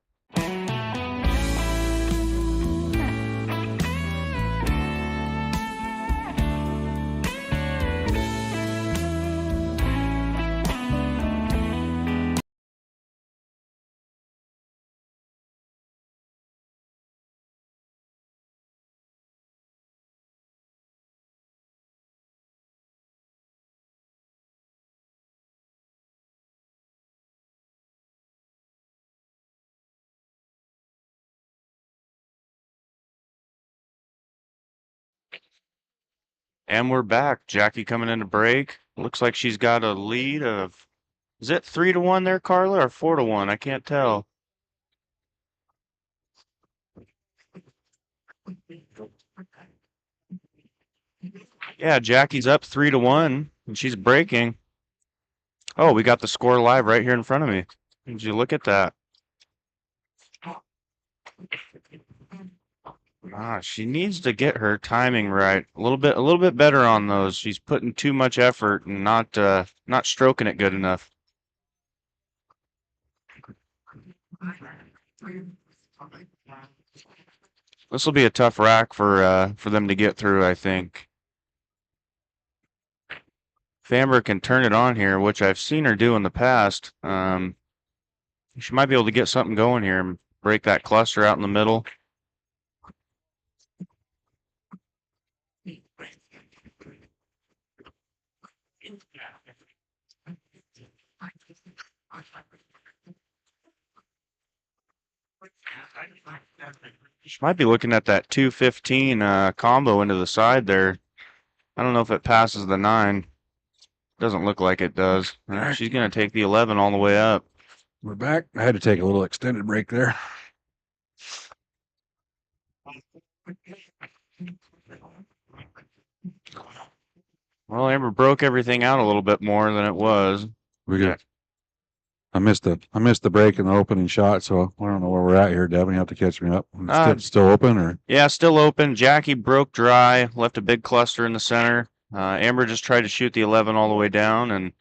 And we're back. Jackie coming in to break. Looks like she's got a lead of, is it 3-1 there, Carla, or 4-1? I can't tell. Yeah, Jackie's up 3-1 and she's breaking. Oh, we got the score live right here in front of me. Did you look at that? She needs to get her timing right. A little bit better on those. She's putting too much effort and not stroking it good enough. This will be a tough rack for them to get through, I think. If Amber can turn it on here, which I've seen her do in the past, she might be able to get something going here and break that cluster out in the middle. She might be looking at that 215 combo into the side there. I don't know if it passes the 9. Doesn't look like it does. She's going to take the 11 all the way up. We're back. I had to take a little extended break there. Well, Amber broke everything out a little bit more than it was. We got. I missed the break in the opening shot, so I don't know where we're at here, Devin. You have to catch me up. Still open, or? Yeah, still open. Jackie broke dry, left a big cluster in the center. Amber just tried to shoot the 11 all the way down, and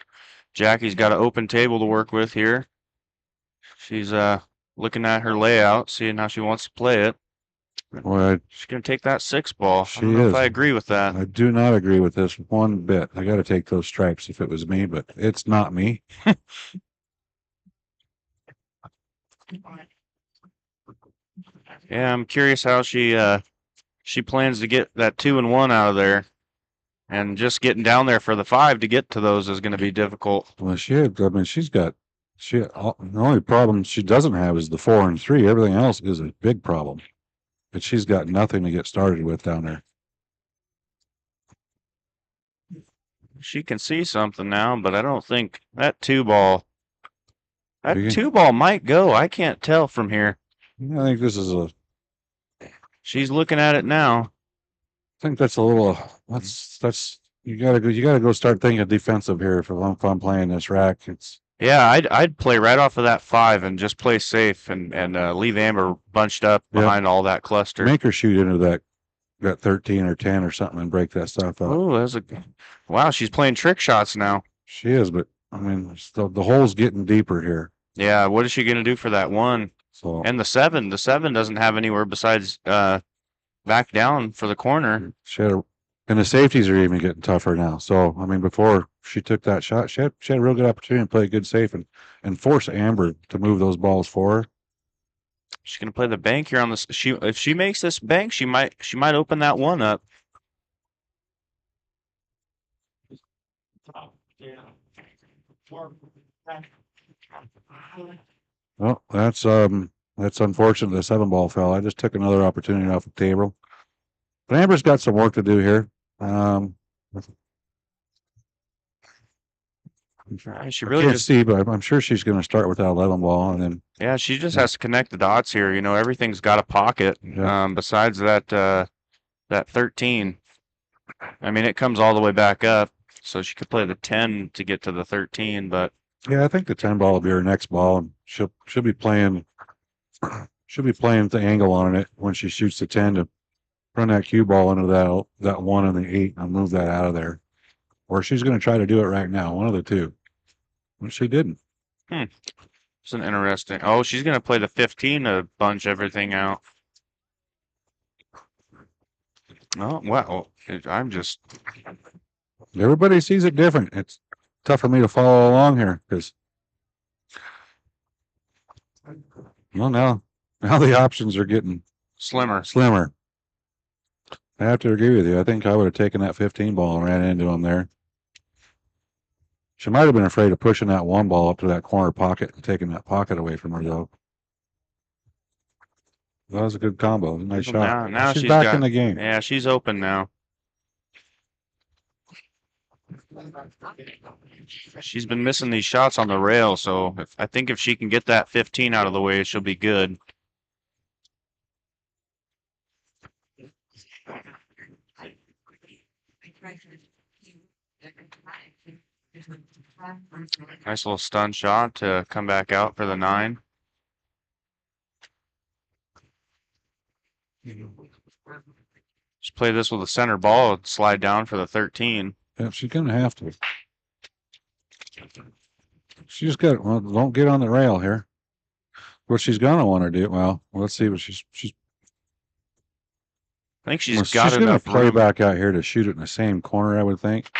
Jackie's got an open table to work with here. She's looking at her layout, seeing how she wants to play it. Well, she's going to take that 6 ball. She I don't know is. if I agree with that. I do not agree with this one bit. I got to take those stripes if it was me, but it's not me. Yeah, I'm curious how she plans to get that 2 and 1 out of there. And just getting down there for the 5 to get to those is going to be difficult. Well, the only problem she doesn't have is the 4 and 3. Everything else is a big problem. But she's got nothing to get started with down there. She can see something now, but I don't think that 2 ball might go. I can't tell from here. I think this is she's looking at it now. I think that's a little. That's you gotta go start thinking defensive here if I'm playing this rack. Yeah, I'd play right off of that 5 and just play safe and leave Amber bunched up behind all that cluster. Make her shoot into that 13 or 10 or something and break that stuff up. Oh, wow. She's playing trick shots now. She is, but I mean, the hole's getting deeper here. Yeah, what is she gonna do for that 1? So and the 7 doesn't have anywhere besides back down for the corner. And the safeties are even getting tougher now. So I mean, before she took that shot, she had a real good opportunity to play a good safe and force Amber to move those balls for her. She's gonna play the bank here on this. If she makes this bank, she might open that 1 up. Well, that's unfortunate. The 7 ball fell. I just took another opportunity off the table. But Amber's got some work to do here. She really can't see, but I'm sure she's going to start with that 11 ball, and then she just has to connect the dots here. You know, everything's got a pocket. Besides that 13. I mean, it comes all the way back up, so she could play the 10 to get to the 13. But yeah, I think the 10 ball will be her next ball, and she'll be playing the angle on it when she shoots the 10 to run that cue ball into that 1 and the 8 and move that out of there. Or she's going to try to do it right now, one of the two. Well, she didn't. It's an interesting. Oh, she's going to play the 15 to bunch everything out. Oh, wow. I'm just. Everybody sees it different. It's tough for me to follow along here because. Well, now the options are getting slimmer. I have to agree with you. I think I would have taken that 15 ball and ran into him there. She might have been afraid of pushing that 1 ball up to that corner pocket and taking that pocket away from her, though. That was a good combo. Nice shot. Now she's back in the game. Yeah, she's open now. She's been missing these shots on the rail, so I think if she can get that 15 out of the way, she'll be good. Nice little stun shot to come back out for the 9. Just play this with a center ball and slide down for the 13. Yeah, she's gonna have to. She just got, well, don't get on the rail here. What she's gonna want to do, well, let's see what she's I think she's well, got she's gonna enough play room. back out here to shoot it in the same corner, I would think.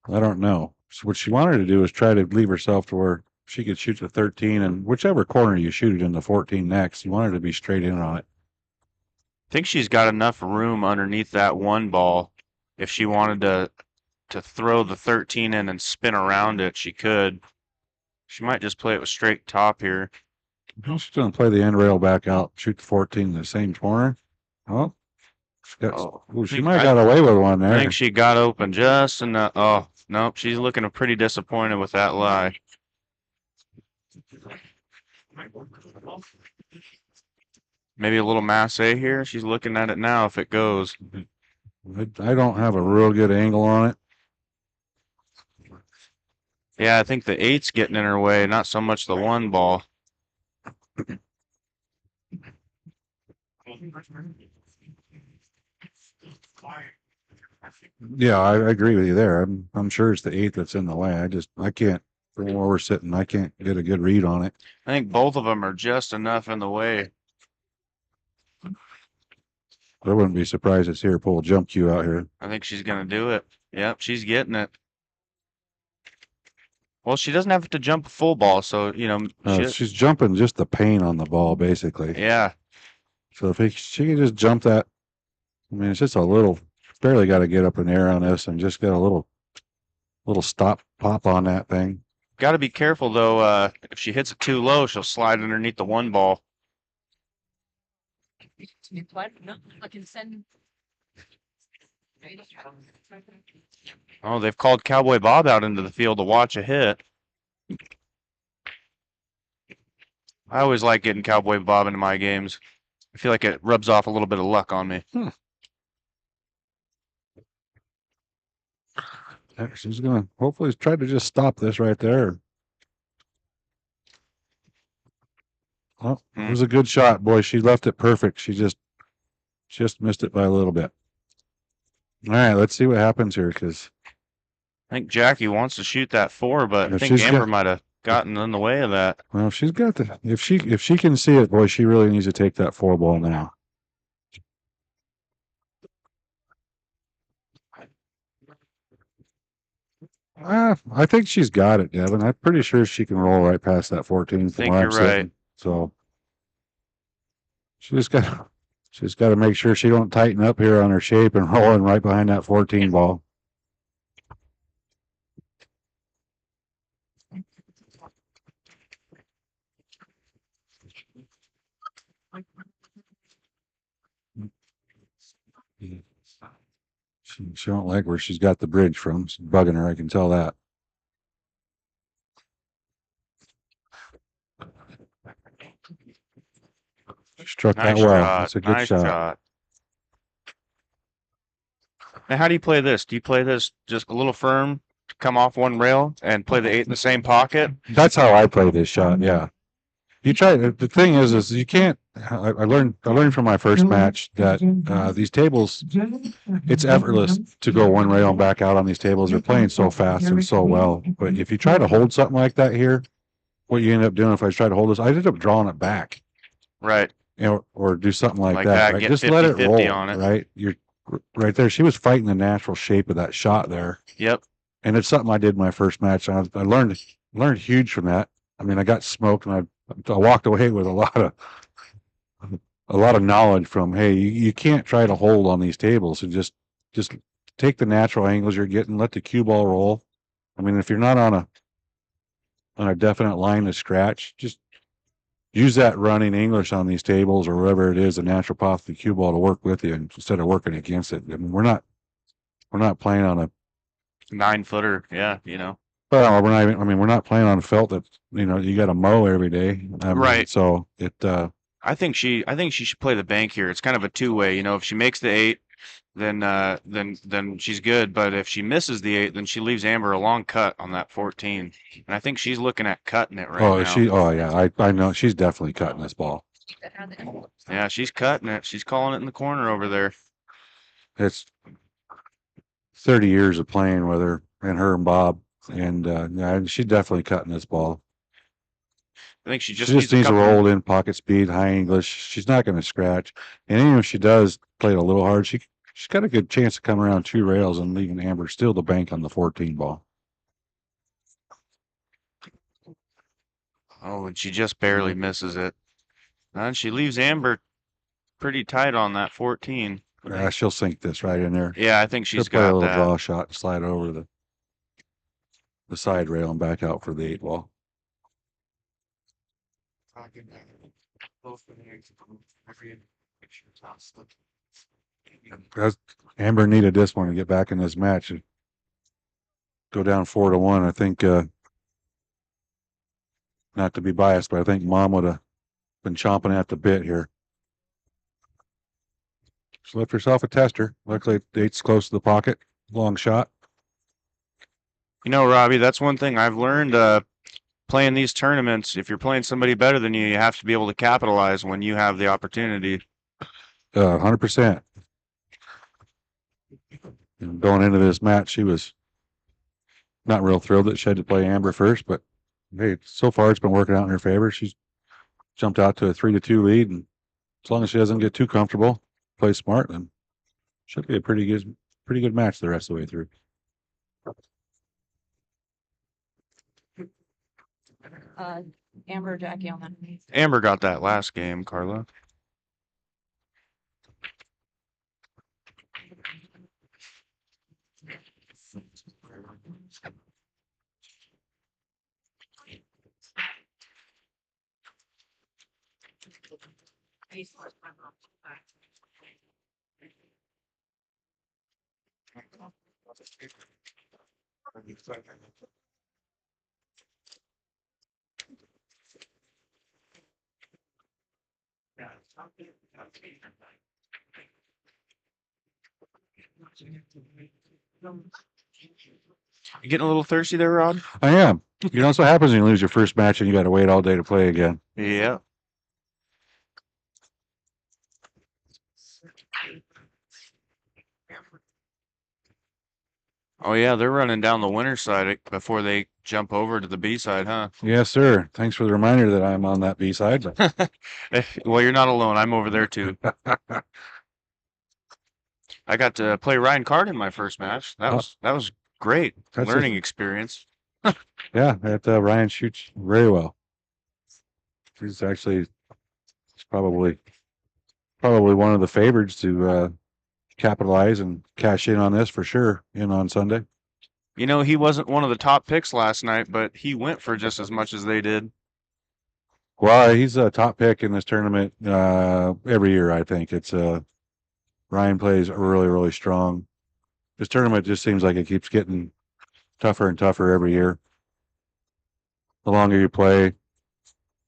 I don't know. So what she wanted to do is try to leave herself to where she could shoot the 13, and whichever corner you shoot it in the 14 next, you want her to be straight in on it. I think she's got enough room underneath that 1 ball. If she wanted to throw the 13 in and spin around it, she could. She might just play it with straight top here. She's gonna play the end rail back out, shoot the 14 in the same corner. Oh, she might got away with one there. I think she got open just enough. Oh, nope. She's looking pretty disappointed with that lie. Maybe a little masse here. She's looking at it now if it goes. I don't have a real good angle on it. Yeah, I think the 8's getting in her way, not so much the 1 ball. Yeah, I agree with you there. I'm sure it's the 8 that's in the way. I can't, from where we're sitting, I can't get a good read on it. I think both of them are just enough in the way. I wouldn't be surprised to see her pull a jump cue out here. I think she's going to do it. Yep, she's getting it. Well, she doesn't have to jump a full ball, so, you know. She's jumping just the pain on the ball, basically. Yeah. So if she can just jump that, I mean, it's just a little, barely got to get up in the air on this and just get a little stop pop on that thing. Got to be careful, though. If she hits it too low, she'll slide underneath the 1 ball. No, I can send. Oh, they've called Cowboy Bob out into the field to watch a hit. I always like getting Cowboy Bob into my games. I feel like it rubs off a little bit of luck on me. She's going to hopefully try to just stop this right there. Oh, it was a good shot, boy. She left it perfect. She just missed it by a little bit. All right, let's see what happens here, because I think Jackie wants to shoot that 4, but I think Amber might have gotten in the way of that. Well, she's got the if she can see it, boy, she really needs to take that 4 ball now. I think she's got it, Devin. I'm pretty sure she can roll right past that 14. I think you're right. So she's got to make sure she don't tighten up here on her shape and rolling right behind that 14 ball. She don't like where she's got the bridge from. It's bugging her, I can tell that. She struck that well. That's a good shot. Now, how do you play this? Do you play this just a little firm to come off 1 rail and play the 8 in the same pocket? That's how I play this shot. Yeah. You try. The thing is you can't. I learned from my first match that these tables, it's effortless to go 1 rail and back out on these tables. They're playing so fast and so well. But if you try to hold something like that here, what you end up doing, if I try to hold this, I ended up drawing it back. Right. Or do something like that. Right? Just 50, let it roll. on it. Right. You're right there. She was fighting the natural shape of that shot there. Yep. And it's something I did my first match. I learned huge from that. I mean, I got smoked and I walked away with a lot of knowledge from, hey, you can't try to hold on these tables and just take the natural angles you're getting, let the cue ball roll. I mean, if you're not on a definite line to scratch, just use that running English on these tables or whatever it is, the natural path of the cue ball to work with you instead of working against it. I mean, we're not playing on 9-footer. Yeah, Well, we're not even, I mean, we're not playing on felt that, you got to mow every day. I mean, Right. so I think she should play the bank here. It's kind of a two-way. If she makes the 8, then she's good. But if she misses the 8, then she leaves Amber a long cut on that 14. And I think she's looking at cutting it right now. yeah, I know she's definitely cutting this ball. Yeah, she's cutting it. She's calling it in the corner over there. It's 30 years of playing with her and Bob. And yeah, she's definitely cutting this ball. I think she just She just needs a needs to couple. roll in pocket speed, high English. She's not going to scratch. And even if she does play it a little hard, she's got a good chance to come around 2 rails and leaving Amber still the bank on the 14 ball. Oh, and she just barely misses it. And she leaves Amber pretty tight on that 14. Yeah, she'll sink this right in there. Yeah, I think She'll she's play a got little that. draw shot and slide over the side rail and back out for the 8 ball. Amber needed this one to get back in this match and go down 4-1. I think, not to be biased, but I think Mom would have been chomping at the bit here. She left herself a tester. Luckily, the 8's close to the pocket. Long shot. Robbie, that's one thing I've learned playing these tournaments. If you're playing somebody better than you, you have to be able to capitalize when you have the opportunity. 100%. Going into this match, she was not real thrilled that she had to play Amber first, but hey, so far it's been working out in her favor. She's jumped out to a 3-2 lead, and as long as she doesn't get too comfortable, play smart, then should be a pretty good match the rest of the way through. Amber or Jackie on that. Amber got that last game, Carla. You getting a little thirsty there, Rod? I am. That's what happens when you lose your first match and you got to wait all day to play again. Yeah. Oh yeah, they're running down the winner side before they jump over to the B side, huh? Yes, sir. Thanks for the reminder that I'm on that B side. Well, you're not alone. I'm over there too. I got to play Ryan Card in my first match. That was great. Learning experience. Yeah, Ryan shoots very well. He's probably one of the favorites to capitalize and cash in on this for sure on Sunday. He wasn't one of the top picks last night, but he went for just as much as they did. Well, he's a top pick in this tournament every year, I think. It's Ryan plays really, really strong. This tournament just seems like it keeps getting tougher and tougher every year. The longer you play,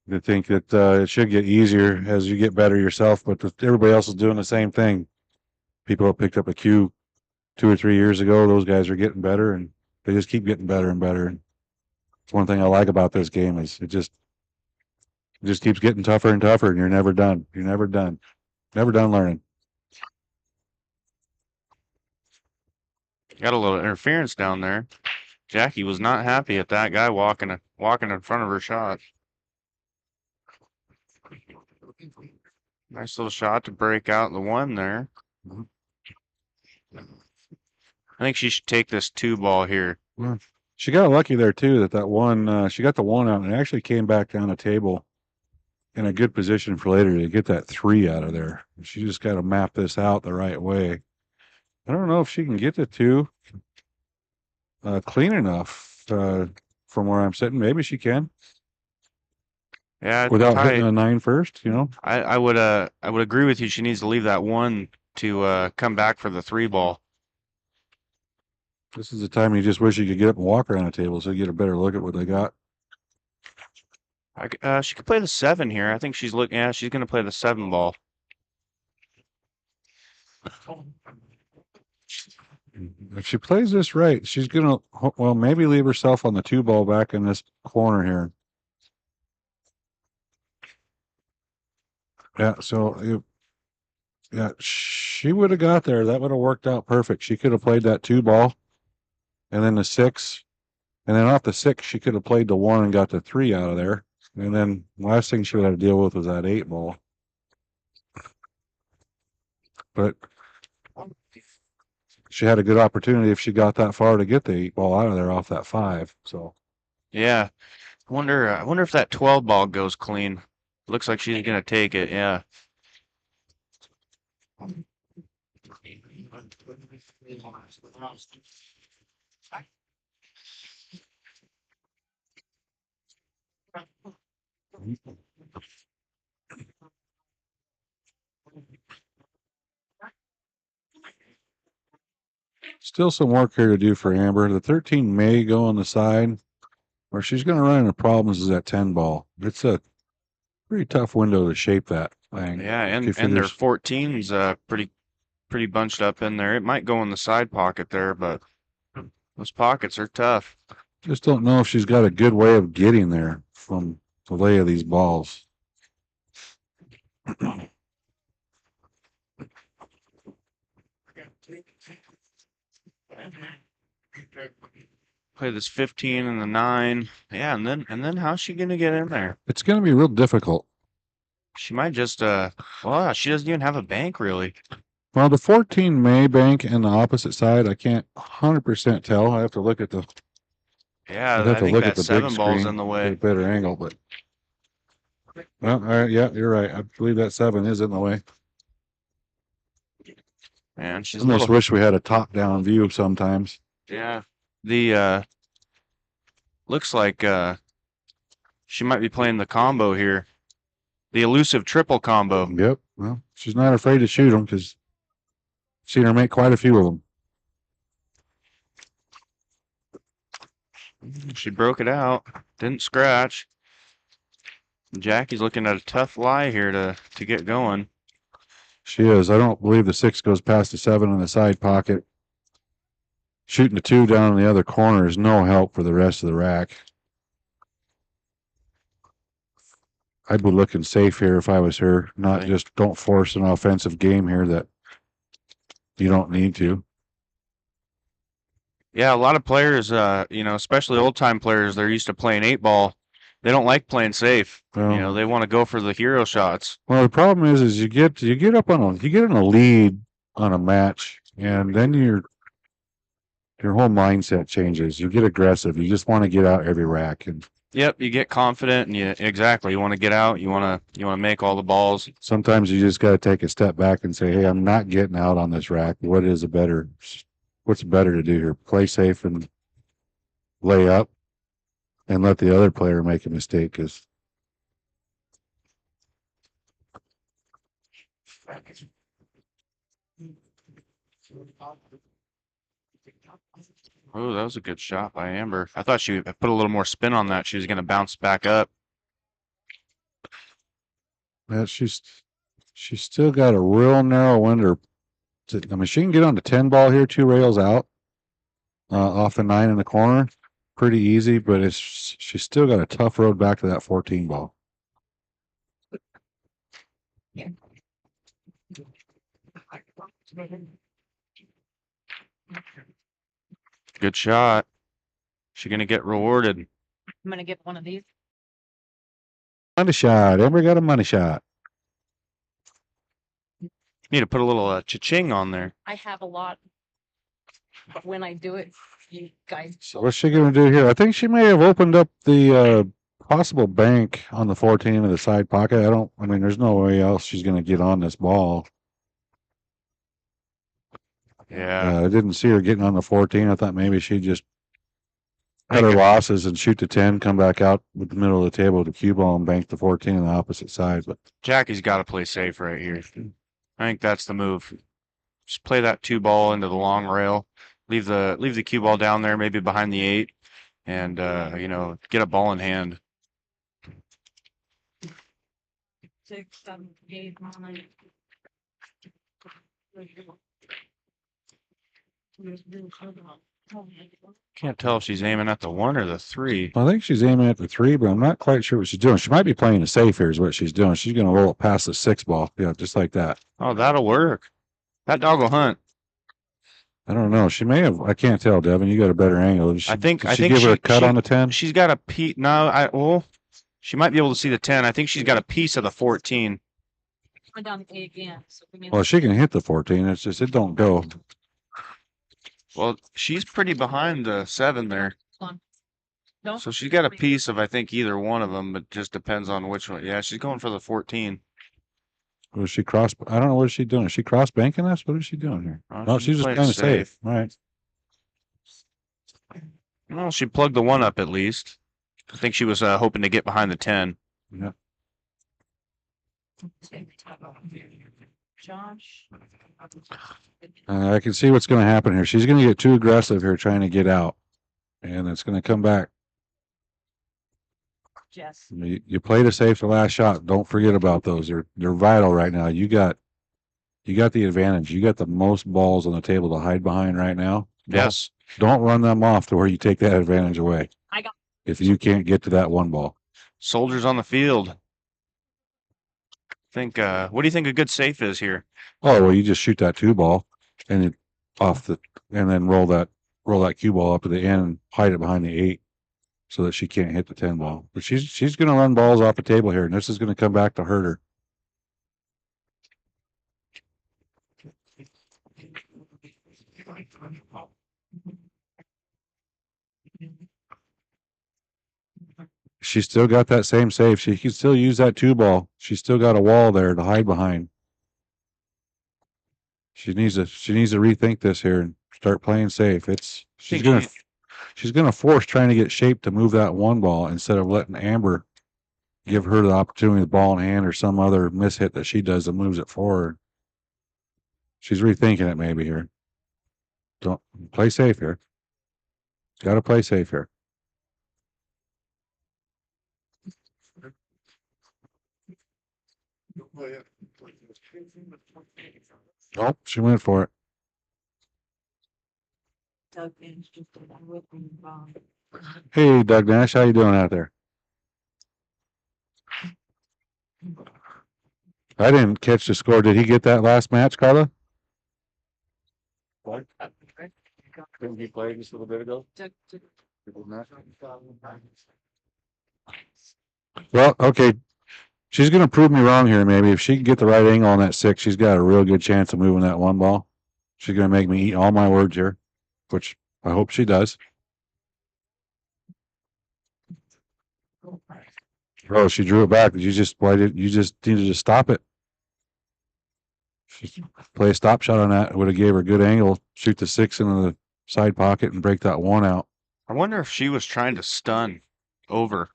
you think that it should get easier as you get better yourself, but everybody else is doing the same thing. People have picked up a cue 2 or 3 years ago. Those guys are getting better, and they just keep getting better and better. And it's one thing I like about this game is it just keeps getting tougher and tougher, and you're never done. You're never done. Never done learning. Got a little interference down there. Jackie was not happy at that guy walking in front of her shot. Nice little shot to break out the 1 there. I think she should take this 2 ball here. Well, she got lucky there too that one she got the 1 out and actually came back down the table in a good position for later to get that 3 out of there. She just got to map this out the right way. I don't know if she can get the 2 clean enough from where I'm sitting. Maybe she can. Yeah, without hitting a 9 first. I would agree with you. She needs to leave that 1 to come back for the 3 ball. This is the time you just wish you could get up and walk around the table so you get a better look at what they got. She could play the 7 here. I think she's looking. Yeah, she's gonna play the 7 ball. If she plays this right, she's gonna well maybe leave herself on the 2 ball back in this corner here. Yeah, so yeah, she would have got there. That would have worked out perfect. She could have played that 2 ball, and then the 6, and then off the 6, she could have played the 1 and got the 3 out of there. And then last thing she would have to deal with was that 8 ball. But she had a good opportunity if she got that far to get the 8 ball out of there off that 5. So Yeah. I wonder if that 12 ball goes clean. Looks like she's gonna take it. Yeah. still some work here to do for Amber. The 13 may go on the side. Where she's going to run into problems is that 10 ball. It's a pretty tough window to shape that thing. Yeah, and If their there's- 14's pretty bunched up in there. It might go in the side pocket there, but those pockets are tough. Just don't know if she's got a good way of getting there from the lay of these balls. Play this 15 and the 9. Yeah, and then how's she gonna get in there? It's going to be real difficult. She might just well, she doesn't even have a bank really. Well, the 14 may bank in the opposite side. I can't 100% tell. I have to look at the. Yeah, I'd I have to think look that at the 7 big ball's screen in the to way. get a better angle, but. Well, all right, yeah, you're right. I believe that 7 is in the way. Man, she's a Almost little, wish we had a top-down view sometimes. yeah. The looks like she might be playing the combo here. The elusive triple combo. Yep. Well, she's not afraid to shoot them because seen her make quite a few of them. She broke it out. Didn't scratch. Jackie's looking at a tough lie here to get going. She is. I don't believe the 6 goes past the 7 in the side pocket. Shooting the 2 down in the other corner is no help for the rest of the rack. I'd be looking safe here if I was her. Not Right. just don't force an offensive game here that you don't need to. Yeah, a lot of players, especially old time players, they're used to playing 8 ball. They don't like playing safe. Well, They want to go for the hero shots. well, the problem is you get you get in a lead on a match, and then your whole mindset changes. You get aggressive. You just want to get out every rack, and Yep, you get confident and you want to get out, you want to make all the balls. sometimes you just got to take a step back and say, "Hey, I'm not getting out on this rack. What's better to do here? Play safe and lay up, and let the other player make a mistake." Because Oh, that was a good shot by Amber. I thought she put a little more spin on that. She was going to bounce back up. she's still got a real narrow window. I mean, she can get on the 10 ball here, 2 rails out, off the 9 in the corner, pretty easy. But she's still got a tough road back to that 14 ball. Good shot. She going to get rewarded. I'm gonna get one of these. Money shot. Amber got a money shot. Need to put a little cha-ching on there. I have a lot. But when I do it, you guys. So what's she going to do here? I think she may have opened up the possible bank on the 14 in the side pocket. I mean, there's no way else she's going to get on this ball. Yeah. I didn't see her getting on the 14. I thought maybe she'd just cut her losses and shoot the 10, come back out with the middle of the table with the cue ball and bank the 14 on the opposite side. But Jackie's got to play safe right here. I think that's the move. Just play that 2 ball into the long rail. leave the cue ball down there, maybe behind the 8, and get a ball in hand. 6, 7, 8, 9. Can't tell if she's aiming at the 1 or the 3. I think she's aiming at the 3, but I'm not quite sure what she's doing. She might be playing it safe here is what she's doing. She's going to roll it past the 6 ball. Yeah, just like that. Oh, that'll work. That dog will hunt. I don't know. She may have. I can't tell, Devin. You got a better angle. Did she give her a cut on the 10? She's got a piece. No, she might be able to see the 10. I think she's got a piece of the 14. Went down the 8 again. So we Well, she can hit the 14. It's just it don't go. Well, she's pretty behind the 7 there. No. So she's got a piece of, I think, either one of them, but just depends on which one. Yeah, she's going for the 14. Was she cross? I don't know what is she doing. Is she cross banking us? What is she doing here? No, she's just playing playing it safe. safe. All right. Well, she plugged the 1 up at least. I think she was hoping to get behind the 10. Yeah. Josh. I can see what's going to happen here. She's going to get too aggressive here trying to get out, and it's going to come back. Jess. You played it safe the last shot. Don't forget about those. They're vital right now. You got the advantage. You got the most balls on the table to hide behind right now. Yes. Don't run them off to where you take that advantage away. If you can't get to that 1 ball. Soldiers on the field. What do you think a good safe is here? Oh, well, you just shoot that 2 ball and and then roll that cue ball up to the end and hide it behind the 8 so that she can't hit the 10 ball. But she's going to run balls off the table here, and this is going to come back to hurt her. She's still got that same save. She can still use that 2 ball. She's still got a wall there to hide behind. She needs to rethink this here and start playing safe. She's gonna force trying to get shape to move that 1 ball instead of letting Amber give her the opportunity, the ball in hand or some other mishit that she does that moves it forward. She's rethinking it maybe here. Don't play safe here. Got to play safe here. Nope, she went for it. Doug Nash just did that with me, Hey, Doug Nash, how you doing out there? I didn't catch the score. Did he get that last match, Carla? What? Didn't he play just a little bit ago? Well, okay. She's going to prove me wrong here, maybe. If she can get the right angle on that 6, she's got a real good chance of moving that 1 ball. She's going to make me eat all my words here, which I hope she does. Oh, she drew it back. You just needed to stop it. Play a stop shot on that. It would have gave her a good angle. Shoot the 6 into the side pocket and break that 1 out. I wonder if she was trying to stun over.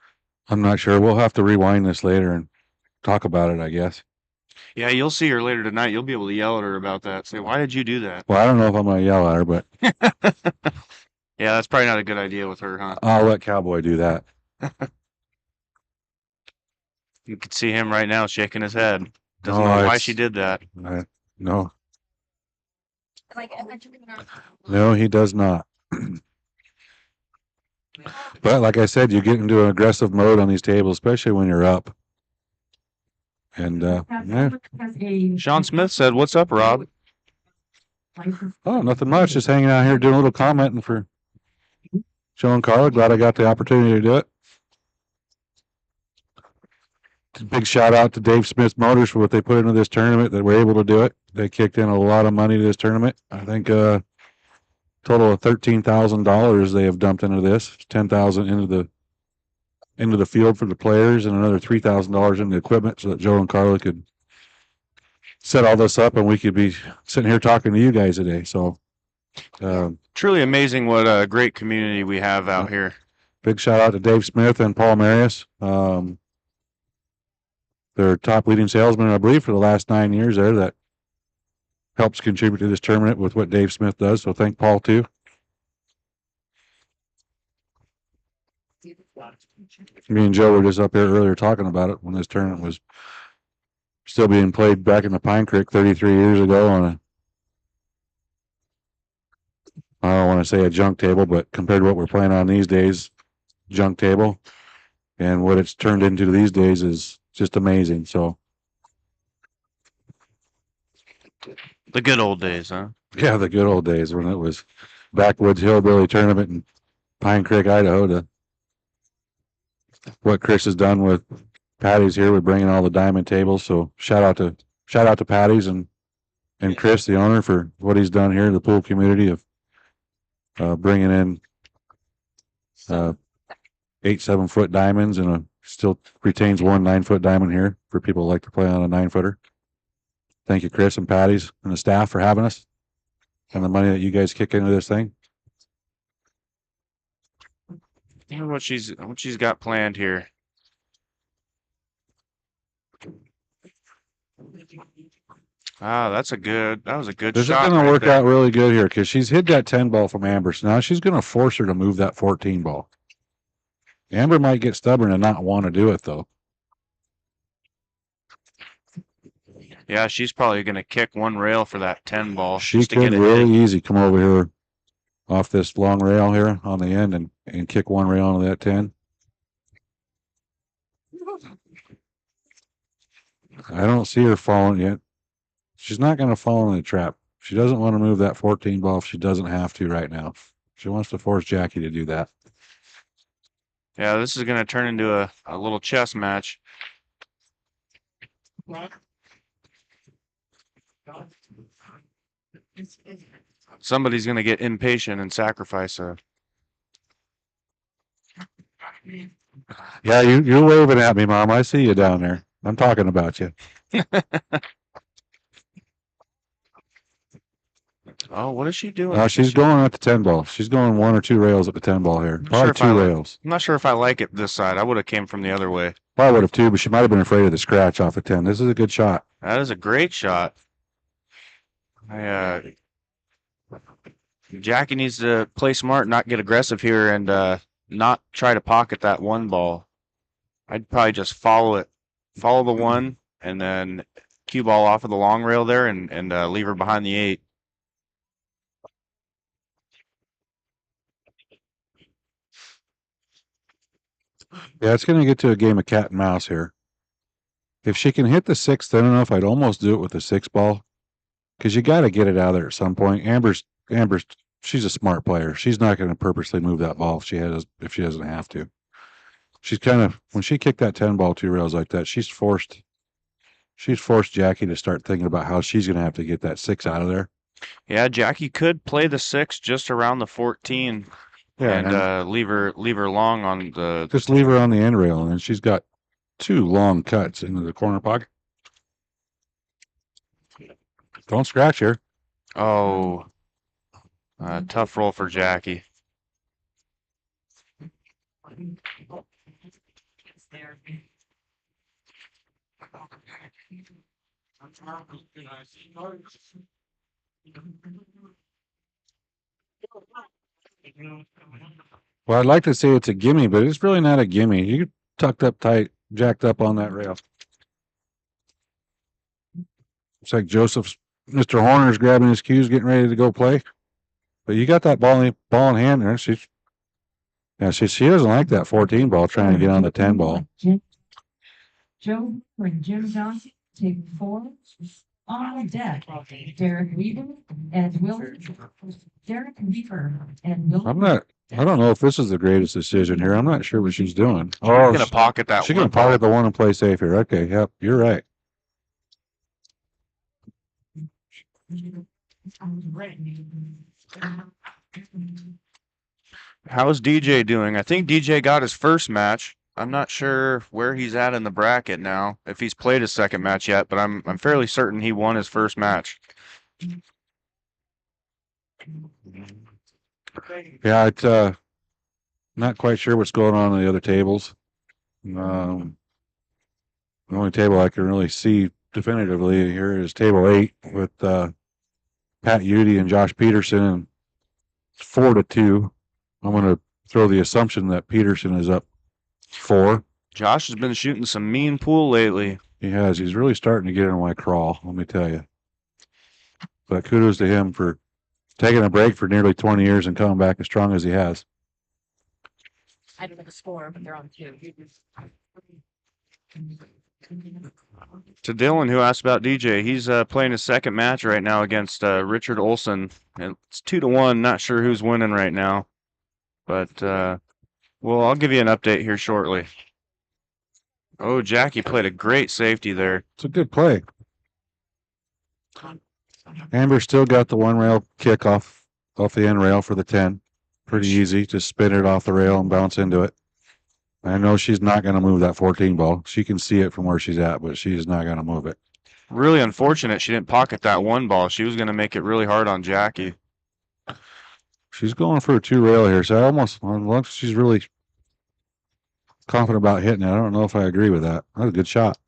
I'm not sure. We'll have to rewind this later and talk about it, I guess. Yeah, you'll see her later tonight. You'll be able to yell at her about that. Say, why did you do that? Well, I don't know if I'm going to yell at her, but yeah, that's probably not a good idea with her, huh? I'll let Cowboy do that. You can see him right now shaking his head. Doesn't know why she did that. No. No, he does not. But like I said, you get into an aggressive mode on these tables, especially when you're up. And yeah. Sean Smith said, "What's up, Rob?" Oh, nothing much. Just hanging out here doing a little commenting for Joe and Carla. Glad I got the opportunity to do it. Big shout out to Dave Smith Motors for what they put into this tournament that we're able to do it. They kicked in a lot of money to this tournament. I think total of $13,000 they have dumped into this. $10,000 into the field for the players, and another $3,000 in the equipment so that Joe and Carla could set all this up and we could be sitting here talking to you guys today. So truly amazing what a great community we have out here. Big shout out to Dave Smith and Paul Marius. Their top leading salesman, I believe, for the last 9 years there, that helps contribute to this tournament with what Dave Smith does. So thank Paul too. Me and Joe were just up here earlier talking about it when this tournament was still being played back in the Pine Creek 33 years ago on a, I don't want to say a junk table, but compared to what we're playing on these days, junk table, and what it's turned into these days is just amazing. So The good old days, huh? yeah, the good old days when it was backwoods hillbilly tournament in Pine Creek, Idaho, to what Chris has done with Paddy's here with bringing all the diamond tables. So shout out to Paddy's and Chris, the owner, for what he's done here in the pool community of bringing in 8 7-foot diamonds and still retains 1 9-foot diamond here for people who like to play on a 9-footer. Thank you, Chris and Paddy's and the staff for having us and the money that you guys kick into this thing. I wonder what she's got planned here. Ah, that was a good This shot. is going to right work there. out really good here because she's hit that 10 ball from Amber. So now she's going to force her to move that 14 ball. Amber might get stubborn and not want to do it, though. Yeah, she's probably going to kick one rail for that 10 ball. She just to could get it really hit. easy come over here off this long rail here on the end and kick one rail onto that 10. I don't see her falling yet. She's not going to fall in the trap. She doesn't want to move that 14 ball if she doesn't have to right now. She wants to force Jackie to do that. Yeah, this is going to turn into a little chess match. Somebody's going to get impatient and sacrifice a. Yeah, you're waving at me, Mom. I see you down there. I'm talking about you. Oh, what is she doing? She's going at the 10 ball. She's going 1 or 2 rails at the 10 ball here. Probably 2 rails. I'm not sure if I like it this side. I would have came from the other way. Probably would have too, but she might have been afraid of the scratch off a 10. This is a good shot. That is a great shot. Jackie needs to play smart, not get aggressive here, and not try to pocket that 1 ball. I'd probably just follow the 1, and then cue ball off of the long rail there, and leave her behind the 8. Yeah, it's going to get to a game of cat and mouse here. If she can hit the 6 thin enough, I'd almost do it with the 6 ball because you got to get it out of there at some point. Amber's, she's a smart player. She's not going to purposely move that ball if she doesn't have to. She's kind of, when she kicked that 10 ball 2 rails like that, she's forced Jackie to start thinking about how she's going to have to get that 6 out of there. Yeah, Jackie could play the 6 just around the 14. Yeah, and leave her long on the. Just leave her on the end rail, and then she's got 2 long cuts into the corner pocket. Don't scratch here. Oh, tough roll for Jackie. Well, I'd like to say it's a gimme, but it's really not a gimme. You tucked up tight, jacked up on that rail. It's like Mr. Horner's grabbing his cues, getting ready to go play. But you got that ball in hand there. She doesn't like that 14 ball trying to get on the 10 ball. Joe for Jim Johnson, table 4. On deck, Derek Weaver and Will. Derek Weaver and Will. I don't know if this is the greatest decision here. I'm not sure what she's doing. She's going to pocket that 1. She's going to pocket the 1 and play safe here. Okay, yep, you're right. How's DJ doing? I think DJ got his first match. I'm not sure where he's at in the bracket now, if he's played his second match yet, but I'm fairly certain he won his first match. Yeah, it's not quite sure what's going on in the other tables. The only table I can really see definitively here is table 8 with Pat Udy and Josh Peterson, and 4-2. I'm going to throw the assumption that Peterson is up 4. Josh has been shooting some mean pool lately. He has. He's really starting to get in my crawl, let me tell you. But kudos to him for taking a break for nearly 20 years and coming back as strong as he has. I don't know the score, but they're on 2. To Dylan, who asked about DJ, he's playing his second match right now against Richard Olson. And it's 2-1. Not sure who's winning right now. But, well, I'll give you an update here shortly. Oh, Jackie played a great safety there. It's a good play. Amber still got the one rail kick off the end rail for the 10. Pretty easy. Just spin it off the rail and bounce into it. I know she's not going to move that 14 ball. She can see it from where she's at, but she's not going to move it. Really unfortunate she didn't pocket that one ball. She was going to make it really hard on Jackie. She's going for a 2 rail here, so I almost, unless she's really confident about hitting it, I don't know if I agree with that. That was a good shot.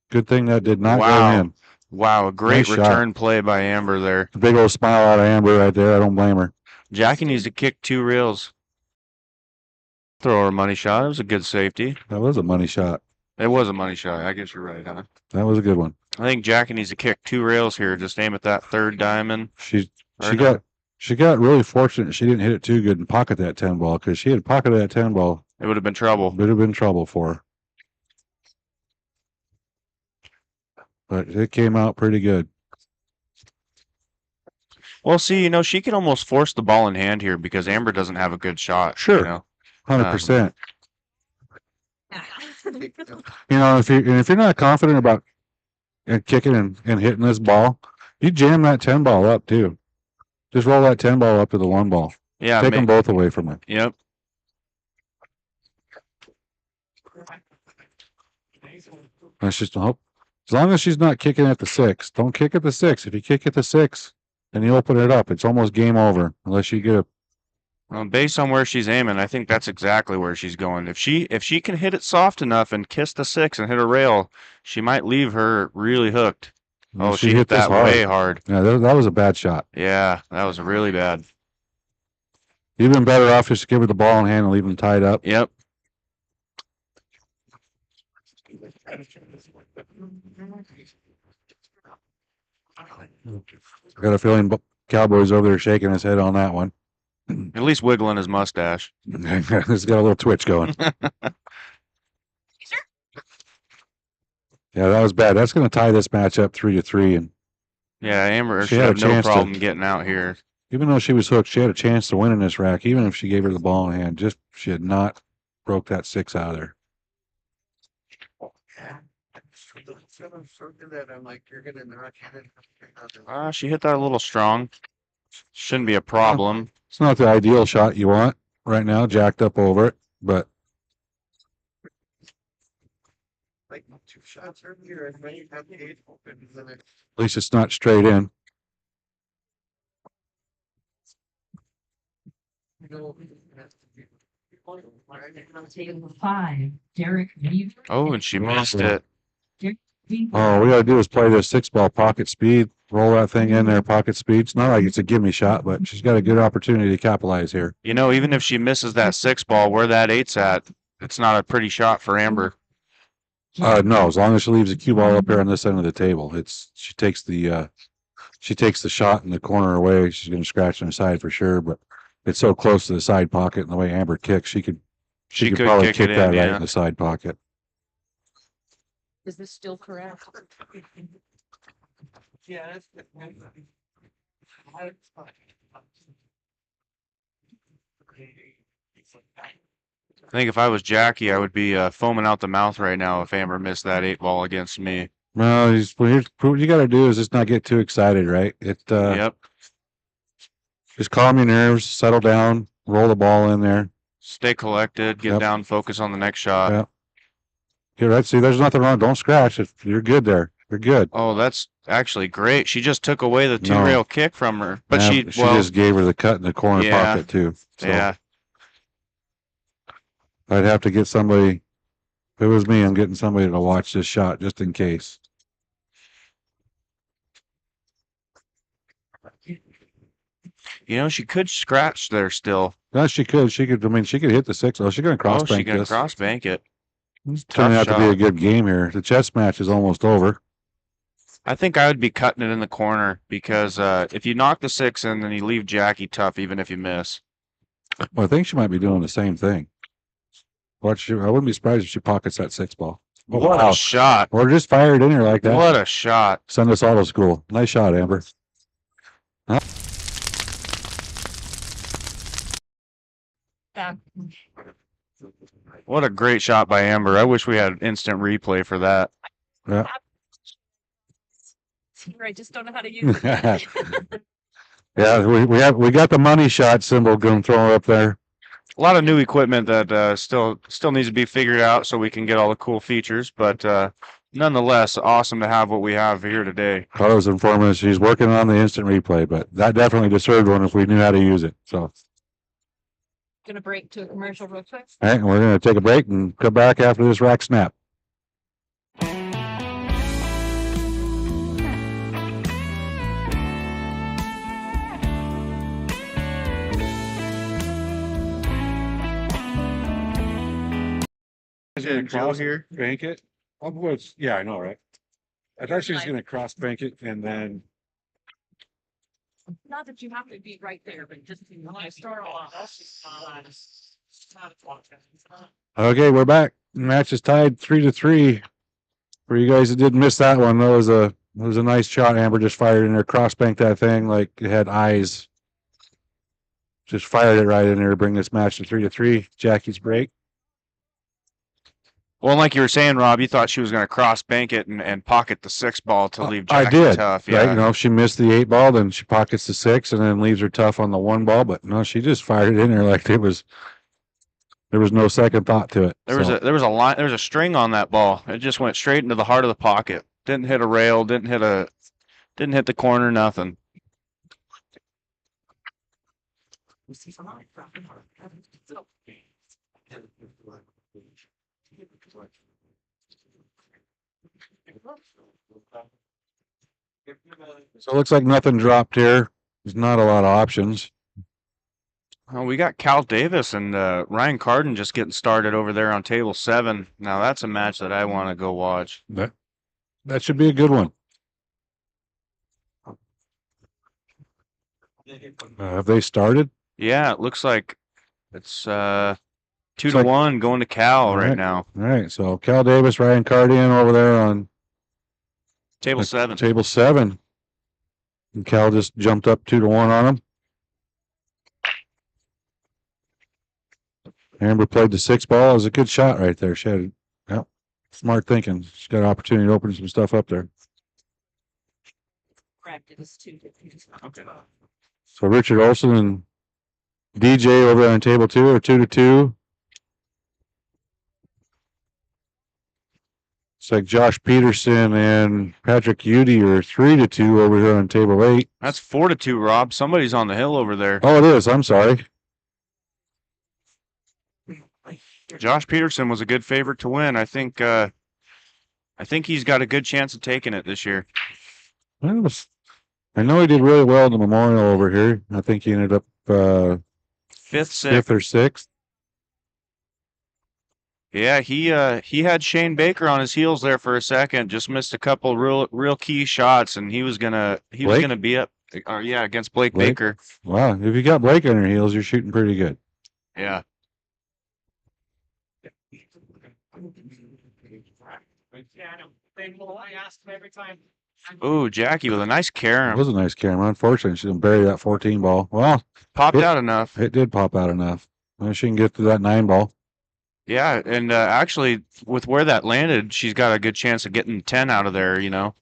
Good thing that did not go in. Wow, a great Nice return play by Amber there. A big old smile out of Amber right there. I don't blame her. Jackie needs to kick 2 rails. Throw her a money shot. It was a good safety. That was a money shot. It was a money shot. I guess you're right, huh? That was a good one. I think Jackie needs to kick 2 rails here. Just aim at that 3rd diamond. She got really fortunate. She didn't hit it too good and pocket that 10 ball, because she had pocketed that 10 ball. It would have been trouble. Would have been trouble for her. But it came out pretty good. Well, see, she could almost force the ball in hand here because Amber doesn't have a good shot. Sure. 100%. If you're not confident about kicking and hitting this ball, you jam that 10 ball up too. Just roll that 10 ball up to the 1 ball. Yeah. Take them both away from it. Yep. That's just hope. As long as she's not kicking at the 6, don't kick at the 6. If you kick at the 6, then you open it up. It's almost game over unless you get a. Well, based on where she's aiming, I think that's exactly where she's going. If she can hit it soft enough and kiss the 6 and hit a rail, she might leave her really hooked. Oh, she hit that way hard. Yeah, that was a bad shot. Yeah, that was really bad. You've been better off just to give her the ball in hand and leave them tied up. Yep. I got a feeling Cowboy's over there shaking his head on that one. At least wiggling his mustache. He's got a little twitch going. Yeah, that was bad. That's going to tie this match up 3-3. And yeah, Amber she should had have a no chance problem getting out here. Even though she was hooked, she had a chance to win in this rack, even if she gave her the ball in hand. Just she had not broke that 6 out of there. I'm like, you're gonna knock it. She hit that a little strong. Shouldn't be a problem. It's not the ideal shot you want right now, jacked up over it, but Like 2 shots earlier, and when you have the 8 open, then it. at least it's not straight in. Table 5, Derek Weaver. Oh, and she missed it. All we got to do is play this 6 ball pocket speed, roll that thing in there, pocket speed. It's not like it's a gimme shot, but she's got a good opportunity to capitalize here. Even if she misses that 6 ball, where that 8's at, it's not a pretty shot for Amber. No, as long as she leaves the cue ball up here on this end of the table, she takes the shot in the corner away. She's going to scratch on the side for sure, but it's so close to the side pocket, and the way Amber kicks, she could probably kick that right in the side pocket. Is this still correct? Yeah, that's good. I think if I was Jackie, I would be foaming out the mouth right now if Amber missed that 8 ball against me. No, what you got to do is just not get too excited, right? Yep. Just calm your nerves, settle down, roll the ball in there. Stay collected, get down, focus on the next shot. Yeah. You're right. See, there's nothing wrong. Don't scratch. You're good there. You're good. Oh, that's actually great. She just took away the 2 rail kick from her, but she just gave her the cut in the corner pocket too. So yeah. I'd have to get somebody. If it was me, I'm getting somebody to watch this shot just in case. You know, she could scratch there still. No, she could. She could. I mean, she could hit the 6. Oh, she's going to cross Oh, she bank gonna this. cross bank it. It's Tough turning out to be a shot. good game here. The chess match is almost over. I think I would be cutting it in the corner because if you knock the 6 in, then you leave Jackie tough even if you miss. Well, I think she might be doing the same thing. Watch, I wouldn't be surprised if she pockets that 6 ball. Oh, What wow. a shot. Or just fired in here like that. What a shot. Send us all to school. Nice shot, Amber. Huh? What a great shot by Amber. I wish we had instant replay for that. Yeah. I just don't know how to use it. Yeah, we got the money shot symbol going thrown up there. A lot of new equipment that still needs to be figured out so we can get all the cool features, but nonetheless, awesome to have what we have here today. Carlos informing us she's working on the instant replay, but that definitely deserved one if we knew how to use it. So, Gonna break to a commercial real quick. all right, we're going to take a break and come back after this rack snap. Joe here. Bank it. Yeah, I know, right? I thought she was going to cross bank it and then. Not that you have to be right there, but just when I start off. Okay, we're back. Match is tied 3-3. For you guys that didn't miss that one, that was a nice shot. Amber just fired in there, cross banked that thing like it had eyes. Just fired it right in there to bring this match to 3-3. Jackie's break. Well, like you were saying, Rob, you thought she was going to cross bank it and pocket the 6 ball to leave Jackie I did. tough. Right? Yeah. You know, if she missed the 8 ball, then she pockets the 6 and then leaves her tough on the 1 ball. But no, she just fired it in there like there was no second thought to it. There was a string on that ball. It just went straight into the heart of the pocket. Didn't hit a rail, didn't hit the corner, nothing. So it looks like nothing dropped here. There's not a lot of options. Oh, we got Cal Davis and Ryan Carden just getting started over there on table 7. Now that's a match that I want to go watch. That should be a good one. Have they started? Yeah, it looks like it's 2-1 going to Cal right now. All right. So Cal Davis, Ryan Cardian over there on Table 7. Table 7. And Cal just jumped up 2-1 on him. Amber played the 6 ball. It was a good shot right there. She had, smart thinking. She's got an opportunity to open some stuff up there. Okay. So Richard Olson and DJ over there on table 2 are 2-2. It's like Josh Peterson and Patrick Udy are 3-2 over here on table 8. That's 4-2, Rob. Somebody's on the hill over there. Oh, it is. I'm sorry. Josh Peterson was a good favorite to win. I think he's got a good chance of taking it this year. I know he did really well in the Memorial over here. I think he ended up 5th, 5th or 6th. Yeah, he had Shane Baker on his heels there for a second. Just missed a couple real key shots, and he was gonna be up. Against Blake Baker. Wow, if you got Blake on your heels, you're shooting pretty good. Yeah. I ask him every time. Ooh, Jackie with a nice It carom. was a nice camera. Unfortunately, she didn't bury that 14 ball. Well, Popped out enough. it did pop out enough. Well, she can get to that 9 ball. Yeah, and actually, with where that landed, she's got a good chance of getting 10 out of there, you know.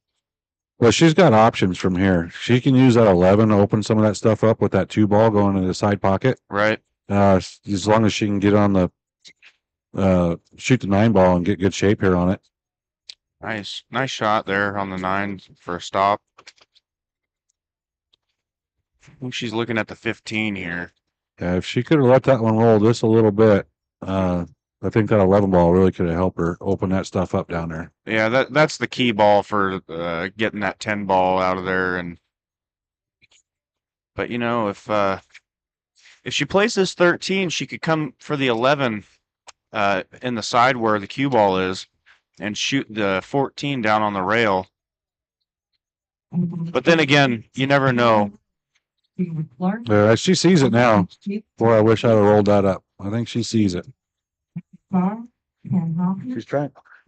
Well, she's got options from here. She can use that 11 to open some of that stuff up with that 2 ball going in the side pocket. Right. As long as she can get on the shoot the 9 ball and get good shape here on it. Nice shot there on the 9 for a stop. I think she's looking at the 15 here. Yeah, if she could have let that one roll just a little bit, I think that 11 ball really could have helped her open that stuff up down there. Yeah, that's the key ball for getting that 10 ball out of there. And But you know, if she plays this 13, she could come for the 11 in the side where the cue ball is and shoot the 14 down on the rail. But then again, you never know. She sees it now. Boy, I wish I'd have rolled that up. I think she sees it.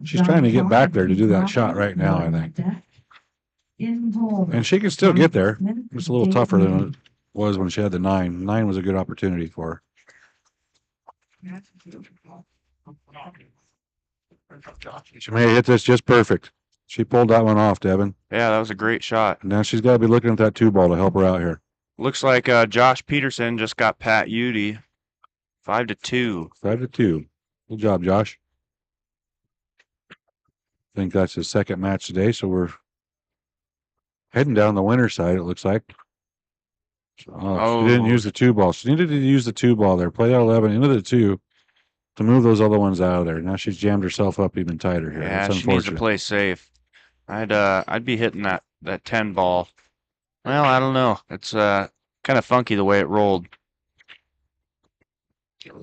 She's trying to get back there to do that shot right now, I think. And she can still get there. It's a little tougher than it was when she had the 9. 9 was a good opportunity for her. She may have hit this just perfect. She pulled that one off, Devin. Yeah, that was a great shot. Now she's got to be looking at that 2 ball to help her out here. Looks like Josh Peterson just got Pat Udy 5-2. 5-2. Good job, Josh. I think that's his second match today, so we're heading down the winner's side, it looks like. Oh, she didn't use the 2 ball. She needed to use the 2 ball there. Play that 11 into the 2 to move those other ones out of there. Now she's jammed herself up even tighter here. Yeah, That's she needs to play safe. I'd be hitting that 10 ball. Well, I don't know. It's kind of funky the way it rolled.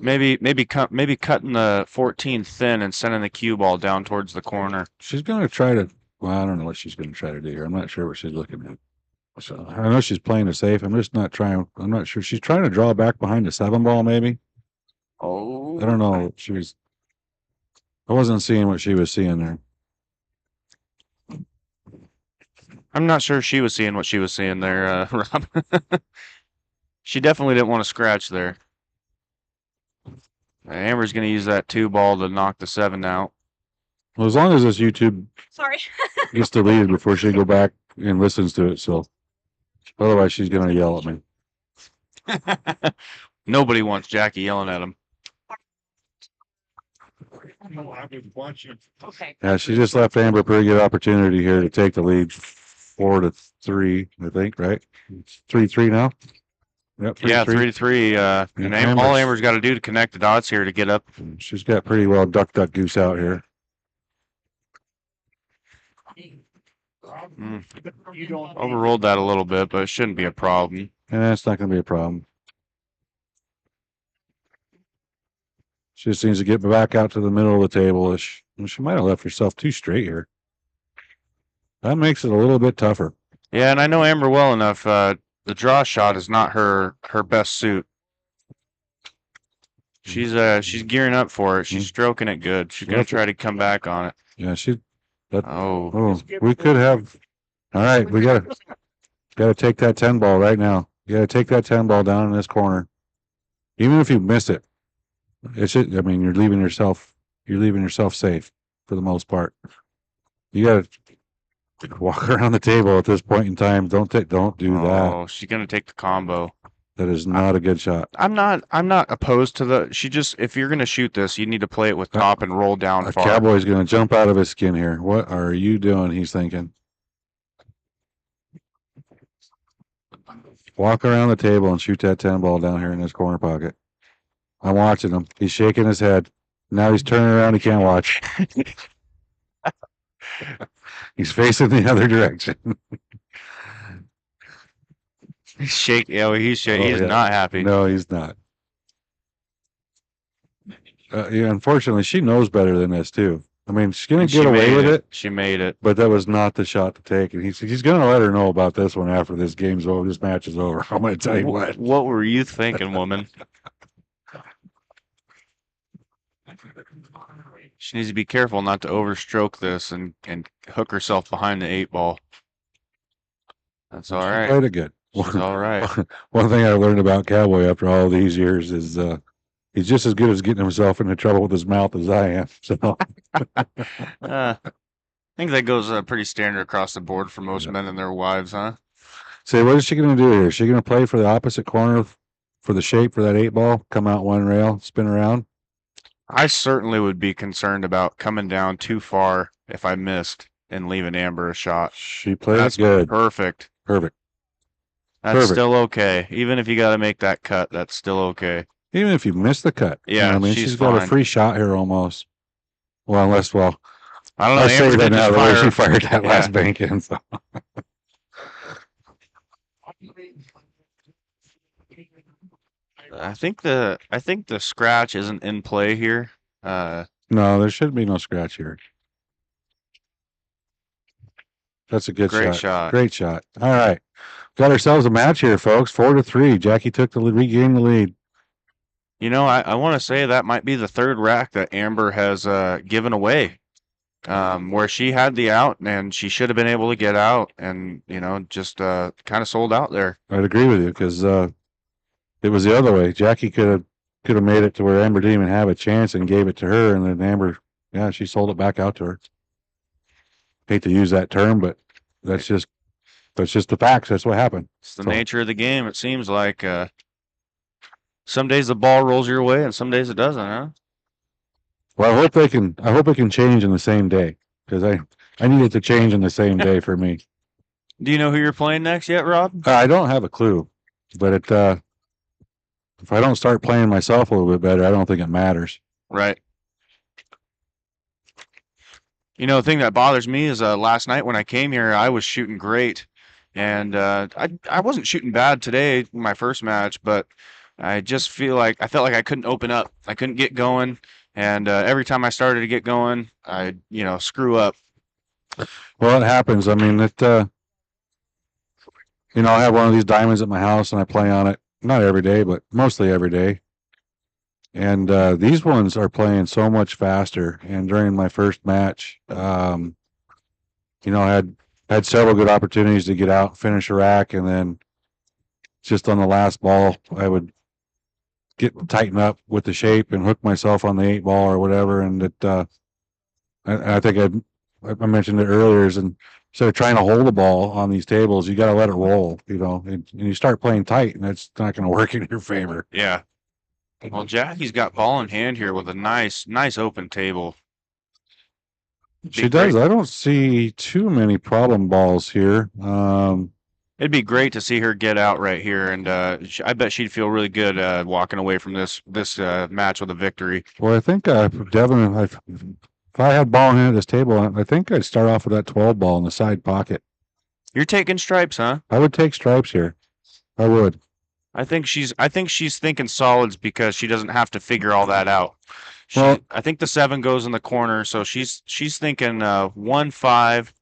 Maybe cutting the 14 thin and sending the cue ball down towards the corner. She's going to try to. Well, I don't know what she's going to try to do here. I'm not sure what she's looking at. So I know she's playing it safe. I'm just not trying. I'm not sure. She's trying to draw back behind the 7 ball, maybe. Oh, I don't know. I wasn't seeing what she was seeing there. I'm not sure she was seeing what she was seeing there, Rob. She definitely didn't want to scratch there. Amber's going to use that 2 ball to knock the 7 out. Well, as long as this YouTube Sorry. gets deleted before she go back and listens to it, so otherwise she's going to yell at me. Nobody wants Jackie yelling at him. Okay. Yeah, she just left Amber a pretty good opportunity here to take the lead 4-3, I think, right? It's 3-3 now. Yep, 3-3. Yeah, 3-3. And all Amber's got to do to connect the dots here to get up. She's got pretty well duck goose out here. Overrolled that a little bit, but it shouldn't be a problem. Yeah, it's not going to be a problem. She just needs to get back out to the middle of the table-ish. And she might have left herself too straight here. That makes it a little bit tougher. Yeah, and I know Amber well enough. The draw shot is not her best suit. She's gearing up for it. She's stroking it good. She's gonna try to come back on it. Yeah, Oh, we could have. All right, we gotta take that 10 ball right now. You gotta take that 10 ball down in this corner. Even if you miss it, I mean, you're leaving yourself safe for the most part. You gotta walk around the table at this point in time. Don't do that. Oh, she's gonna take the combo. That is not a good shot. I'm not opposed to if you're gonna shoot this, you need to play it with top and roll down A far. cowboy's gonna jump out of his skin here. What are you doing? He's thinking. Walk around the table and shoot that 10 ball down here in this corner pocket. I'm watching him. He's shaking his head. Now he's turning around. He can't watch. He's facing the other direction. He's shaking. Oh, he's shaking. He's not happy. No, he's not. Yeah, unfortunately, she knows better than this too. I mean, she's gonna get away with it. She made it. But that was not the shot to take, and he's gonna let her know about this one after this game's over. This match is over. I'm gonna tell you what. What were you thinking, woman? She needs to be careful not to overstroke this and hook herself behind the 8 ball. That's all right. Played it good. She's all right. One thing I learned about Cowboy after all these years is he's just as good as getting himself into trouble with his mouth as I am. So I think that goes pretty standard across the board for most men and their wives, huh? Say, what is she going to do here? Is she going to play for the opposite corner for the shape for that 8 ball? Come out one rail, spin around? I certainly would be concerned about coming down too far if I missed and leaving Amber a shot. She played That's it good. Perfect. Perfect. That's Perfect. still okay. Even if you got to make that cut, that's still okay. Even if you miss the cut. Yeah, You know what I mean, she's she's got a fine. free shot here almost. Well, I don't know. I say Amber that did now just the way fire. she fired that Yeah. last bank in. So. I think the scratch isn't in play here. No, there should be no scratch here. That's a good Great shot. shot. Great shot. All right. Got ourselves a match here, folks. 4-3. Jackie took the lead, regained the lead. You know, I want to say that might be the third rack that Amber has given away, where she had the out and she should have been able to get out, and you know, just kind of sold out there. I'd agree with you because it was the other way. Jackie could have made it to where Amber didn't even have a chance and gave it to her, and then Amber, yeah, she sold it back out to her. Hate to use that term, but that's just the facts. That's what happened. It's the nature of the game. It seems like some days the ball rolls your way and some days it doesn't, huh? Well, I hope it can change in the same day because I need it to change in the same day for me. Do you know who you're playing next yet, Rob? I don't have a clue, but if I don't start playing myself a little bit better, I don't think it matters. Right. You know, the thing that bothers me is last night when I came here, I was shooting great. And I wasn't shooting bad today, my first match, but I just felt like I couldn't open up. I couldn't get going. And every time I started to get going, I, screw up. Well, it happens. I mean, I have one of these diamonds at my house and I play on it, not every day, but mostly every day. And these ones are playing so much faster. And during my first match, I had several good opportunities to get out, finish a rack, and then just on the last ball, I would tighten up with the shape and hook myself on the 8-ball or whatever. And I think I mentioned it earlier, is instead of trying to hold the ball on these tables, you got to let it roll, and you start playing tight, and it's not going to work in your favor. Yeah. Well, Jackie's got ball in hand here with a nice open table. She does. I don't see too many problem balls here. It'd be great to see her get out right here, and I bet she'd feel really good walking away from this match with a victory. Well, I think Devin, if I had ball in hand at this table, I think I'd start off with that 12 ball in the side pocket. You're taking stripes, huh? I would take stripes here. I would. I think she's thinking solids because she doesn't have to figure all that out. I think the 7 goes in the corner, so she's thinking 1 5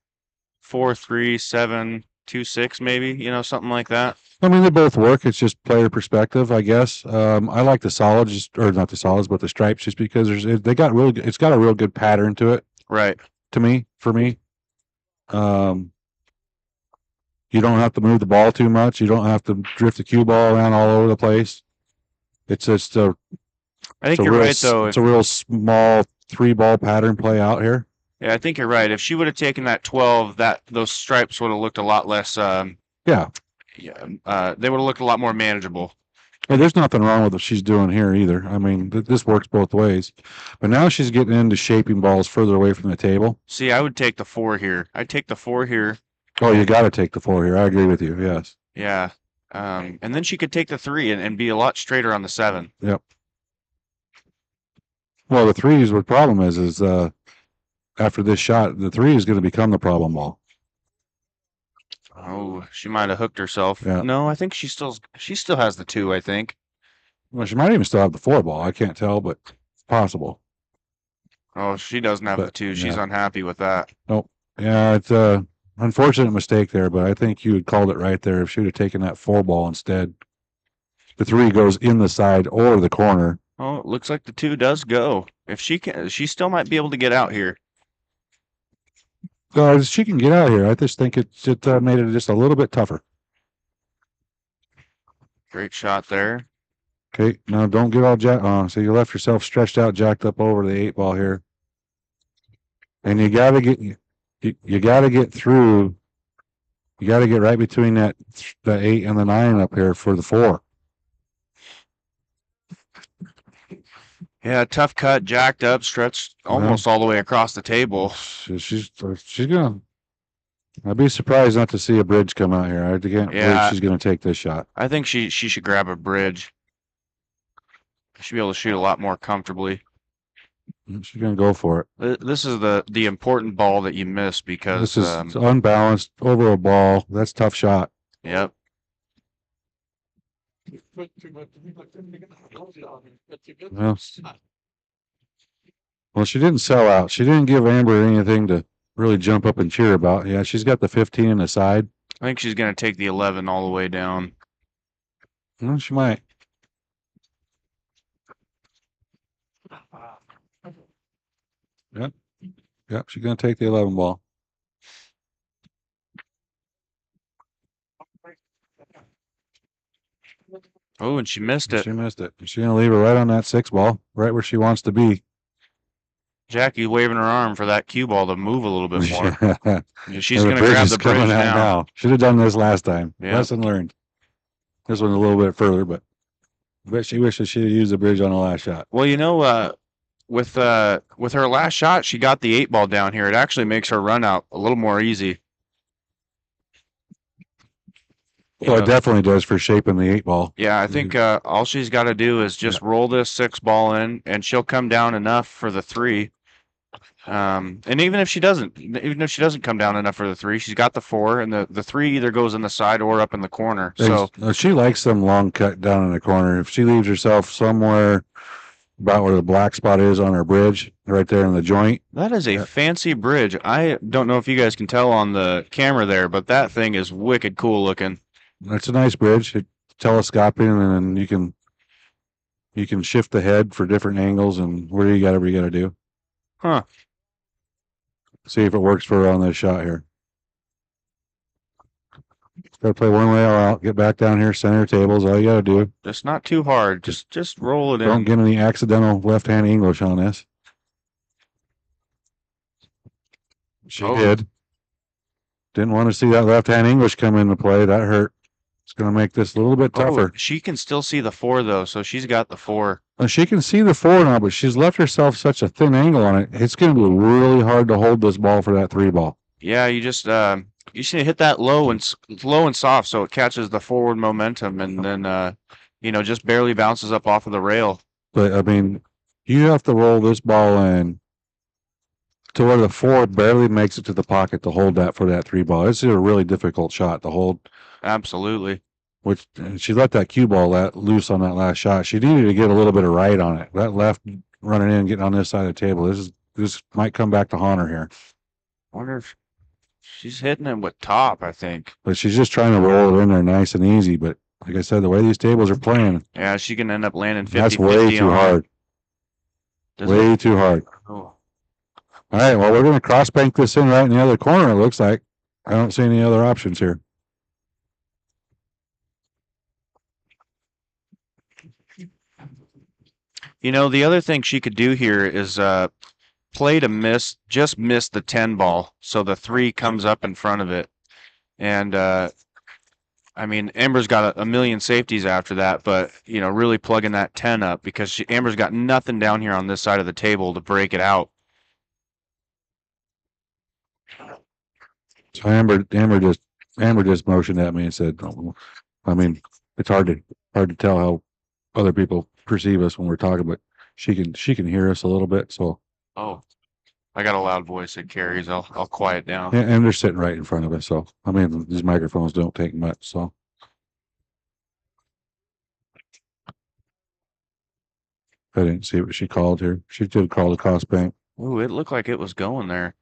4 3 7 2 6 maybe, something like that. I mean, they both work. It's just player perspective, I guess. I like the solids, or not the solids, but the stripes, just because it's got a real good pattern to it. Right. For me. You don't have to move the ball too much. You don't have to drift the cue ball around all over the place. It's just I think you're right, though. It's a real small 3-ball pattern play out here. Yeah, I think you're right. If she would have taken that 12, those stripes would have looked a lot less. They would have looked a lot more manageable. Well, there's nothing wrong with what she's doing here either. I mean, this works both ways. But now she's getting into shaping balls further away from the table. See, I would take the 4 here. I'd take the 4 here. Oh, you got to take the 4 here. I agree with you. Yes. Yeah. And then she could take the 3 and be a lot straighter on the 7. Yep. Well, the 3 is what the problem is after this shot, the 3 is going to become the problem ball. Oh, she might have hooked herself. Yeah. No, I think she still has the 2, I think. Well, she might even still have the 4 ball. I can't tell, but it's possible. Oh, she doesn't have the 2. She's unhappy with that. Nope. Yeah, it's a unfortunate mistake there, but I think you had called it right there. If she would have taken that 4 ball instead. The 3 goes in the side or the corner. Oh, it looks like the 2 does go. If she can, she still might be able to get out here. She can get out here. I just think it made it just a little bit tougher. Great shot there. Okay, now don't get all so you left yourself stretched out, jacked up over the 8-ball here, and you got to get through. You got to get right between the 8 and the 9 up here for the 4. Yeah, tough cut, jacked up, stretched almost all the way across the table. She's gonna. I'd be surprised not to see a bridge come out here. I can't believe she's gonna take this shot. I think she should grab a bridge. Should be able to shoot a lot more comfortably. She's gonna go for it. This is the important ball that you miss because this is unbalanced over a ball. That's a tough shot. Yep. Well, well, she didn't sell out. She didn't give Amber anything to really jump up and cheer about. Yeah, she's got the 15 in the side. I think she's going to take the 11 all the way down. Well, she might. Yep. Yep, she's going to take the 11 ball. Oh, and she missed it. She missed it. She's going to leave her right on that 6 ball, right where she wants to be. Jackie waving her arm for that cue ball to move a little bit more. Yeah, she's And going to grab is the bridge coming out now. Should have done this last time. Yeah. Lesson learned. This one's a little bit further, but I bet she wishes she'd used the bridge on the last shot. Well, you know, with her last shot, she got the 8 ball down here. It actually makes her run out a little more easy. Well, it definitely does for shaping the 8 ball. Yeah, I think all she's got to do is just roll this 6 ball in, and she'll come down enough for the 3. And even if she doesn't come down enough for the 3, she's got the 4, and the 3 either goes in the side or up in the corner. So she likes some long cut down in the corner. If she leaves herself somewhere about where the black spot is on her bridge, right there in the joint. That is a fancy bridge. I don't know if you guys can tell on the camera there, but that thing is wicked cool looking. It's a nice bridge. It's telescoping, and then you can shift the head for different angles and whatever you got to do. Huh. See if it works for her on this shot here. Got to play one rail out, get back down here, center tables. All you got to do. Just not too hard. Just roll it in. Don't get any accidental left-hand English on this. She did. Didn't want to see that left-hand English come into play. That hurt. It's going to make this a little bit tougher. She can still see the 4 though, so she's got the 4. She can see the 4 now, but she's left herself such a thin angle on it. It's going to be really hard to hold this ball for that 3 ball. Yeah, you just need to hit that low and soft so it catches the forward momentum, and then just barely bounces up off of the rail. But I mean, you have to roll this ball in to where the 4 barely makes it to the pocket to hold that for that 3 ball. It's a really difficult shot to hold. Absolutely. Which she let that cue ball loose on that last shot. She needed to get a little bit of right on it. That left running in, getting on this side of the table. This might come back to haunt her here. Wonder if she's hitting it with top, I think. But she's just trying to roll it in there nice and easy. But like I said, the way these tables are playing, yeah, she can end up landing 50-50. That's way too hard. Way too hard. Oh. All right, well, we're going to cross bank this in right in the other corner, it looks like. I don't see any other options here. You know, the other thing she could do here is play to just miss the 10 ball, so the 3 comes up in front of it. And I mean, Amber's got a million safeties after that, but really plugging that 10 up, because Amber's got nothing down here on this side of the table to break it out. So Amber just motioned at me and said, I mean, it's hard to tell how other people perceive us when we're talking, but she can hear us a little bit. So I got a loud voice that carries. I'll quiet down. and they're sitting right in front of us. So I mean, these microphones don't take much. So I didn't see what she called here. She did call the cost bank. Ooh, it looked like it was going there.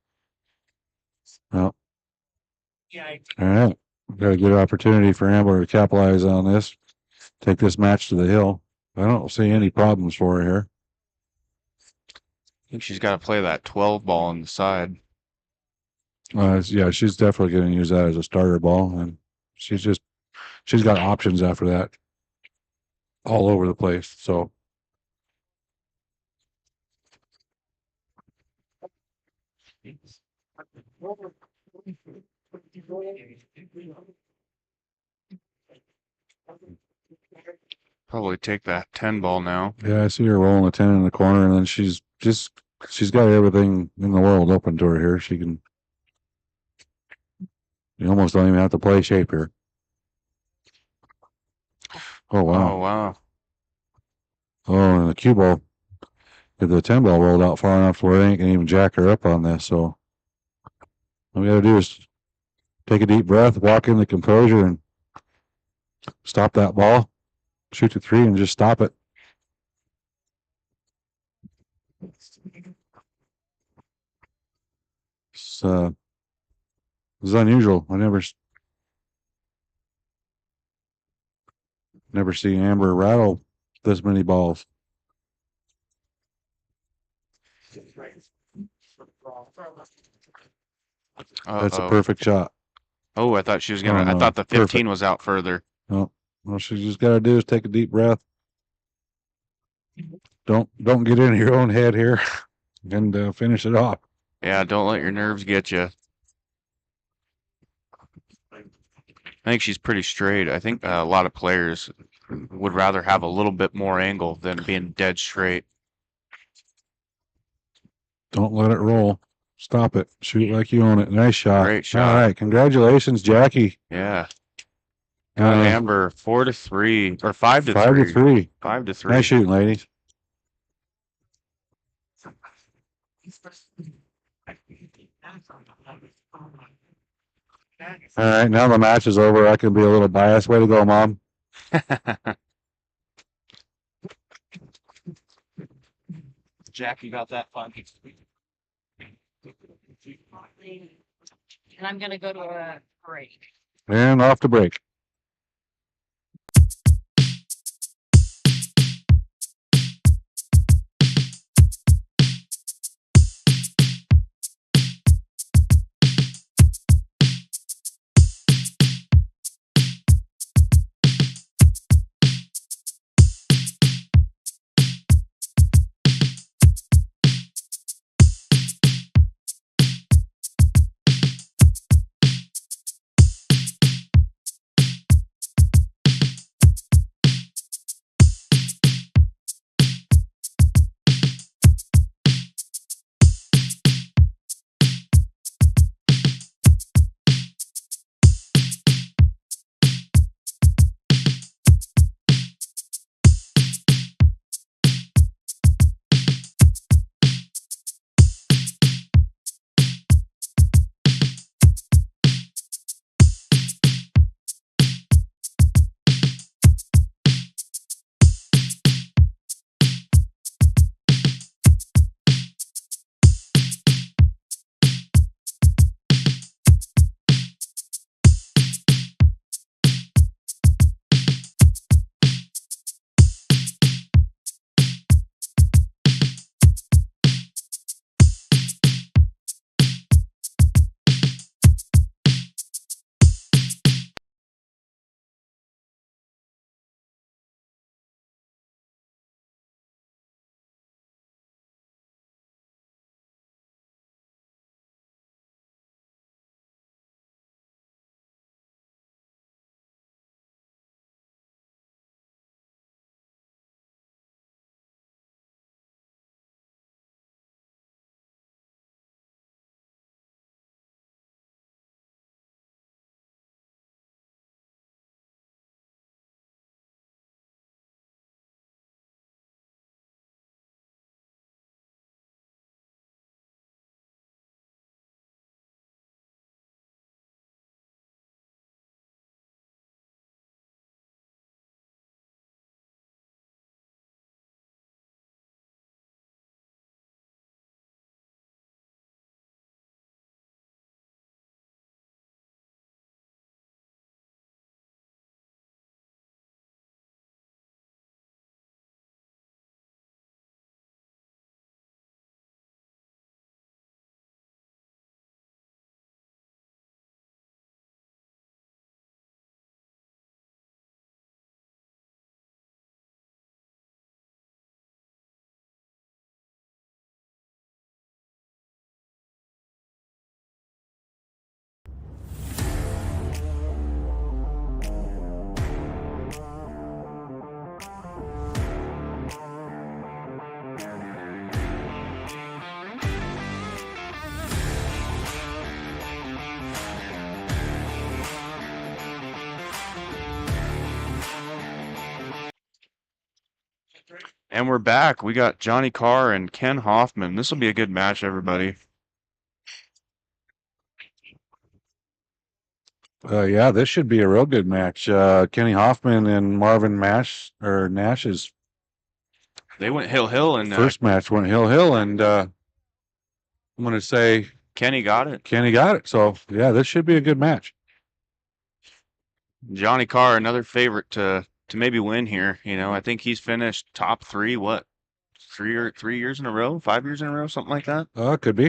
Well, all right. Got a good opportunity for Amber to capitalize on this. Take this match to the hill. I don't see any problems for her here. I think she's got to play that 12 ball on the side. Yeah, she's definitely going to use that as a starter ball, and she's got options after that all over the place. So Probably take that 10 ball now. yeah, I see her rolling a 10 in the corner, and then she's got everything in the world open to her here. You almost don't even have to play shape here. Oh wow. Oh wow. Oh, and the cue ball, the 10 ball rolled out far enough to where they ain't gonna even jack her up on this. So all we gotta do is take a deep breath, walk in the composure, and stop that ball. shoot to 3 and just stop it. It's unusual. I never see Amber rattle this many balls. That's a Uh-oh. perfect shot. Oh, I thought she was gonna. Oh, I no. thought the 15 Perfect. was out further. No, all she just got to do is take a deep breath. Don't get into your own head here, and finish it off. Yeah, don't let your nerves get you. I think she's pretty straight. I think a lot of players would rather have a little bit more angle than being dead straight. Don't let it roll. Stop it. Shoot like you own it. Nice shot. Great shot. All right, congratulations, Jackie. Yeah. Got Amber 4-3 or 5-3. 5-3. 5-3. Nice shooting, ladies. All right, now the match is over. I can be a little biased. Way to go, Mom. Jackie got that fun. And I'm gonna go to a break. And off to break. And we're back. We got Johnny Carr and Ken Hoffman. This will be a good match, everybody. Yeah, this should be a real good match. Kenny Hoffman and Marvin Nash's They went hill and first match went hill, and I'm going to say Kenny got it. Kenny got it. So yeah, this should be a good match. Johnny Carr, another favorite to maybe win here. You know, I think he's finished top 3. What, 3 years in a row, 5 years in a row, something like that. Could be.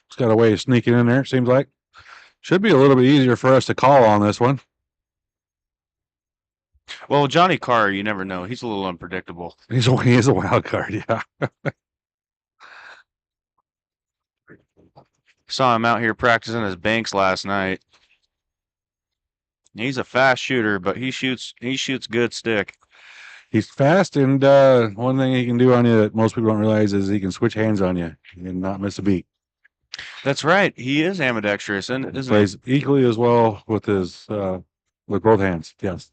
It's got a way of sneaking in there. It seems like should be a little bit easier for us to call on this one. Well, Johnny Carr, you never know. He's a little unpredictable. He is a wild card. Yeah. Saw him out here practicing his banks last night. He's a fast shooter, but he shoots good stick. He's fast, and one thing he can do on you that most people don't realize is he can switch hands on you and not miss a beat. That's right. He is ambidextrous, and He plays equally as well with his with both hands. Yes.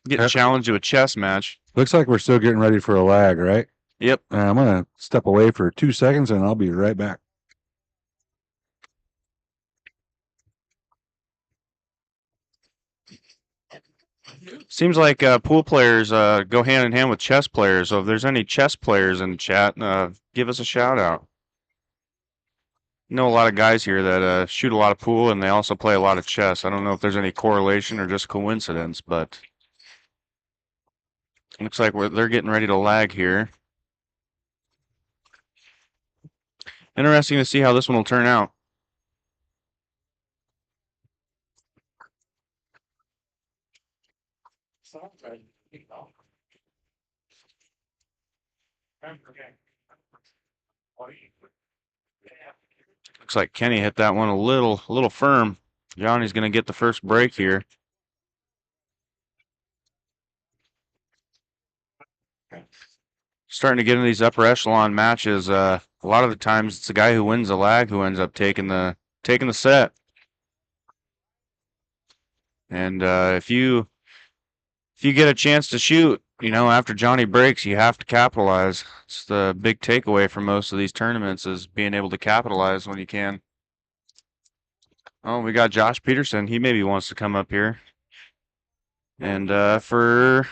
Get challenged to a chess match. Looks like we're still getting ready for a lag, right? Yep. I'm gonna step away for 2 seconds, and I'll be right back. Seems like pool players go hand in hand with chess players. So if there's any chess players in the chat, give us a shout out. Know a lot of guys here that shoot a lot of pool, and they also play a lot of chess. I don't know if there's any correlation or just coincidence, but looks like they're getting ready to lag here. Interesting to see how this one will turn out. Looks like Kenny hit that one a little firm. Johnny's going to get the first break here. Starting to get into these upper echelon matches. A lot of the times it's the guy who wins the lag who ends up taking the set. And if you get a chance to shoot, you know, after Johnny breaks, you have to capitalize. It's the big takeaway from most of these tournaments is being able to capitalize when you can. Oh, we got Josh Peterson. He maybe wants to come up here. And for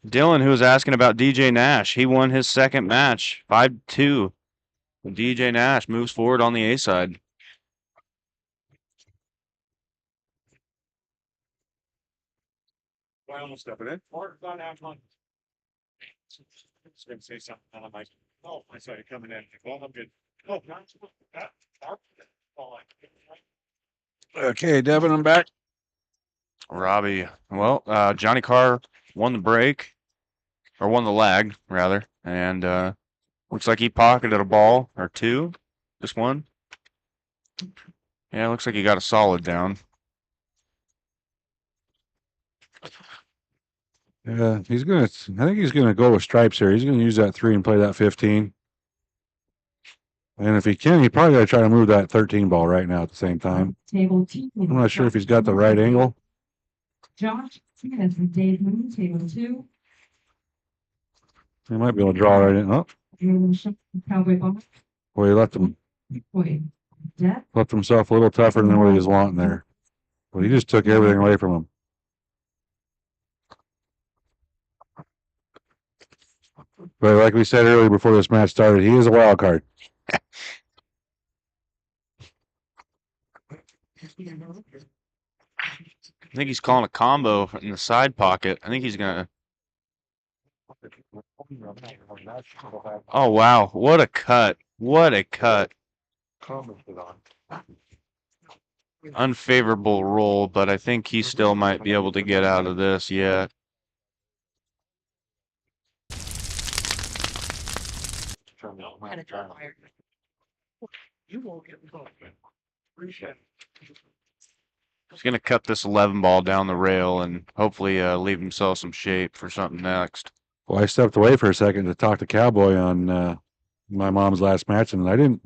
Dylan, who was asking about DJ Nash, he won his second match, 5-2. DJ Nash moves forward on the A side. Well, almost stepping in. Or not out on. Just gonna say something, and I'm like, oh, I saw you coming in. Well, I'm good. Oh, not that. Okay, Devin, I'm back. Robbie, well, Johnny Carr won the break, or won the lag, rather, and looks like he pocketed a ball or two. Just one. Yeah, looks like he got a solid down. Yeah, I think he's gonna go with stripes here. He's gonna use that 3 and play that 15. And if he can, he probably got to try to move that 13 ball right now at the same time. Table 2. I'm not sure if he's got the right angle. Josh Smith with Dave Moon, table 2. He might be able to draw right in. Oh, Cowboy Bomber. boy, he left himself a little tougher than what he was wanting there. Well, he just took everything away from him. But like we said earlier before this match started, he is a wild card. I think he's calling a combo in the side pocket. I think he's gonna. Oh wow! What a cut! What a cut! Unfavorable roll, but I think he still might be able to get out of this. Yeah. You won't get involved. Appreciate it. He's going to cut this 11 ball down the rail and hopefully leave himself some shape for something next. Well, I stepped away for a second to talk to Cowboy on my mom's last match, and I'm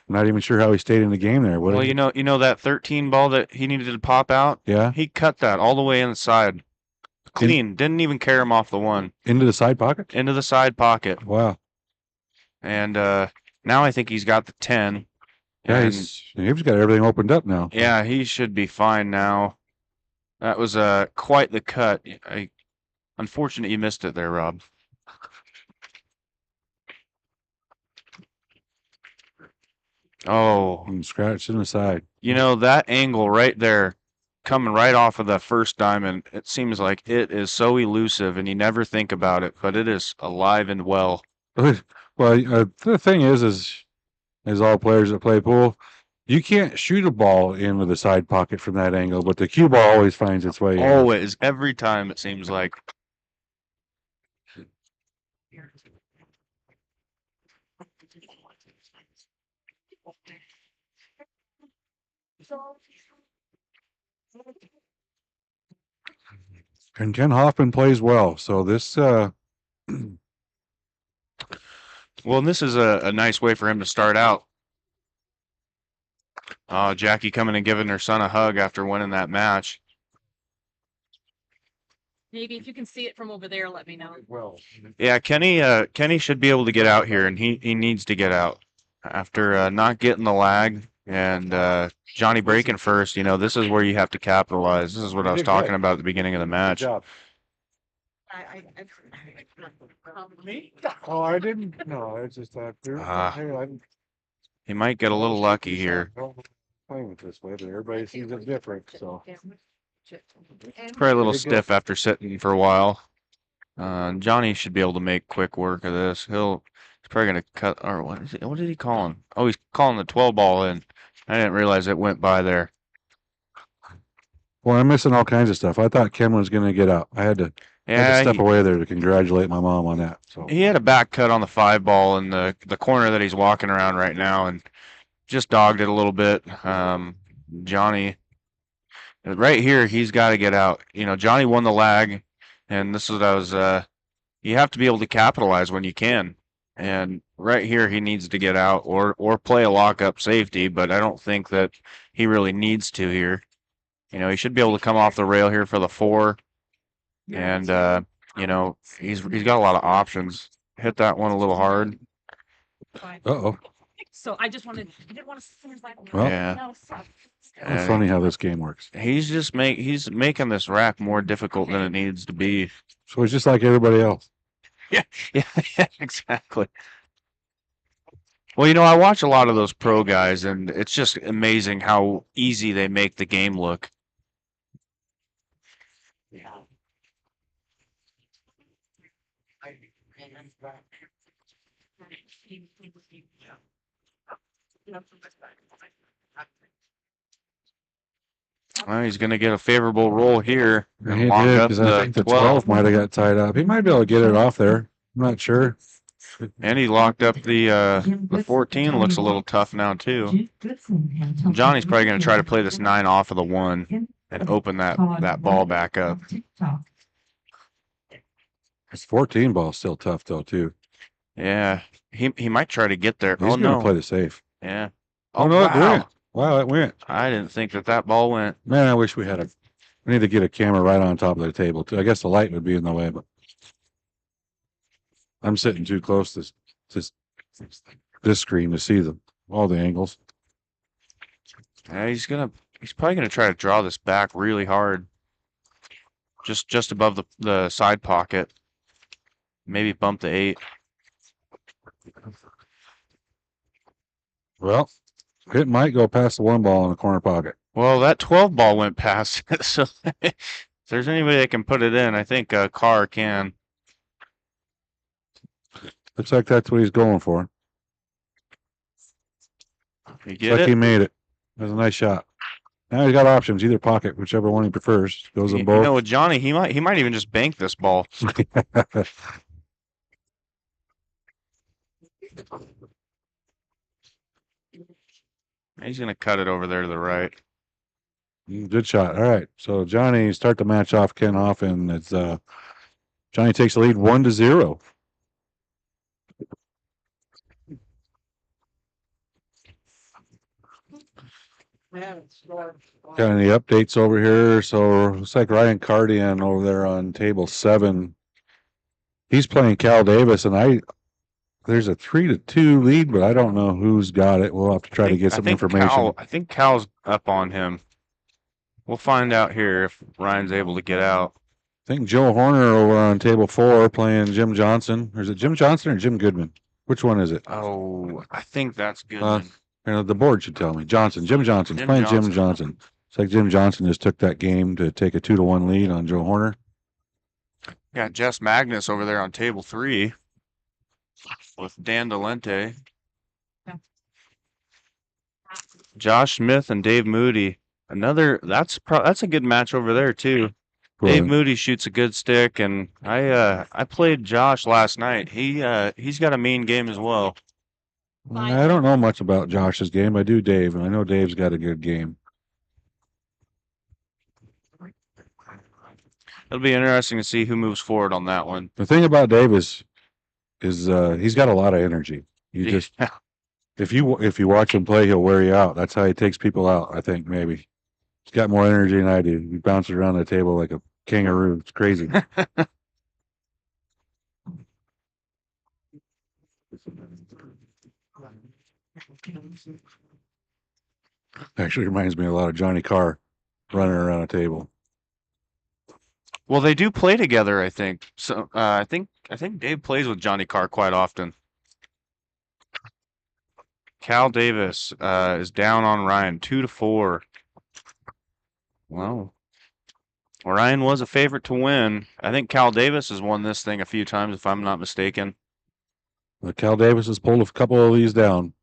not even sure how he stayed in the game there. Well, you know that 13 ball that he needed to pop out? Yeah. He cut that all the way inside. clean. Didn't even carry him off the one. Into the side pocket? Into the side pocket. Wow. And now I think he's got the 10. Yeah, and he's got everything opened up now. yeah, he should be fine now. That was quite the cut. Unfortunate you missed it there, Rob. Oh, And scratched in the side. you know, that angle right there, coming right off of the first diamond, it seems like it is so elusive and you never think about it, but it is alive and well. Well, the thing is as all players that play pool, you can't shoot a ball into the side pocket from that angle, but the cue ball always finds its way in. Always, every time it seems like. And Ken Hoffman plays well, so this Well, this is a nice way for him to start out. Jackie coming and giving her son a hug after winning that match. Maybe if you can see it from over there, let me know. Yeah, Kenny should be able to get out here, and he needs to get out after not getting the lag and Johnny breaking first. You know, this is where you have to capitalize. This is what I was talking about at the beginning of the match. Me? Oh, I didn't. No, it's just after. He might get a little lucky here. Playing it this way, but everybody sees it different. So Probably a little stiff after sitting for a while. Johnny should be able to make quick work of this. He's probably gonna cut. Or what is it? What did he call him? Oh, he's calling the 12 ball in. I didn't realize it went by there. well, I'm missing all kinds of stuff. I thought Ken was gonna get out. I had to step away there to congratulate my mom on that. So he had a back cut on the 5 ball in the corner that he's walking around right now, and just dogged it a little bit. Johnny, right here, he's got to get out. You know, Johnny won the lag, and this is what I was. You have to be able to capitalize when you can, and right here, he needs to get out or play a lockup safety. But I don't think that he really needs to here. You know, he should be able to come off the rail here for the 4, and you know, he's got a lot of options. Hit that one a little hard. uh-oh. So I just wanted, I didn't want to. Well, Yeah. It's funny how this game works. He's just he's making this rack more difficult than it needs to be. So it's just like everybody else. Yeah, exactly. Well, you know, I watch a lot of those pro guys, and it's just amazing how easy they make the game look. Well, he's going to get a favorable roll here. He And did, lock up because I think the 12 might have got tied up. He might be able to get it off there. I'm not sure. And he locked up the 14. Looks a little tough now too. Johnny's probably going to try to play this 9 off of the 1 and open that ball back up. His 14 ball is still tough though too. Yeah, he might try to get there. He's Oh gonna no, play the safe. yeah. Oh no, it wow. went. Wow, it went. I didn't think that ball went. Man, I wish we had we need to get a camera right on top of the table too. I guess the light would be in the way, but I'm sitting too close to this screen to see all the angles. Yeah, he's probably gonna try to draw this back really hard. Just above the side pocket. Maybe bump the 8. Well, it might go past the 1 ball in the corner pocket. Well, that 12 ball went past it, so if there's anybody that can put it in, I think Carr can. Looks like that's what he's going for. You Looks get like it? he made it. That was a nice shot. Now he's got options, either pocket, whichever one he prefers. Goes in You both. know, with Johnny, he might even just bank this ball. He's gonna cut it over there to the right. Good shot. All right. So Johnny start the match off Ken off, and it's Johnny takes the lead 1-0. Got any updates over here? So looks like Ryan Cardian over there on table 7. He's playing Cal Davis, and there's a 3-2 lead, but I don't know who's got it. We'll have to try to get some information. I think Cal's up on him. We'll find out here if Ryan's able to get out. I think Joe Horner over on table 4 playing Jim Johnson. Or is it Jim Johnson or Jim Goodman? Which one is it? Oh, I think that's good. The board should tell me. Johnson. Jim Johnson's Jim playing Johnson. Jim Johnson. It's like Jim Johnson just took that game to take a 2-1 lead on Joe Horner. Got Jess Magnus over there on table 3 with Dan Delente. Josh Smith and Dave Moody. That's a good match over there too. Dave Moody shoots a good stick, and I played Josh last night. He's got a mean game as well. I don't know much about Josh's game. I do Dave, and I know Dave's got a good game. It'll be interesting to see who moves forward on that one. The thing about Dave is he's got a lot of energy. You just if you watch him play, he'll wear you out. That's how he takes people out. I think maybe he's got more energy than I do. He bounces around the table like a kangaroo. It's crazy. Actually reminds me a lot of Johnny Carr running around a table. Well, they do play together, I think. So I think Dave plays with Johnny Carr quite often. Cal Davis is down on Ryan 2-4. Well, Ryan was a favorite to win. I think Cal Davis has won this thing a few times, if I'm not mistaken. Well, Cal Davis has pulled a couple of these down.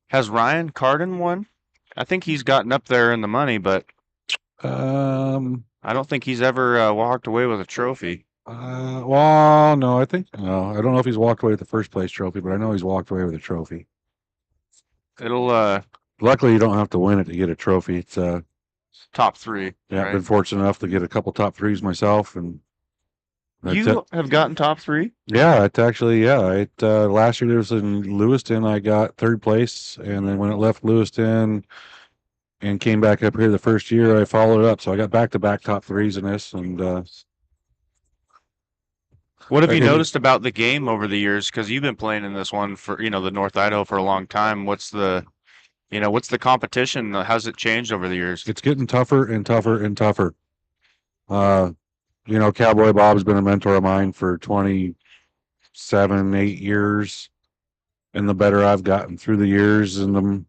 Has Ryan Carden won? I think he's gotten up there in the money, but I don't think he's ever walked away with a trophy. Well, no, I don't know if he's walked away with the first place trophy, but I know he's walked away with a trophy. Luckily, you don't have to win it to get a trophy. It's top 3. Yeah, right? I've been fortunate enough to get a couple top 3s myself, and you have gotten top 3? Yeah, it's actually last year there was in Lewiston. I got 3rd place, and then when it left Lewiston and came back up here the first year, I followed up. So I got back-to-back top 3s in this. And what have you noticed about the game over the years? Because you've been playing in this one for the North Idaho for a long time. What's the competition? How's it changed over the years? It's getting tougher and tougher and tougher. Cowboy Bob's been a mentor of mine for 27, 8 years. And the better I've gotten through the years, and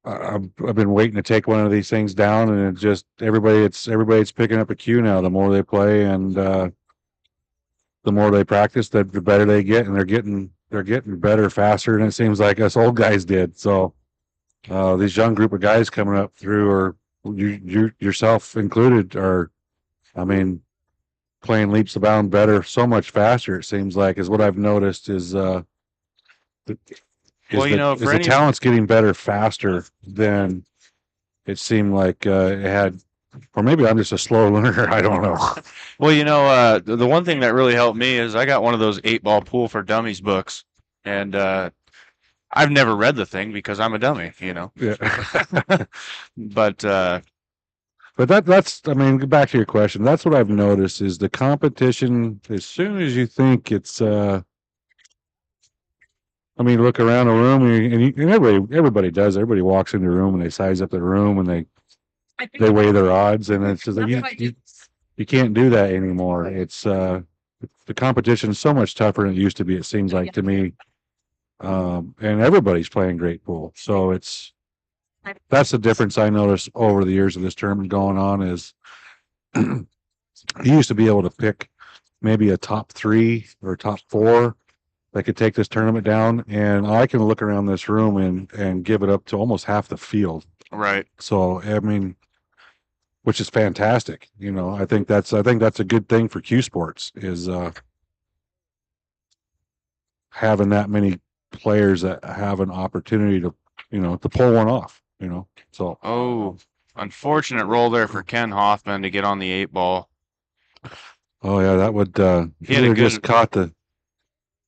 I've been waiting to take one of these things down, and it just everybody's picking up a cue now. The more they play and the more they practice, the better they get, and they're getting better faster than it seems like us old guys did. So these young group of guys coming up through, or you yourself included, are, playing leaps abound better, so much faster. It seems like is what I've noticed is the talent's getting better faster than it seemed like it had. Or maybe I'm just a slow learner. I don't know. Well, the one thing that really helped me is I got one of those 8-ball pool for dummies books, and I've never read the thing because I'm a dummy, Yeah. But that's back to your question. That's what I've noticed is the competition. As soon as you think it's, look around the room and everybody does. Everybody walks in the room and they size up the room and they weigh their odds, and it's just like you can't do that anymore. It's the competition's so much tougher than it used to be. It seems like to me, and everybody's playing great pool. So that's the difference I noticed over the years of this tournament going on. Is you used to be able to pick maybe a top 3 or top 4 that could take this tournament down, and I can look around this room and give it up to almost half the field. Right. So which is fantastic. I think that's a good thing for Q Sports is having that many players that have an opportunity to pull one off. So unfortunate roll there for Ken Hoffman to get on the 8-ball. Oh yeah, that would he would have just caught the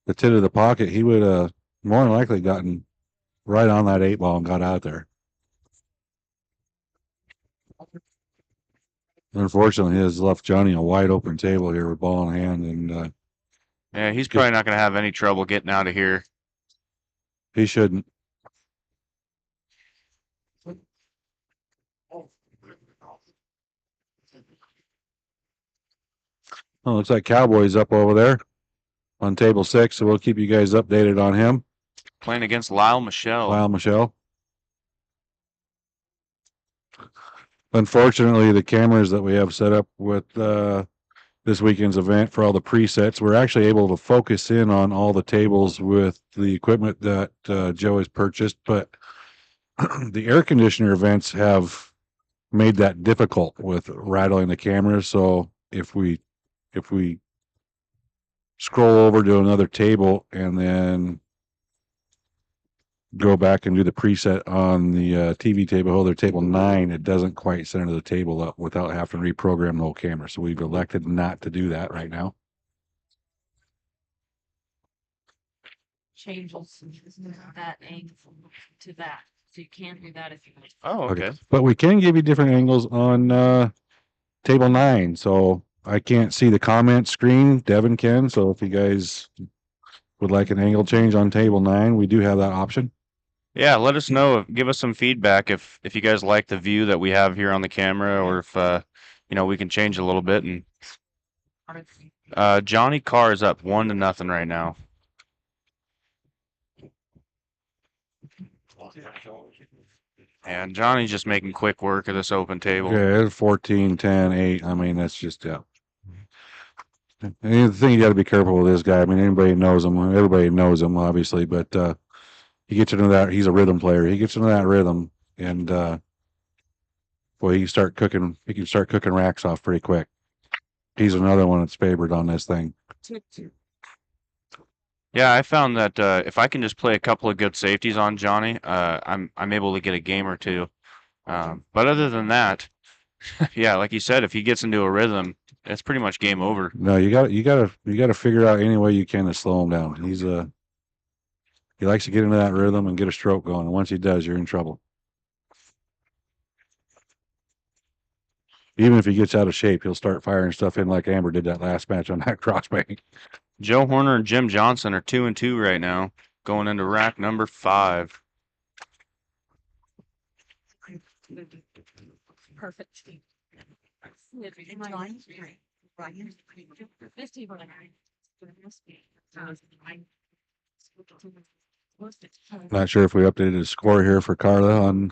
tip of the pocket. He would more than likely gotten right on that 8 ball and got out there. Unfortunately, he has left Johnny a wide open table here with ball in hand, and Yeah, he's probably not going to have any trouble getting out of here. he shouldn't. Oh, looks like Cowboy's up over there on table 6, so we'll keep you guys updated on him. Playing against Lyle Michelle. Lyle Michelle. Unfortunately, the cameras that we have set up with this weekend's event for all the presets, we're actually able to focus in on all the tables with the equipment that Joe has purchased, but the air conditioner events have made that difficult with rattling the cameras. So if we scroll over to another table and then go back and do the preset on the TV table holder, table 9, it doesn't quite center the table up without having to reprogram the whole camera. So we've elected not to do that right now. Changes that angle to that. So you can't do that if you want. Oh, okay. But we can give you different angles on table 9. So I can't see the comment screen. Devin can. So if you guys would like an angle change on table 9, we do have that option. Yeah, let us know. Give us some feedback if you guys like the view that we have here on the camera, or if you know, we can change a little bit. And Johnny Carr is up 1-0 right now. And Johnny's just making quick work of this open table. Yeah, 14, 10, 8. I mean, that's just And the thing you got to be careful with this guy. I mean, anybody knows him. Everybody knows him, obviously, but he gets into that. He's a rhythm player. He gets into that rhythm, and boy, he can start cooking. He can start cooking racks off pretty quick. He's another one that's favored on this thing. Yeah, I found that if I can just play a couple of good safeties on Johnny, I'm able to get a game or two. But other than that, yeah, like you said, if he gets into a rhythm, it's pretty much game over. No, you got to figure out any way you can to slow him down. He likes to get into that rhythm and get a stroke going. And once he does, you're in trouble. Even if he gets out of shape, he'll start firing stuff in like Amber did that last match on that crossbank. Joe Horner and Jim Johnson are 2-2 right now, going into rack number 5. Perfect. Not sure if we updated the score here for Carla on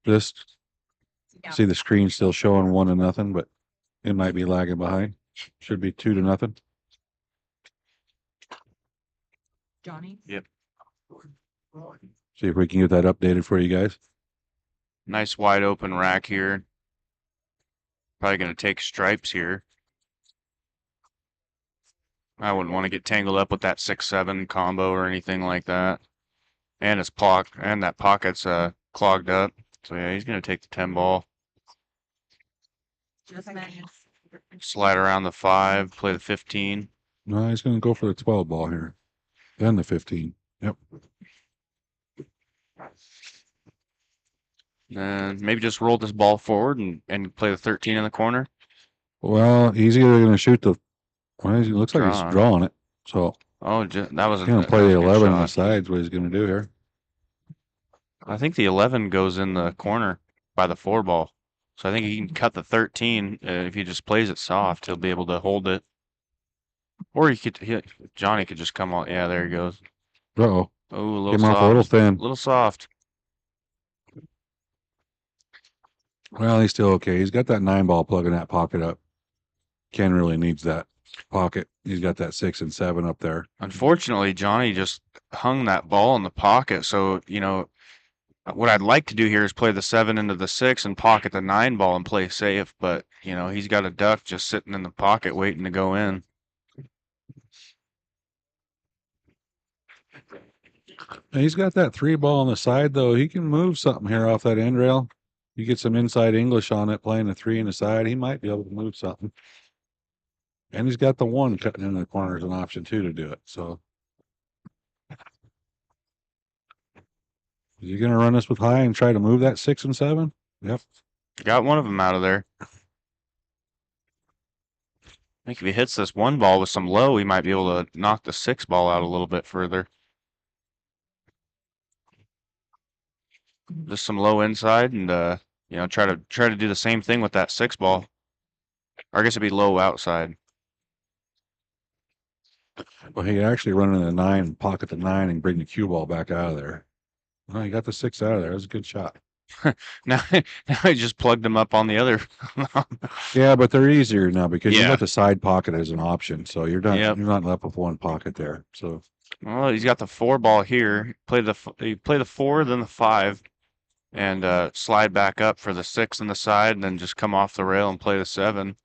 this. Yeah. See the screen still showing 1-0, but it might be lagging behind. Should be 2-0. Johnny? Yep. See if we can get that updated for you guys. Nice wide open rack here. Probably going to take stripes here. I wouldn't want to get tangled up with that 6-7 combo or anything like that. And his that pocket's clogged up. So yeah, he's going to take the 10 ball. Slide around the 5, play the 15. No, he's going to go for the 12 ball here. Then the 15. Yep. And maybe just roll this ball forward and play the 13 in the corner. Well, he's either going to shoot the. Well, it looks like he's drawing it. So. Oh, that was He's going to play the 11 on the sides. What he's going to do here. I think the 11 goes in the corner by the 4 ball. So I think he can cut the 13. If he just plays it soft, he'll be able to hold it. Or Johnny could just come on. Yeah, there he goes. Uh-oh. Oh, a little Came soft. off a little thin. A little soft. Well, he's still okay. He's got that 9 ball plugging that pocket up. Ken really needs that pocket. He's got that 6 and 7 up there. Unfortunately, Johnny just hung that ball in the pocket. So, you know, what I'd like to do here is play the 7 into the 6 and pocket the 9 ball and play safe. But, you know, he's got a duck just sitting in the pocket waiting to go in. He's got that 3 ball on the side, though. He can move something here off that end rail. You get some inside English on it, playing the 3 in the side. He might be able to move something. And he's got the 1 cutting in the corner as an option, too, to do it. So Is he gonna run us with high and try to move that 6 and 7? Yep. Got one of them out of there. I think if he hits this one ball with some low, he might be able to knock the 6 ball out a little bit further. Just some low inside and you know, try to do the same thing with that 6 ball. Or I guess it'd be low outside. Well, he actually run in the 9, pocket the 9, and bring the cue ball back out of there. Well, he got the 6 out of there. That was a good shot. Now I just plugged him up on the other. Yeah, but they're easier now because you Yeah. got the side pocket as an option, so you're not Yep. you're not left with one pocket there. So Well, he's got the 4 ball here. He play the 4, then the 5, and slide back up for the 6 on the side, and then just come off the rail and play the 7.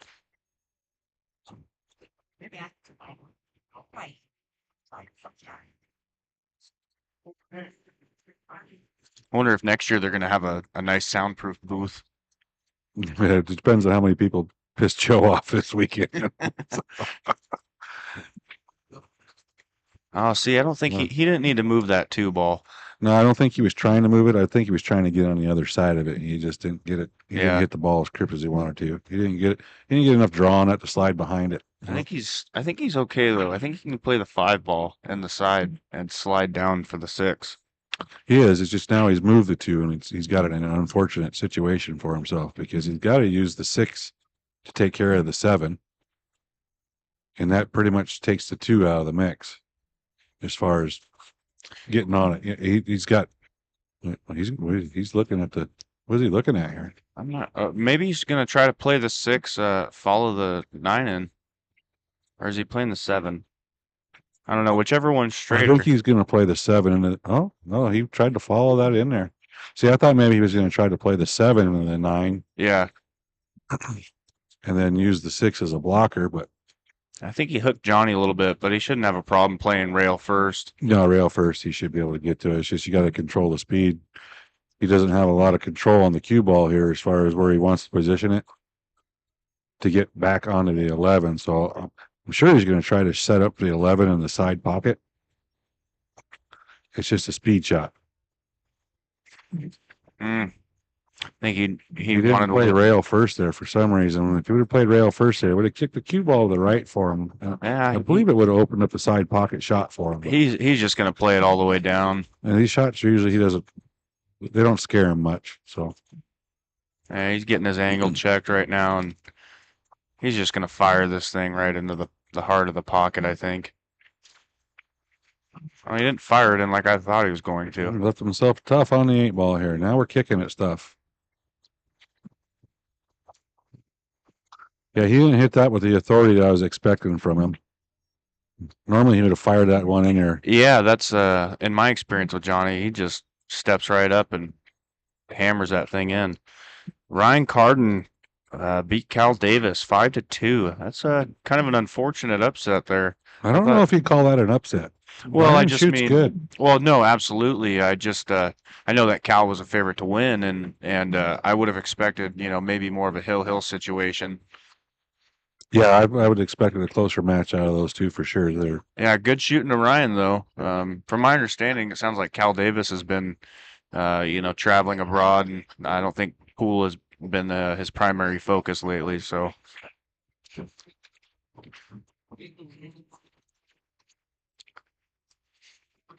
I wonder if next year they're gonna have a nice soundproof booth. it depends on how many people piss Joe off this weekend. Oh, see, I don't think he didn't need to move that 2 ball. No, I don't think he was trying to move it. I think he was trying to get on the other side of it, and he just didn't get it. He didn't Yeah. hit the ball as crisp as he wanted to. He didn't get it. He didn't get enough draw on it to slide behind it. I think he's okay though. I think he can play the 5 ball and the side and slide down for the 6. He is. It's just now he's moved the 2, and he's got it in an unfortunate situation for himself because he's got to use the 6 to take care of the 7, and that pretty much takes the 2 out of the mix as far as getting on it. He's got. He's looking at the. What is he looking at here? I'm not. Maybe he's gonna try to play the 6. Follow the 9 in, or is he playing the 7? I don't know. Whichever one's I straighter. think he's going to play the 7. And oh no, he tried to follow that in there. See, I thought maybe he was going to try to play the 7 and the 9, Yeah, and then use the 6 as a blocker. But I think he hooked Johnny a little bit, but he shouldn't have a problem playing rail first. no, rail first, he should be able to get to it. It's just you got to control the speed. He doesn't have a lot of control on the cue ball here as far as where he wants to position it to get back onto the 11. So I'm sure he's going to try to set up the 11 in the side pocket. It's just a speed shot. I think he He wanted didn't play to. rail first there for some reason. If he would have played rail first there, it would have kicked the cue ball to the right for him. Yeah, I believe it would have opened up the side pocket shot for him. But, he's just gonna play it all the way down. and these shots usually he doesn't. They don't scare him much. So Yeah, he's getting his angle checked right now, and he's just gonna fire this thing right into the heart of the pocket. I think. Well, he didn't fire it in like I thought he was going he to. left himself tough on the 8 ball here. Now we're kicking at stuff. Yeah, he didn't hit that with the authority that I was expecting from him. Normally he would have fired that one in there. Yeah, that's in my experience with Johnny, he just steps right up and hammers that thing in. Ryan Carden beat Cal Davis 5-2. That's kind of an unfortunate upset there. I don't know if you call that an upset. Well, I Ryan just shoots mean, good. well, no, absolutely. I just I know that Cal was a favorite to win, and I would have expected, you know, maybe more of a hill situation. Yeah, I would expect a closer match out of those two for sure. There. Yeah, good shooting to Ryan though. From my understanding, it sounds like Cal Davis has been, you know, traveling abroad, and I don't think pool has been his primary focus lately. So.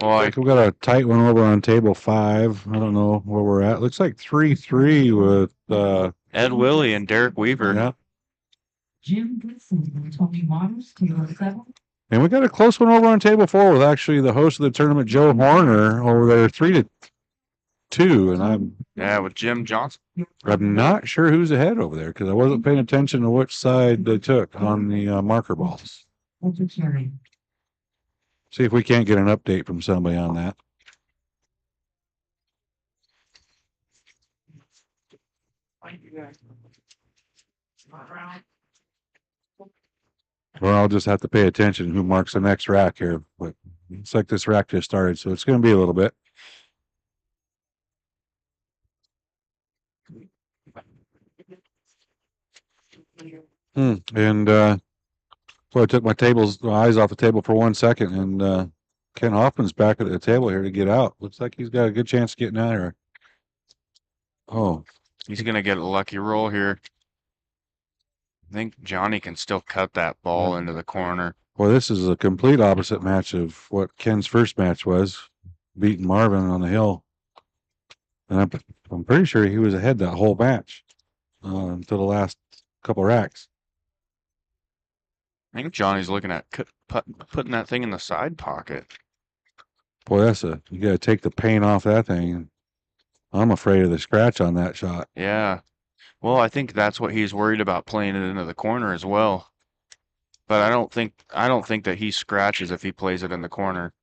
Well, Like we got a tight one over on table 5. I don't know where we're at. Looks like 3-3 with Ed Willie and Derek Weaver. yeah. Jim Goodson and Tony Waters, table 7. And we got a close one over on table 4 with actually the host of the tournament, Joe Horner, over there 3-2. And With Jim Johnson. I'm not sure who's ahead over there because I wasn't paying attention to which side they took on the marker balls. Motion carried. See if we can't get an update from somebody on that. Well, I'll just have to pay attention who marks the next rack here. But it's like this rack just started, so it's going to be a little bit. And so I took my eyes off the table for 1 second, and Ken Hoffman's back at the table here to get out. Looks like he's got a good chance of getting out of here. Oh, He's gonna get a lucky roll here. I think Johnny can still cut that ball into the corner. well, this is a complete opposite match of what Ken's first match was, beating Marvin on the hill. And I'm pretty sure he was ahead that whole match until the last couple racks. I think Johnny's looking at putting that thing in the side pocket. Boy, you got to take the paint off that thing. I'm afraid of the scratch on that shot. Yeah. Well, I think that's what he's worried about, playing it into the corner as well. But I don't think that he scratches if he plays it in the corner.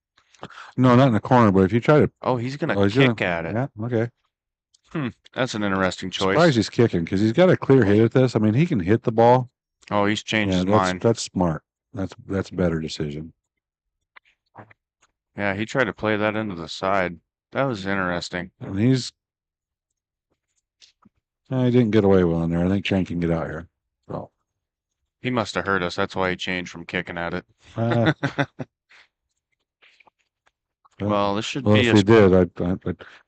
No, not in the corner, but if you try to. Oh, he's gonna kick at it. Yeah, okay. That's an interesting choice. Surprised he's kicking because he's got a clear hit at this. I mean, he can hit the ball. Oh, he's changed his that's, mind. That's smart. That's a better decision. Yeah, he tried to play that into the side. That was interesting. And he didn't get away well in there. I think Ken can get out here. So He must have heard us. That's why he changed from kicking at it. Well, this should be if we did,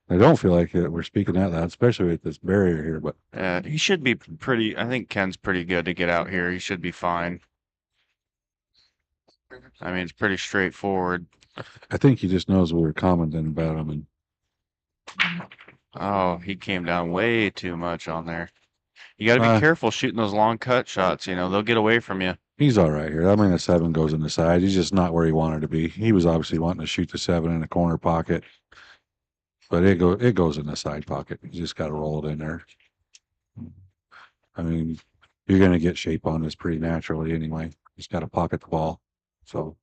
I don't feel like we're speaking out loud, especially with this barrier here. But he should be pretty. I think Ken's pretty good to get out here. He should be fine. I mean, it's pretty straightforward. I think he just knows we were commenting about him. And oh, he came down way too much on there. You got to be careful shooting those long cut shots. You know, they'll get away from you. He's all right here. I mean, the 7 goes in the side. He's just not where he wanted to be. He was obviously wanting to shoot the 7 in the corner pocket, but it goes in the side pocket. You just got to roll it in there. I mean, you're going to get shape on this pretty naturally anyway. Just got to pocket the ball. So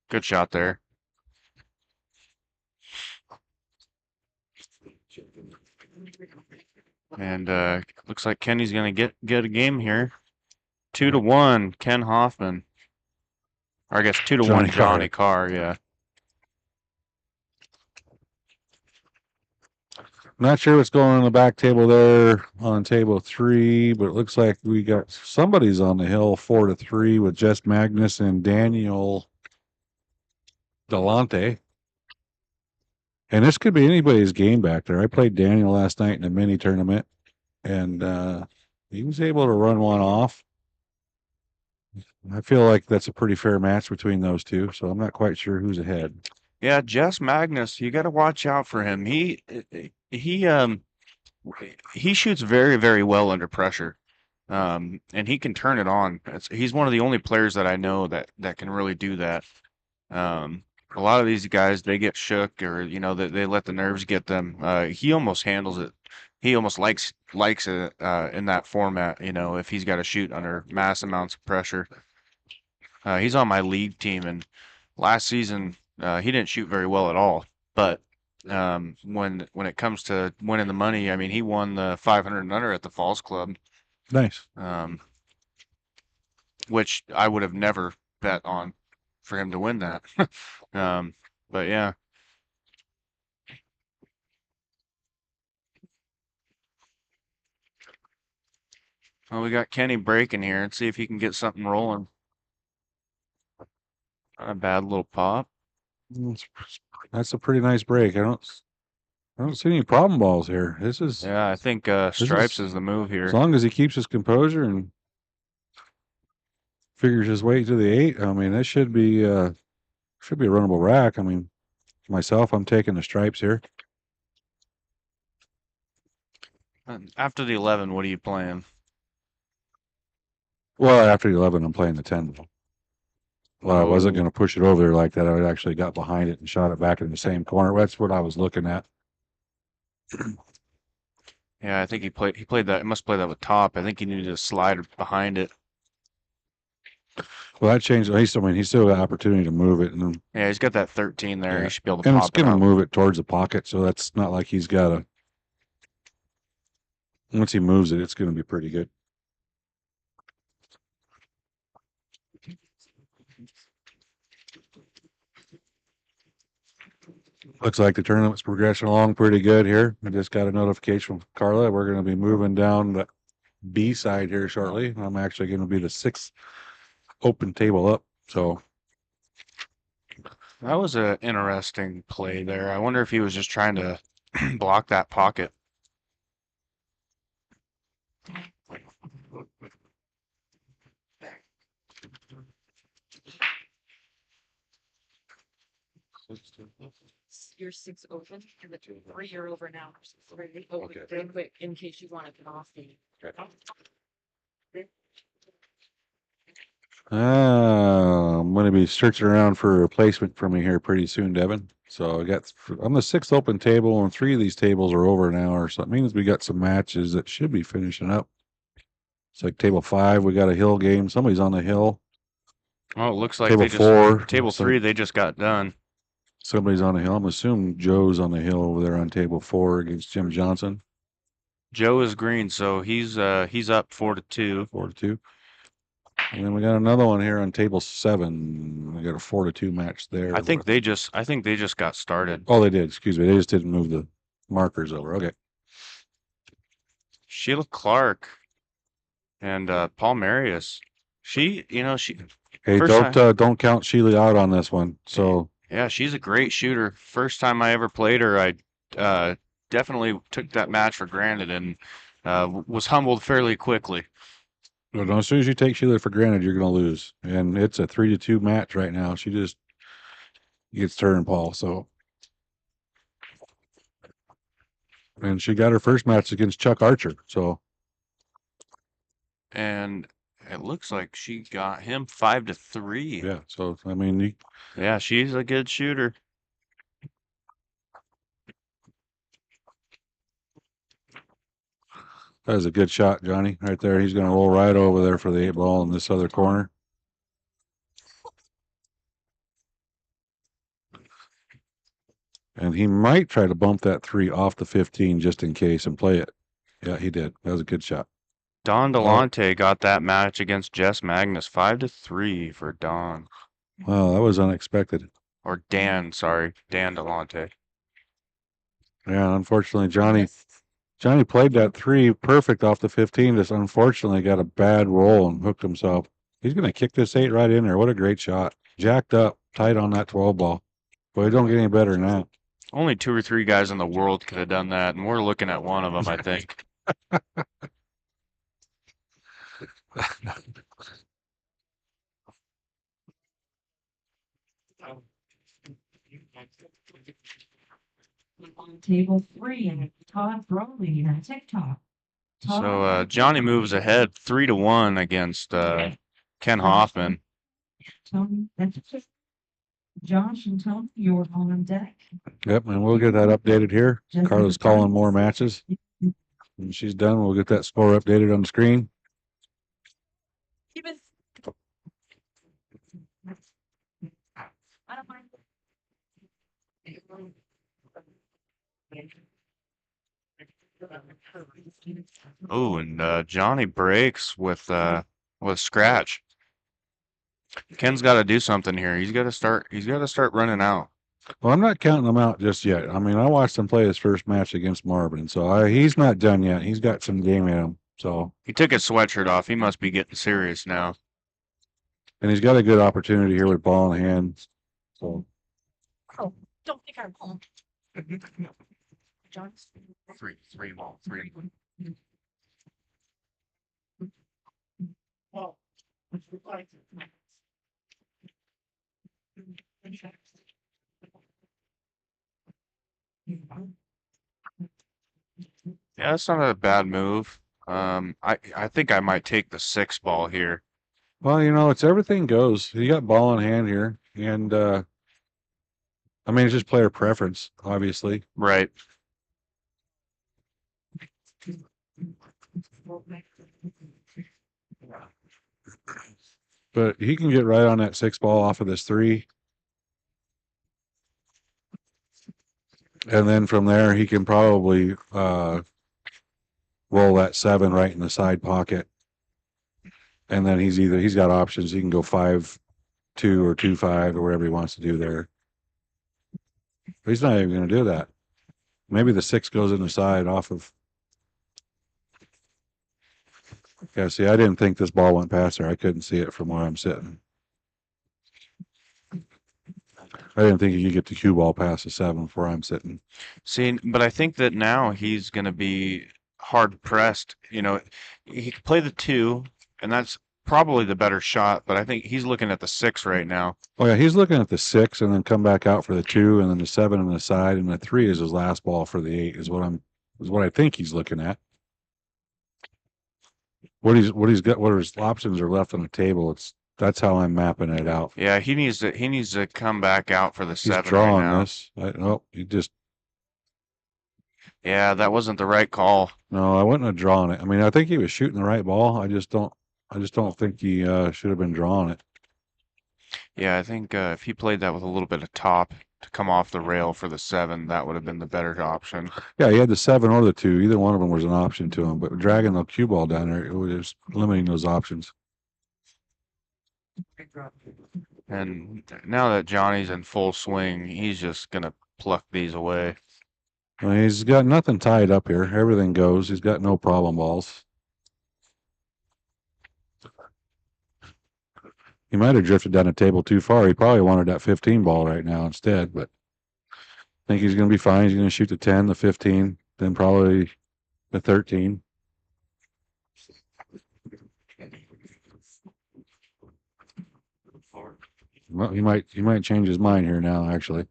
good shot there. And looks like Kenny's going to get a game here. 2-1, Ken Hoffman. Or I guess 2-1, Johnny Carr. Yeah. Not sure what's going on in the back table there on table 3, but it looks like we got somebody's on the hill 4-3 with Jess Magnus and Daniel Delante. And this could be anybody's game back there. I played Daniel last night in a mini tournament, and he was able to run one off. I feel like that's a pretty fair match between those two, so I'm not quite sure who's ahead. Yeah, Jess Magnus, you got to watch out for him. He shoots very, very well under pressure, and he can turn it on. He's one of the only players that I know that can really do that. A lot of these guys, they get shook, or they let the nerves get them. He almost handles it. He almost likes it in that format. If he's got to shoot under mass amounts of pressure. He's on my league team, and last season he didn't shoot very well at all. But when it comes to winning the money, I mean, he won the 500 and under at the Falls Club. Nice. Which I would have never bet on for him to win that. But yeah. Well, we got Kenny breaking here. Let's see if he can get something rolling. Not a bad little pop. That's a pretty nice break. I don't see any problem balls here. Yeah, I think stripes is the move here. As long as he keeps his composure and figures his way to the 8. I mean, this should be a runnable rack. I mean, myself, I'm taking the stripes here. After the 11, what are you playing? Well, after the 11, I'm playing the 10. Well, I wasn't going to push it over there like that. I actually got behind it and shot it back in the same corner. That's what I was looking at. Yeah, I think he played that. He must play that with top. I think he needed to slide behind it. Well, that changed. He still got opportunity to move it. And yeah, he's got that 13 there. Yeah. He should be able to and pop it's going to out. move it towards the pocket, so that's not like he's got to. Once he moves it, it's going to be pretty good. Looks like the tournament's progressing along pretty good here. I just got a notification from Carla. We're going to be moving down the B side here shortly. I'm actually going to be the 6th open table up. So That was an interesting play there. I wonder if he was just trying to block that pocket. Your 6 open and the 3 are over now. So we're gonna open real quick in case you want to get off the. I'm going to be searching around for a replacement for me here pretty soon, Devin. So I got I'm the 6th open table, and 3 of these tables are over an hour. So that means we got some matches that should be finishing up. It's like table 5, we got a hill game. Somebody's on the hill. Oh, it looks like Table they just 4, table so 3 they just got done. somebody's on the hill. I'm assuming Joe's on the hill over there on table 4 against Jim Johnson. Joe is green, so he's up 4-2. 4-2. And then we got another one here on table 7. We got a 4-2 match there. I think they just got started. Oh, they did. Excuse me. They just didn't move the markers over. Okay. Sheila Clark and Paul Marius. She Hey, First don't count Sheila out on this one. So yeah, she's a great shooter. First time I ever played her, I definitely took that match for granted and was humbled fairly quickly. no, as soon as you take Sheila for granted, you're going to lose. And it's a 3-2 match right now. She just gets turned, Paul. So, and she got her first match against Chuck Archer. So, And it looks like she got him 5-3. yeah. So, I mean, Yeah, she's a good shooter. that was a good shot, Johnny, right there. He's going to roll right over there for the 8 ball in this other corner. And he might try to bump that 3 off the 15 just in case and play it. Yeah, he did. That was a good shot. Don Delonte got that match against Jess Magnus 5-3 for Don. Wow, that was unexpected. Or Dan, sorry. Dan Delonte. Yeah, unfortunately, Johnny played that 3 perfect off the 15. Just unfortunately got a bad roll and hooked himself. He's going to kick this 8 right in there. What a great shot. Jacked up, tight on that 12 ball. Boy, it don't get any better than that. Only 2 or 3 guys in the world could have done that, and we're looking at one of them, I think. On table 3, and Todd Broley on TikTok. So Johnny moves ahead 3-1 against Ken Hoffman. Tony, that's just Josh and Tony, you're on deck. Yep, and we'll get that updated here. Carla's calling more matches. When she's done, we'll get that score updated on the screen. Even. I don't mind. Oh, and Johnny breaks with scratch. Ken's got to do something here. He's got to start running out. Well, I'm not counting him out just yet. I mean, I watched him play his first match against Marvin, so he's not done yet. He's got some game in him. So he took his sweatshirt off. He must be getting serious now. And he's got a good opportunity here with ball in hand. So. Oh, don't think I'm home. John's. 3 ball, 3. Well, Yeah, that's not a bad move. I think I might take the 6 ball here. Well, it's everything goes. You got ball in hand here, and I mean, it's just player preference, obviously. Right. But he can get right on that 6 ball off of this 3. And then from there, he can probably roll that 7 right in the side pocket. And then he's got options. He can go 5-2 or 2-5 or whatever he wants to do there. But he's not even going to do that. Maybe the 6 goes in the side off of. Yeah, see, I didn't think this ball went past there. I couldn't see it from where I'm sitting. I didn't think you could get the cue ball past the 7 where I'm sitting. See, but I think that now he's going to be hard pressed. You know, he could play the 2, and that's probably the better shot. But I think he's looking at the 6 right now. Oh yeah, he's looking at the 6 and then come back out for the 2 and then the 7 on the side and the 3 is his last ball for the 8 is what I think he's looking at. What he's got, what his options are left on the table. That's how I'm mapping it out. Yeah, he needs to come back out for the He's 7 drawing right now. this. He just Yeah, that wasn't the right call. no. I wouldn't have drawn it. I mean, I think he was shooting the right ball. I just don't think he should have been drawing it. Yeah, I think if he played that with a little bit of top to come off the rail for the 7, that would have been the better option. Yeah, he had the 7 or the 2. Either one of them was an option to him. But dragging the cue ball down there, it was limiting those options. And now that Johnny's in full swing, he's just gonna pluck these away. I mean, he's got nothing tied up here. Everything goes. He's got no problem balls. He might have drifted down the table too far. He probably wanted that 15 ball right now instead, but I think he's going to be fine. He's going to shoot the 10, the 15, then probably the 13. Well, he might change his mind here now, actually.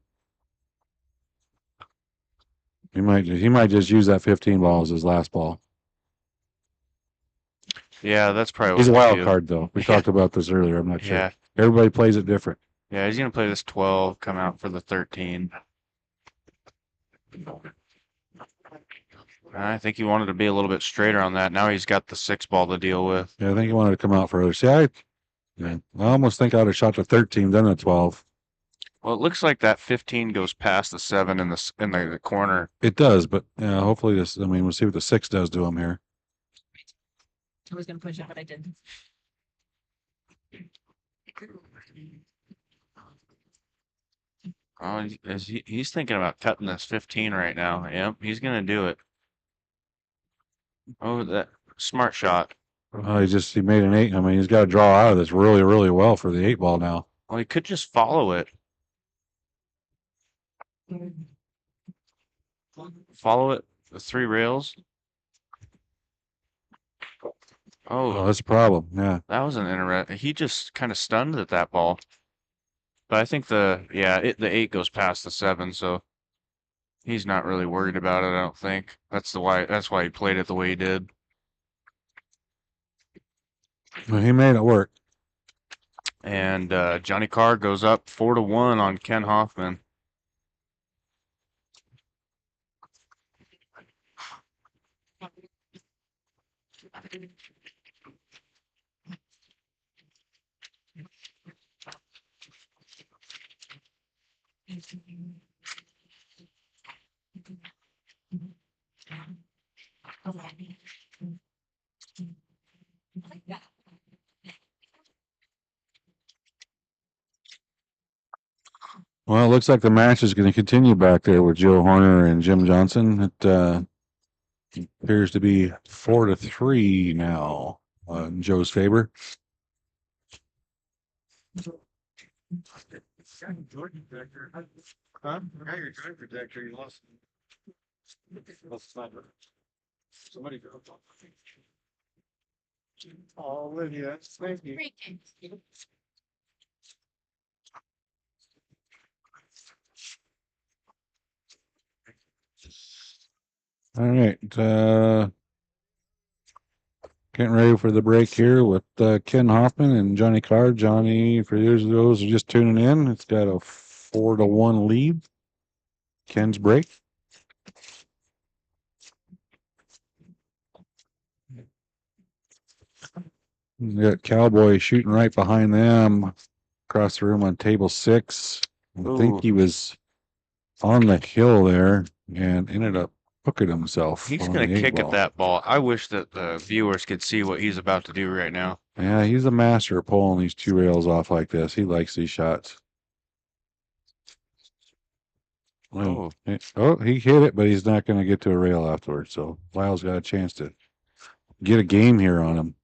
He might just use that 15 ball as his last ball. Yeah, that's probably He's a what he'll wild do. card, though. We talked about this earlier. I'm not sure. Yeah. Everybody plays it different. Yeah, he's gonna play this 12, come out for the 13. I think he wanted to be a little bit straighter on that. Now he's got the 6 ball to deal with. Yeah, I think he wanted to come out further. See, I almost think I'd have shot the 13, then the 12. Well, it looks like that 15 goes past the 7 in the corner. It does, but yeah, hopefully this. I mean, we'll see what the 6 does to him here. I was gonna push it, but I didn't. Oh, he's thinking about cutting this 15 right now. Yep, he's gonna do it. Oh, that smart shot. He made an 8. I mean, he's got to draw out of this really, really well for the 8 ball now. Well, he could just follow it. Follow it, the 3 rails. Oh, that's a problem. Yeah. That was an interesting. He just kind of stunned at that ball. But I think the 8 goes past the 7, so he's not really worried about it, I don't think. That's why he played it the way he did. Well, he made it work. And Johnny Carr goes up 4-1 on Ken Hoffman. Well, it looks like the match is going to continue back there with Joe Horner and Jim Johnson. It appears to be 4-3 now in Joe's favor. Jordan protector. Huh? Yeah, your Jordan protector. You lost. Somebody go. Oh, Olivia, thank you. All right. Getting ready for the break here with Ken Hoffman and Johnny Carr. Johnny, for those who are just tuning in, it's got a 4-1 lead. Ken's break. We got Cowboy shooting right behind them across the room on table 6. I think he was on the hill there and ended up hooking himself. He's on going the to 8 kick ball. at that ball. I wish that the viewers could see what he's about to do right now. Yeah, he's a master of pulling these 2 rails off like this. He likes these shots. Oh. He hit it, but he's not going to get to a rail afterwards. So Lyle's got a chance to get a game here on him.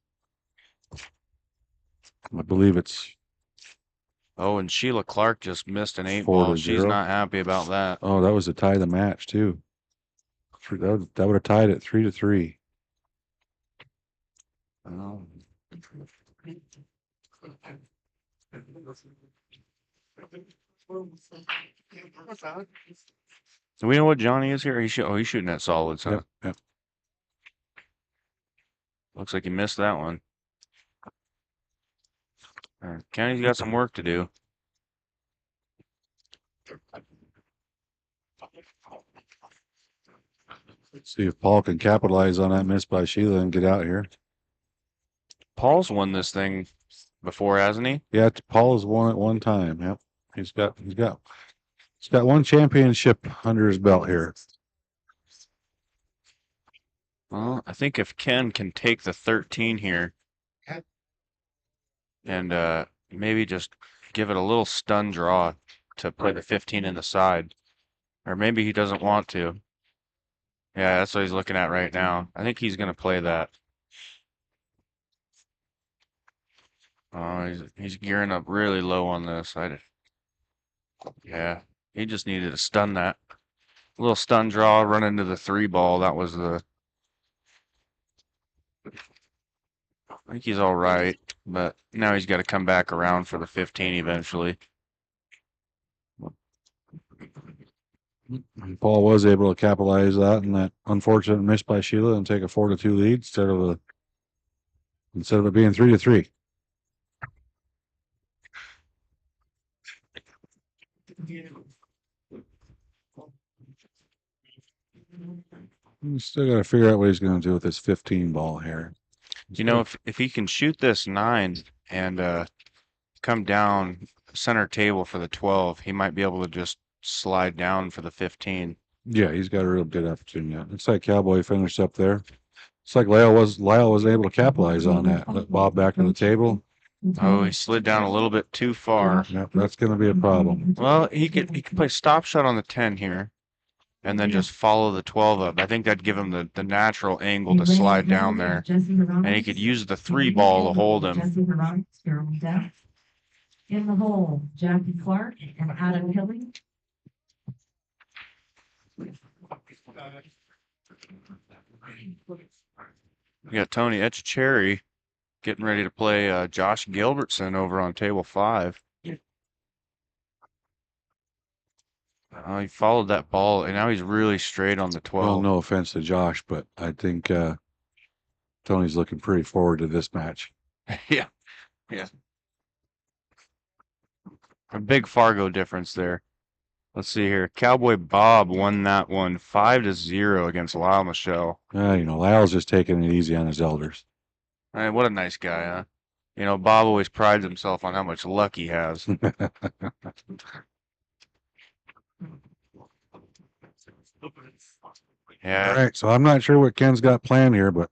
I believe it's Oh, and Sheila Clark just missed an 8-ball. 4 to She's 0. not happy about that. Oh, that was to tie the match too. That would have tied it 3 to 3. Oh. Do we know what Johnny is here? He's shooting at solids, huh? Yep, yep. Looks like he missed that one. Kenny's got some work to do. Let's see if Paul can capitalize on that miss by Sheila and get out here. Paul's won this thing before, hasn't he? Yeah, Paul has won it one time. Yep. He's got one championship under his belt here. Well, I think if Ken can take the 13 here and maybe just give it a little stun draw to play the 15 in the side. Or maybe he doesn't want to. Yeah, that's what he's looking at right now. I think he's going to play that. Oh, he's gearing up really low on this. Yeah, he just needed to stun that. A little stun draw, run into the 3-ball. That was the... I think he's all right, but now he's got to come back around for the 15 eventually. And Paul was able to capitalize that and that unfortunate miss by Sheila and take a 4 to 2 lead instead of it being 3 to 3. He's still got to figure out what he's going to do with this 15 ball here. You know, if he can shoot this 9 and come down center table for the 12, he might be able to just slide down for the 15. Yeah, he's got a real good opportunity. Looks like Cowboy finished up there. It's like Lyle was able to capitalize on that. Let Bob back to the table. Oh, he slid down a little bit too far. Yep, that's going to be a problem. Well, he could play stop shot on the 10 here and then just follow the 12 up. I think that'd give him the natural angle to slide down there. And he could use the 3-ball to hold him. In the hole, Jackie Clark and Adam Hilling. We got Tony Etchecherry getting ready to play Josh Gilbertson over on table 5. He followed that ball, and now he's really straight on the 12. Well, no offense to Josh, but I think Tony's looking pretty forward to this match. Yeah. A big Fargo difference there. Let's see here. Cowboy Bob won that one 5 to 0 against Lyle Michelle. Lyle's just taking it easy on his elders. What a nice guy, huh? Bob always prides himself on how much luck he has. Yeah. All right, so I'm not sure what Ken's got planned here, but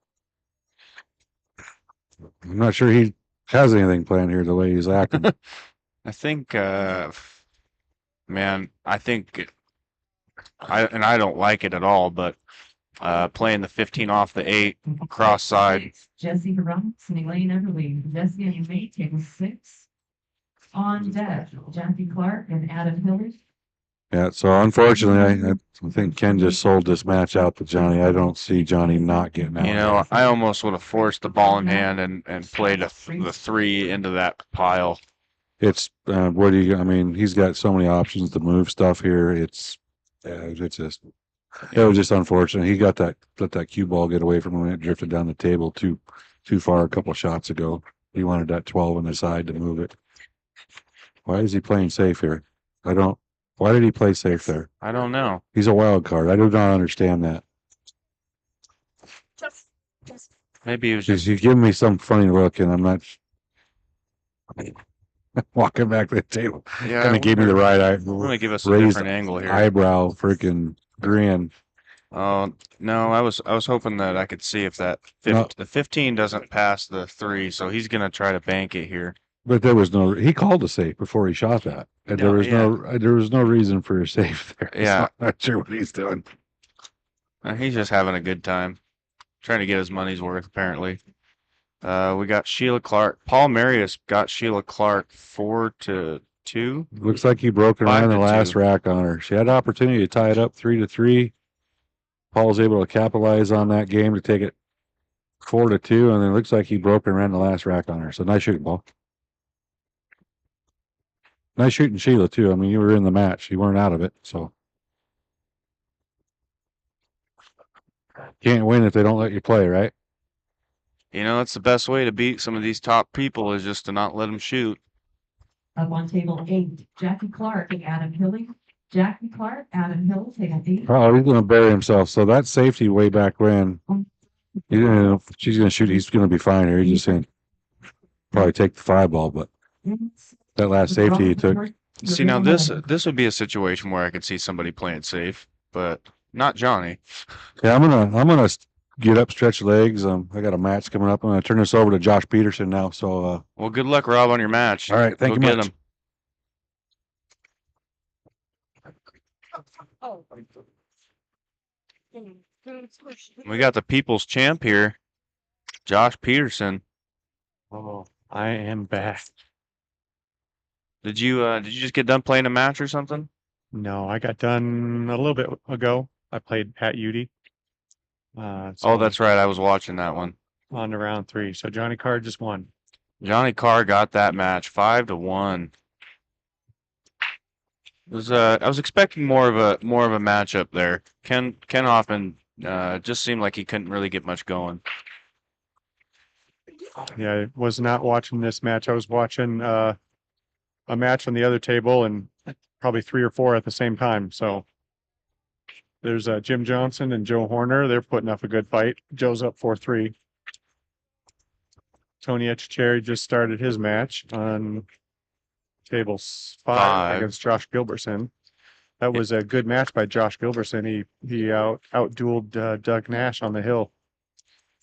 I'm not sure he has anything planned here the way he's acting. I think, man, I think I don't like it at all, but playing the 15 off the 8 cross side. Jesse Runts and Elaine Everly. Jesse and you may table 6. On deck, Jackie Clark and Adam Hilling. Yeah, so unfortunately, I think Ken just sold this match out to Johnny. I don't see Johnny not getting out. I almost would have forced the ball in hand and played the 3 into that pile. It's he's got so many options to move stuff here. It was just unfortunate. He let that cue ball get away from him and it drifted down the table too far a couple of shots ago. He wanted that 12 on the side to move it. Why is he playing safe here? Why did he play safe there? I don't know. He's a wild card. I do not understand that. Maybe he was just... He's giving me some funny look, and I'm not walking back to the table. Yeah, Kind of gave me the right eye. Let me give us a different angle here. Eyebrow, freaking grin. Oh no, I was hoping that I could see if the 15 doesn't pass the 3, so he's gonna try to bank it here. But he called a safe before he shot that. And there was no reason for a safe there. Yeah. So I'm not sure what he's doing. He's just having a good time. Trying to get his money's worth, apparently. We got Sheila Clark. Paul Marius got Sheila Clark 4 to 2. Looks like he broke and ran the 5-2. last rack on her. She had an opportunity to tie it up 3-3. Paul's able to capitalize on that game to take it 4-2, and then it looks like he broke and ran the last rack on her. So nice shooting, Paul. Nice shooting, Sheila, too. I mean, you were in the match. You weren't out of it, so. Can't win if they don't let you play, right? You know, that's the best way to beat some of these top people is just to not let them shoot. Up on table 8, Jackie Clark and Adam Hilly. Jackie Clark, Adam Hill, table 8. Oh, he's going to bury himself. So that safety way back when, she's going to shoot. He's going to be fine here. He's just going to probably take the 5 ball, but that last safety he took. See, now this would be a situation where I could see somebody playing safe, but not Johnny. Yeah, I'm gonna get up, stretch legs. I got a match coming up. I'm gonna turn this over to Josh Peterson now. So, well, good luck, Rob, on your match. All right, thank you get much. him. Oh. We got the people's champ here, Josh Peterson. Oh, I am back. Did you just get done playing a match or something? No, I got done a little bit ago. I played Pat Udy. Oh, So that's right. I was watching that one. on to round 3. So Johnny Carr just won. Johnny Carr got that match 5-1. I was expecting more of a matchup there. Ken Hoffman just seemed like he couldn't really get much going. Yeah, I was not watching this match. I was watching a match on the other table and probably 3 or 4 at the same time. So there's Jim Johnson and Joe Horner. They're putting up a good fight. Joe's up 4-3. Tony Etchecherry just started his match on table 5 against Josh Gilbertson. That was a good match by Josh Gilbertson. He outdueled Doug Nash on the hill.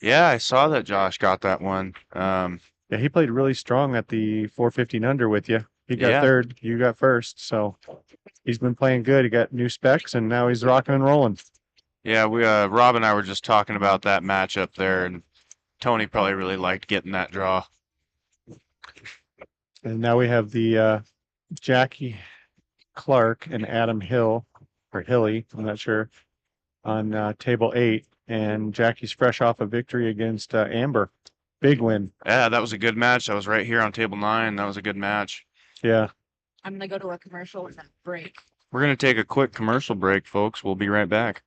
Yeah, I saw that Josh got that one. Yeah, he played really strong at the 415 under with you. He got Yeah. third, you got first. So he's been playing good. He got new specs and now he's rocking and rolling. Yeah, we Rob and I were just talking about that matchup there, and Tony probably really liked getting that draw. And now we have the Jackie Clark and Adam Hill, or Hilly, I'm not sure, on table 8. And Jackie's fresh off a victory against Amber. Big win. Yeah, that was a good match. I was right here on table 9. That was a good match. Yeah. I'm gonna go to a commercial and then break. We're going to take a quick commercial break, folks. We'll be right back.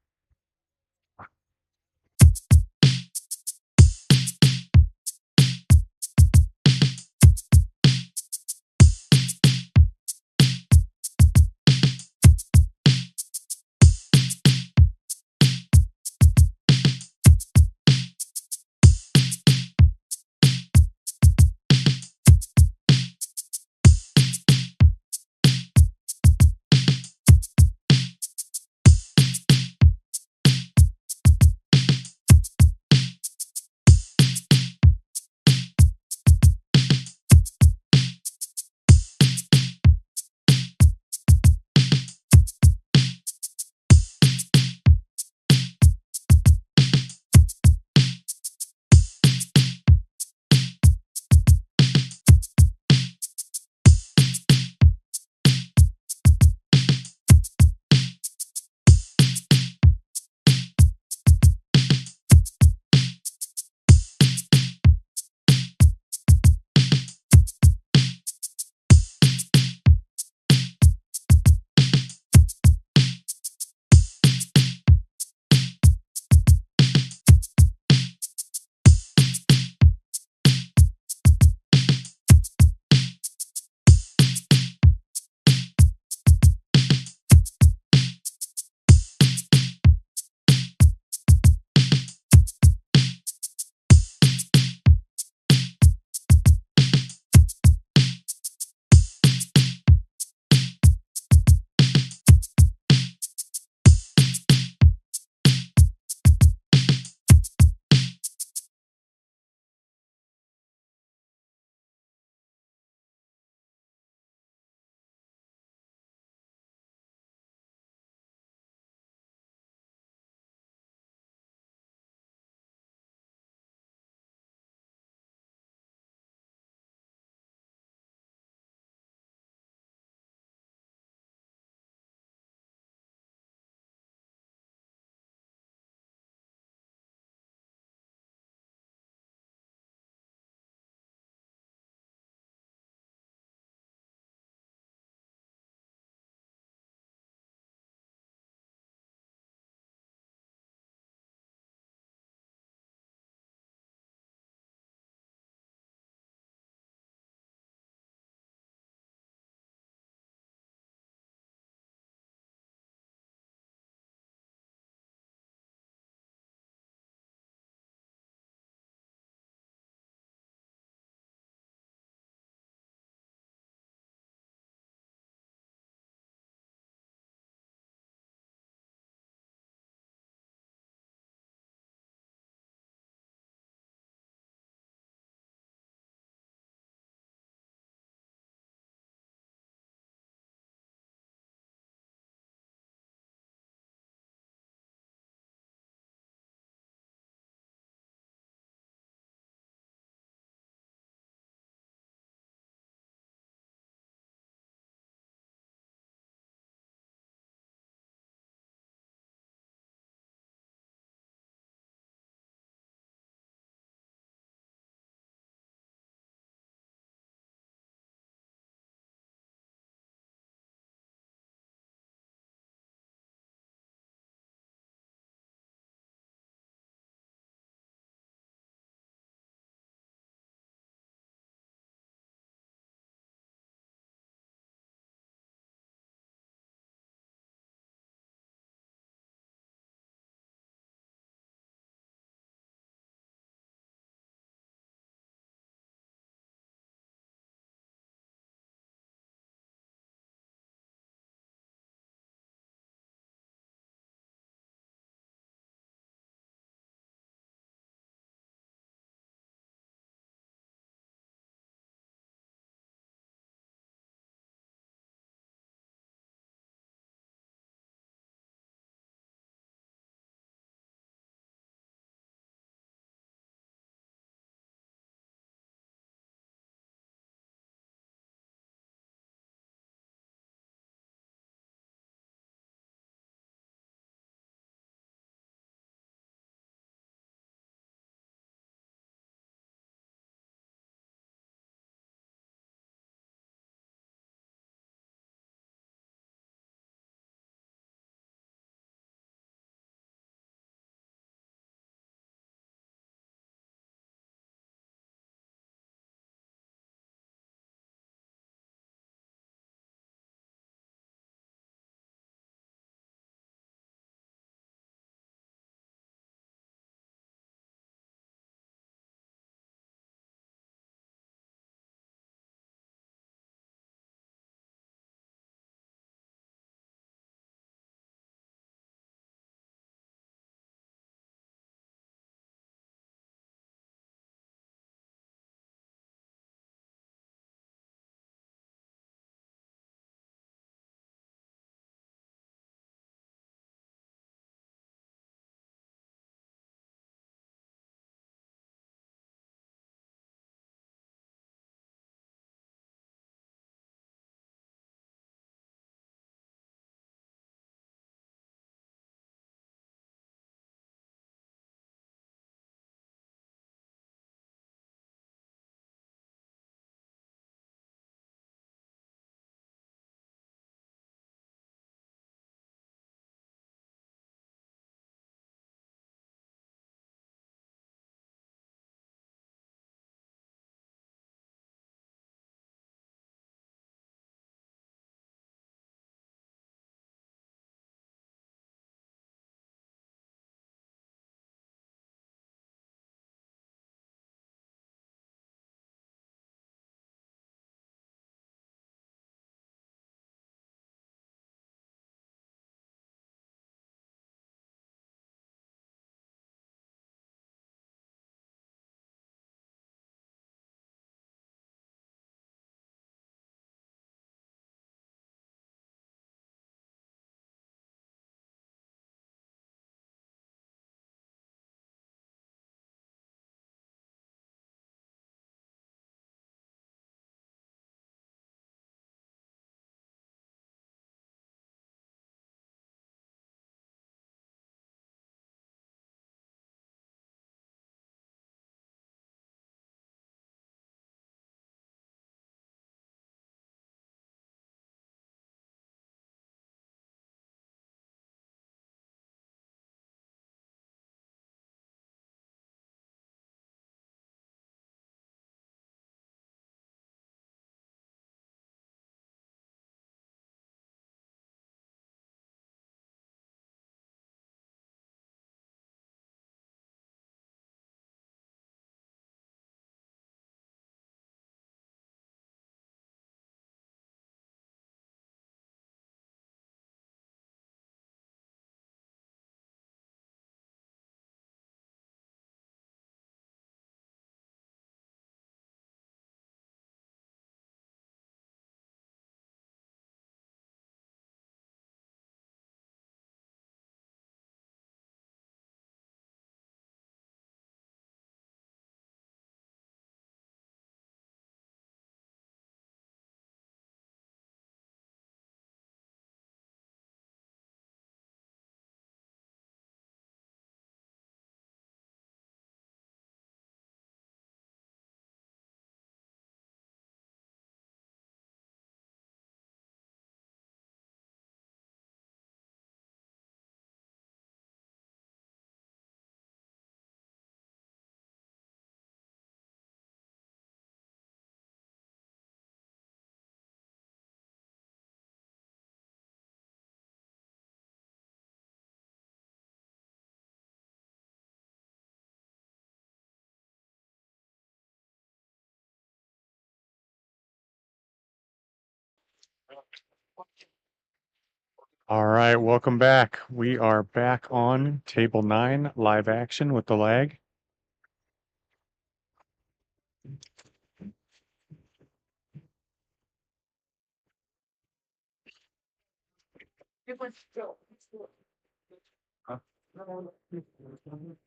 All right, welcome back. We are back on table 9, live action with the lag.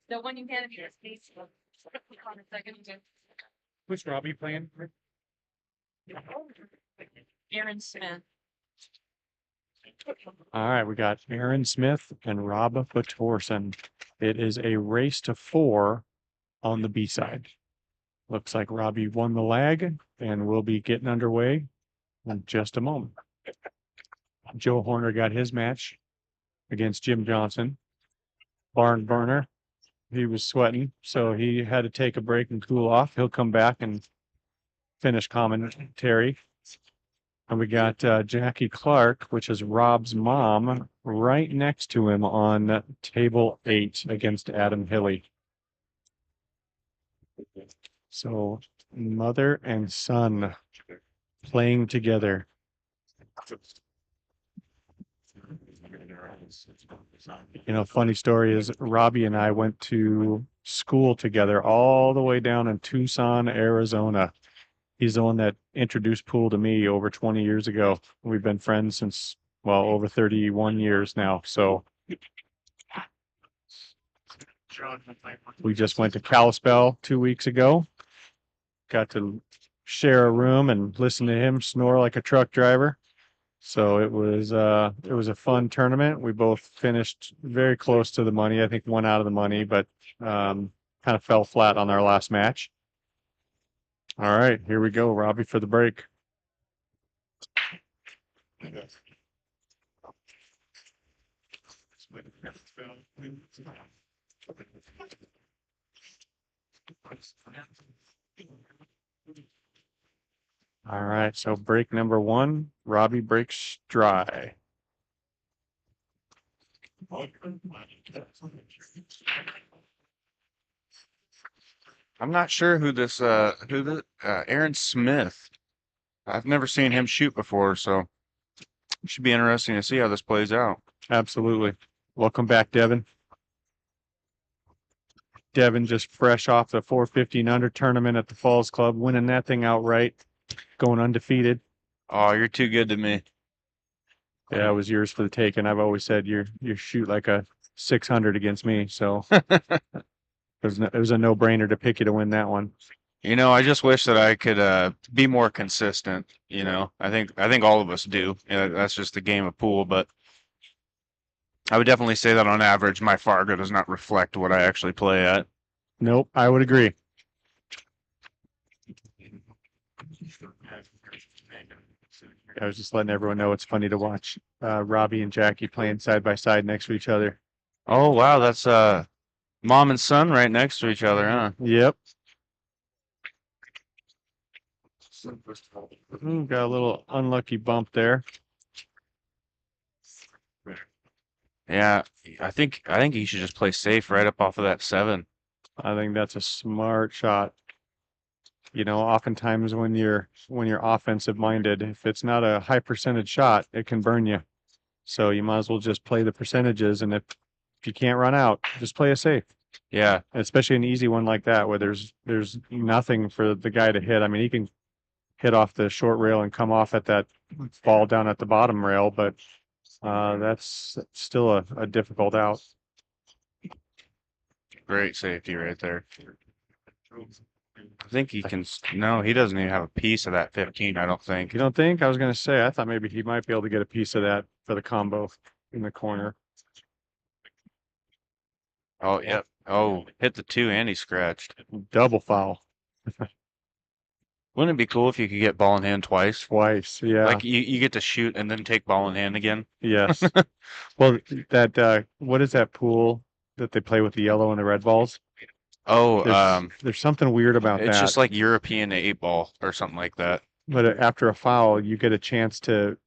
The one you handed me, this piece. On a second. Who's Robbie playing? Aaron Smith. All right, we got Aaron Smith and Rob Patorson. It is a race to 4 on the B side. Looks like Robbie won the lag, and we'll be getting underway in just a moment. Joe Horner got his match against Jim Johnson. Barn burner. He was sweating, so he had to take a break and cool off. He'll come back and finish commentary. And we got Jackie Clark, which is Rob's mom, right next to him on table 8 against Adam Hilly. So mother and son playing together. You know, funny story is Robbie and I went to school together all the way down in Tucson, Arizona. He's the one that introduced pool to me over 20 years ago. We've been friends since, well, over 31 years now. So we just went to Kalispell 2 weeks ago. Got to share a room and listen to him snore like a truck driver. So it was a fun tournament. We both finished very close to the money. I think one out of the money, but kind of fell flat on our last match. All right, here we go, Robbie, for the break. All right, so break number 1, Robbie breaks dry. I'm not sure who Aaron Smith. I've never seen him shoot before, so it should be interesting to see how this plays out. Absolutely. Welcome back, Devin. Devin just fresh off the 450 and under tournament at the Falls Club, winning that thing outright, going undefeated. Oh, you're too good to me. Yeah, it was yours for the taking. I've always said you shoot like a 600 against me, so it was a no-brainer to pick you to win that one. You know, I just wish that I could be more consistent. You know, I think all of us do. You know, that's just the game of pool, but I would definitely say that on average, my Fargo does not reflect what I actually play at. Nope, I would agree. I was just letting everyone know it's funny to watch Robbie and Jackie playing side by side next to each other. Oh wow, that's mom and son right next to each other, huh? Yep. Got a little unlucky bump there. Yeah, I think he should just play safe right up off of that 7. I think that's a smart shot. You know, oftentimes when you're offensive minded, if it's not a high percentage shot, it can burn you. So you might as well just play the percentages, and if you can't run out, just play it safe. Yeah, Especially an easy one like that where there's nothing for the guy to hit. I mean, he can hit off the short rail and come off at that ball down at the bottom rail, but that's still a difficult out. great safety right there. I think he can. No, he doesn't even have a piece of that 15. I don't think. You don't think? I was going to say, I thought maybe he might be able to get a piece of that for the combo in the corner. Oh, yep. Oh, hit the 2 and he scratched. Double foul. Wouldn't it be cool if you could get ball in hand twice? Twice, yeah. Like you get to shoot and then take ball in hand again. Yes. Well, that what is that pool that they play with the yellow and the red balls? Oh, There's something weird about it's that. just like European 8-ball or something like that. But after a foul, you get a chance to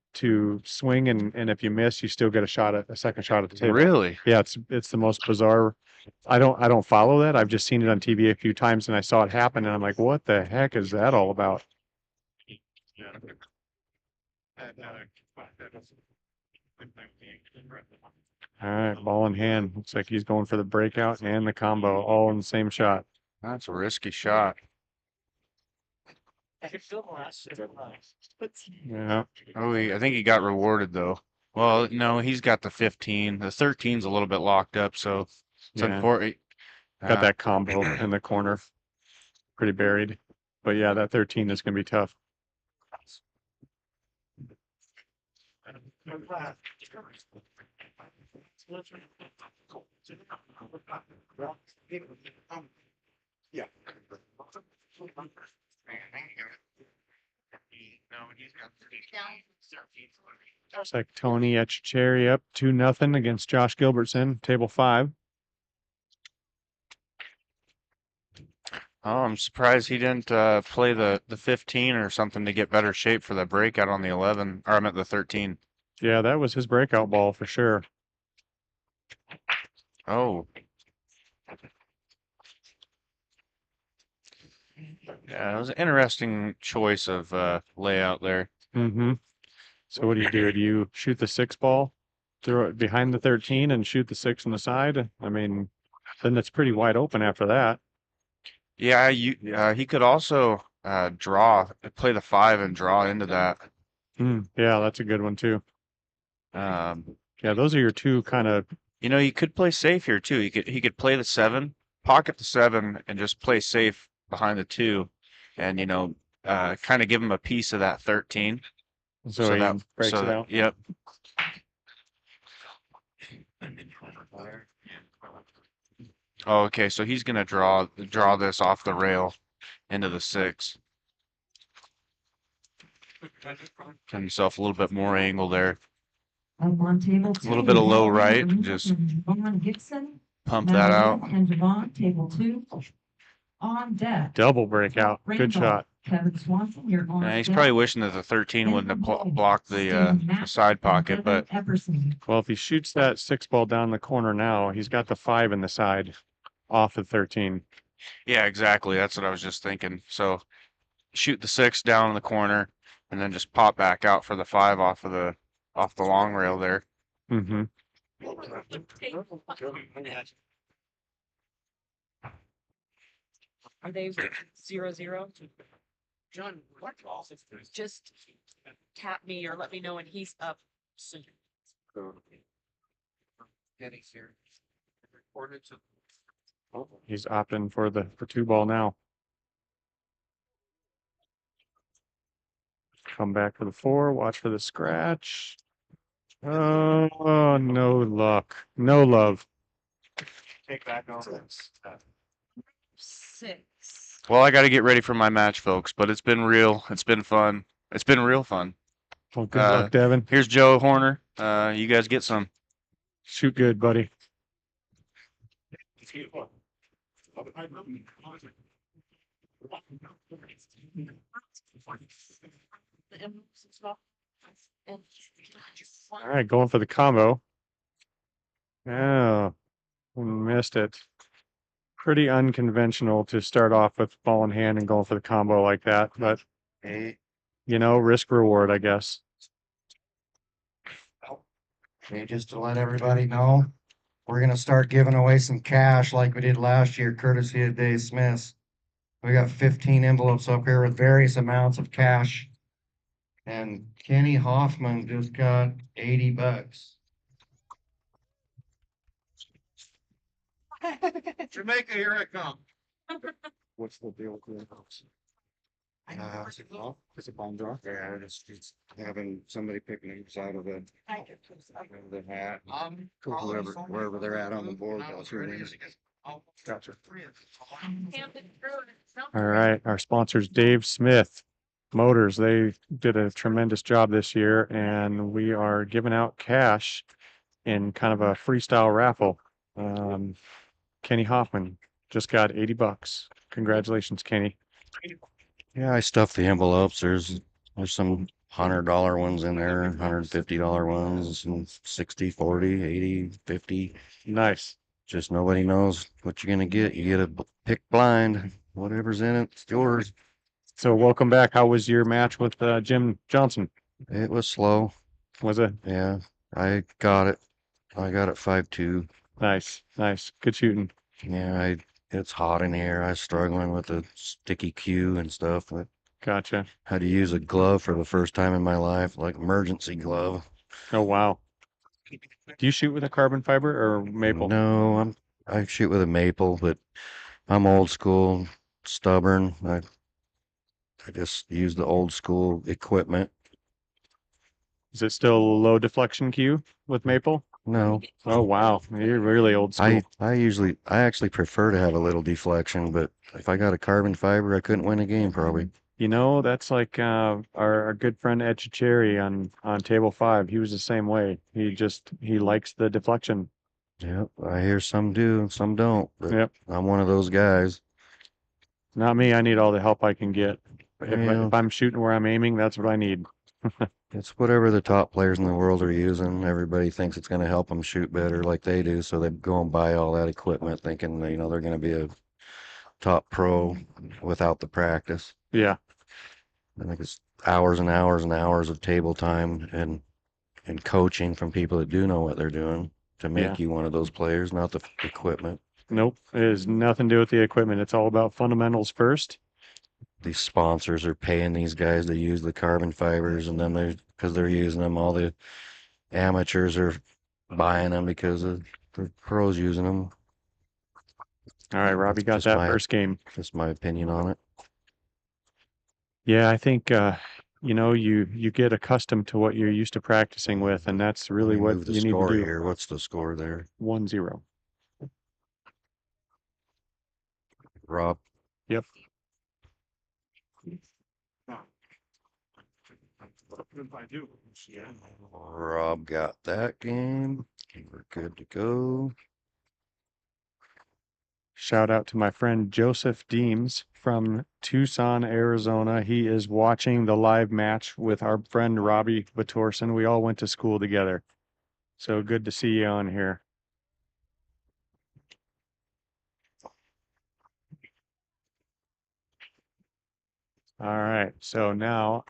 swing, and if you miss, you still get a second shot at the table. Really? Yeah, it's the most bizarre. I don't follow that. I've just seen it on TV a few times, and I saw it happen, and I'm like, what the heck is that all about? All right, ball in hand. Looks like he's going for the breakout and the combo all in the same shot. That's a risky shot. Yeah. Oh, I think he got rewarded though. Well, no, he's got the 15. The 13's a little bit locked up, so it's Yeah. unfortunate. Got that combo in the corner. Pretty buried. But yeah, that 13 is going to be tough. Yeah. Looks like Tony Etchecherry up 2-0 against Josh Gilbertson, table 5. Oh, I'm surprised he didn't play the 15 or something to get better shape for the breakout on the 11. Or I'm at the 13. Yeah, that was his breakout ball for sure. Oh. Yeah, it was an interesting choice of layout there. Mm-hmm. So what do? Do you shoot the 6 ball, throw it behind the 13 and shoot the 6 on the side? I mean, then it's pretty wide open after that. Yeah, he could also play the 5 and draw into that. Yeah, that's a good one too. Um, Yeah, those are your two kind of. you could play safe here too. He could play the 7, pocket the 7, and just play safe behind the 2, and kind of give him a piece of that 13. So he breaks it out. Yep. Oh, okay. So he's gonna draw this off the rail into the 6. Get himself a little bit more angle there. Up on table A little 2, bit of low Javon right, Green just and Vaughn Gibson, pump that out. Madeline and Javon, table 2. On deck. Double breakout. Good Randall, shot. Kevin Swanson, you're on He's deck. probably wishing that the 13 wouldn't have blocked the side pocket, but Epperson. Well, if he shoots that 6 ball down the corner now, he's got the 5 in the side off of 13. yeah, exactly. That's what I was just thinking. So shoot the 6 down in the corner, and then just pop back out for the 5 off the long rail there. Mm-hmm. Are they 0-0? John, what? Just tap me or let me know when he's up soon. He's opting for the 2 ball now. Come back for the 4. Watch for the scratch. Oh, no luck. No love. Take back on. 6. Well, I got to get ready for my match, folks, but it's been real. It's been fun. It's been real fun. Well, good luck, Devin. Here's Joe Horner. You guys get some. Shoot good, buddy. All right, going for the combo. Oh, missed it. Pretty unconventional to start off with ball in hand and going for the combo like that, but risk reward, I guess. Okay, just to let everybody know, we're gonna start giving away some cash like we did last year, courtesy of Dave Smith. We got 15 envelopes up here with various amounts of cash. And Kenny Hoffman just got $80. Jamaica, here I come. What's the deal with the house? Is it bomb draw? Yeah, it's having somebody pick names out of the hat. Wherever they're at on the board. That's who wins. Gotcha. All right, our sponsors, Dave Smith Motors, they did a tremendous job this year, and we are giving out cash in kind of a freestyle raffle. Kenny Hoffman just got $80. Congratulations, Kenny. Yeah, I stuffed the envelopes. There's some $100 ones in there, $150 ones, and 60, 40, 80, 50. Nice. Just nobody knows what you're gonna get. You get a pick blind. Whatever's in it, it's yours. So welcome back. How was your match with Jim Johnson? It was slow. Was it? Yeah, I got it. I got it 5-2. Nice, nice. Good shooting. Yeah, it's hot in here. I was struggling with the sticky cue and stuff. I Gotcha. had to use a glove for the first time in my life, like emergency glove. Oh, wow. Do you shoot with a carbon fiber or maple? No, I shoot with a maple, but I'm old school, stubborn. I just use the old school equipment. Is it still low deflection cue with maple? No, Oh, wow. You're really old school. I actually prefer to have a little deflection, but if I got a carbon fiber, I couldn't win a game probably. You know, that's like our good friend Ed Cherry on table 5. He was the same way. He likes the deflection. Yep, I hear some do, some don't, but Yep. I'm one of those guys. Not me. I need all the help I can get. Yeah, If I'm shooting where I'm aiming, that's what I need. it's whatever the top players in the world are using. Everybody thinks it's going to help them shoot better like they do, so they go and buy all that equipment thinking, they're going to be a top pro without the practice. Yeah. I think it's hours and hours and hours of table time and coaching from people that do know what they're doing to make Yeah. you one of those players, not the equipment. Nope. It has nothing to do with the equipment. It's all about fundamentals first. These sponsors are paying these guys to use the carbon fibers, and then because they're using them, all the amateurs are buying them because of the pros using them. All right, Robbie got Just that my first game. just my opinion on it. Yeah, I think you get accustomed to what you're used to practicing with, and that's really Let me what move the you need to score do. here. What's the score there, 1-0. Rob? Yep. Rob got that game. We're good to go. Shout out to my friend Joseph Deems from Tucson, Arizona. He is watching the live match with our friend Robbie Vatorson. We all went to school together. So good to see you on here. All right. So now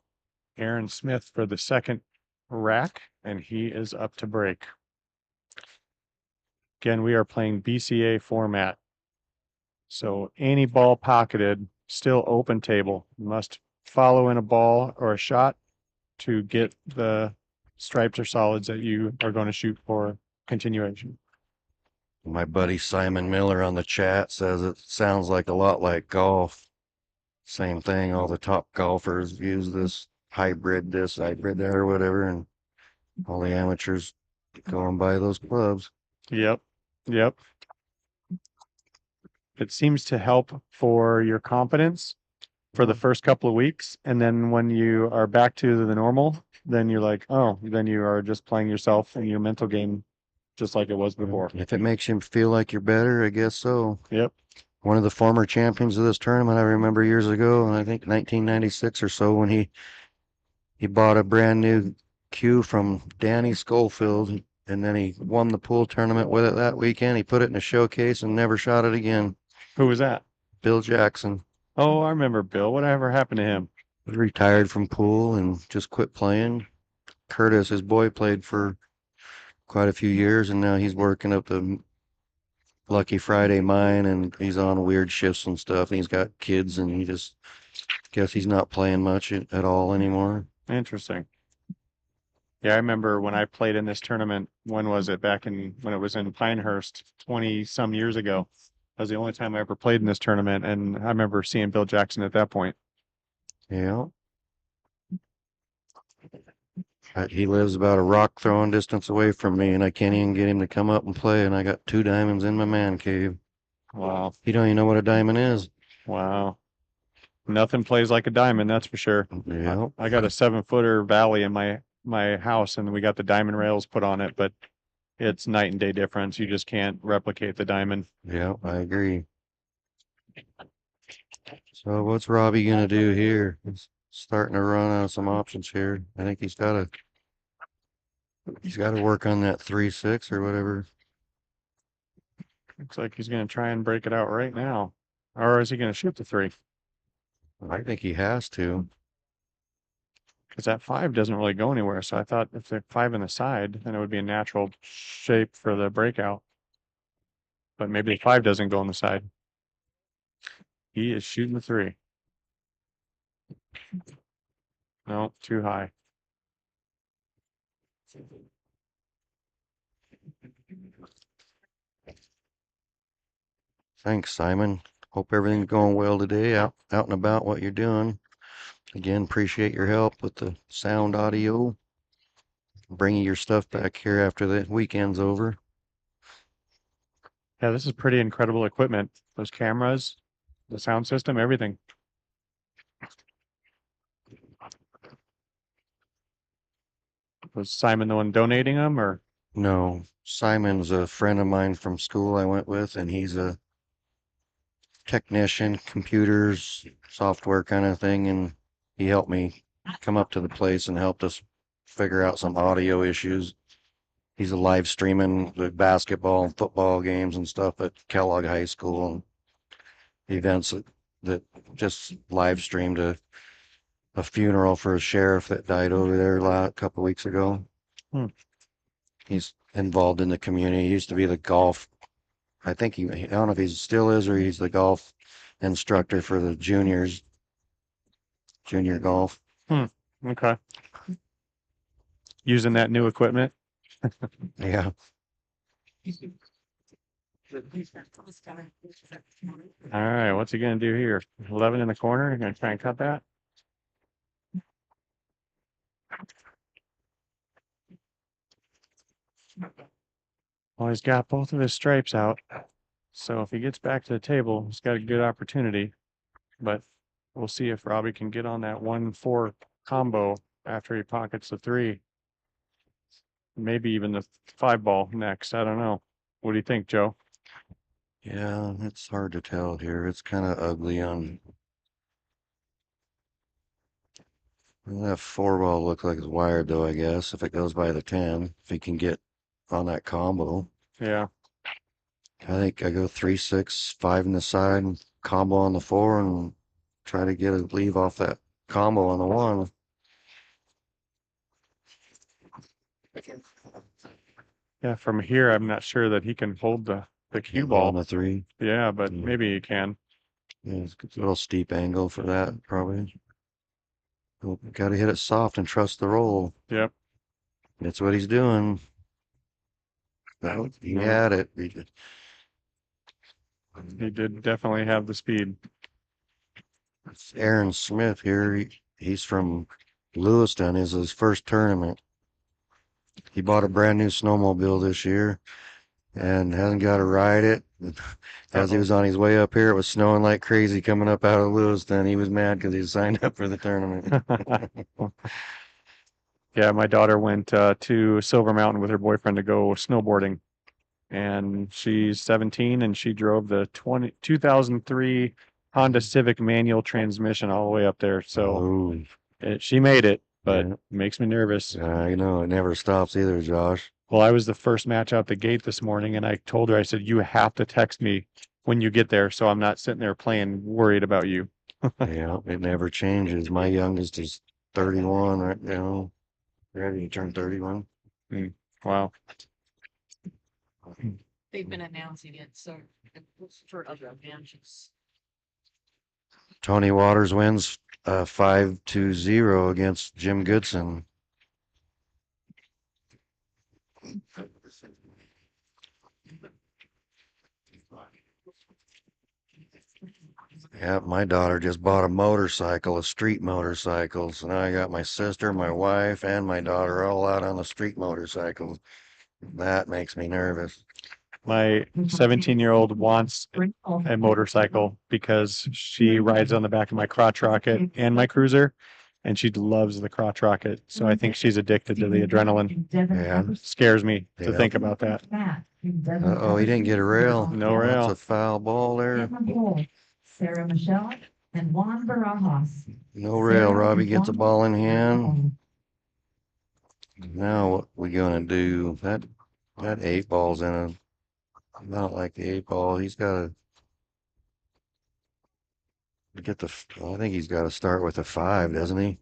Aaron Smith for the second rack, and he is up to break. Again, we are playing BCA format. So any ball pocketed, still open table, must follow in a ball or a shot to get the stripes or solids that you are going to shoot for continuation. My buddy Simon Miller on the chat says it sounds like a lot like golf. Same thing. All the top golfers use this hybrid that, or whatever, and all the amateurs go and buy those clubs. Yep. Yep. It seems to help for your confidence for the first couple of weeks. And then when you are back to the normal, then you're like, oh, then you are just playing yourself and your mental game just like it was before. If it makes you feel like you're better, I guess so. Yep. One of the former champions of this tournament, I remember years ago, I think 1996 or so, when he bought a brand new cue from Danny Schofield, and then he won the pool tournament with it that weekend. He put it in a showcase and never shot it again. Who was that? Bill Jackson. Oh, I remember Bill. Whatever happened to him? He retired from pool and just quit playing. Curtis, his boy, played for quite a few years, and now he's working up the Lucky Friday mine, and he's on weird shifts and stuff. And he's got kids, and he just guess he's not playing much at all anymore. Interesting. Yeah, I remember when I played in this tournament. When was it? Back when it was in Pinehurst 20 some years ago. That was the only time I ever played in this tournament. And I remember seeing Bill Jackson at that point. Yeah. He lives about a rock throwing distance away from me, and I can't even get him to come up and play. And I got 2 diamonds in my man cave. Wow. He don't even know what a diamond is. Wow. Nothing plays like a diamond, that's for sure. Yeah. I got a 7-footer valley in my house, and we got the diamond rails put on it, but it's night and day difference. You just can't replicate the diamond. Yeah, I agree. So what's Robbie gonna do here? He's starting to run out of some options here. I think he's gotta work on that 3-6 or whatever. Looks like he's going to try and break it out right now. Or is he going to shoot the 3? I think he has to. Because that 5 doesn't really go anywhere. So I thought if they're 5 in the side, then it would be a natural shape for the breakout. But maybe the 5 doesn't go on the side. He is shooting the 3. No, too high. Thanks, Simon. Hope everything's going well today, out and about what you're doing. Again, appreciate your help with the sound audio. Bringing your stuff back here after the weekend's over. Yeah, this is pretty incredible equipment. Those cameras, the sound system, everything. Was Simon the one donating them, or? No, Simon's a friend of mine from school I went with, and he's a technician, computers, software kind of thing, and he helped me come up to the place and helped us figure out some audio issues. He's a live streaming the basketball and football games and stuff at Kellogg High School and events that just live streamed a funeral for a sheriff that died over there a couple weeks ago. He's involved in the community. He used to be the golf. I think I don't know if he still is or he's the golf instructor for the juniors, junior golf. Okay. Using that new equipment. Yeah. All right, what's he gonna do here? 11 in the corner. You're gonna try and cut that. Well, he's got both of his stripes out. So if he gets back to the table, he's got a good opportunity. But we'll see if Robbie can get on that 1-4 combo after he pockets the 3. Maybe even the 5 ball next. I don't know. What do you think, Joe? Yeah, it's hard to tell here. It's kind of ugly on that 4 ball looks like it's wired though, I guess, if it goes by the 10, if he can get on that combo. Yeah. I think I go 3, 6, 5 in the side and combo on the 4 and try to get a leave off that combo on the 1. Yeah, from here, I'm not sure that he can hold the cue On ball. the 3. Yeah, but maybe he can. Yeah, it's a little steep angle for that, probably. Got to hit it soft and trust the roll. Yep. That's what he's doing. He had it. He did definitely have the speed. It's Aaron Smith here. He's from Lewiston. Is his first tournament. He bought a brand new snowmobile this year and hasn't got to ride it. As he was on his way up here, it was snowing like crazy coming up out of Lewiston. He was mad because he signed up for the tournament. Yeah, my daughter went to Silver Mountain with her boyfriend to go snowboarding. And she's 17 and she drove the 2003 Honda Civic manual transmission all the way up there. So she made it, but it makes me nervous. I know, it never stops either, Josh. Well, I was the first match out the gate this morning and I told her, I said, you have to text me when you get there so I'm not sitting there playing worried about you. Yeah, it never changes. My youngest is 31 right now. Ready to turn 31. Wow. They've been announcing it, so for other matches. Tony Waters wins 5-0 against Jim Goodson. Yeah, my daughter just bought a motorcycle, a street motorcycle. So now I got my sister, my wife, and my daughter all out on the street motorcycles. That makes me nervous. My 17-year-old wants a motorcycle because she rides on the back of my crotch rocket and my cruiser, and she loves the crotch rocket. So I think she's addicted to the adrenaline. Yeah. Scares me to think about that. Uh-oh, he didn't get a rail. No rail. That's a foul ball there. Sarah Michelle and Juan Barajas. No rail. Robbie gets a ball in hand. Now what we gonna do? That 8 ball's in a. I don't like the 8 ball. He's got to get the. I think he's got to start with a 5, doesn't he?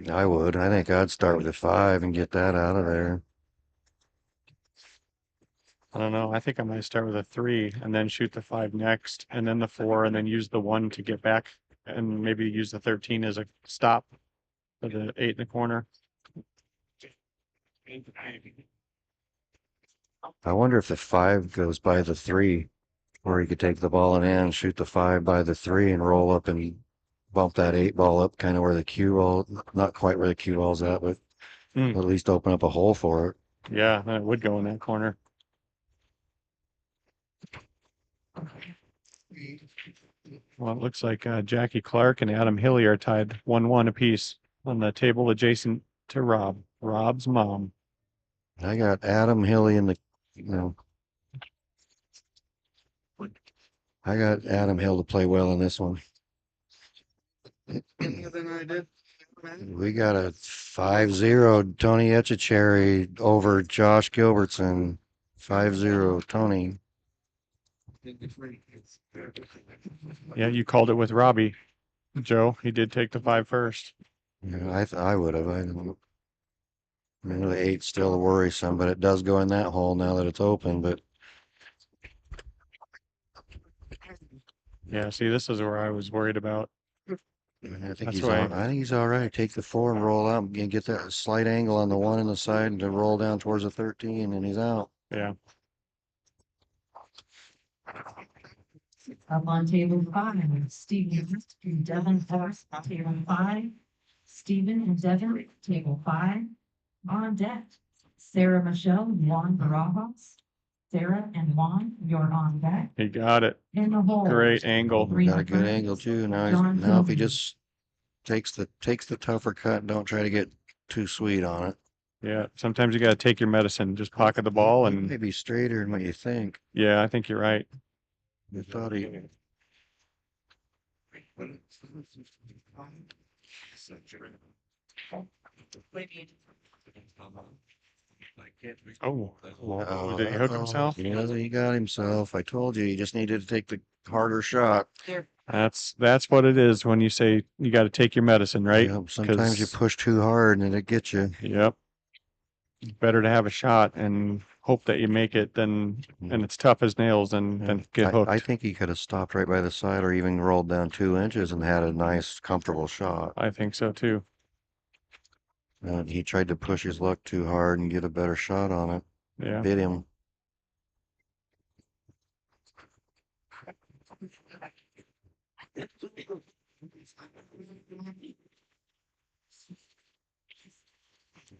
I would. I think I'd start with a 5 and get that out of there. I don't know. I think I might start with a 3 and then shoot the 5 next, and then the 4, and then use the 1 to get back, and maybe use the 13 as a stop for the 8 in the corner. I wonder if the 5 goes by the 3, or you could take the ball in hand, shoot the 5 by the 3, and roll up and bump that 8 ball up, kind of where the cue ball, not quite where the cue ball's at, but Hmm. at least open up a hole for it. Yeah, it would go in that corner. Well, it looks like Jackie Clark and Adam Hilly are tied 1-1 apiece on the table adjacent to Rob's mom. I got Adam Hilly in the, I got Adam Hill to play well in this one. Than I did. We got a 5-0 Tony Etchecherry over Josh Gilbertson. 5-0 Tony. Yeah, you called it with Robbie, Joe. He did take the 5 first. Yeah, I would have. I know the 8's still worrisome, but it does go in that hole now that it's open. But Yeah, see, this is where I was worried about. I think That's he's why- all, I think he's all right. Take the 4 and roll out and get that slight angle on the 1 in the side and to roll down towards the 13, and he's out. Yeah. Up on table 5, Stephen and Devin Forrest, table 5. Stephen and Devin, table 5. On deck, Sarah Michelle, Juan Barajas. Sarah and Juan, you're on deck. He got it. In the hole. Great angle. Got a good angle too. Now if he just takes the tougher cut, don't try to get too sweet on it. Yeah, sometimes you got to take your medicine. Just pocket the ball and Maybe straighter than what you think. yeah, I think you're right. You thought he. Oh, did he hook himself? Yeah, he got himself. I told you, he just needed to take the harder shot. That's what it is when you say you got to take your medicine, right? Yep, sometimes you 'Cause- push too hard and it gets you. Yep. Better to have a shot and hope that you make it than, and it's tough as nails than get hooked. I think he could have stopped right by the side or even rolled down 2 inches and had a nice, comfortable shot. I think so too. And he tried to push his luck too hard and get a better shot on it. Yeah. Bit him.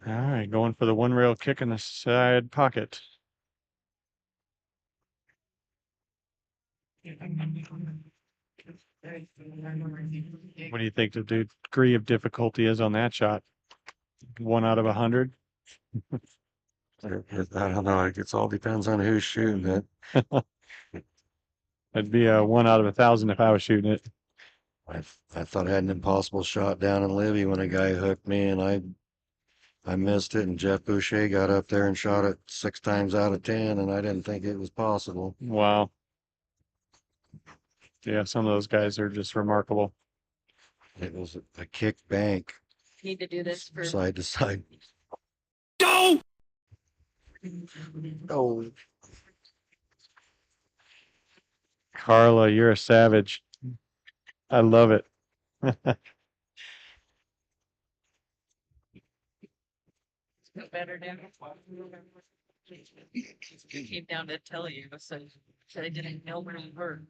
All right, going for the 1 rail kick in the side pocket. What do you think the degree of difficulty is on that shot? 1 out of 100? I don't know. It all depends on who's shooting it. It'd be a 1 out of 1,000 if I was shooting it. I thought I had an impossible shot down in Libby when a guy hooked me and I missed it, and Jeff Boucher got up there and shot it 6 times out of 10, and I didn't think it was possible. Wow. Yeah, some of those guys are just remarkable. It was a kick bank Need to do this for. side to side. Go! Oh, Carla, you're a savage. I love it. Feel better now. Came down to tell you, so I didn't know where you were.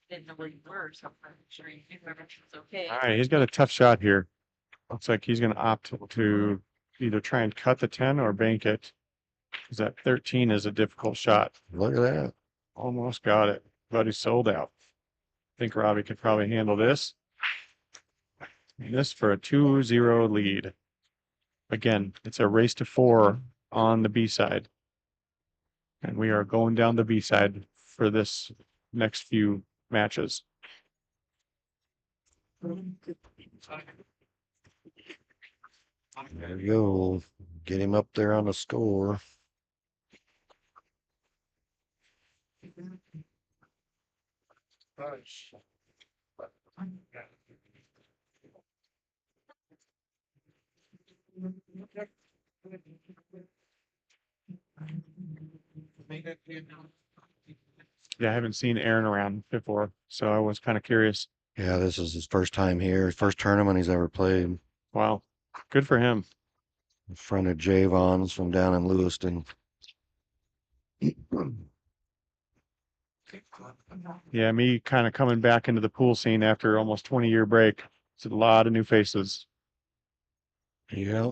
Didn't know where you were, so I'm sure you knew everything's okay. All right, he's got a tough shot here. Looks like he's going to opt to either try and cut the 10 or bank it. Because that 13 is a difficult shot. look at that. Almost got it, but he sold out. I think Robbie could probably handle this. And this for a 2-0 lead. Again, it's a race to 4 on the B side. And we are going down the B side for this next few matches. There you go. Get him up there on the score. Yeah, I haven't seen Aaron around before, so I was kind of curious. Yeah, this is his first time here, his first tournament he's ever played. Wow, good for him. In front of Javon's from down in Lewiston. Yeah, me kind of coming back into the pool scene after almost 20-year break. It's a lot of new faces. Yeah,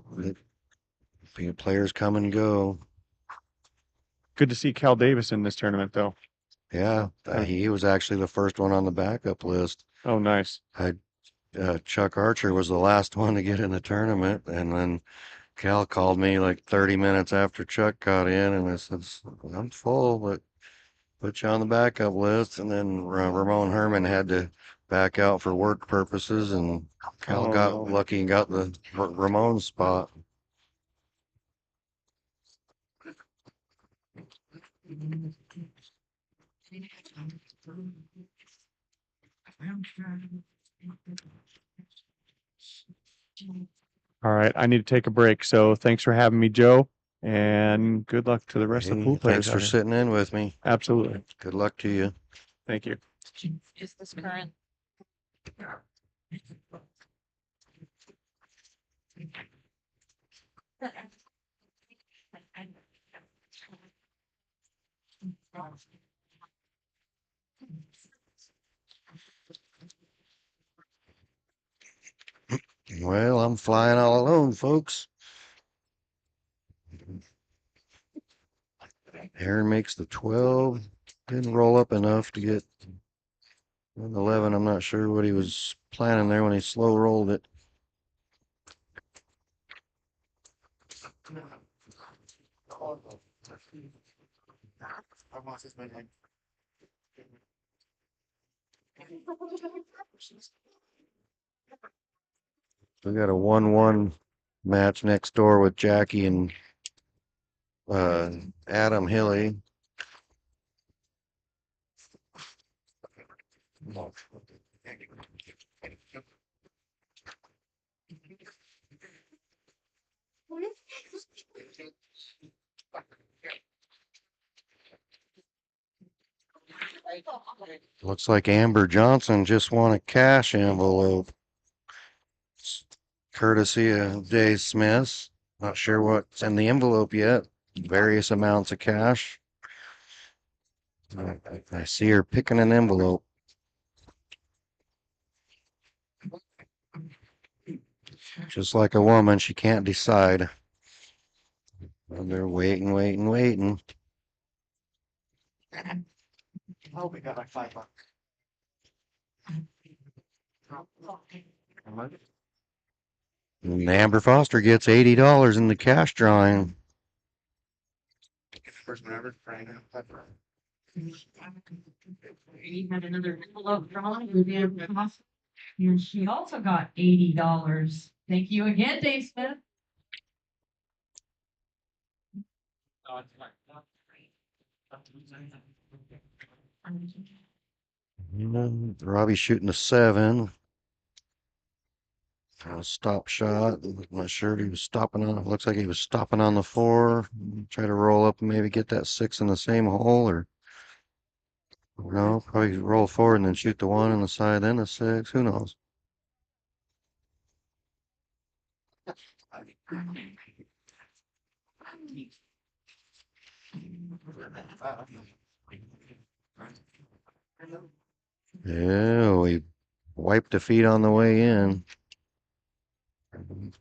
the players come and go. Good to see Cal Davis in this tournament, though. Yeah, he was actually the first one on the backup list. Oh, nice. Chuck Archer was the last one to get in the tournament, and then Cal called me like 30 minutes after Chuck got in, and I said, "I'm full, but put you on the backup list." And then Ramon Herman had to back out for work purposes, and Cal Oh, got no. lucky and got the Ramon spot. All right, I need to take a break. So thanks for having me, Joe, and good luck to the rest of the Hey, pool players thanks out for here. sitting in with me. Absolutely. Good luck to you. Thank you. Is this current? Well, I'm flying all alone, folks. Aaron makes the 12. Didn't roll up enough to get an 11. I'm not sure what he was planning there when he slow rolled it. We got a 1-1 match next door with Jackie and Adam Hilly. Looks like Amber Johnson just won a cash envelope. Courtesy of Dave Smith. Not sure what's in the envelope yet. Various amounts of cash. I see her picking an envelope. Just like a woman, she can't decide. And they're waiting, waiting, waiting. Oh, we got like $5. And Amber Foster gets $80 in the cash drawing. First one ever. You had another envelope drawn, and she also got $80. Thank you again, Dave Smith. Robbie's shooting a 7. A stop shot. I'm not sure he was stopping on. Looks like he was stopping on the 4. Try to roll up and maybe get that 6 in the same hole, or no, probably roll forward and then shoot the 1 on the side, then the 6. Who knows? Yeah, we wiped the feet on the way in.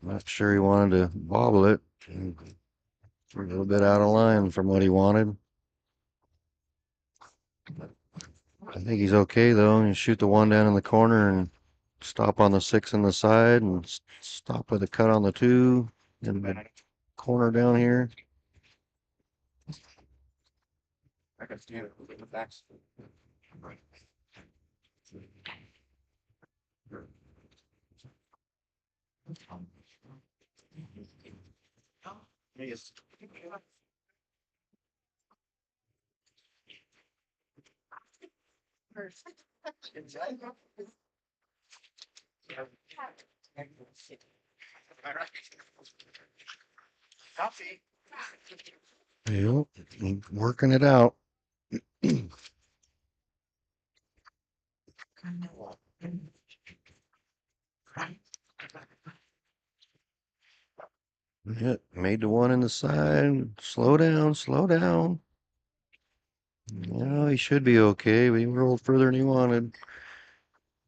Not sure he wanted to bobble it. A little bit out of line from what he wanted. I think he's okay though. You shoot the 1 down in the corner and stop on the 6 in the side and stop with a cut on the 2 in the corner down here. I can stand it with the backs. Yes. Coffee. Yep, working it out. Yeah, made the one in the side. Slow down, slow down. No, he should be okay, but he rolled further than he wanted.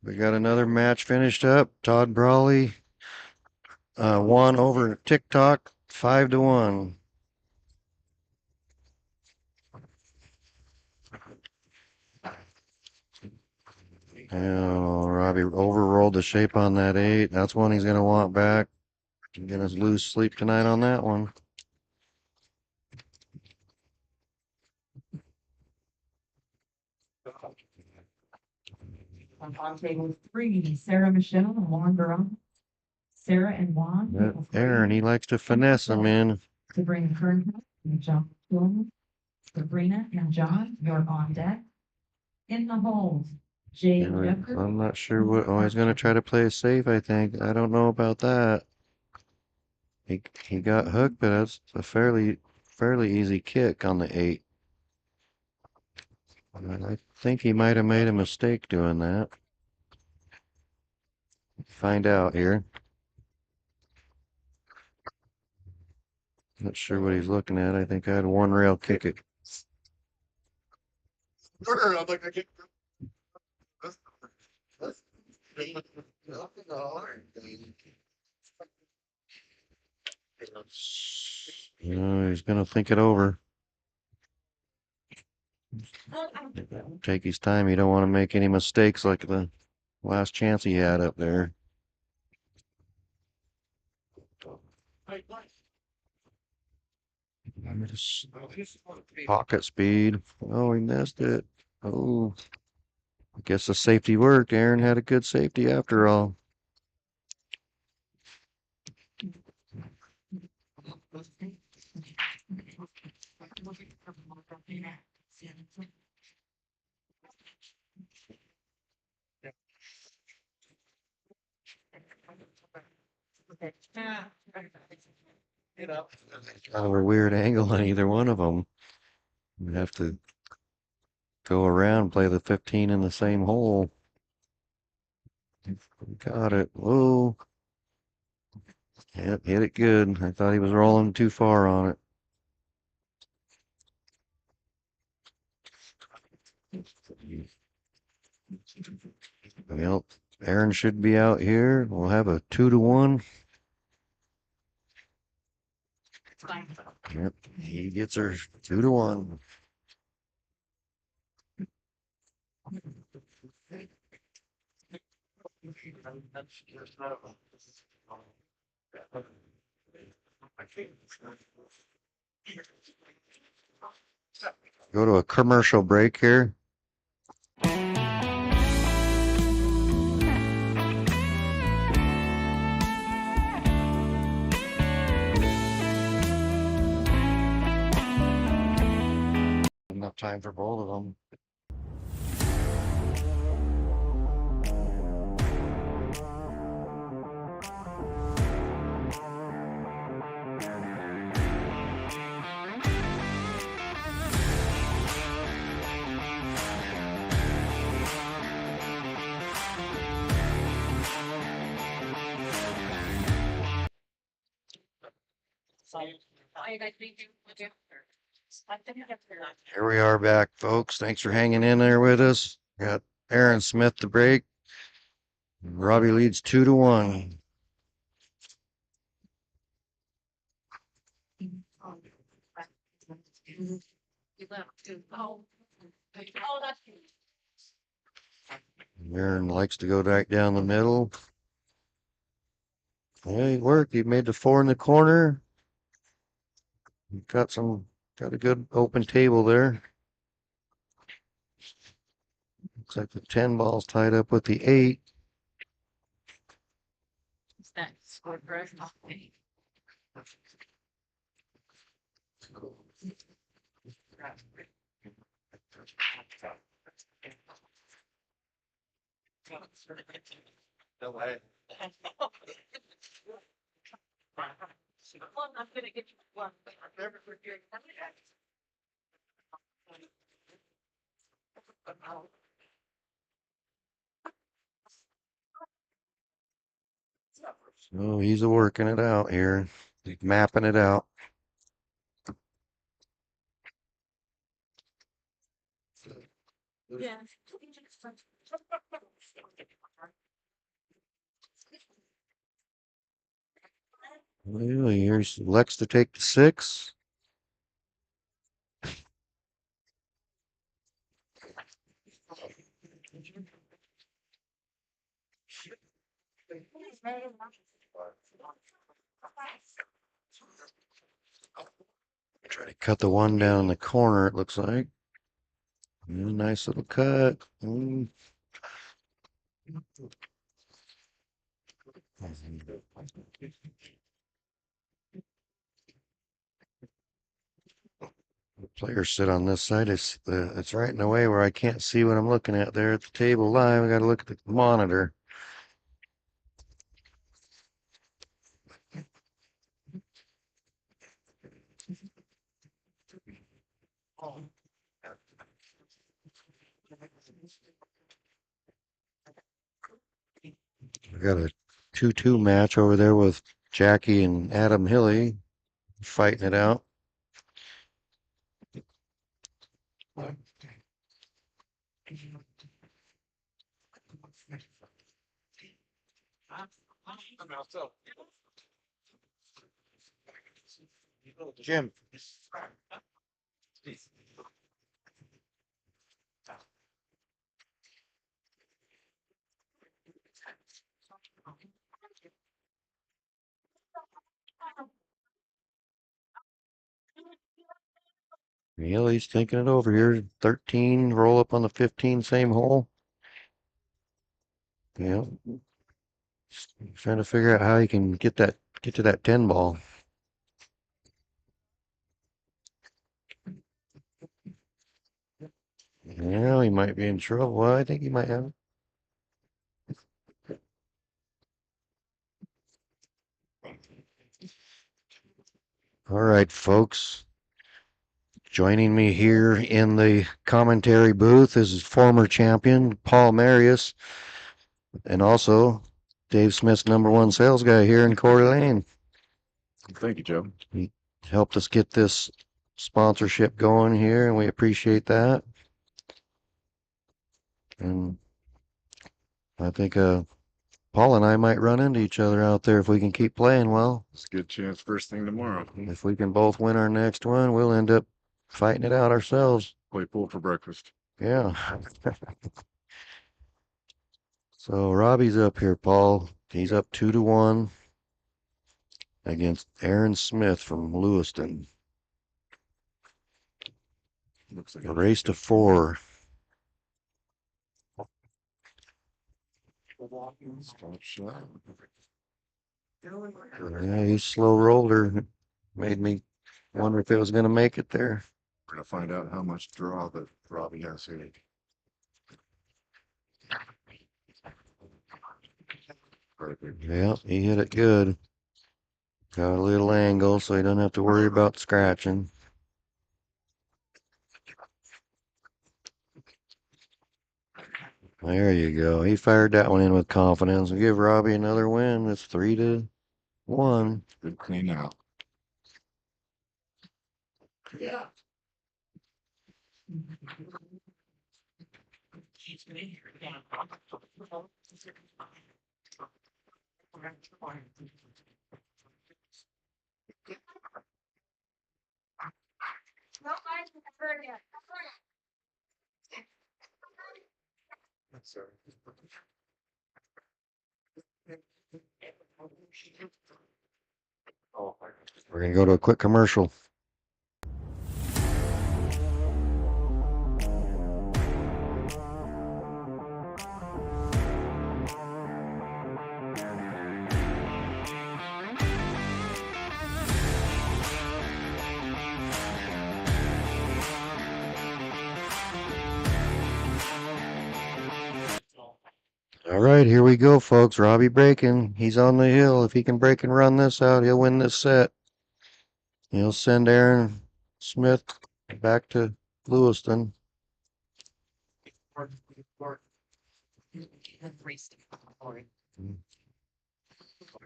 We got another match finished up. Todd Brawley won over TikTok 5-1. Oh, Robbie overrolled the shape on that 8. That's one he's gonna want back. He's gonna lose sleep tonight on that one. On table 3, Sarah Michelle and Juan Baron. Sarah and Juan. Yep, table 3, Aaron, he likes to finesse him in. Sabrina Kernhoff and John Tillman. Sabrina and John, you're on deck. In the hold, Jay Anyway, Decker. I'm not sure what. Oh, he's gonna try to play it safe, I think. I don't know about that. He got hooked, but that's a fairly easy kick on the 8. I think he might have made a mistake doing that. Find out here. Not sure what he's looking at. I think I had one rail kick it. I'd like to get. That's nothing hard. He's gonna think it over. Take his time. You don't want to make any mistakes like the last chance he had up there. Pocket speed. Oh, he missed it. Oh, I guess the safety worked. Aaron had a good safety after all. Get up. Kind of a weird angle on either one of them. You have to go around and play the 15 in the same hole. Got it. Whoa. Yep, hit it good. I thought he was rolling too far on it. Well, Aaron should be out here. We'll have a 2-1. Yep, he gets her 2-1. Go to a commercial break here. Enough time for both of them. Here we are back, folks. Thanks for hanging in there with us. Got Aaron Smith to break. Robbie leads 2-1. Aaron likes to go right down the middle. Yeah, he worked. He made the 4 in the corner. Got a good open table there. Looks like the 10 ball's tied up with the 8. That scored for us. No way. I'm gonna get you one. I'll never forget. So he's working it out here. He's mapping it out. Yeah. Well, here's Lex to take the 6. Try to cut the one down in the corner, it looks like. Yeah, nice little cut. Players sit on this side. It's right in the way where I can't see what I'm looking at there at the table live. I got to look at the monitor. We got a 2-2 match over there with Jackie and Adam Hilly fighting it out. Jim. Hilly's thinking it over here. 13, roll up on the 15, same hole. Yeah. Trying to figure out how he can get to that 10 ball. Yeah, he might be in trouble. Well, I think he might have. All right, folks. Joining me here in the commentary booth is former champion Paul Marius, and also Dave Smith's #1 sales guy here in Coeur d'Alene. Thank you, Joe. He helped us get this sponsorship going here, and we appreciate that. And I think Paul and I might run into each other out there if we can keep playing well. It's a good chance first thing tomorrow. If we can both win our next one, we'll end up fighting it out ourselves. Play pool for breakfast. Yeah. So Robbie's up here, Paul. He's up 2-1 against Aaron Smith from Lewiston. Looks like A race to 4. Stop shot. Yeah, he slow rolled her. Made me wonder if it was going to make it there. We're gonna find out how much draw that Robbie has here. Perfect. Yeah, he hit it good. Got a little angle so he doesn't have to worry about scratching. There you go. He fired that one in with confidence. We'll give Robbie another win. It's 3-1. Good clean out. Yeah. We're going to go to a quick commercial. All right, here we go, folks. Robbie breaking. He's on the hill. If he can break and run this out, he'll win this set. He'll send Aaron Smith back to Lewiston.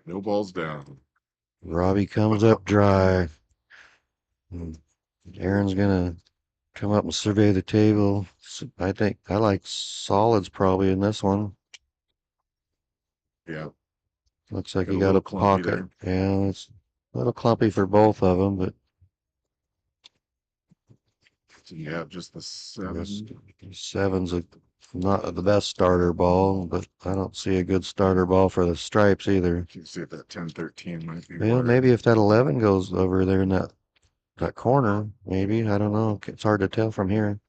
No balls down. Robbie comes up dry. And Aaron's gonna come up and survey the table. I think I like solids probably in this one. Yeah. Looks like Got he a got little a clumpy pocket. Yeah, it's a little clumpy for both of them, but So you have just the this 7. seven's not the best starter ball, but I don't see a good starter ball for the stripes either. You can see if that 10-13 might be. Well, where- maybe if that 11 goes over there in that corner, maybe. I don't know. It's hard to tell from here.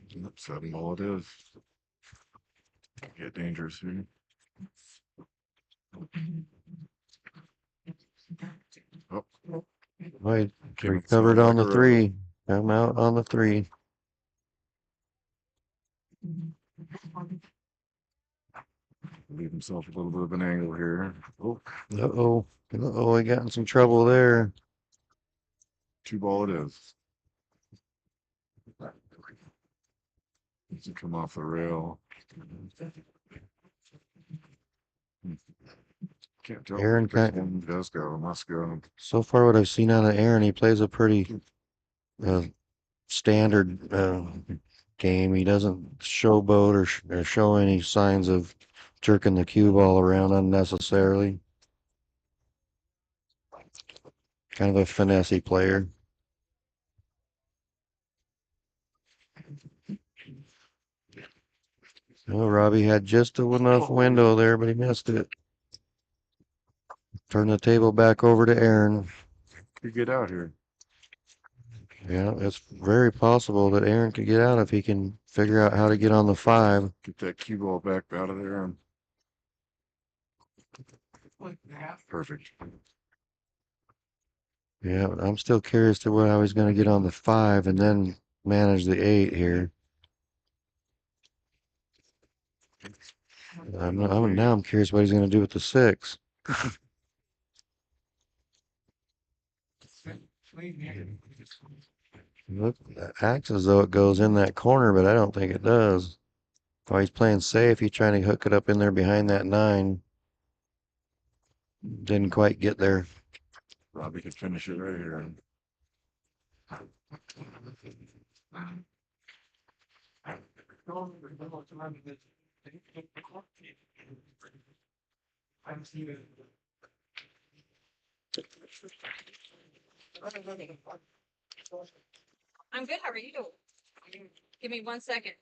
Yep, 7 ball it is. Get dangerous here. Oh, Right, came up recovered somewhat on the like a road. 3. Come out on the 3. Leave himself a little bit of an angle here. Oh, Uh-oh. Uh-oh, he got in some trouble there. 2 ball it is. Needs to come off the rail. Can't tell. Aaron if this kind- one does go, must go. So far, what I've seen out of Aaron, he plays a pretty standard game. He doesn't showboat or show any signs of jerking the cue ball around unnecessarily. Kind of a finessey player. Oh, Robbie had just enough window there, but he missed it. Turn the table back over to Aaron. You get out here. Yeah, it's very possible that Aaron could get out if he can figure out how to get on the 5. Get that cue ball back out of there. Perfect. Yeah, I'm still curious to how he's going to get on the 5 and then manage the 8 here. Now I'm curious what he's going to do with the 6. Look, that acts as though it goes in that corner, but I don't think it does. Oh, he's playing safe. He's trying to hook it up in there behind that 9. Didn't quite get there. Robbie could finish it right here. I'm good. How are you? Give me 1 second.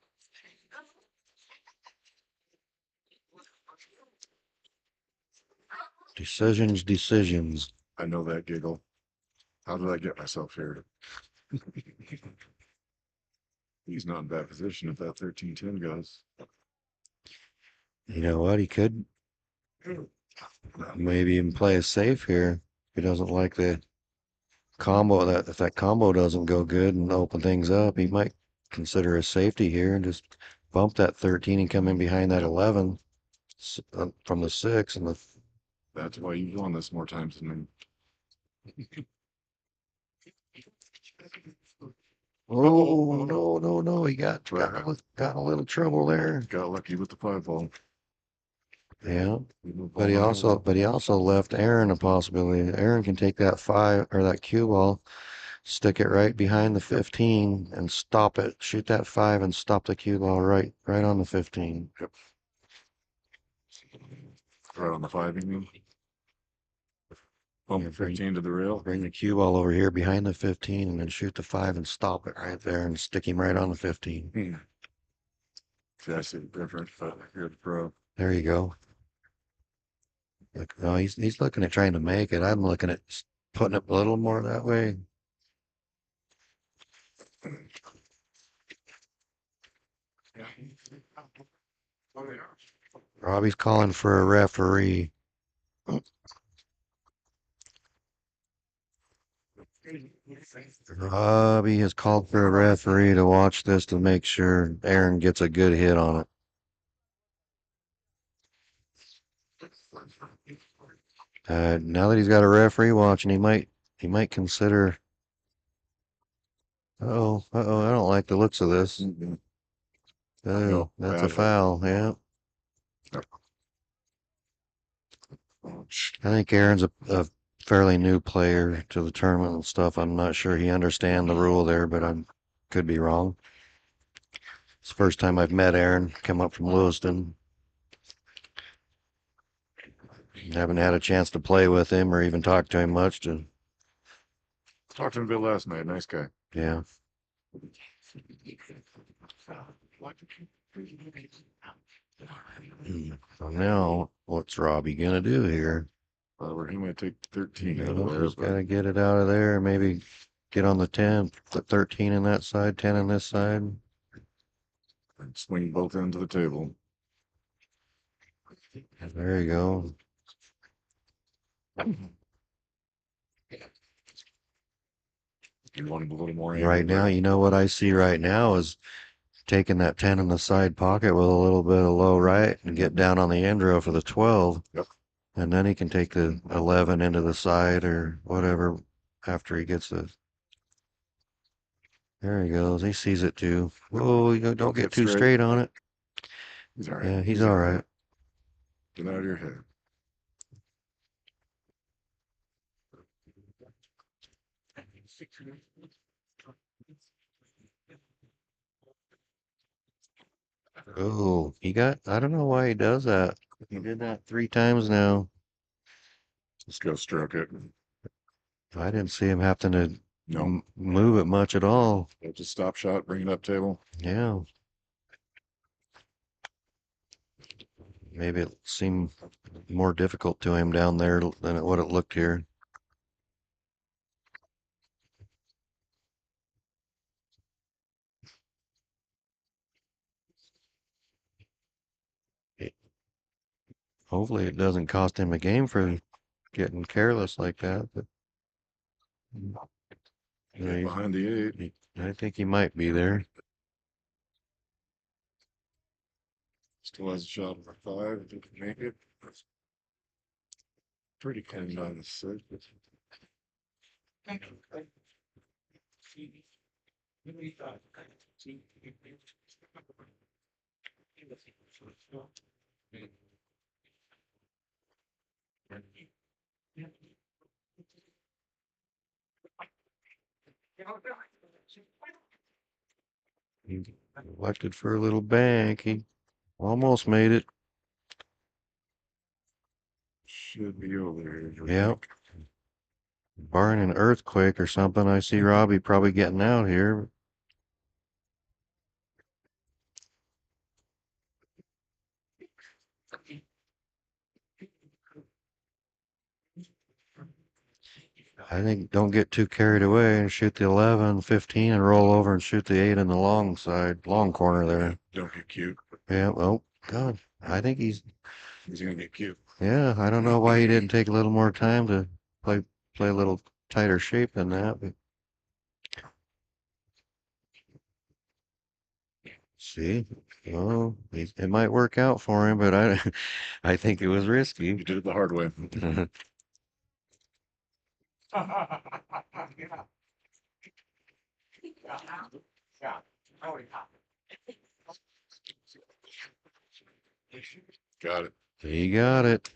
Decisions. I know that giggle. How did I get myself here? He's not in bad position if that 13-10 goes. You know what? He could maybe even play it safe here. He doesn't like the combo. If that combo doesn't go good and open things up, he might consider a safety here and just bump that 13 and come in behind that 11 from the 6 and the. That's why you've won this more times than me. Oh, no. He got a little trouble there. Got lucky with the 5 ball. Yeah. But he also left Aaron a possibility. Aaron can take that 5 or that cue ball, stick it right behind the 15 and stop it. Shoot that 5 and stop the cue ball right on the 15. Yep. Right on the 5, you mean? Bump Yeah, 15 to the rail. Bring the cue ball over here behind the 15 and then shoot the 5 and stop it right there and stick him right on the 15. See, I see the difference, but you're the pro. There you go. Look, no, he's looking at trying to make it. I'm looking at putting it a little more that way. Robbie's calling for a referee. Robbie has called for a referee to watch this to make sure Aaron gets a good hit on it. Now that he's got a referee watching, he might consider. Oh, I don't like the looks of this. Oh, that's a foul. Yeah. I think Aaron's a fairly new player to the tournament and stuff. I'm not sure he understands the rule there, but I could be wrong. It's the first time I've met Aaron, come up from Lewiston. Haven't had a chance to play with him or even talk to him much. Talked to him a bit last night. Nice guy. Yeah. So now, what's Robbie gonna do here? He might take 13 out No, of there. he's gotta get it out of there. Maybe get on the 10, put 13 in that side, 10 in this side. And swing both ends of the table. There you go. You want a little more Right now, there. you know what I see right now is taking that 10 in the side pocket with a little bit of low right and get down on the end row for the 12. Yep. And then he can take the 11 into the side or whatever after he gets the. There he goes. He sees it too. Whoa, you don't get too straight on it. He's all right. Yeah, he's all right. Get out of your head. Oh, I don't know why he does that. He did that 3 times now. Let's go stroke it. I didn't see him having to No. move it much at all. Just stop shot, bring it up table. Yeah. Maybe it seemed more difficult to him down there than what it looked here. Hopefully it doesn't cost him a game for getting careless like that. But yeah, Behind the 8. I think he might be there. Still has a shot for 5. If he can make it. Pretty clean on the 6. He elected for a little bank. He almost made it. Should be over here. Yep. Barring an earthquake or something, I see Robbie probably getting out here. I think don't get too carried away and shoot the 11, 15 and roll over and shoot the 8 in the long side, long corner there. Don't get cute. Yeah, oh, God. I think he's gonna get cute. Yeah, I don't know why he didn't take a little more time to play a little tighter shape than that. But see, oh, it might work out for him, but I think it was risky. You did it the hard way. Got it. He got it.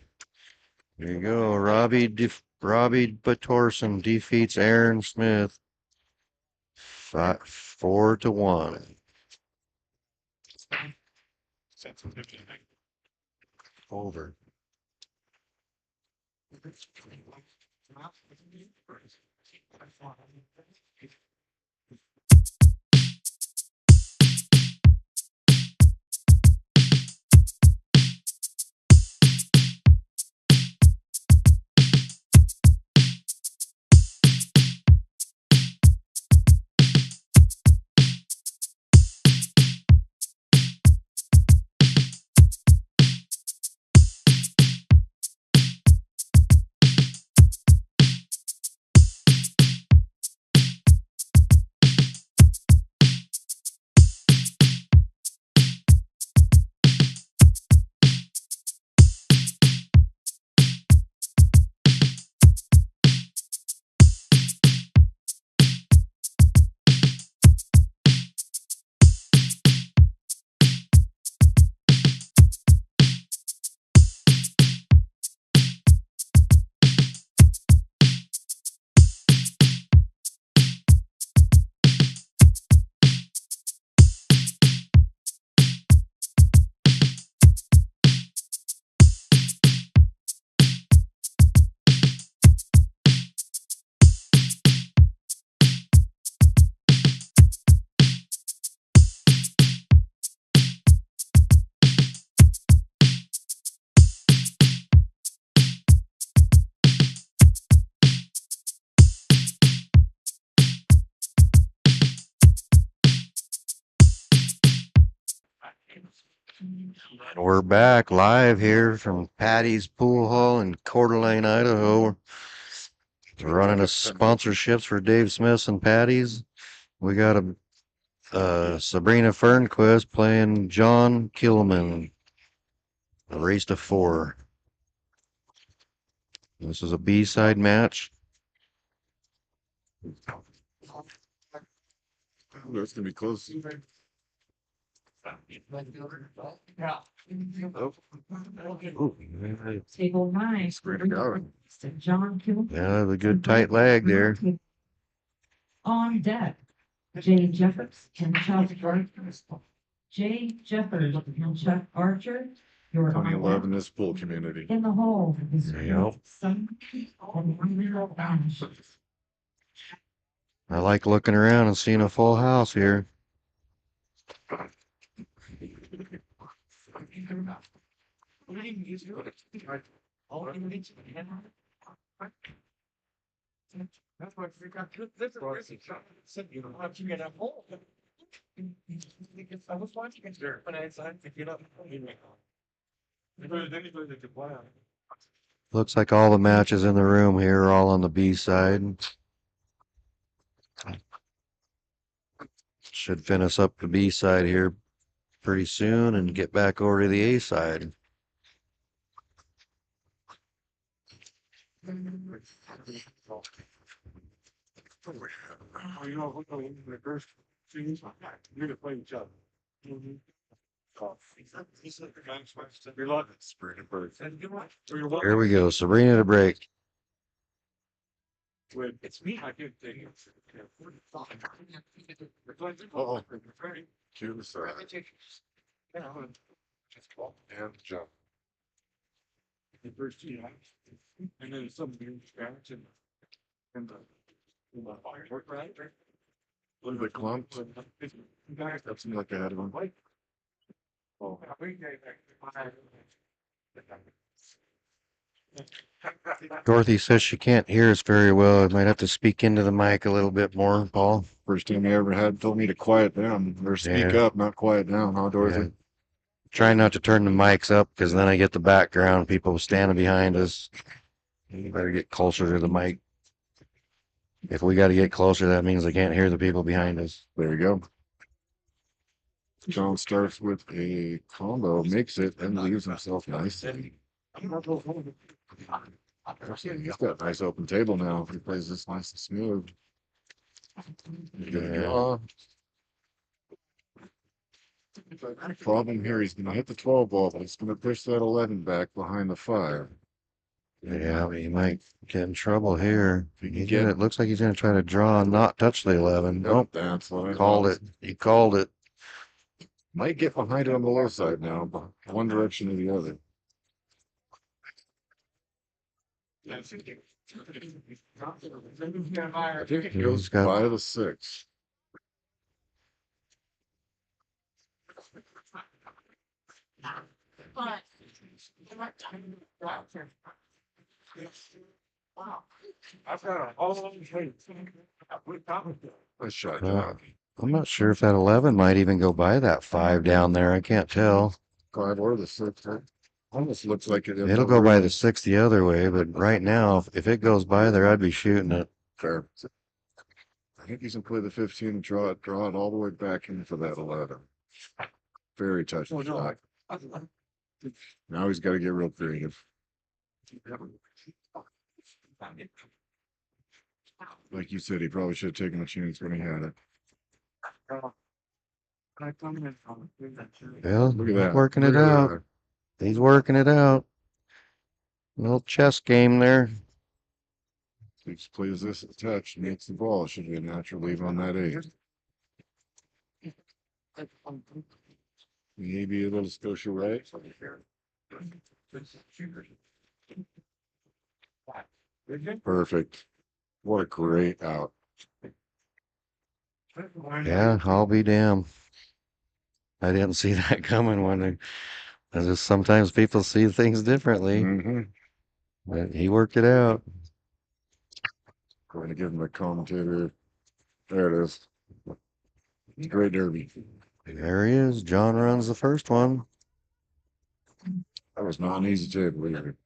There you go. Robbie Batorson defeats Aaron Smith 4-1. Over. And we're back live here from Paddy's Pool Hall in Coeur d'Alene, Idaho. We're running a sponsorships for Dave Smith's and Paddy's. We got a Sabrina Fernquist playing John Killman. A race to 4. This is a B-side match. That's gonna be close. Table 9. John Kilby. Yeah, the good tight leg there. On deck, Jay Jeffers and Chuck Archer. Jay Jeffers and Chuck Archer. Your 2011 this pool community. in the hole is Yep. some and unreal Ash. I like looking around and seeing a full house here. That's why we got this said, you know, once you get a hole. I was watching it there, when I decided to get up. Looks like all the matches in the room here are all on the B side. Should finish up the B side here pretty soon and get back over to the A side. Oh, you know, the first things, you're to play each other. Here we go, Sabrina to break. It's me, I did things. Uh-oh. To the side. And jump. The first two, and then some new scratch and the firework, right? A little bit clumped. That seemed like I had one. Oh. Dorothy says she can't hear us very well. I might have to speak into the mic a little bit more, Paul. First time I ever had told me to quiet down or speak Yeah. up, not quiet down, huh, Dorothy? Yeah. Try not to turn the mics up because then I get the background, people standing behind us. You better get closer to the mic. If we got to get closer, that means I can't hear the people behind us. There you go. John starts with a combo, makes it, and leaves himself nice. He's got a nice open table now. He plays this nice and smooth. Yeah. Problem here, he's going to hit the 12 ball, but he's going to push that 11 back behind the 5. Yeah, but he might get in trouble here. He It looks like he's going to try to draw and not touch the 11. Nope. That's what I Called thought. it. He called it. Might get behind it on the low side now, but one direction or the other. I think it goes He's got- by the 6. I've got a whole. Nice shot, Uh, John. I'm not sure if that 11 might even go by that 5 down there. I can't tell. 5 or the 6. Almost looks like it. It'll go by the 6 the other way, but right now, if it goes by there, I'd be shooting it. Fair. I think he's gonna play the 15 and draw it all the way back in for that 11. Very touchy shot. Now he's got to get real creative. Like you said, he probably should have taken a chance when he had it. Well, Look at he's that. working it Look at out. that. He's working it out. Little chess game there. He just plays this at touch, makes the ball. It should be a natural leave on that 8. Maybe a little Scotia right. Perfect. What a great out. Yeah, I'll be damned. I didn't see that coming when I just sometimes people see things differently. Mm-hmm. But he worked it out. Going to give him a commentator. There it is. Great derby. There he is. John runs the first one. That was not an easy table either.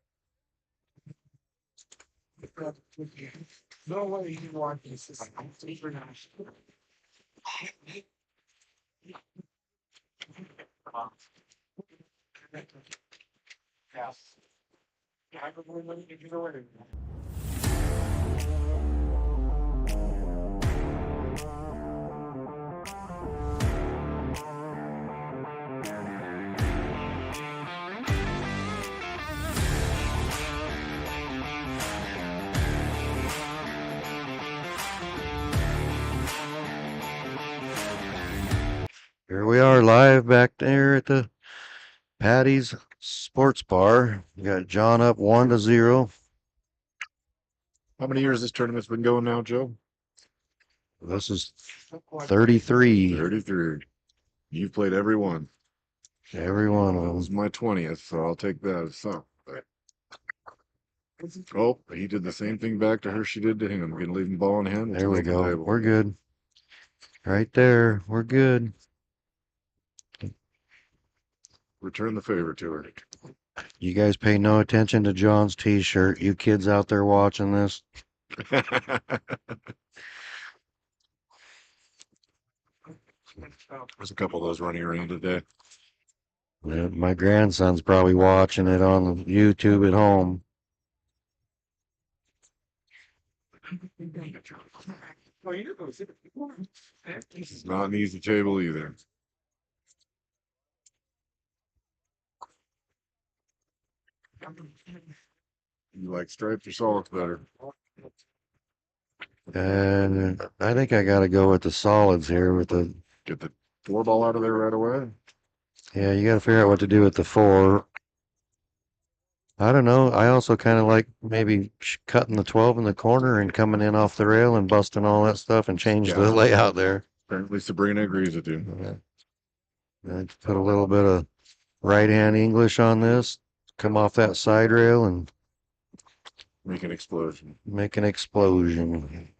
No way you want this. Yes. I don't know when you know it. Here we are live back there at the Paddy's Sports Bar. We got John up 1-0. How many years this tournament's been going now, Joe? This is 33. 33. You've played every one. Every one of That was them. my 20th, so I'll take that as some. Oh, he did the same thing back to her she did to him. Gonna leave him ball in hand. There we Make the go. table. We're good. Right there. We're good. Return the favor to her. You guys pay no attention to John's t-shirt. You kids out there watching this. There's a couple of those running around today. My grandson's probably watching it on YouTube at home. It's not an easy table either. You like stripes or solids better? And I think I got to go with the solids here with the, Get the 4 ball out of there right away. yeah, you got to figure out what to do with the 4. I don't know. I also kind of like maybe cutting the 12 in the corner and coming in off the rail and busting all that stuff and change the Yeah. layout there. Apparently Sabrina agrees with you. And put a little bit of right hand English on this, come off that side rail and Make an explosion. make an explosion.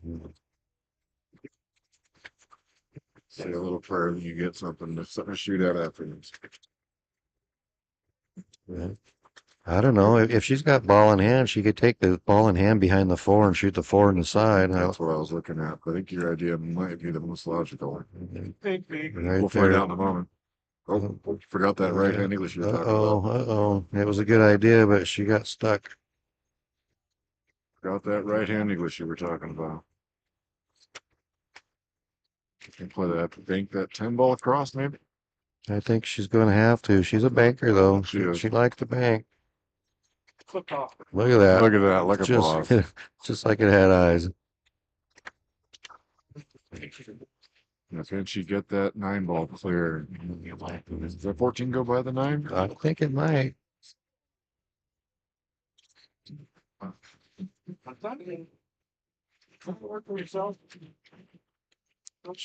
Say a little prayer that you get something to shoot at afterwards. Yeah. I don't know. If she's got ball in hand, she could take the ball in hand behind the 4 and shoot the 4 in the side. That's what I was looking at. I think your idea might be the most logical. Right We'll find there. out in a moment. Oh, forgot that right hand English you were talking Uh-oh, about. uh-oh. It was a good idea, but she got stuck. Forgot that right hand English you were talking about. You can play that, bank that 10 ball across maybe. I think she's going to have to. She's a banker, though. She is. She likes to bank. Click off. Look at that. Look at that, like a boss. Just like it had eyes. Now, can she get that 9 ball clear? Does that 14 go by the 9? I think it might.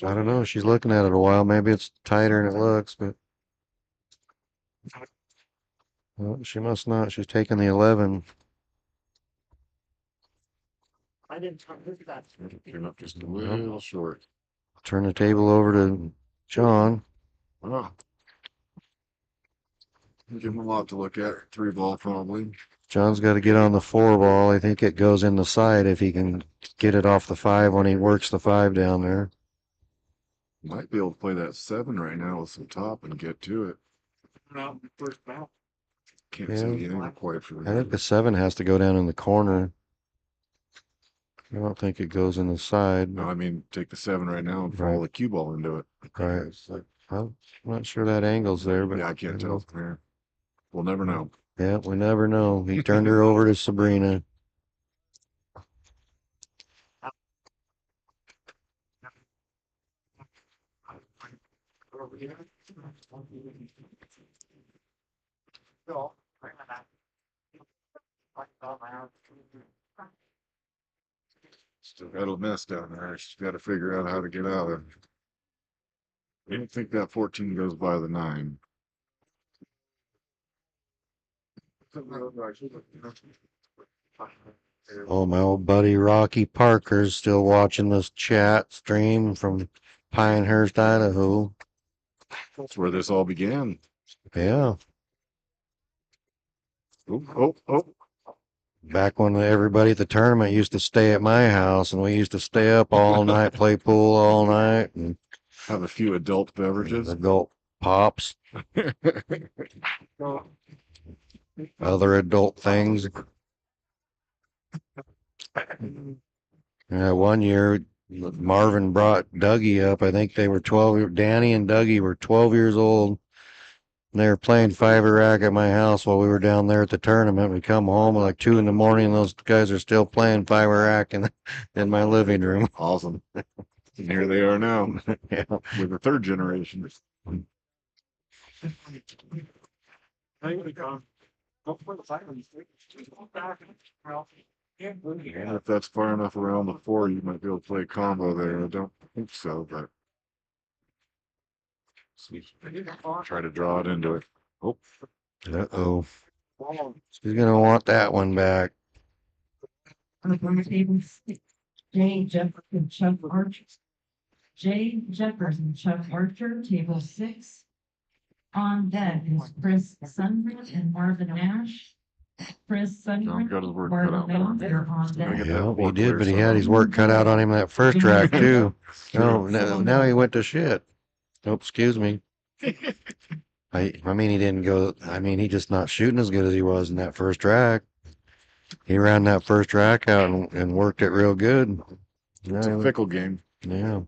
I don't know. She's looking at it a while. Maybe it's tighter than it looks, but well, she must not. She's taking the 11. I didn't look at that. Came up just a little short. Turn the table over to John. Oh. Give him a lot to look at. 3 ball probably. John's got to get on the 4 ball. I think it goes in the side if he can get it off the 5 when he works the 5 down there. Might be able to play that 7 right now with some top and get to it. No, first bounce. Can't Yeah. see anything quite for I think the 7 has to go down in the corner. I don't think it goes in the side. No, I mean, take the 7 right now and follow the cue ball into it. Right. I'm not sure that angle's there, but Yeah, I can't tell from here. We'll never know. yeah, we never know. He turned her over to Sabrina. Still got a mess down there. She's got to figure out how to get out of it. I don't think that 14 goes by the 9. Oh, my old buddy Rocky Parker's still watching this chat stream from Pinehurst, Idaho. That's where this all began. Yeah. Oh. Back when everybody at the tournament used to stay at my house and we used to stay up all night, play pool all night and Have a few adult beverages. adult pops, other adult things. One year Marvin brought Dougie up. I think they were 12. Danny and Dougie were 12 years old. And they were playing fiver rack at my house while we were down there at the tournament. We come home at like 2 in the morning and those guys are still playing fiver rack in my living room. Awesome. And here they are now. Yeah. With the third generation. And if that's far enough around the 4, you might be able to play a combo there. I don't think so, but try to draw it into it. Oh. Uh-oh. She's gonna want that one back. Jay Jefferson, Chuck Archer. Jay Jefferson, Chuck Archer, table 6. On deck is Chris Sundgren and Marvin Nash. Chris John Sundgren, got his work cut Marvin out for him. Nash are on deck. Yeah, he did, but he had his work cut out on him that first track too. No, now he went to shit. Oh, excuse me. I mean, he didn't go. I mean, he just not shooting as good as he was in that first track. He ran that first track out and worked it real good. It's a fickle game. Yeah.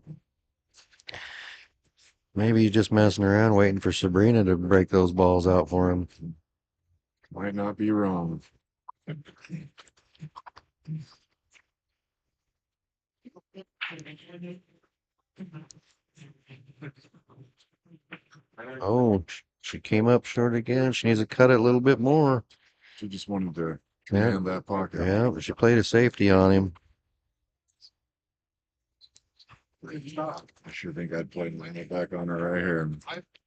Maybe he's just messing around waiting for Sabrina to break those balls out for him. Might not be wrong. Oh, she came up short again. She needs to cut it a little bit more. She just wanted to Yeah. command that pocket. Yeah, but she played a safety on him. I sure think I'd play it back on her right here and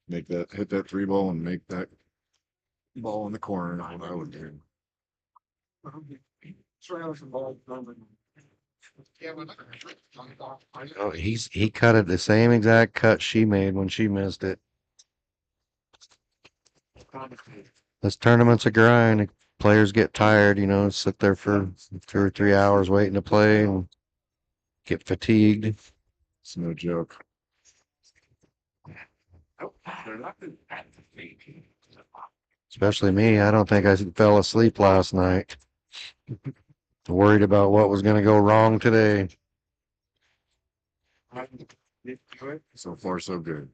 make that hit that 3 ball and make that ball in the corner. That's what I would do. Oh, he cut it the same exact cut she made when she missed it. This tournament's a grind. Players get tired, sit there for 2 or 3 hours waiting to play and get fatigued. It's no joke. Especially me. I don't think I fell asleep last night. Worried about what was going to go wrong today. So far, so good.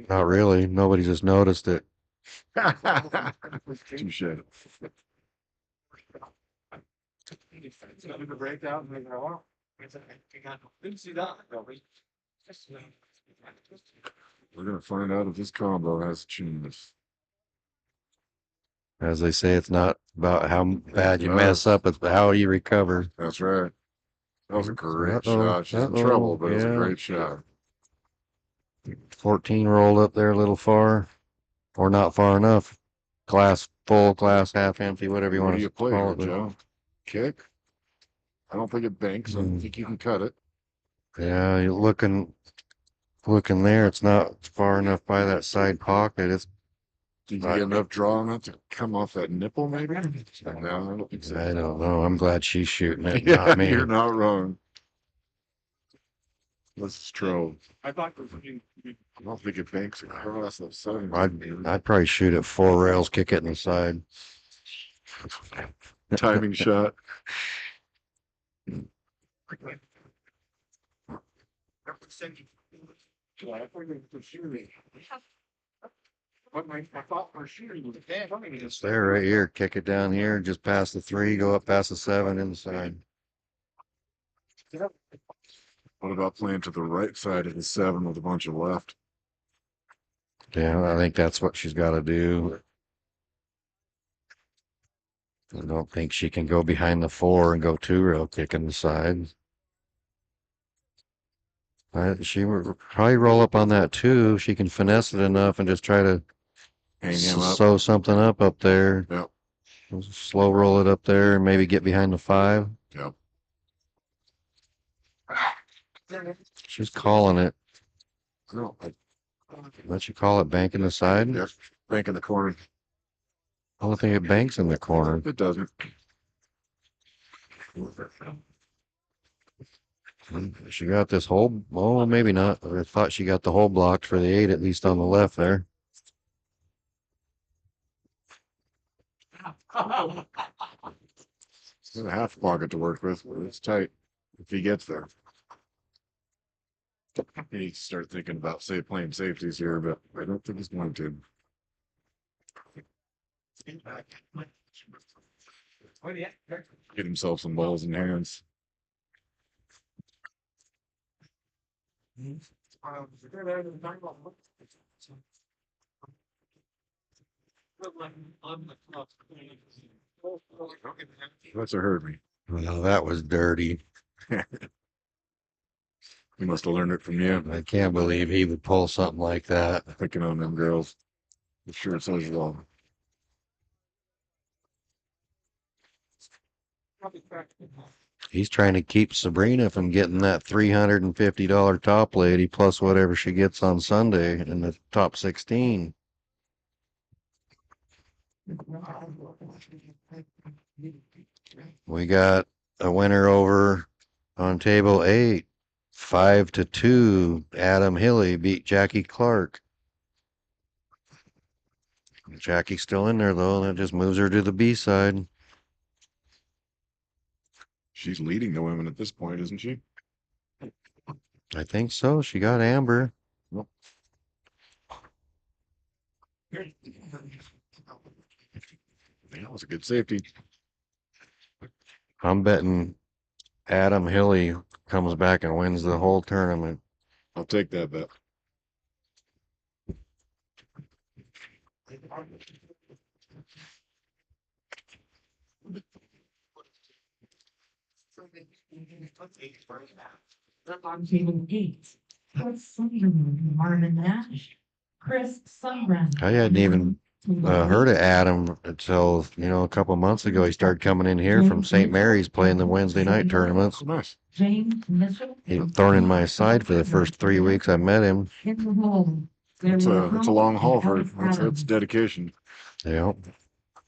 Not really. Nobody just noticed it. Touche. We're gonna find out if this combo has changed. As they say, it's not about how bad you mess up, it's how you recover. That's right. That was a great Uh-oh, shot. She's in uh-oh, trouble, but it was a yeah. great shot. 14 rolled up there a little far, or not far enough. Glass full, glass half empty, whatever you What want do you to play call here, it. Joe? Kick? I don't think it banks. I don't think you can cut it. Yeah, you're looking there. It's not far enough by that side pocket. It's Did you get enough draw on it to come off that nipple, maybe? No, I don't think so. I don't know. I'm glad she's shooting it, Yeah, not me. you're not wrong. Let's throw. I don't think it banks across the side. I'd probably shoot it 4 rails, kick it in the side. Timing shot. It's there right here. Kick it down here, just past the 3, go up past the 7 in the side. What about playing to the right side of the 7 with a bunch of left? Yeah, I think that's what she's got to do. I don't think she can go behind the 4 and go 2 rail kick in the side. She would probably roll up on that 2. She can finesse it enough and just try to Hang him up. sew something up there. Yep. Slow roll it up there and maybe get behind the 5. Yep. She's calling it. No, What you call it, bank in the side? yeah, bank in the corner. I don't think it banks in the corner. It doesn't. She got this hole. Oh, maybe not. I thought she got the hole blocked for the 8, at least on the left there. It's a half pocket to work with, but it's tight if he gets there. He needs to start thinking about, say, playing safeties here, but I don't think he's going to. Get himself some balls in hands. That's what hurt me. Well, that was dirty. He must have learned it from you. I can't believe he would pull something like that. Picking on them girls. I'm sure it's always wrong. He's trying to keep Sabrina from getting that $350 top lady plus whatever she gets on Sunday in the top 16. We got a winner over on table 8, 5-2. Adam Hilly beat Jackie Clark. Jackie's still in there though. That just moves her to the B side. She's leading the women at this point, isn't she? I think so. She got Amber. That was a good safety. I'm betting Adam Hilly comes back and wins the whole tournament. I'll take that bet. On table 8, Chris Sunderland, Marvin Nash, Chris Sunbrand. I hadn't even heard of Adam until, a couple months ago. He started coming in here from St. Mary's playing the Wednesday night tournaments. Nice. James Mitchell. He was thorn in my side for the first 3 weeks I met him. In the hole. It's a long haul for that's dedication. Yeah.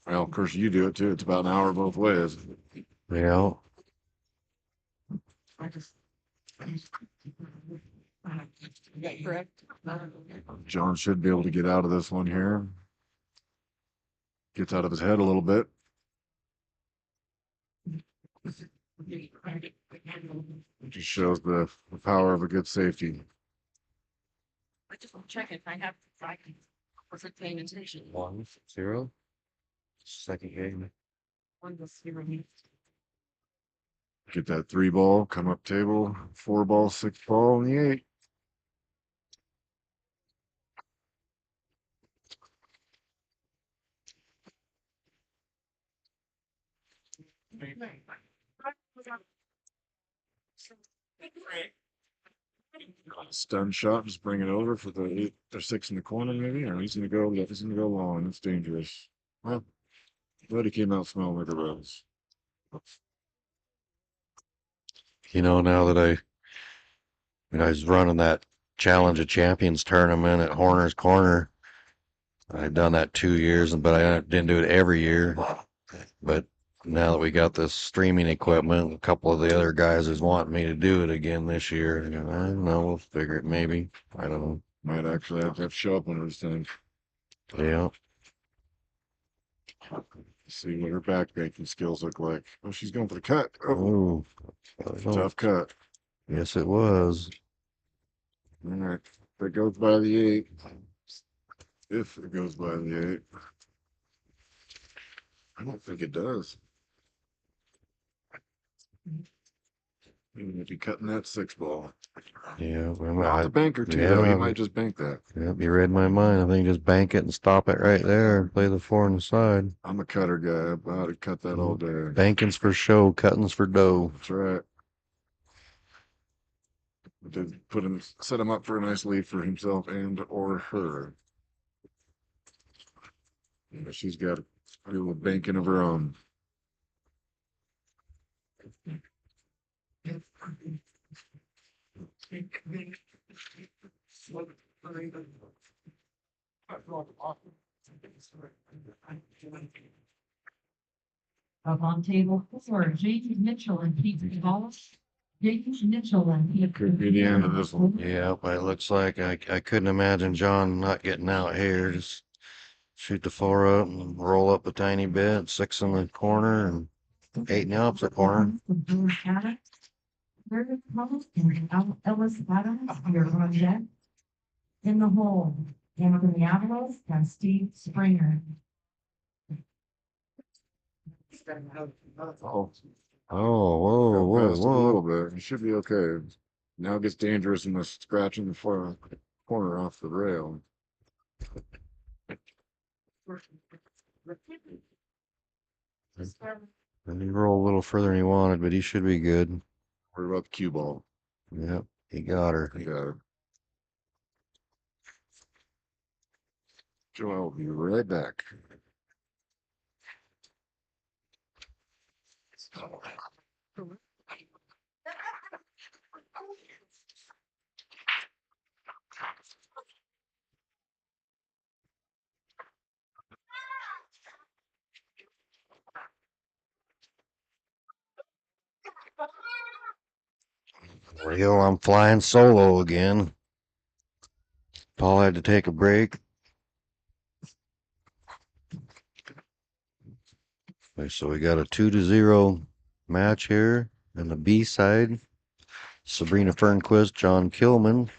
Well, of course you do it too. It's about an hour both ways. Yeah. Correct. John should be able to get out of this one here. Gets out of his head a little bit. It just shows the power of a good safety. I just want to check if I wasn't paying attention. 1-0. Second game. One was here. Get that 3 ball, come up table, 4 ball, 6 ball, and the 8. Stun shot, just bring it over for the 8 or 6 in the corner, maybe, or he's gonna go long. It's dangerous. Well, but he came out smelling like a rose. Now that I was running that Challenge of Champions tournament at Horner's Corner. I'd done that 2 years, but I didn't do it every year. But now that we got this streaming equipment, a couple of the other guys is wanting me to do it again this year. I don't know, we'll figure it maybe. I don't know. Might actually have to show up one of those things. Yeah. See what her back banking skills look like. Oh, she's going for the cut. Oh, Tough cut. yes, it was. All right. If it goes by the 8. If it goes by the 8. I don't think it does. Even if you're cutting that 6 ball. Yeah, Not the banker too, though. He might just bank that. Yep, you read my mind. I think just bank it and stop it right there and play the 4 on the side. I'm a cutter guy. I'm about to cut that all day. Banking's for show, cutting's for dough. That's right. To set him up for a nice lead for himself and or her. She's got a little banking of her own. Up on table 4, James Mitchell and Pete Wallace. James Mitchell and Pete. Could be the end of this one. Yeah, but it looks like I couldn't imagine John not getting out here. Just shoot the 4 up and roll up a tiny bit, 6 in the corner and 8 in the opposite corner. Meredith Thomas and Ellis Adams, your project. In the hole, Anthony Avalos and Steve Springer. Oh, Oh, whoa, just a whoa, little whoa. bit. It should be okay. Now it gets dangerous in the scratching the corner off the rail. And he rolled a little further than he wanted, but he should be good. What about the cue ball? Yep, he got her. Yeah. Joe, I'll be right back. There we go. I'm flying solo again. Paul had to take a break. Okay, so we got a 2-0 match here. And the B side, Sabrina Fernquist, John Kilman.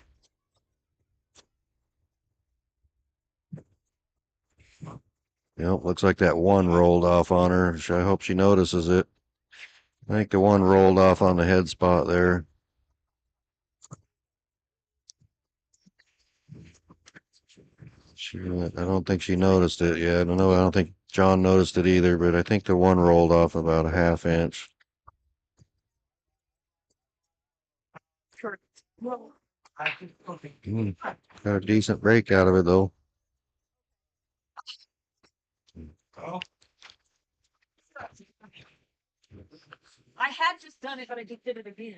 Yep, looks like that 1 rolled off on her. I hope she notices it. I think the 1 rolled off on the head spot there. I don't think she noticed it yet. I don't know. I don't think John noticed it either, but I think the 1 rolled off about a ½ inch. Got a decent break out of it though. I had just done it, but I just did it again.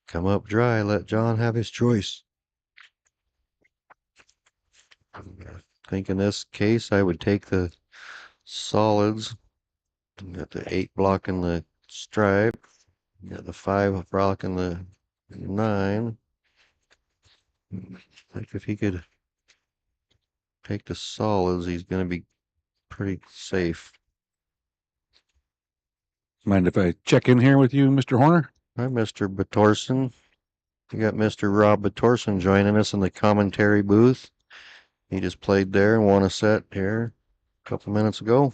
Come up dry. Let John have his choice. I think in this case, I would take the solids. Got the 8 blocking the stripe. Got the 5 blocking the 9. I think if he could take the solids, he's going to be pretty safe. Mind if I check in here with you, Mr. Horner? Hi, Mr. Batorson. We got Mr. Rob Batorson joining us in the commentary booth. He just played there and won a set here a couple minutes ago.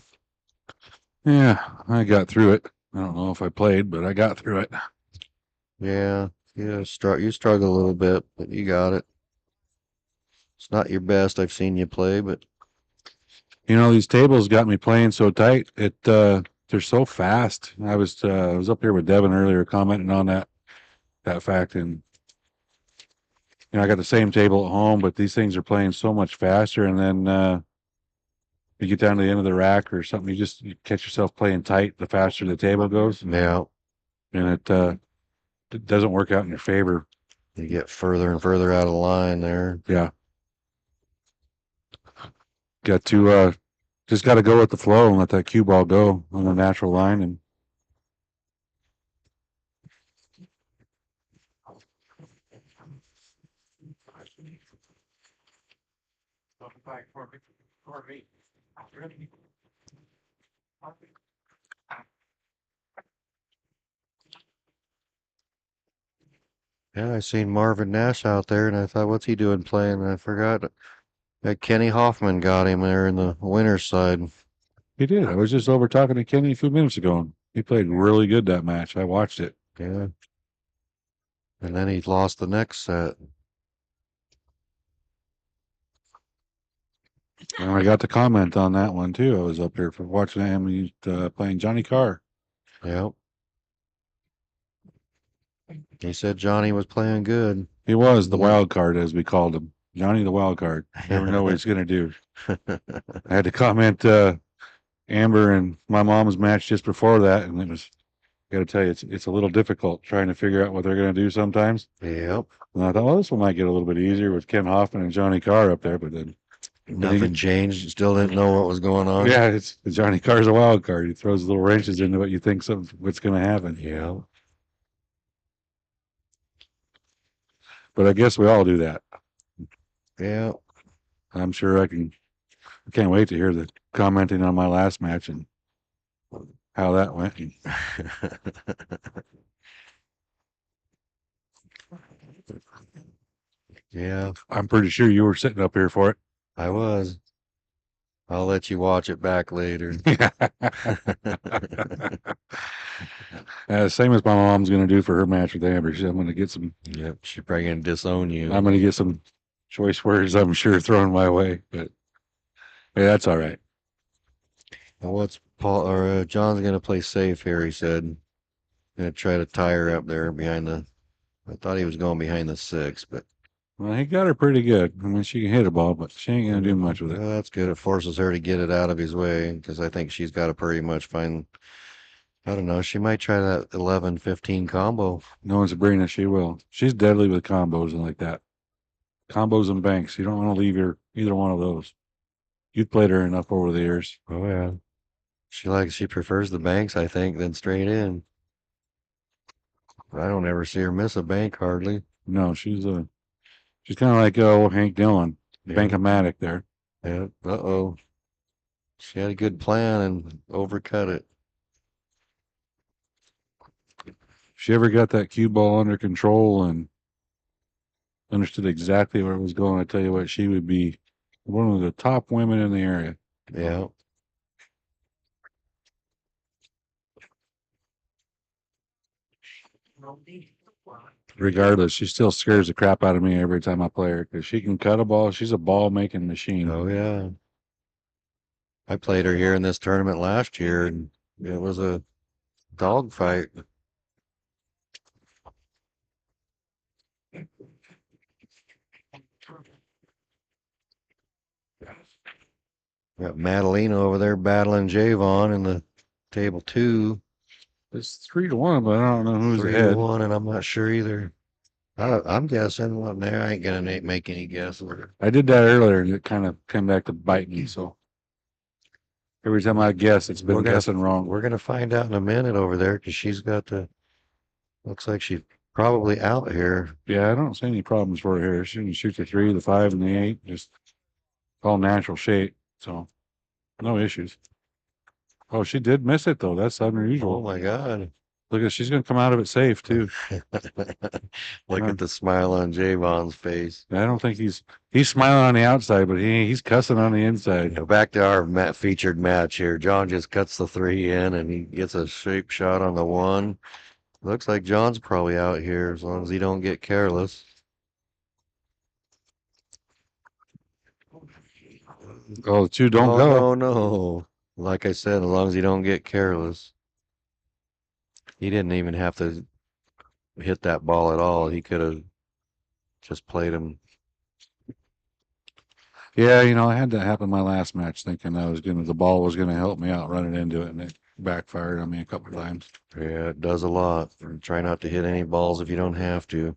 Yeah, I got through it. I don't know if I played, but I got through it. Yeah, you struggle a little bit, but you got it. It's not your best I've seen you play, but You know, these tables got me playing so tight. They're so fast. I was up here with Devin earlier commenting on that fact, and you know, I got the same table at home, but these things are playing so much faster, and then you get down to the end of the rack or something, you catch yourself playing tight the faster the table goes, yeah, and it doesn't work out in your favor. you get further and further out of line there. Yeah. Got to just got to go with the flow and let that cue ball go on the natural line. And Yeah, I seen Marvin Nash out there, and I thought, what's he doing playing? And I forgot that Kenny Hoffman got him there in the winner's side. he did. I was just over talking to Kenny a few minutes ago, and he played really good that match. I watched it. Yeah. And then he lost the next set. And I got to comment on that one too. I was up here for watching him. He's playing Johnny Carr. Yep. He said Johnny was playing good. He was the wild card, as we called him. Johnny the wild card. Never know what he's going to do. I had to comment Amber and my mom's match just before that, and it was Got to tell you, it's a little difficult trying to figure out what they're going to do sometimes. Yep. And I thought, well, this one might get a little bit easier with Ken Hoffman and Johnny Carr up there, but then Nothing changed. Still didn't know what was going on. yeah, it's Johnny Carr's a wild card. He throws little wrenches into what you think what's going to happen. Yeah. But I guess we all do that. Yeah. I'm sure I can't wait to hear the commenting on my last match and how that went. Yeah, I'm pretty sure you were sitting up here for it. I was. I'll let you watch it back later. Same as my mom's going to do for her match with Amber. I'm going to get some. Yep, she's probably gonna disown you. I'm going to get some choice words, I'm sure, thrown my way. But hey, that's all right. Well, what's Paul or John's gonna play safe here? He said. Gonna try to tie her up there behind the. I thought he was going behind the 6, but Well, he got her pretty good. I mean, she can hit a ball, but she ain't going to do much with it. well, that's good. It forces her to get it out of his way because I think she's got to pretty much find. I don't know. She might try that 11-15 combo. Knowing Sabrina, she will. She's deadly with combos and like that. Combos and banks. You don't want to leave either one of those. You've played her enough over the years. Oh yeah. She prefers the banks, I think, than straight in. I don't ever see her miss a bank hardly. No, she's kind of like Hank Dillon, Bankomatic there. Yeah. Uh-oh. She had a good plan and overcut it. If she ever got that cue ball under control and understood exactly where it was going, I tell you what, she would be one of the top women in the area. Yeah. Regardless, she still scares the crap out of me every time I play her because she can cut a ball. She's a ball making machine. Oh yeah. I played her here in this tournament last year and it was a dogfight. Got Madalena over there battling Javon in the table 2. It's 3-1, but I don't know who's 3-1, and I'm not sure either. I'm guessing. Well, there I ain't gonna make any guesses. I did that earlier, and it kind of came back to bite me. So every time I guess, it's been guessing wrong. We're gonna find out in a minute over there because she's got the. Looks like she's probably out here. Yeah, I don't see any problems for her here. She can shoot the 3, the 5, and the 8. Just all natural shape. So no issues. Oh, she did miss it though. That's unusual. Oh my God! Look at she's gonna come out of it safe too. Look at the smile on Javon's face. I don't think he's smiling on the outside, but he's cussing on the inside. Back to our featured match here. John just cuts the 3 in and he gets a shape shot on the 1. Looks like John's probably out here as long as he don't get careless. Oh, the 2 don't Oh, go. no. Like I said, as long as he don't get careless. He didn't even have to hit that ball at all. He could have just played him. Yeah, I had that happen my last match, thinking the ball was gonna help me out running into it, and it backfired on me a couple times. Yeah, it does a lot. Try not to hit any balls if you don't have to.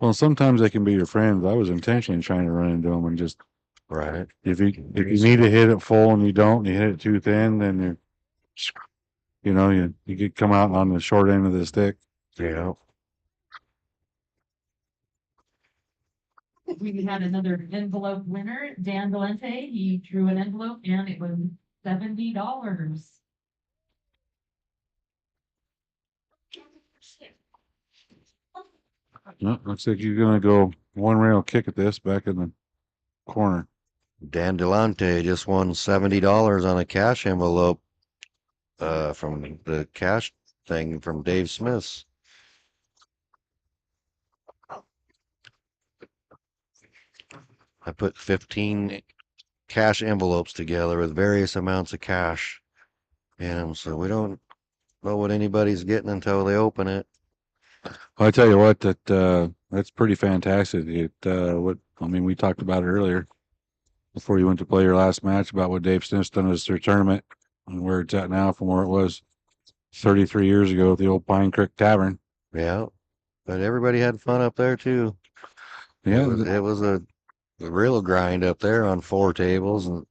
Well, sometimes they can be your friends. I was intentionally trying to run into them and just Right. if you need to hit it full and you don't, you hit it too thin, then you could come out on the short end of the stick. Yeah. We had another envelope winner, Dan Valente. He drew an envelope and it was $70. No, looks like you're gonna go one rail kick at this back in the corner. Dan Delante just won $70 on a cash envelope from the cash thing from Dave Smith's. I put 15 cash envelopes together with various amounts of cash in them, so we don't know what anybody's getting until they open it. Well, I tell you what, that's pretty fantastic. We talked about it earlier before you went to play your last match about what Dave Smith's done as their tournament. and where it's at now from where it was 33 years ago at the old Pine Creek Tavern. Yeah, but everybody had fun up there too. Yeah, It was a real grind up there on 4 tables, and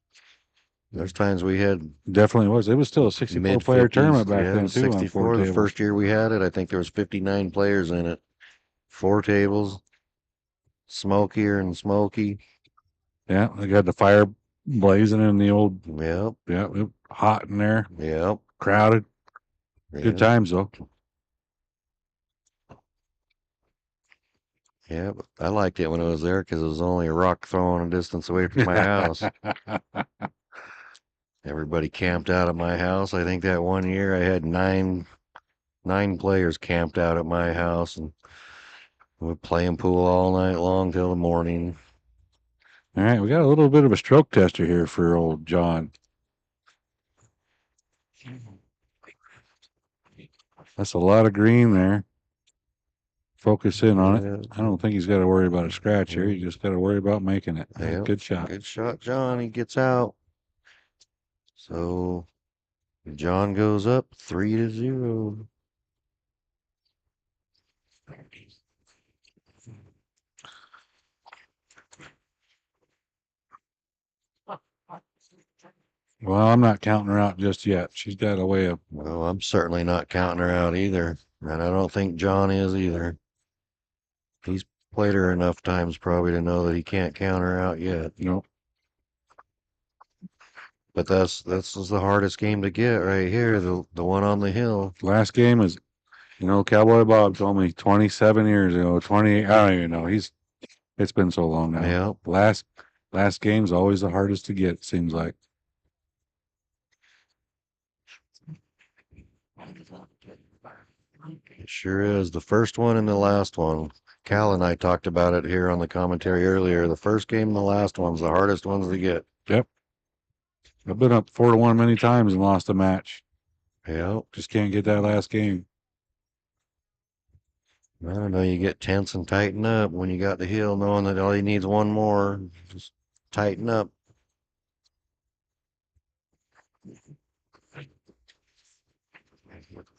there's times we had definitely was. It was still a 64 player tournament back yeah, then too on 4 64. The tables. first year we had it, I think there was 59 players in it. 4 tables, smokier and smoky. Yeah, they got the fire blazing in the old. Yep, Yeah, hot in there, yep. crowded. Yeah. Good times though. Yeah, but I liked it when it was there because it was only a rock throwing a distance away from my house. Everybody camped out at my house. I think that one year I had nine players camped out at my house, and we were playing pool all night long till the morning. All right, we got a little bit of a stroke tester here for old John. That's a lot of green there. Focus in on it. I don't think he's got to worry about a scratch here. You just got to worry about making it. Yep. Good shot. Good shot, John. He gets out. So John goes up 3-0. Well, I'm not counting her out just yet. She's got a way of. Well, I'm certainly not counting her out either. And I don't think John is either. He's played her enough times probably to know that he can't count her out yet. Nope. But this is the hardest game to get right here, the one on the hill. Last game is, Cowboy Bob told me 27 years ago, 28. I don't even know. It's been so long now. Yeah. Last game's always the hardest to get, it seems like. It sure is. The first one and the last one. Cal and I talked about it here on the commentary earlier. The first game and the last one's the hardest ones to get. Yep. I've been up 4-1 many times and lost a match. Yeah. Just can't get that last game. I don't know. You get tense and tighten up when you got the hill, knowing that all you need is one more. Just tighten up.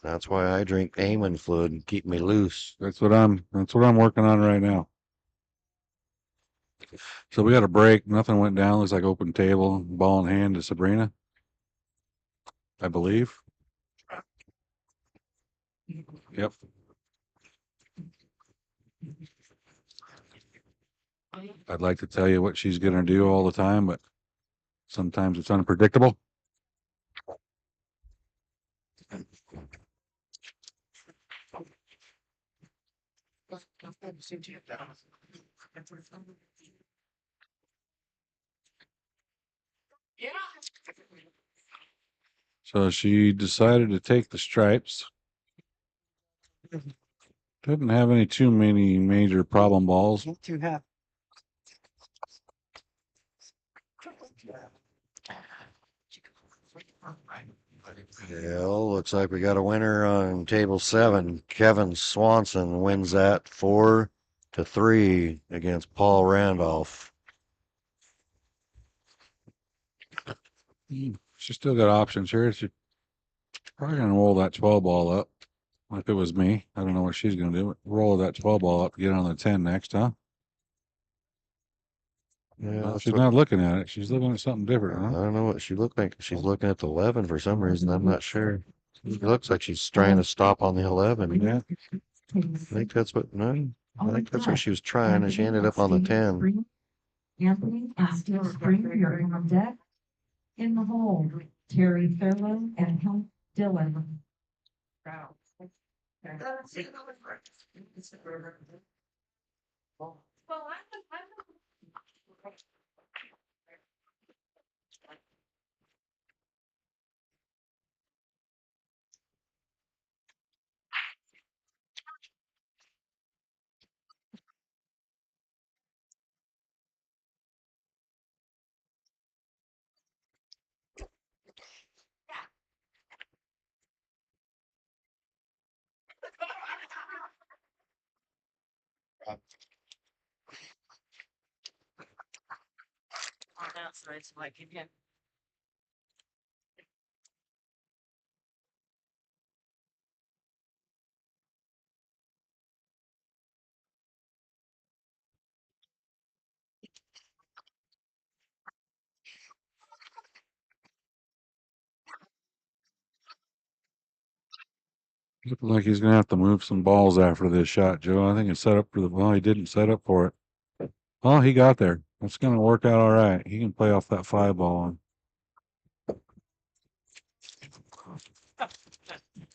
That's why I drink Amen fluid and keep me loose. That's what I'm working on right now. So we got a break. Nothing went down. Looks like open table, ball in hand to Sabrina, I believe. Yep. I'd like to tell you what she's going to do all the time, but sometimes it's unpredictable. So she decided to take the stripes. Didn't have too many major problem balls. Yeah, looks like we got a winner on table 7. Kevin Swanson wins that 4-3 against Paul Randolph. She's still got options here. She's probably going to roll that 12 ball up. If it was me, I don't know what she's going to do. Roll that 12 ball up, get on the 10 next, huh? Yeah, No, she's not looking at it. She's looking at something different, I huh? don't know what she looked like. She's looking at the 11 for some reason. I'm not sure. It looks like she's trying to stop on the 11. Yeah. I think that's what she was trying, and she ended up on the 10. Anthony and Steel Spring, you're on deck. In the hole, Terry Fairlow and Hank Dillon. On that side, so I can get. Looking like he's gonna have to move some balls after this shot, Joe. I think it's set up for the, well, he didn't set up for it. Oh, he got there. That's gonna work out all right. He can play off that 5 ball.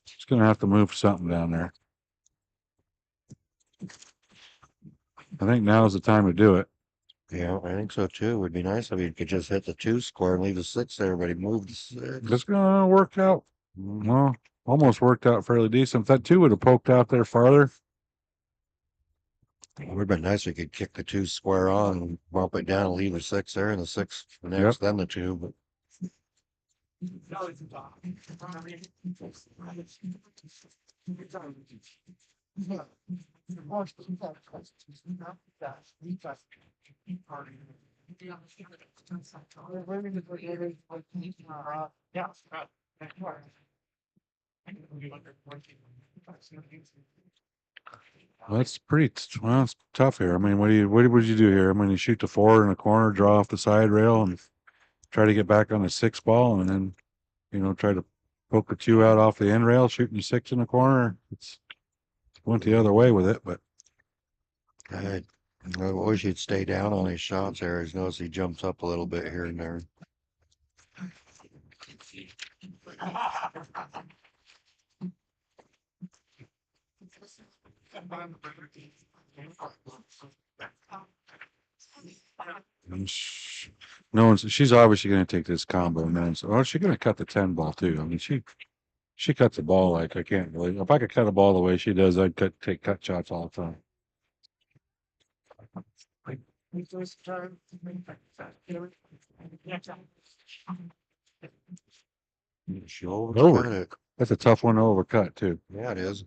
He's gonna have to move something down there. I think now's the time to do it. Yeah, I think so too. It would be nice if he could just hit the 2 square and leave the 6 there, but he moved the 6. It's gonna work out. Well, almost worked out fairly decent. If that 2 would have poked out there farther, It would have been nice if he could kick the 2 square on and bump it down and leave the 6 there and the 6 next, then the 2. But that's pretty, well, it's tough here. I mean, what would you do here? I mean, you shoot the 4 in the corner, draw off the side rail and try to get back on the 6 ball and then, try to poke the 2 out off the end rail, shooting the 6 in the corner. It's went the other way with it, but I wish he'd stay down on his shots there. As notice he jumps up a little bit here and there. and no one's, she's obviously going to take this combo, man. So, oh, she's going to cut the 10 ball too. I mean, she cuts the ball like I can't believe. If I could cut a ball the way she does, I'd take cut shots all the time. She overcut it. That's a tough one to overcut too. Yeah, it is.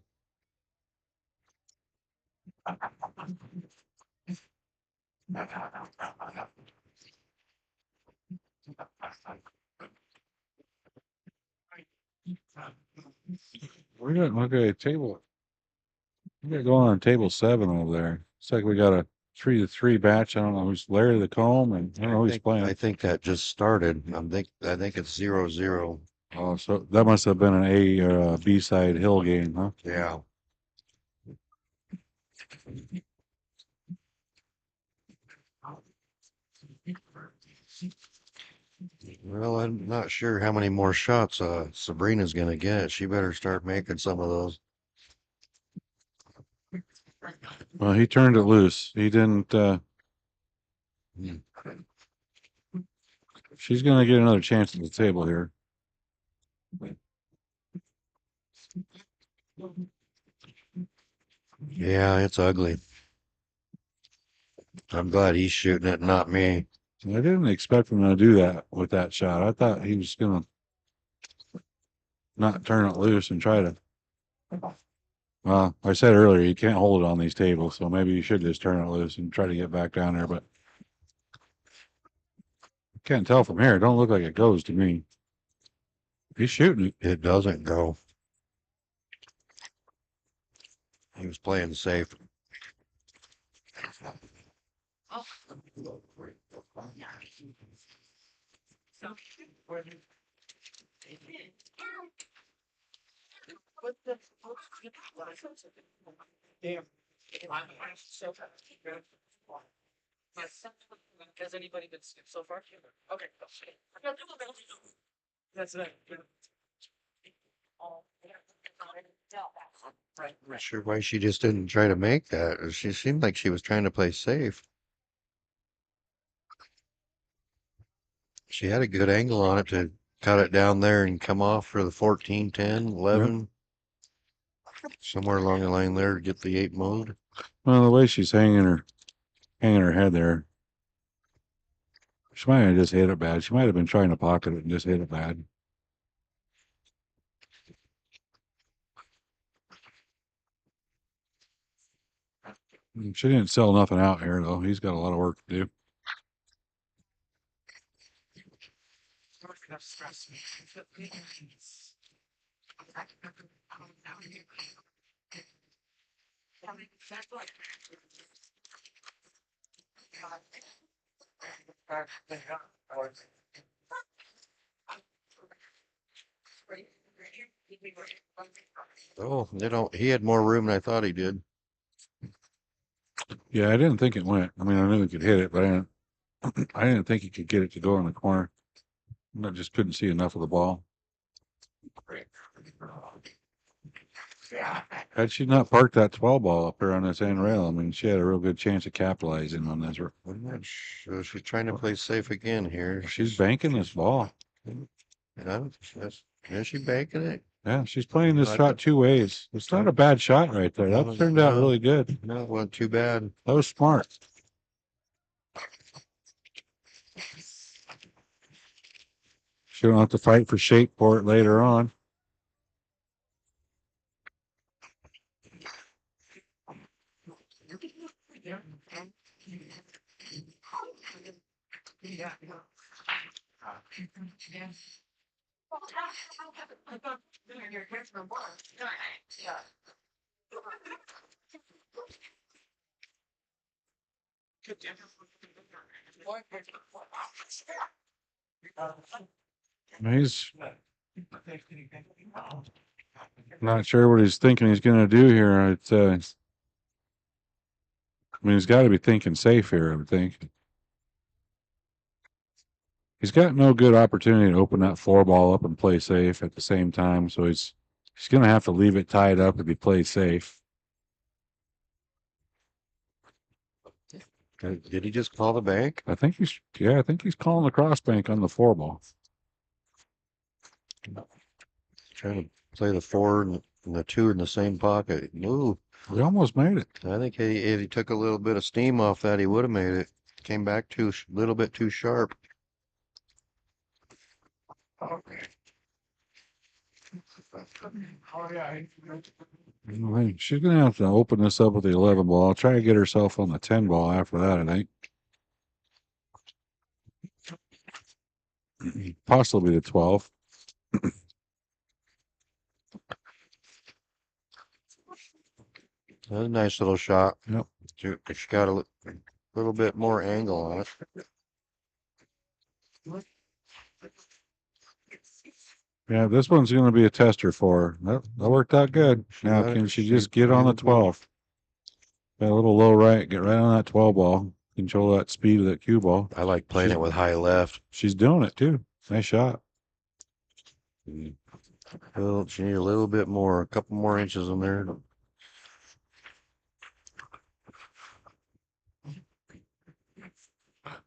We got okay table. We got going on table 7 over there. It's like we got a 3-3 batch. I don't know who's Larry the Comb, and I don't know who's playing. I think that just started. I think it's 0-0. Oh, so that must have been an A or a B side hill game, huh? Yeah. Well, I'm not sure how many more shots Sabrina's gonna get. She better start making some of those. Well, he turned it loose. He didn't. She's gonna get another chance at the table here. Yeah, it's ugly. I'm glad he's shooting it, not me. I didn't expect him to do that with that shot. I thought he was gonna not turn it loose and try to. Well, I said earlier you can't hold it on these tables, so maybe you should just turn it loose and try to get back down there. But I can't tell from here. It don't look like it goes to me. He's shooting it. It doesn't go. He was playing safe. Damn. Has anybody been skipped so far? Okay. That's it. Not sure why she just didn't try to make that. She seemed like she was trying to play safe. She had a good angle on it to cut it down there and come off for the 14, 10, 11. Somewhere along the line there to get the 8 moved. Well, the way she's hanging her head there, she might have just hit it bad. She might have been trying to pocket it and just hit it bad. She didn't sell nothing out here though. He's got a lot of work to do. Oh, he had more room than I thought he did. Yeah, I didn't think it went. I mean, I knew he could hit it, but I didn't think he could get it to go in the corner. I just couldn't see enough of the ball. Had she not parked that 12 ball up there on this end rail, I mean, she had a real good chance of capitalizing on this. I'm not sure. She's trying to play safe again here. She's banking this ball. Yeah, is she banking it? Yeah, she's playing this I shot don't- two ways. It's not a bad shot right there. That turned out really good. No, it wasn't too bad. That was smart. She don't have to fight for shape for it later on. He's not sure what he's thinking he's going to do here. I mean, he's got to be thinking safe here, I would think. He's got no good opportunity to open that four ball up and play safe at the same time. So he's going to have to leave it tied up if he plays safe. Did he just call the bank? I think he's calling the cross bank on the four ball. Trying to play the 4 and the 2 in the same pocket. Move. He almost made it. I think if he took a little bit of steam off that, he would have made it. Came back a little bit too sharp. She's going to have to open this up with the 11 ball. I'll try to get herself on the 10 ball after that, I think. Possibly the 12. That's a nice little shot. Yep. She got a little bit more angle on it. Yeah, this one's going to be a tester for her. That worked out good. Now, can she just get on the 12? Got a little low right, get right on that 12 ball. Control that speed of that cue ball. I like playing it with high left. She's doing it too. Nice shot. Well, she need a little bit more, a couple more inches in there.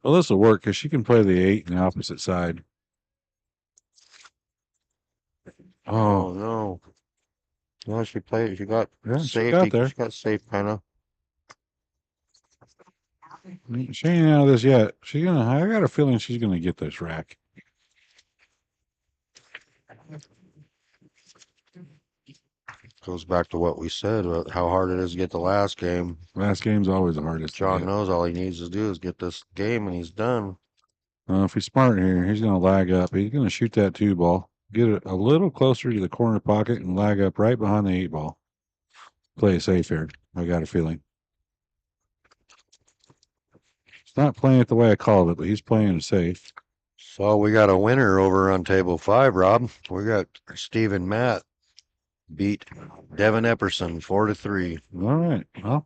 Well, this will work because she can play the 8 in the opposite side. Oh no. No, she played. She got She safety. got there. She got safe, kind of. She ain't out of this yet. I got a feeling she's gonna get this rack. Goes back to what we said about how hard it is to get the last game. Last game's always the hardest. John knows all he needs to do is get this game, and he's done. If he's smart here, he's gonna lag up. He's gonna shoot that 2 ball, get it a little closer to the corner pocket, and lag up right behind the 8 ball. Play it safe here. I got a feeling. He's not playing it the way I called it, but he's playing it safe. So we got a winner over on table 5, Rob. We got Steve and Matt beat Devin Epperson 4-3. All right. Well,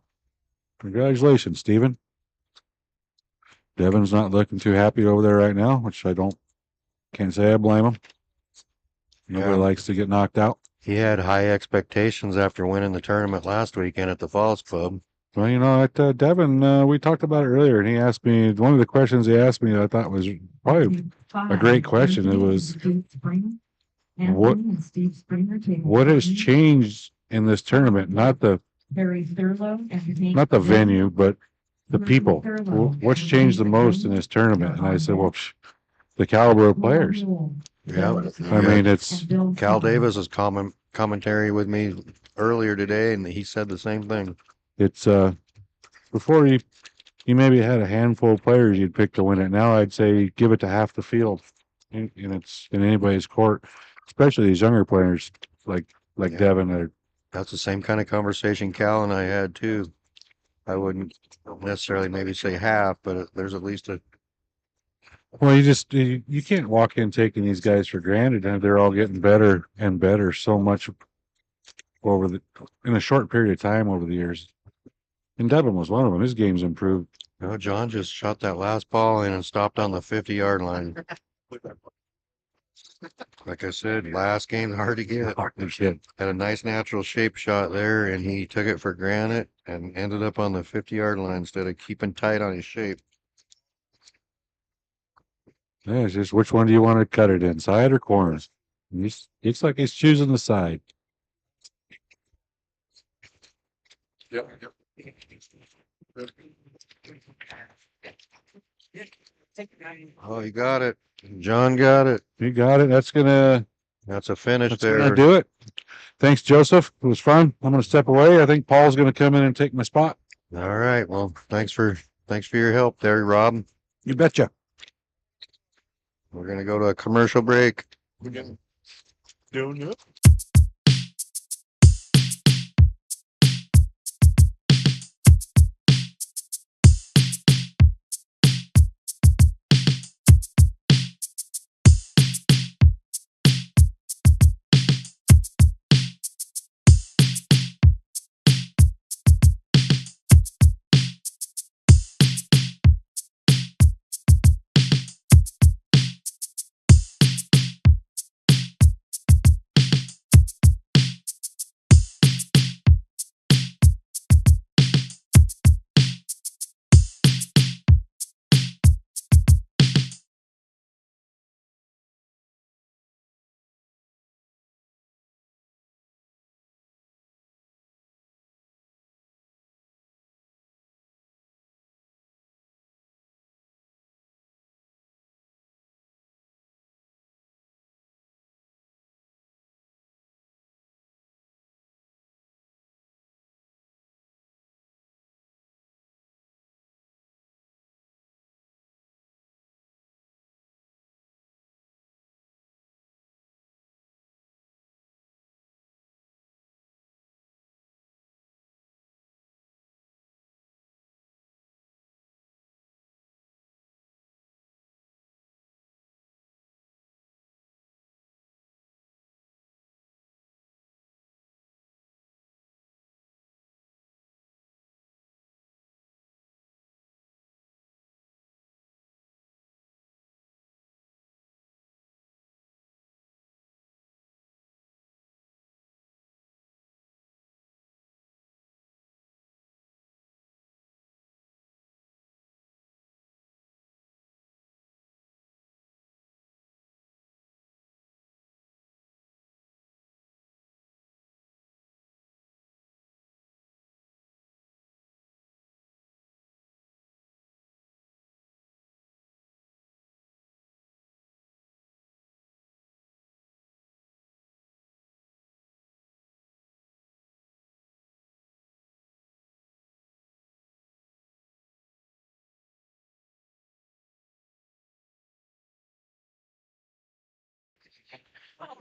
congratulations, Steven. Devin's not looking too happy over there right now, which can't say I blame him. Nobody likes to get knocked out. He had high expectations after winning the tournament last weekend at the Falls Club. Well, Devin, we talked about it earlier, and he asked me, one of the questions he asked me that I thought was probably a great question. It was, what has changed in this tournament? Not the venue, but the people. What's changed the most in this tournament? And I said, well, the caliber of players. Yeah. I mean, it's Cal Davis's commentary with me earlier today, and he said the same thing. It's before you maybe had a handful of players you'd pick to win it. Now I'd say give it to half the field, and it's in anybody's court, especially these younger players like Devin. That's the same kind of conversation Cal and I had too. I wouldn't necessarily maybe say half, but there's at least a. Well, you can't walk in taking these guys for granted, and they're all getting better and better so much in a short period of time over the years. And Devin was one of them. His game's improved. No, John just shot that last ball in and stopped on the 50-yard line. Like I said, last game hard to get. Had a nice natural shape shot there, and he took it for granted and ended up on the 50-yard line instead of keeping tight on his shape. Yeah, it's just which one do you want to cut it in, side or corners? It's like he's choosing the side. Yep. Oh, you got it. John got it. You got it. That's a finish that's there. gonna do it. Thanks, Joseph. It was fun. I'm gonna step away. I think Paul's gonna come in and take my spot. All right. Well, thanks for your help there, Rob. You betcha. We're gonna go to a commercial break. Doing it.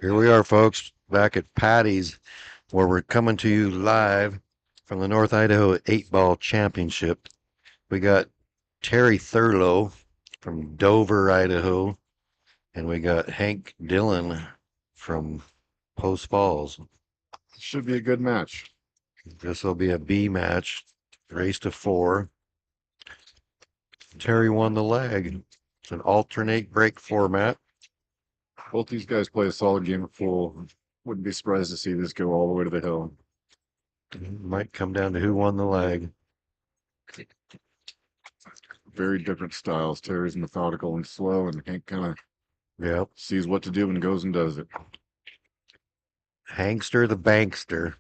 Here we are, folks, back at Paddy's, where we're coming to you live from the North Idaho 8-Ball Championship. We got Terry Thurlow from Dover, Idaho, and we got Hank Dillon from Post Falls. Should be a good match. This will be a B match, race to 4. Terry won the leg. It's an alternate break format. Both these guys play a solid game of pool. Wouldn't be surprised to see this go all the way to the hill. Might come down to who won the leg. Very different styles. Terry's methodical and slow, and Hank kind of sees what to do and goes and does it. Hankster the bankster.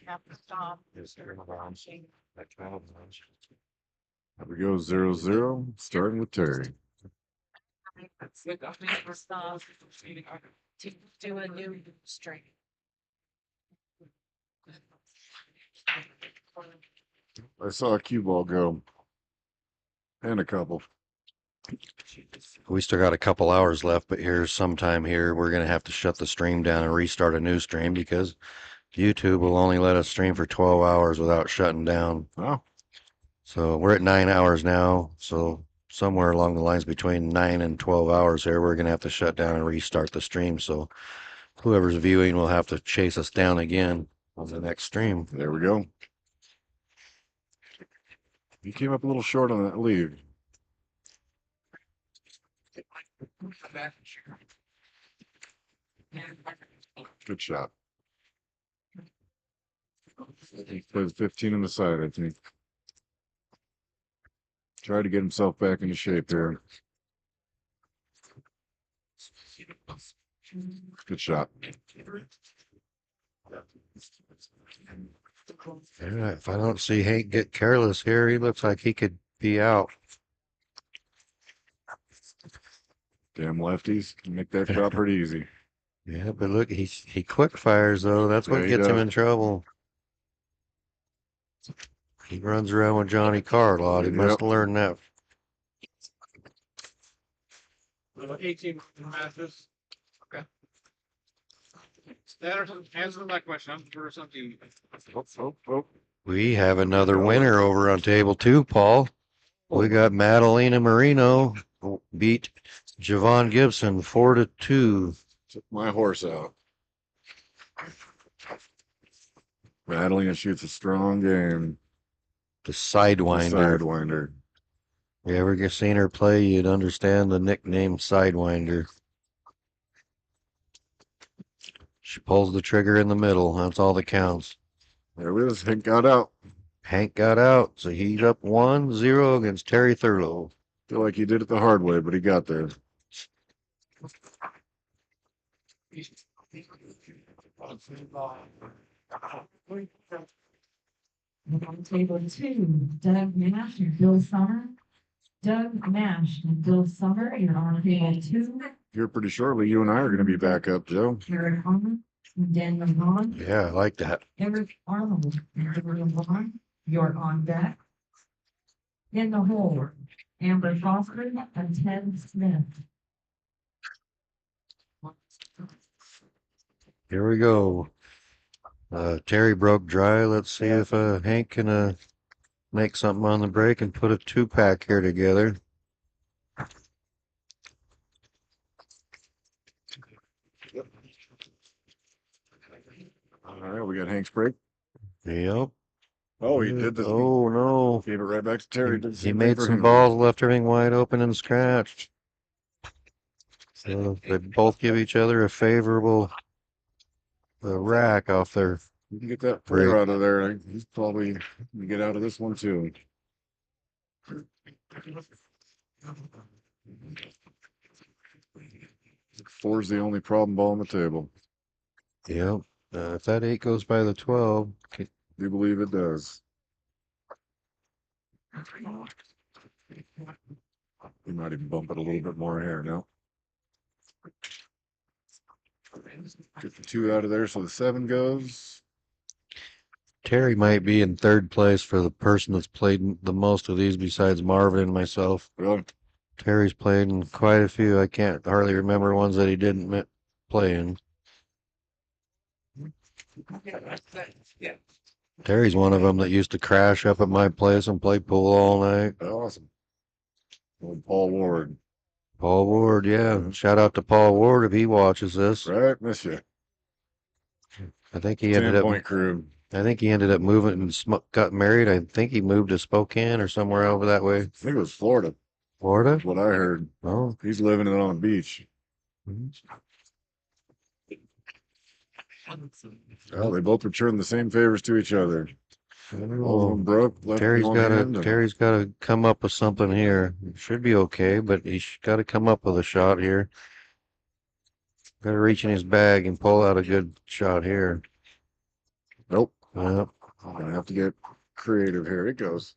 Have to stop. Here we go, 0-0, starting with Terry. Stop to do a new string. I saw a cue ball go. And a couple. We still got a couple hours left, but here's sometime here we're going to have to shut the stream down and restart a new stream because YouTube will only let us stream for 12 hours without shutting down. Oh. So we're at 9 hours now. So somewhere along the lines between 9 and 12 hours here. We're gonna have to shut down and restart the stream. So whoever's viewing will have to chase us down again on the next stream. There we go. You came up a little short on that lead. Good shot. He plays 15 on the side, I think. Tried to get himself back into shape there. Good shot. Yeah, if I don't see Hank get careless here, he looks like he could be out. Damn lefties can make that shot pretty easy. Yeah, but look, he quick fires though. That's what Yeah, he gets him does. in trouble. He runs around with Johnny Carr a lot. He must have learned that. 18 matches. Okay. Answer my question. I'm for something. We have another winner over on table 2, Paul. We got Madalena Marino beat Javon Gibson 4-2. Took my horse out. Madalena shoots a strong game. The Sidewinder. Sidewinder. If you ever seen her play, you'd understand the nickname Sidewinder. She pulls the trigger in the middle. That's all that counts. There it is. Hank got out. Hank got out, so he's up 1-0 against Terry Thurlow. Feel like he did it the hard way, but he got there. On table 2, Doug Nash and Bill Summer. Doug Nash and Bill Summer, you're on table 2. Here pretty shortly, you and I are going to be back up, Joe. Eric Harmon and Daniel Vaughn. Yeah, I like that. Eric Arnold and Gabriel Vaughn, you're on deck. In the hole, Amber Foster and Ted Smith. Here we go. Terry broke dry. Let's see if Hank can make something on the break and put a 2-pack here together. All right, we got Hank's break. Yep. Oh, he did this. Oh, no. Gave it right back to Terry. He made some balls, left everything wide open and scratched. So they both give each other a favorable rack off their. You can get that player out of there. He's probably going to get out of this one too. Four's the only problem ball on the table. Yep. If that 8 goes by the 12. Do you believe it does? We might even bump it a little bit more here now. Get the 2 out of there so the 7 goes. Terry might be in 3rd place for the person that's played the most of these besides Marvin and myself. Really? Terry's played in quite a few. I can't hardly remember ones that he didn't play in. Terry's one of them that used to crash up at my place and play pool all night. Awesome. Old Paul Ward. Paul Ward, yeah. Shout out to Paul Ward if he watches this. Right, miss you. I think he ended up. Point crew. I think he ended up moving and got married. I think he moved to Spokane or somewhere over that way. I think it was Florida. Florida? That's what I heard. Oh. He's living it on the beach. Oh, they both return the same favors to each other. All of them broke. Terry's got to come up with something here. It should be okay, but he's got to come up with a shot here. Got to reach in his bag and pull out a good shot here. Nope. Yep. I'm gonna have to get creative here. It goes.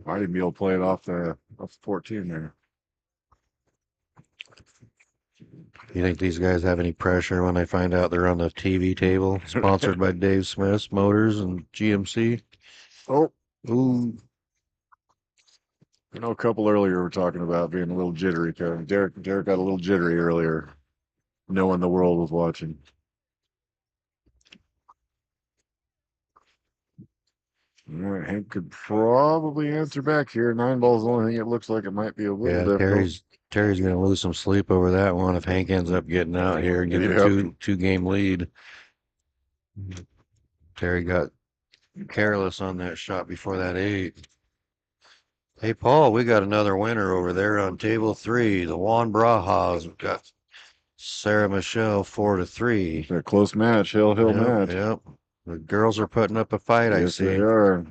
I didn't be able to play it off the 14 there. You think these guys have any pressure when they find out they're on the TV table, sponsored by Dave Smith's Motors and GMC? Oh, ooh! I know a couple earlier were talking about being a little jittery. Derek got a little jittery earlier, knowing the world was watching. All right, Hank could probably answer back here. 9 ball's the only thing it looks like it might be a little Yeah, difficult. Terry's gonna lose some sleep over that one if Hank ends up getting out here and getting a Yep. two game lead. Terry got careless on that shot before that 8. Hey Paul, we got another winner over there on table 3. The Juan Brajas. We've got Sarah Michelle 4-3. A close match, hill Yep, match. yep. The girls are putting up a fight, I Yes, see. they are.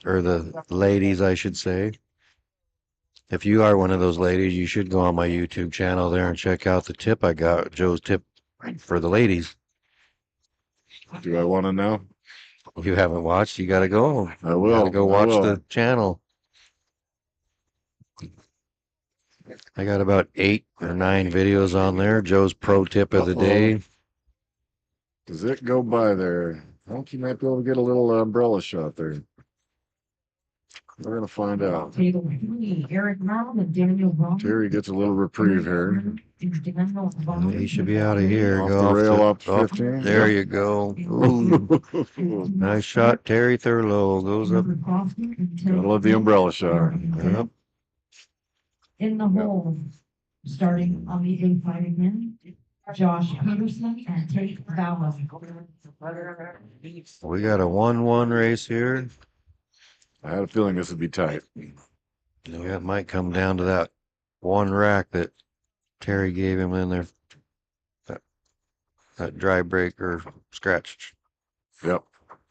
Or the ladies, I should say. If you are one of those ladies, you should go on my YouTube channel there and check out the tip I got, Joe's tip for the ladies. Do I want to know? If you haven't watched, you gotta go. I will. Gotta go I watch will. the channel. I got about 8 or 9 videos on there. Joe's pro tip of the day. Does it go by there? I think you might be able to get a little umbrella shot there. We're gonna find out. Table 3, Eric Brown and Daniel Brown. Terry gets a little reprieve here. He should be out of here. Off Go the rail, up to off- 15. There Yep. you go. Ooh, nice shot, Terry Thurlow. Goes up. Gotta love the umbrella shot. Yep. In the hole, starting on the A side again, Josh Peterson and Tate Fallon. We got a 1-1 race here. I had a feeling this would be tight. Yeah, it might come down to that one rack that Terry gave him in there. That dry break or scratch. Yep.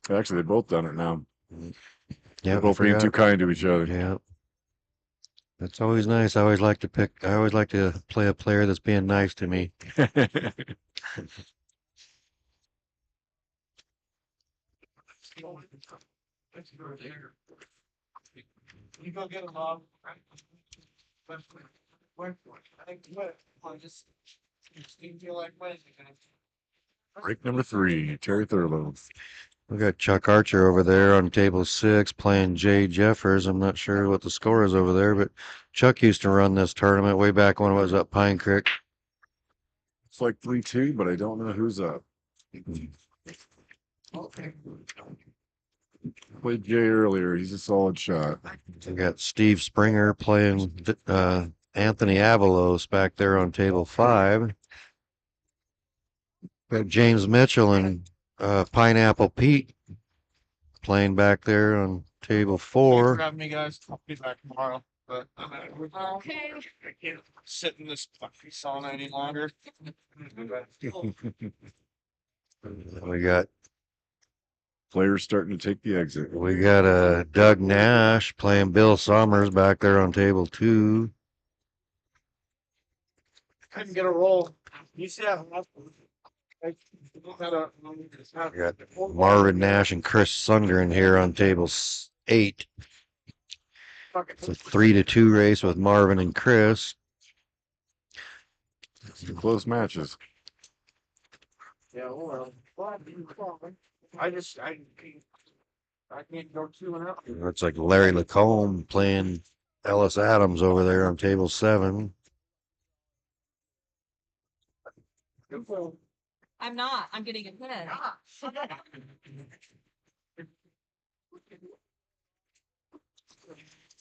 Actually, they've both done it now. Yeah, They're both being too kind to each other. Yeah. That's always nice. I always like to play a player that's being nice to me. You go get them, Bob. I think I just didn't feel like playing again. Break number 3, Terry Thurlow. We got Chuck Archer over there on table 6 playing Jay Jeffers. I'm not sure what the score is over there, but Chuck used to run this tournament way back when it was up Pine Creek. It's like 3-2, but I don't know who's up. Played Jay earlier. He's a solid shot. We got Steve Springer playing Anthony Avalos back there on table 5. Got James Mitchell and Pineapple Pete playing back there on table 4. Grab me, guys. I'll be back tomorrow. But Okay. I can't sit in this fucking sauna any longer. We got Players starting to take the exit. Doug Nash playing Bill Summers back there on table 2. Couldn't get a roll. You see how We got Marvin Nash and Chris Sundgren here on table 8. It's a 3-2 race with Marvin and Chris. Some close matches. Yeah, well, I can't go 2-0. It's like Larry Lacombe playing Ellis Adams over there on table 7. I'm not. I'm getting ahead.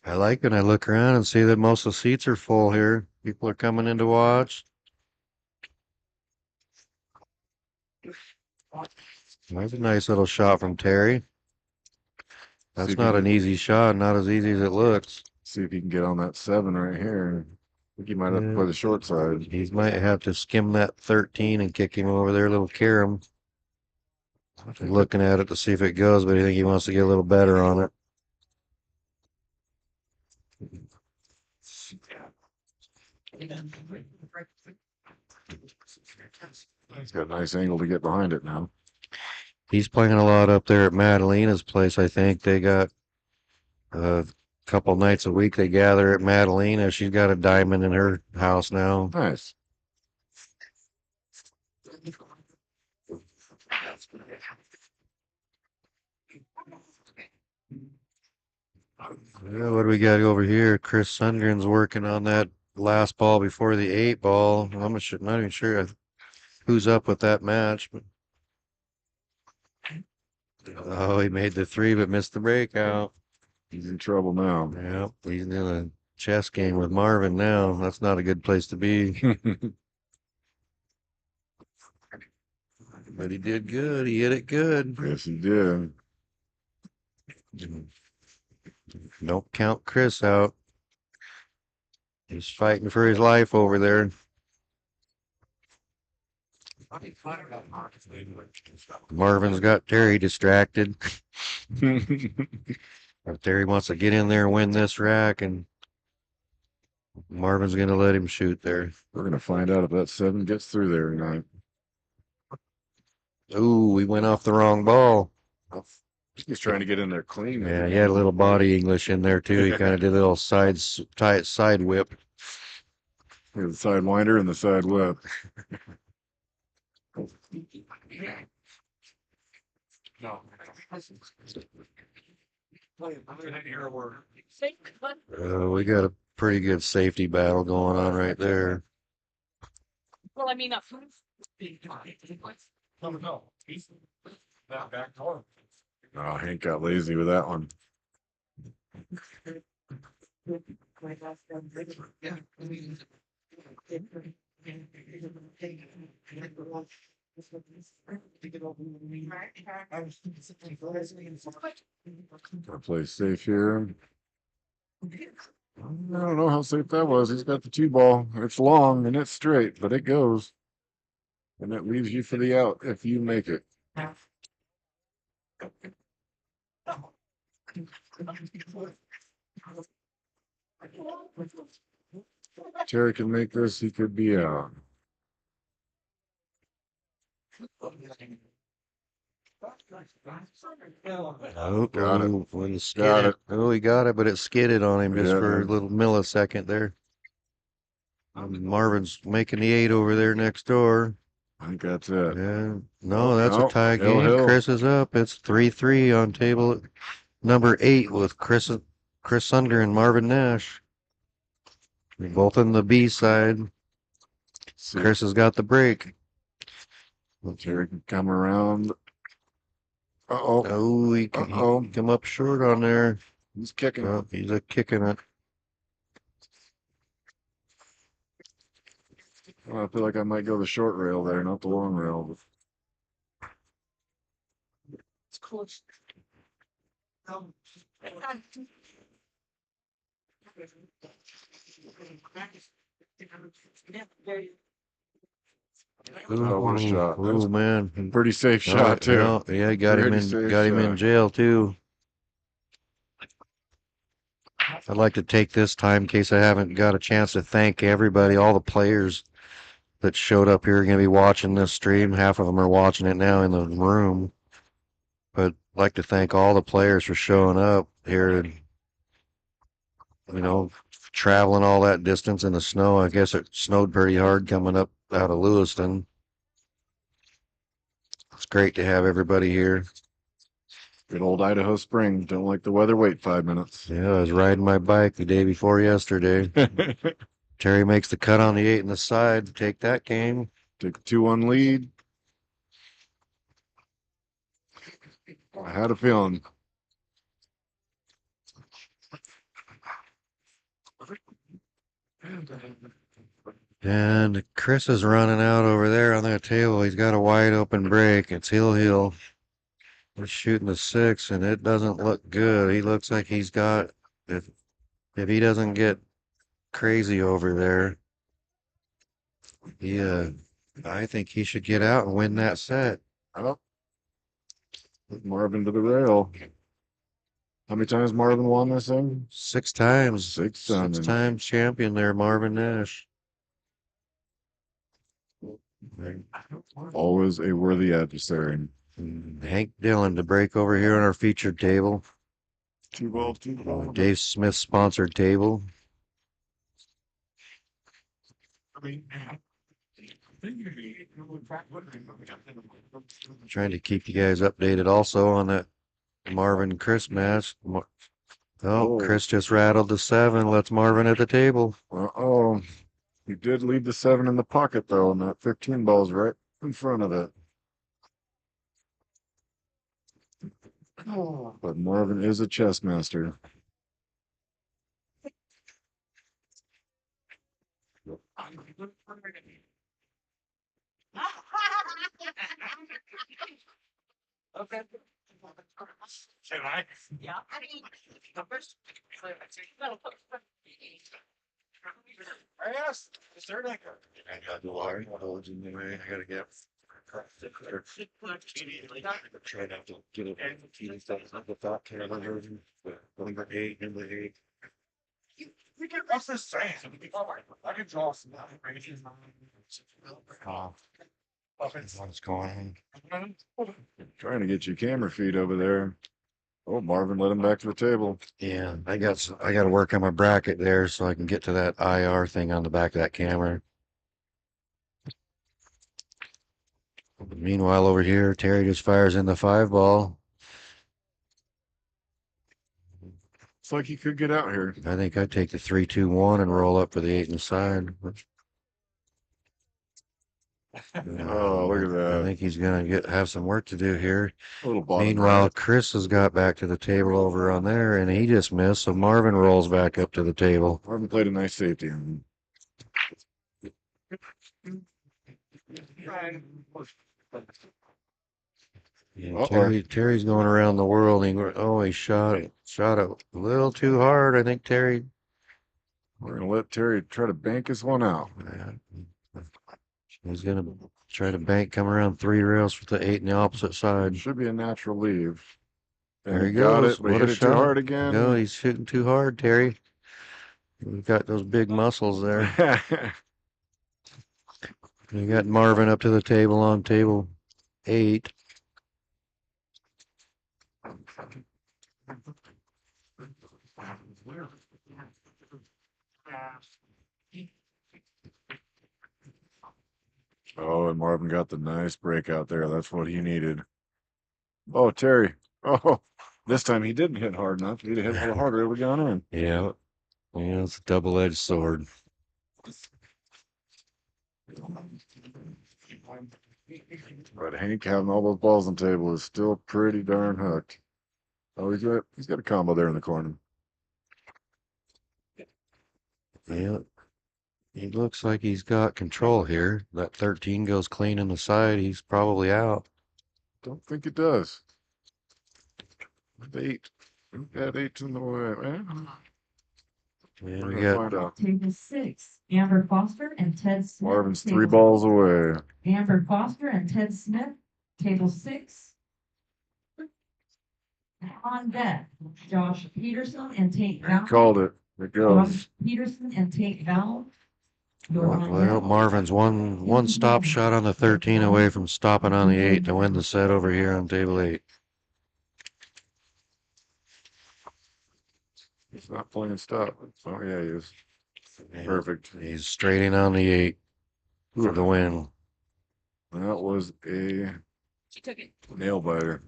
I like when I look around and see that most of the seats are full here. People are coming in to watch. That's a nice little shot from Terry. That's not an easy shot, not as easy as it looks. See if you can get on that 7 right here. I think you might have to play the short side. He might have to skim that 13 and kick him over there, little carom. Looking at it to see if it goes, but I think he wants to get a little better on it. He's got a nice angle to get behind it now. He's playing a lot up there at Madalena's place, I think. They got a couple nights a week they gather at Madalena. She's got a diamond in her house now. Nice. Yeah, what do we got over here? Chris Sundgren's working on that last ball before the 8 ball. I'm not even sure who's up with that match, but Oh, he made the three, but missed the breakout. He's in trouble now. Yep, he's in a chess game with Marvin now. That's not a good place to be. But he did good. He hit it good. Yes, he did. Don't count Chris out. He's fighting for his life over there. Marvin's got Terry distracted. Terry wants to get in there and win this rack, and Marvin's going to let him shoot there. We're gonna find out if that 7 gets through there tonight. Ooh, we went off the wrong ball. He's trying to get in there clean. Yeah, he had a little body English in there too. He kind of did a little side whip. The sidewinder and the side whip. We got a pretty good safety battle going on right there. Well, I mean, Oh, Hank got lazy with that one. Gotta play safe here. I don't know how safe that was. He's got the 2-ball. It's long and it's straight, but it goes. And it leaves you for the out if you make it. Terry can make this, he could be out. Oh, Got it. When he Got it. Oh, he got it, but it skidded on him just Yeah, for a man. little millisecond there. Marvin's making the 8 over there next door. I think that's it. Yeah. No, that's No, a tie hill, game. hill. Chris is up. It's 3-3 on table number 8 with Chris Sunder and Marvin Nash. They're both on the B side. See, Chris has got the break. Terry can come around. Uh-oh. Oh, he come up short on there. He's kicking. Oh, he's a kicking it. Well, I feel like I might go the short rail there, not the long rail. it's close. Oh, what a shot. That was Oh, man. pretty safe shot, too. Yeah, got him Pretty in safe in shot. jail too. I'd like to take this time in case I haven't got a chance to thank everybody, all the players that showed up here are going to be watching this stream. Half of them are watching it now in the room. But I'd like to thank all the players for showing up here and, traveling all that distance in the snow. I guess it snowed pretty hard coming up out of Lewiston. It's great to have everybody here. Good old Idaho spring. Don't like the weather. Wait 5 minutes. Yeah, I was riding my bike the day before yesterday. Terry makes the cut on the 8 in the side to take that game. Take a 2-1 lead. I had a feeling. And Chris is running out over there on that table. He's got a wide open break. It's heel. He's shooting the 6, and it doesn't look good. He looks like he's got, if he doesn't get crazy over there, I think he should get out and win that set. Oh. Marvin to the rail. How many times Marvin won this thing? 6 times. 6 times. 6 times champion there, Marvin Nash. Always a worthy adversary. Hank Dillon to break over here on our featured table. 2-ball. Dave Smith sponsored table. Trying to keep you guys updated also on that Marvin Chris match. Oh, Chris just rattled the 7. Let's Marvin at the table. Uh-oh. He did leave the 7 in the pocket, though, and that 15 ball's right in front of it. But Marvin is a chess master. Okay. Can I? Yeah. I asked, is there like I got the wire, anyway, I gotta get. Try not to get it. The thought camera version, number 8, number 8. we can what's this saying? I can draw some. What's going on? Trying to get your camera feed over there. Oh, Marvin let him back to the table. Yeah, I gotta work on my bracket there so I can get to that IR thing on the back of that camera. Meanwhile, over here, Terry just fires in the 5 ball. It's like he could get out here. I think I'd take the 3-2-1 and roll up for the 8 inside. Oh, look at that. I think he's gonna have some work to do here. A little bottom Meanwhile, right. Chris has got back to the table over on there, and he just missed. So Marvin rolls back up to the table. Marvin played a nice safety. Yeah, Terry's going around the world. He shot it a little too hard. I think Terry. We're gonna let Terry try to bank his one out. He's gonna try to bank, come around 3 rails with the 8 in the opposite side. Should be a natural leave. And There he got goes. it, but What hit a it too shot. hard again. No, he's shooting too hard, Terry. We've got those big muscles there. You got Marvin up to the table on table 8. Oh, and Marvin got the nice breakout there. That's what he needed. Oh, Terry. Oh, this time he didn't hit hard enough. If he'd have hit a little harder, it would have gone in. Yeah. Yeah, it's a double-edged sword. But Hank having all those balls on the table is still pretty darn hooked. Oh, he's got a combo there in the corner. Yeah. He looks like he's got control here. That 13 goes clean in the side. He's probably out. Don't think it does. 8. That 8's in the way. Yeah, We're we gonna got find out. Table 6, Amber Foster and Ted Smith. Marvin's 3 table balls away. Amber Foster and Ted Smith, table 6. On deck, Josh Peterson and Tate He Val. called it. It goes. Josh Peterson and Tate Val. You're on Well, deck. Marvin's one stop shot on the 13 away from stopping on the 8 to win the set over here on table 8. He's not playing stop. Oh, yeah, he is. Perfect. He's straight in on the 8 for the win. That was a She took it. nail biter.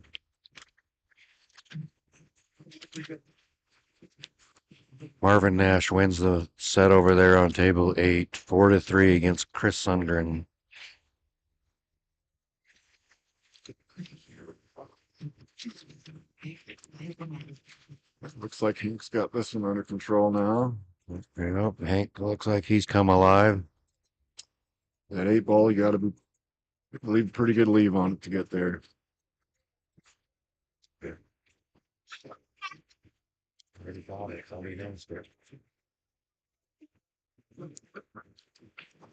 Marvin Nash wins the set over there on table 8, 4-3 against Chris Sundgren. Looks like Hank's got this one under control now. Yep, Hank looks like he's come alive. That 8 ball, you got to leave pretty good leave on it to get there.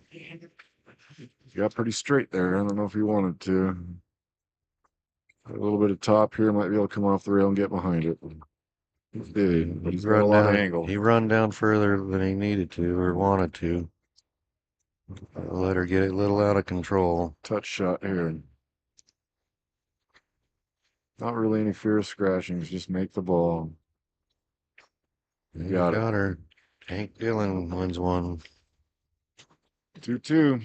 He got pretty straight there. I don't know if he wanted to. A little bit of top here, might be able to come off the rail and get behind it. He did, but he's got a lot of angle. He run down further than he needed to or wanted to. Let her get it a little out of control. Touch shot here. Not really any fear of scratchings, just make the ball. You Got it. got her. Hank Dillon wins one. 2-2.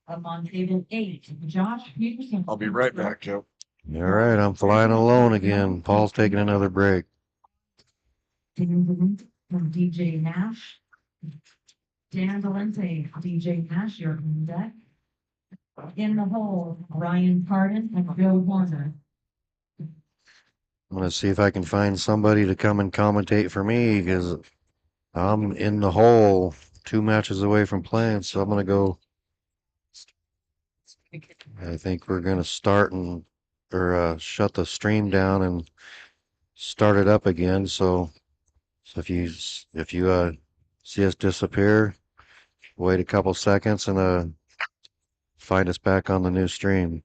Up on table 8, Josh Peterson. I'll be right back, Joe. All right, I'm flying alone again. Paul's taking another break. From DJ Nash. Dan Valente, DJ Masher on deck. In the hole, Ryan Pardon and Bill Warner. I'm gonna see if I can find somebody to come and commentate for me because I'm in the hole 2 matches away from playing, so I'm gonna go. I think we're gonna start and or shut the stream down and start it up again. So if you see us disappear, wait a couple seconds and find us back on the new stream.